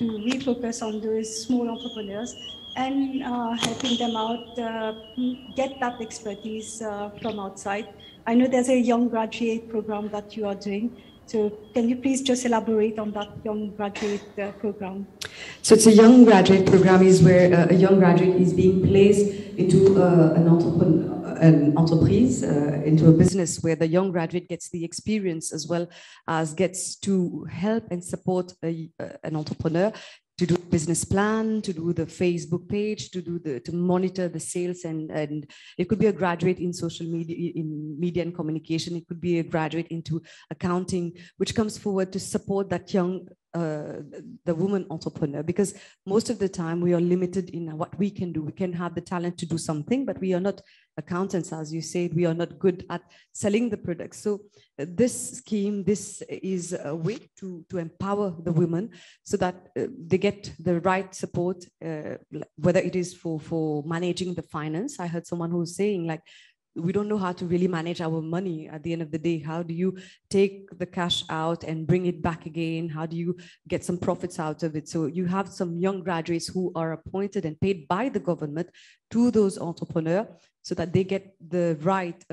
refocus on those small entrepreneurs and helping them out get that expertise from outside. I know there's a young graduate program that you are doing. So can you please just elaborate on that young graduate program? So it's a young graduate program is where a young graduate is being placed into an entreprise, into a business where the young graduate gets the experience as well as gets to help and support an entrepreneur to do a business plan, to do the Facebook page, to monitor the sales, and it could be a graduate in social media, in media and communication. It could be a graduate into accounting, which comes forward to support that young the woman entrepreneur, because most of the time we are limited in what we can do. We can have the talent to do something, but we are not accountants, as you said. We are not good at selling the products. So this scheme, this is a way to empower the women so that they get the right support, whether it is for managing the finance. I heard someone who was saying, like, we don't know how to really manage our money at the end of the day. How do you take the cash out and bring it back again? How do you get some profits out of it? So you have some young graduates who are appointed and paid by the government to those entrepreneurs so that they get the right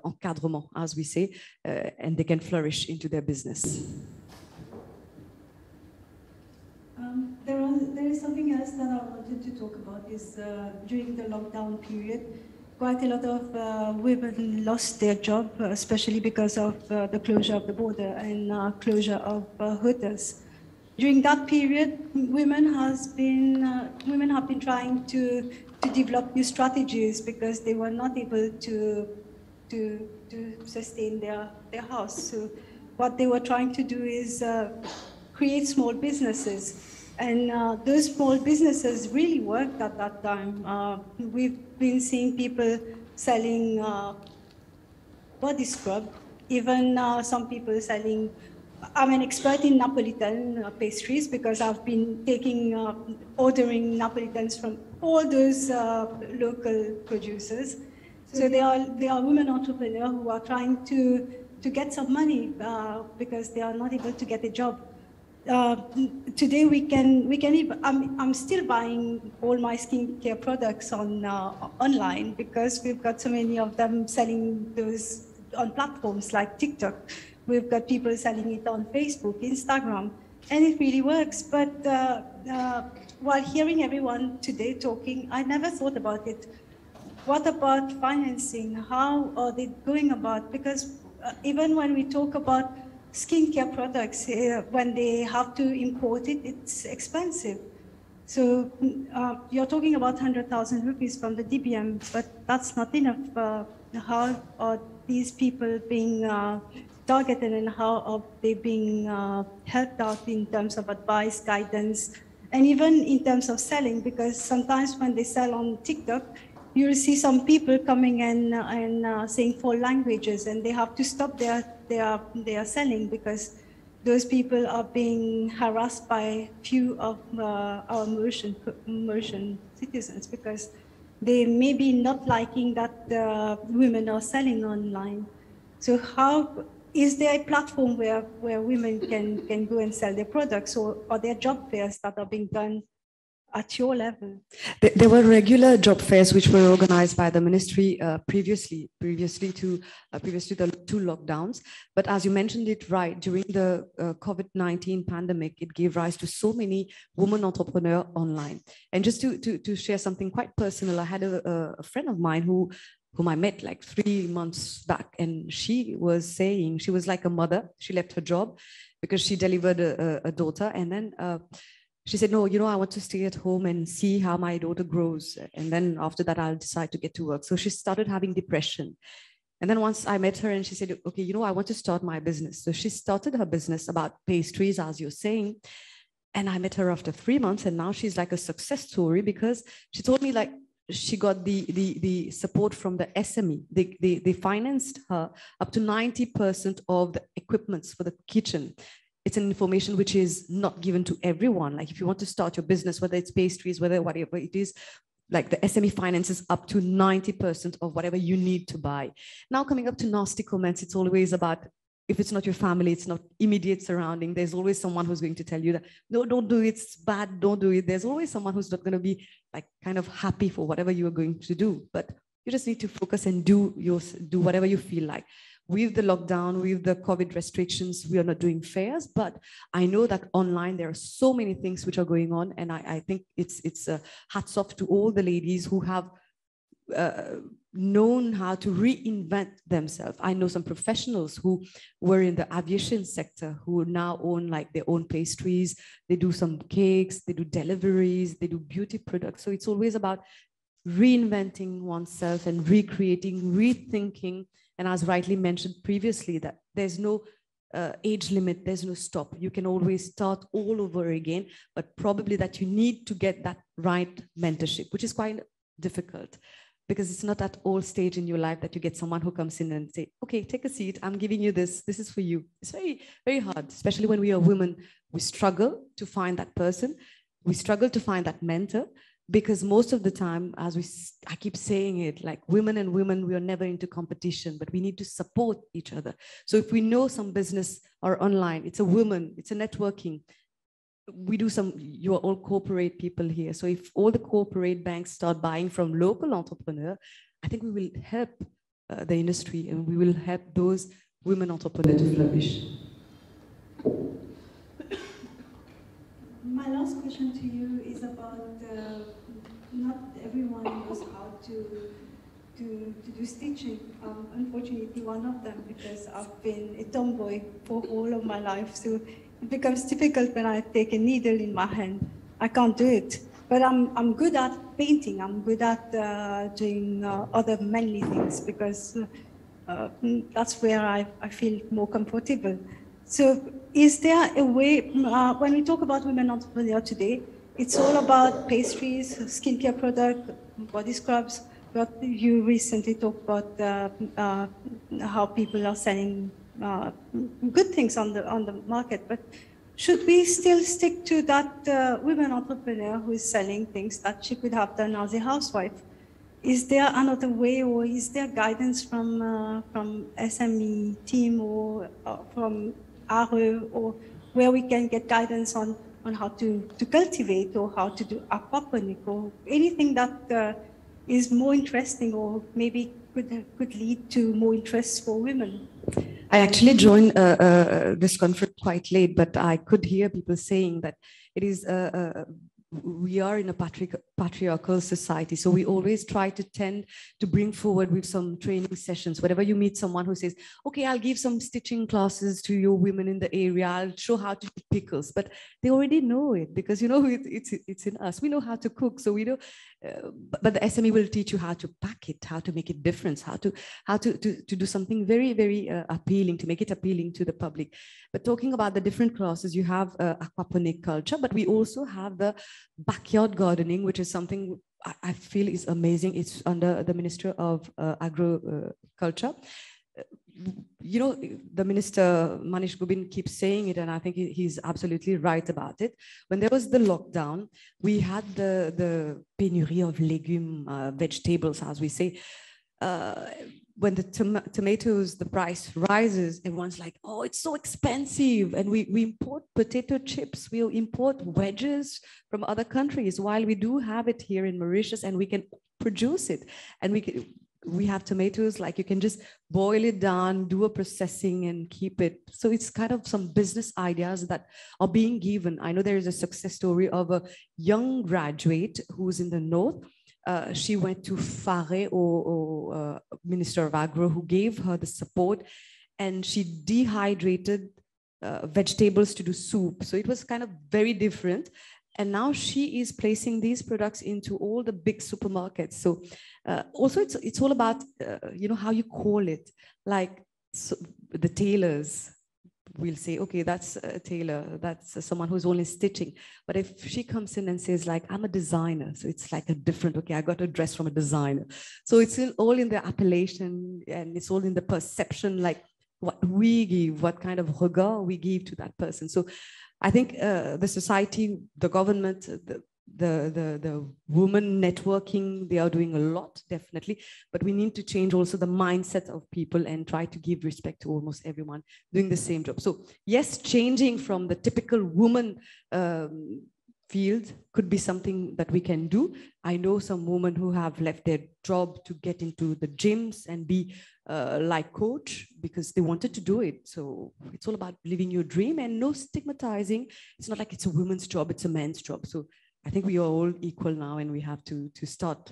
encadrement, as we say, and they can flourish into their business. There is something else that I wanted to talk about is during the lockdown period, quite a lot of women lost their job, especially because of the closure of the border and closure of hotels. During that period, women have been trying to develop new strategies because they were not able to sustain their house. So what they were trying to do is create small businesses. And those small businesses really worked at that time. We've been seeing people selling body scrub, even some people selling. I'm an expert in Napolitan pastries because I've been ordering Napolitans from all those local producers. So they are women entrepreneurs who are trying to get some money because they are not able to get a job. Today we can even, I'm still buying all my skincare products online because we've got so many of them selling those on platforms like TikTok. We've got people selling it on Facebook, Instagram, and it really works. But while hearing everyone today talking, I never thought about it. What about financing? How are they going about? Because even when we talk about skincare products, when they have to import it, it's expensive. So you're talking about 100,000 rupees from the DBM, but that's not enough. How are these people being targeted and how are they being helped out in terms of advice, guidance, and even in terms of selling? Because sometimes when they sell on TikTok, you'll see some people coming and saying 4 languages, and they have to stop their selling because those people are being harassed by few of our Mauritian citizens because they may be not liking that women are selling online. So how is there a platform where women can go and sell their products, or are there job fairs that are being done at your level? There were regular job fairs which were organized by the ministry previously to the 2 lockdowns. But as you mentioned it right, during the COVID-19 pandemic, it gave rise to so many women entrepreneurs online. And just to share something quite personal, I had a friend of mine whom I met like 3 months back, and she was saying she was like a mother. She left her job because she delivered a daughter, and then she said, no, I want to stay at home and see how my daughter grows. And then after that, I'll decide to get to work. So she started having depression. And then once I met her and she said, okay, I want to start my business. So she started her business about pastries, as you're saying. And I met her after 3 months, and now she's like a success story because she told me like she got the support from the SME. They financed her up to 90% of the equipments for the kitchen. It's an information which is not given to everyone. Like if you want to start your business, whether it's pastries, whatever it is, like the SME finances up to 90% of whatever you need to buy. Now coming up to nasty comments, it's always about, if it's not your family, it's not immediate surrounding, there's always someone who's going to tell you that, no, don't do it, it's bad, don't do it. There's always someone who's not going to be like kind of happy for whatever you are going to do. But you just need to focus and do whatever you feel like. With the lockdown, with the COVID restrictions, we are not doing fairs, but I know that online there are so many things which are going on, and I think it's hats off to all the ladies who have known how to reinvent themselves. I know some professionals who were in the aviation sector who now own like their own pastries, they do some cakes, they do deliveries, they do beauty products. So it's always about reinventing oneself and recreating, rethinking. And as rightly mentioned previously, that there's no age limit, there's no stop. You can always start all over again, but probably that you need to get that right mentorship, which is quite difficult because it's not at all stage in your life that you get someone who comes in and say, okay, take a seat, I'm giving you this is for you. It's very, very hard, especially when we are women. We struggle to find that person. We struggle to find that mentor. Because most of the time, I keep saying it, like women and women, we are never into competition, but we need to support each other. So if we know some business or online, it's a woman, it's a networking. You are all corporate people here. So if all the corporate banks start buying from local entrepreneurs, I think we will help the industry and we will help those women entrepreneurs to flourish. My last question to you is about not everyone knows how to do stitching. Unfortunately, one of them, because I've been a tomboy for all of my life, so it becomes difficult when I take a needle in my hand. I can't do it. But I'm good at painting. I'm good at doing other manly things because that's where I feel more comfortable. So is there a way, when we talk about women entrepreneurs today, it's all about pastries, skincare products, body scrubs, but you recently talked about how people are selling good things on the market, but should we still stick to that women entrepreneur who is selling things that she could have done as a housewife? Is there another way, or is there guidance from SME team or from ARE, or where we can get guidance on how to cultivate or how to do aquaponic or anything that is more interesting or maybe could lead to more interest for women? I actually joined this conference quite late, but I could hear people saying that it is we are in a patriarchal society, so we always try to tend to bring forward with some training sessions. Whenever you meet someone who says, okay, I'll give some stitching classes to your women in the area, I'll show how to do pickles, but they already know it because, you know, it's in us. We know how to cook, so we know, but the SME will teach you how to pack it, how to make it different, how to do something very, very appealing, to make it appealing to the public. But talking about the different classes, you have aquaponic culture, but we also have the backyard gardening, which is something I feel is amazing. It's under the Ministry of Agriculture. you know, the Minister Manish Gobin keeps saying it, and I think he's absolutely right about it. When there was the lockdown, we had the pénurie of légumes, vegetables, as we say. When the tomatoes, the price rises, everyone's like, oh, it's so expensive. And we import potato chips, we import wedges from other countries, while we do have it here in Mauritius and we can produce it. And we have tomatoes, like you can just boil it down, do a processing and keep it. So it's kind of some business ideas that are being given. I know there is a success story of a young graduate who's in the north. She went to Fare, or Minister of Agro, who gave her the support, and she dehydrated vegetables to do soup. So it was kind of very different. And now she is placing these products into all the big supermarkets. So also it's all about, you know, how you call it. Like the tailors will say, okay, that's a tailor, that's someone who's only stitching. But if she comes in and says like, I'm a designer, so it's like a different, okay, I got a dress from a designer. So it's all in the appellation, and it's all in the perception, like what we give, what kind of regard we give to that person. So I think the society, the government, the women networking, they are doing a lot, definitely, but we need to change also the mindset of people and try to give respect to almost everyone doing the same job. So yes, changing from the typical woman field could be something that we can do. I know some women who have left their job to get into the gyms and be like coach because they wanted to do it. So it's all about living your dream and no stigmatizing. It's not like it's a woman's job, it's a man's job. So I think we are all equal now, and we have to start.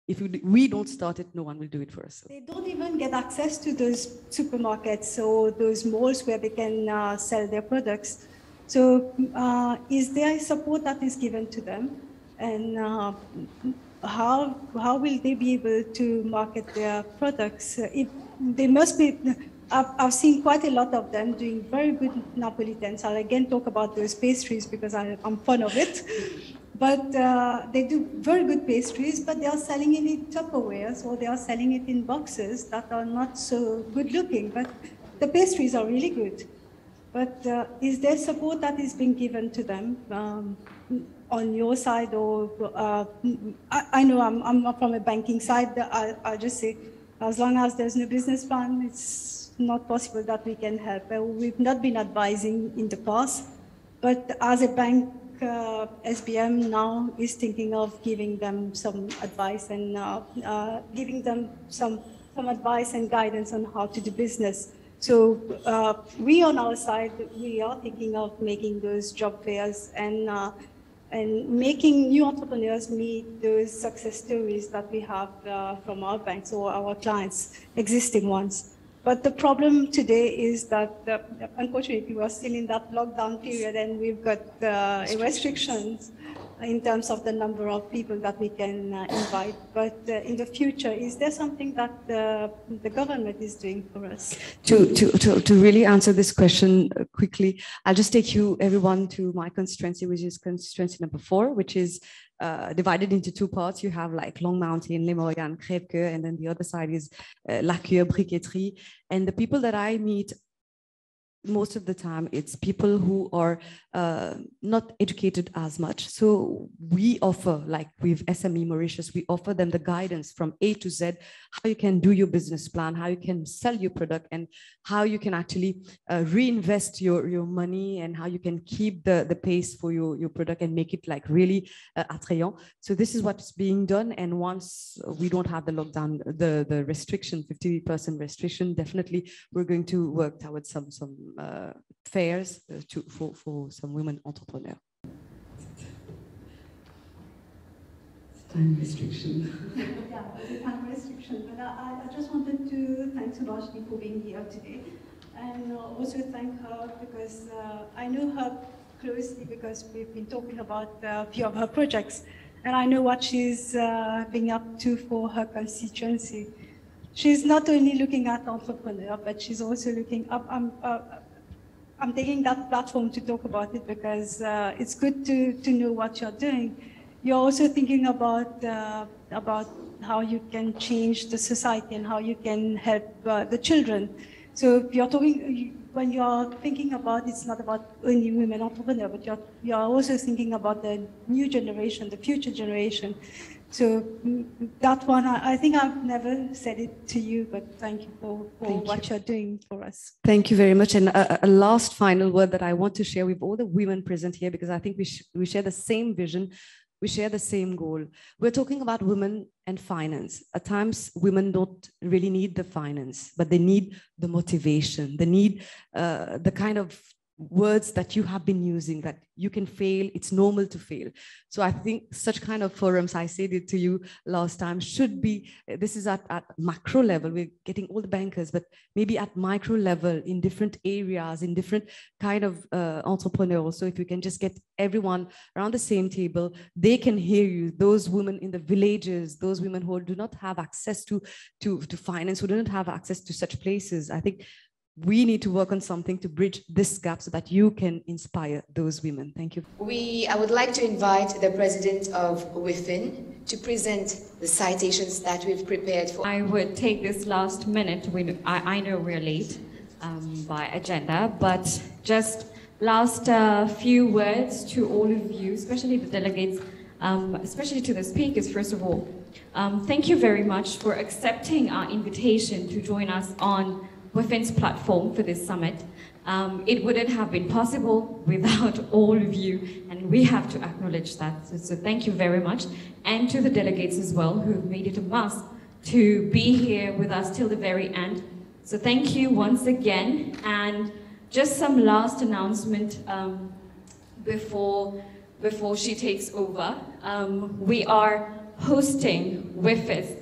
If we don't start it, no one will do it for us. So. They don't even get access to those supermarkets or those malls where they can sell their products. So is there support that is given to them? And how will they be able to market their products? They must be, I've seen quite a lot of them doing very good Napolitans. I'll again talk about those pastries because I'm fond of it. But they do very good pastries, but they are selling it in Tupperwares, or they are selling it in boxes that are not so good looking, but the pastries are really good. But is there support that is being given to them on your side? Or I know I'm from a banking side. I'll just say, as long as there's no business plan, it's not possible that we can help. We've not been advising in the past, but as a bank, SBM now is thinking of giving them some advice and giving them some advice and guidance on how to do business. So we on our side, we are thinking of making those job fairs and making new entrepreneurs meet those success stories that we have from our banks or our clients, existing ones. But the problem today is that, unfortunately, we're still in that lockdown period, and we've got restrictions in terms of the number of people that we can invite. But in the future, is there something that the government is doing for us? To really answer this question quickly, I'll just take you, everyone, to my constituency, which is constituency number 4, which is divided into 2 parts. You have like Long Mountain, Les Morgan, Crèvecoeur, and then the other side is La Cure, Briqueterie. And the people that I meet most of the time, it's people who are not educated as much. So we offer, like with SME Mauritius, we offer them the guidance from A to Z, how you can do your business plan, how you can sell your product, and how you can actually reinvest your money, and how you can keep the pace for your product and make it like really attrayant. So this is what's being done. And once we don't have the lockdown, the restriction, 50% restriction, definitely we're going to work towards some fairs for some women entrepreneurs. Time restriction. Yeah, the time restriction. But I just wanted to thank Subhashini for being here today, and also thank her because I know her closely because we've been talking about a few of her projects, and I know what she's being up to for her constituency. She's not only looking at entrepreneurs, but she's also looking up. I'm taking that platform to talk about it because it's good to know what you're doing. You're also thinking about how you can change the society and how you can help the children. So if you're talking, when you're thinking about, it's not about only women entrepreneurs, but you're also thinking about the new generation, the future generation. So that one, I think I've never said it to you, but thank you for what you're doing for us. Thank you very much. And a last final word that I want to share with all the women present here, because I think we share the same vision. We share the same goal. We're talking about women and finance. At times, women don't really need the finance, but they need the motivation. They need the kind of words that you have been using, that you can fail, it's normal to fail. So I think such kind of forums, I said it to you last time, should be, this is at macro level, we're getting all the bankers, but maybe at micro level in different areas, in different kind of entrepreneurs. So if we can just get everyone around the same table, they can hear you, those women in the villages, those women who do not have access to finance, who don't have access to such places. I think we need to work on something to bridge this gap so that you can inspire those women. Thank you. I would like to invite the president of WIFIN to present the citations that we've prepared for. I would take this last minute. I know we're late by agenda, but just last few words to all of you, especially the delegates, especially to the speakers, first of all. Thank you very much for accepting our invitation to join us on WIFIN's platform for this summit. It wouldn't have been possible without all of you, and we have to acknowledge that. So thank you very much. And to the delegates as well, who have made it a must to be here with us till the very end. So thank you once again. And just some last announcement before she takes over. We are hosting WIFIS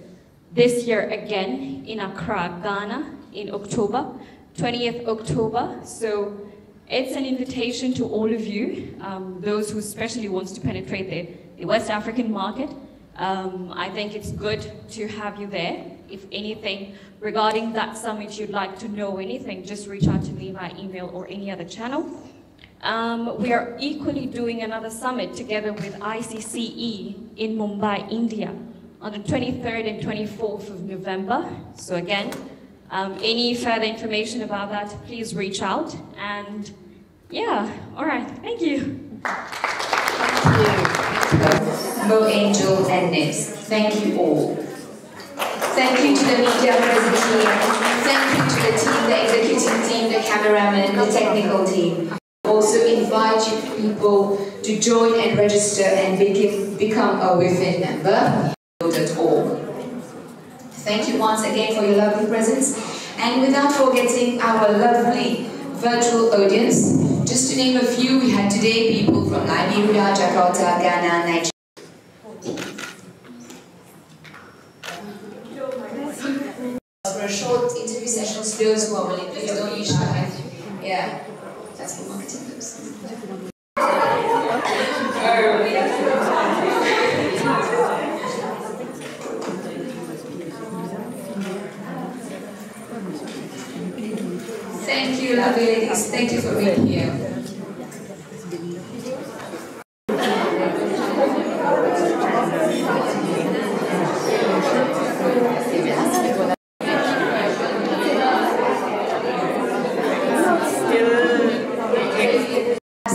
this year again in Accra, Ghana, in October, 20th October. So it's an invitation to all of you, those who especially wants to penetrate the West African market. I think it's good to have you there. If anything regarding that summit you'd like to know anything, just reach out to me by email or any other channel. We are equally doing another summit together with ICCE in Mumbai, India, on the 23rd and 24th of November. So again, any further information about that, please reach out. And yeah, all right, thank you. Mo Angel and Nibs, thank you all. Thank you to the media present here. Thank you to the team, the executive team, the cameraman, the technical team. Also invite you people to join and register and become a WIFIN member. Thank you once again for your lovely presence. And without forgetting our lovely virtual audience, just to name a few, we had today people from Liberia, Jakarta, Ghana, Nigeria. For a short interview session, to those who are willing, please don't use shy. Yeah, that's for marketing purposes. Thank you, lovely ladies. Thank you for being here.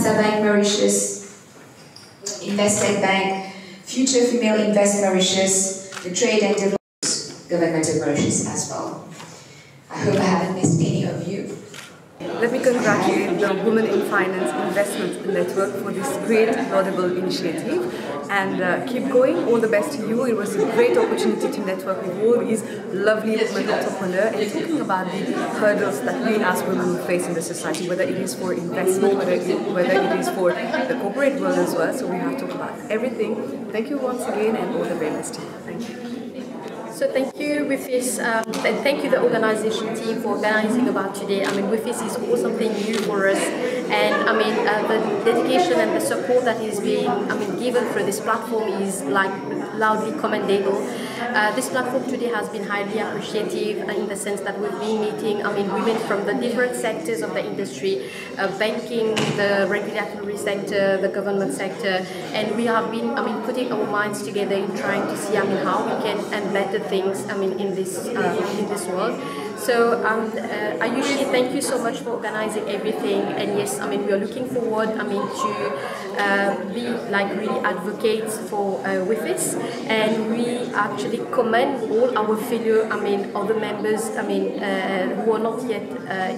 Bank Mauritius, Investec Bank, Future Female Invest Mauritius, the Trade and Development Government of Mauritius as well. I hope I haven't missed any of you. Let me congratulate the Women in Finance Investment Network for this great, laudable initiative, and keep going. All the best to you. It was a great opportunity to network with all these lovely women entrepreneurs and talking about the hurdles that we as women face in the society, whether it is for investment, whether it is for the corporate world as well. So we have to talk about everything. Thank you once again, and all the very best to you. Thank you. So thank you, WIFIS, and thank you the organization team for organizing about today. I mean, WIFIS is all something new for us, And I mean, the dedication and the support that is being, given for this platform is like loudly commendable. This platform today has been highly appreciative in the sense that we've been meeting, women from the different sectors of the industry, banking, the regulatory sector, the government sector, and we have been, putting our minds together in trying to see, how we can embed the things, in this world. So I usually thank you so much for organizing everything, and yes, we are looking forward, to be like really advocates for WIFIS, and we actually commend all our fellow, other members, who are not yet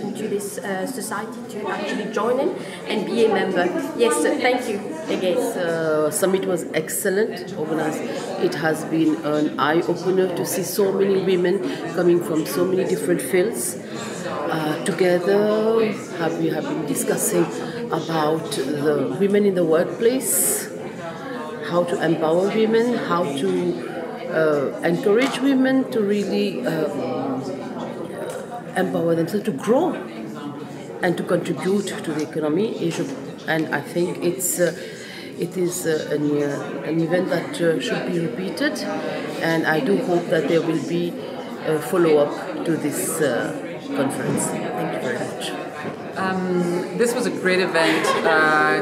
into this society to actually join in and be a member. Yes, thank you again. This summit was excellent, organized. It has been an eye-opener to see so many women coming from so many different fields. Together, we have been discussing about the women in the workplace, how to empower women, how to encourage women to really empower themselves to grow and to contribute to the economy. And I think it is an event that should be repeated, and I do hope that there will be a follow-up to this conference. Thank you very much. This was a great event,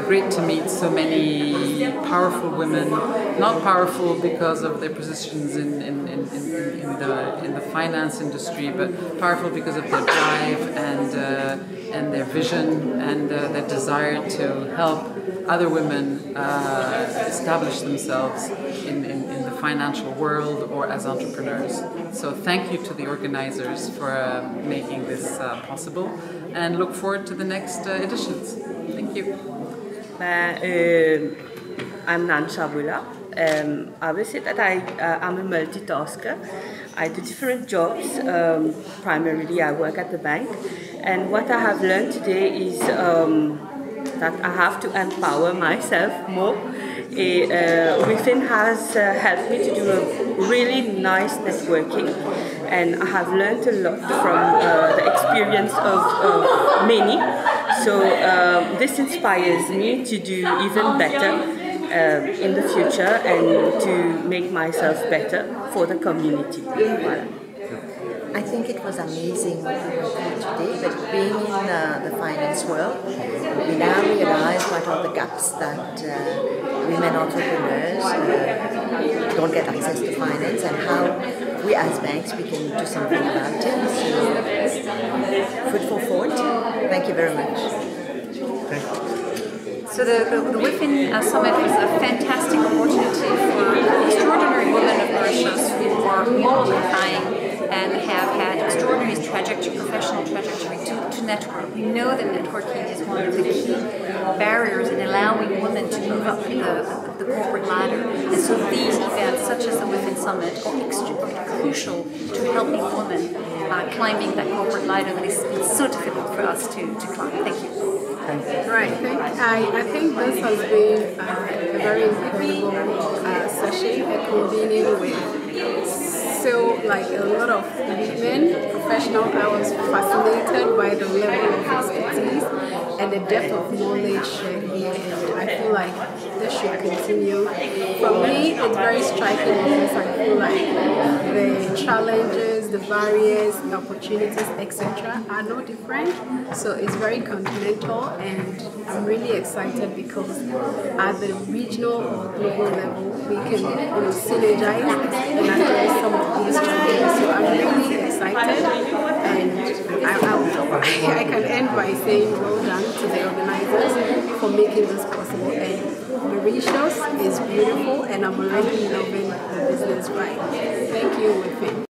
great to meet so many powerful women, not powerful because of their positions in the finance industry, but powerful because of their drive and their vision and their desire to help other women establish themselves in the financial world or as entrepreneurs. So thank you to the organizers for making this possible, and look forward to the next editions. Thank you. I'm Nan Shabula. I will say that I'm a multitasker. I do different jobs. Primarily, I work at the bank. And what I have learned today is that I have to empower myself more. WIFIN has helped me to do a really nice networking, and I have learned a lot from the experience of many. So this inspires me to do even better in the future and to make myself better for the community. Voilà. I think it was amazing what we went through today, but being in the finance world, we now realize what are the gaps that women entrepreneurs don't get access to finance, and how we as banks, we can do something about it. So, food for thought. Thank you very much. Thank you. So the WIFIN Summit was a fantastic opportunity for extraordinary women of Mauritius who are multiplying and have had extraordinary professional trajectory to network. We know that networking is one of the key barriers in allowing women to move up the corporate ladder. And so these events, such as the WIFIN Summit, are extremely crucial to helping women climbing that corporate ladder that is so difficult for us to climb. Thank you. Right, I think this has been a very incredible session, convening with so a lot of women, professional. I was fascinated by the level of expertise and the depth of knowledge shared here, and I feel like this should continue. For me, it's very striking because I feel like the challenges, the barriers, the opportunities, etc. are no different. So it's very continental, and I'm really excited because at the regional or global level, we can synergize and address some of these challenges. So I'm really excited, and I can end by saying well done to the organizers for making this possible. And Mauritius is beautiful, and I'm already loving the business right. Thank you, WIFIN.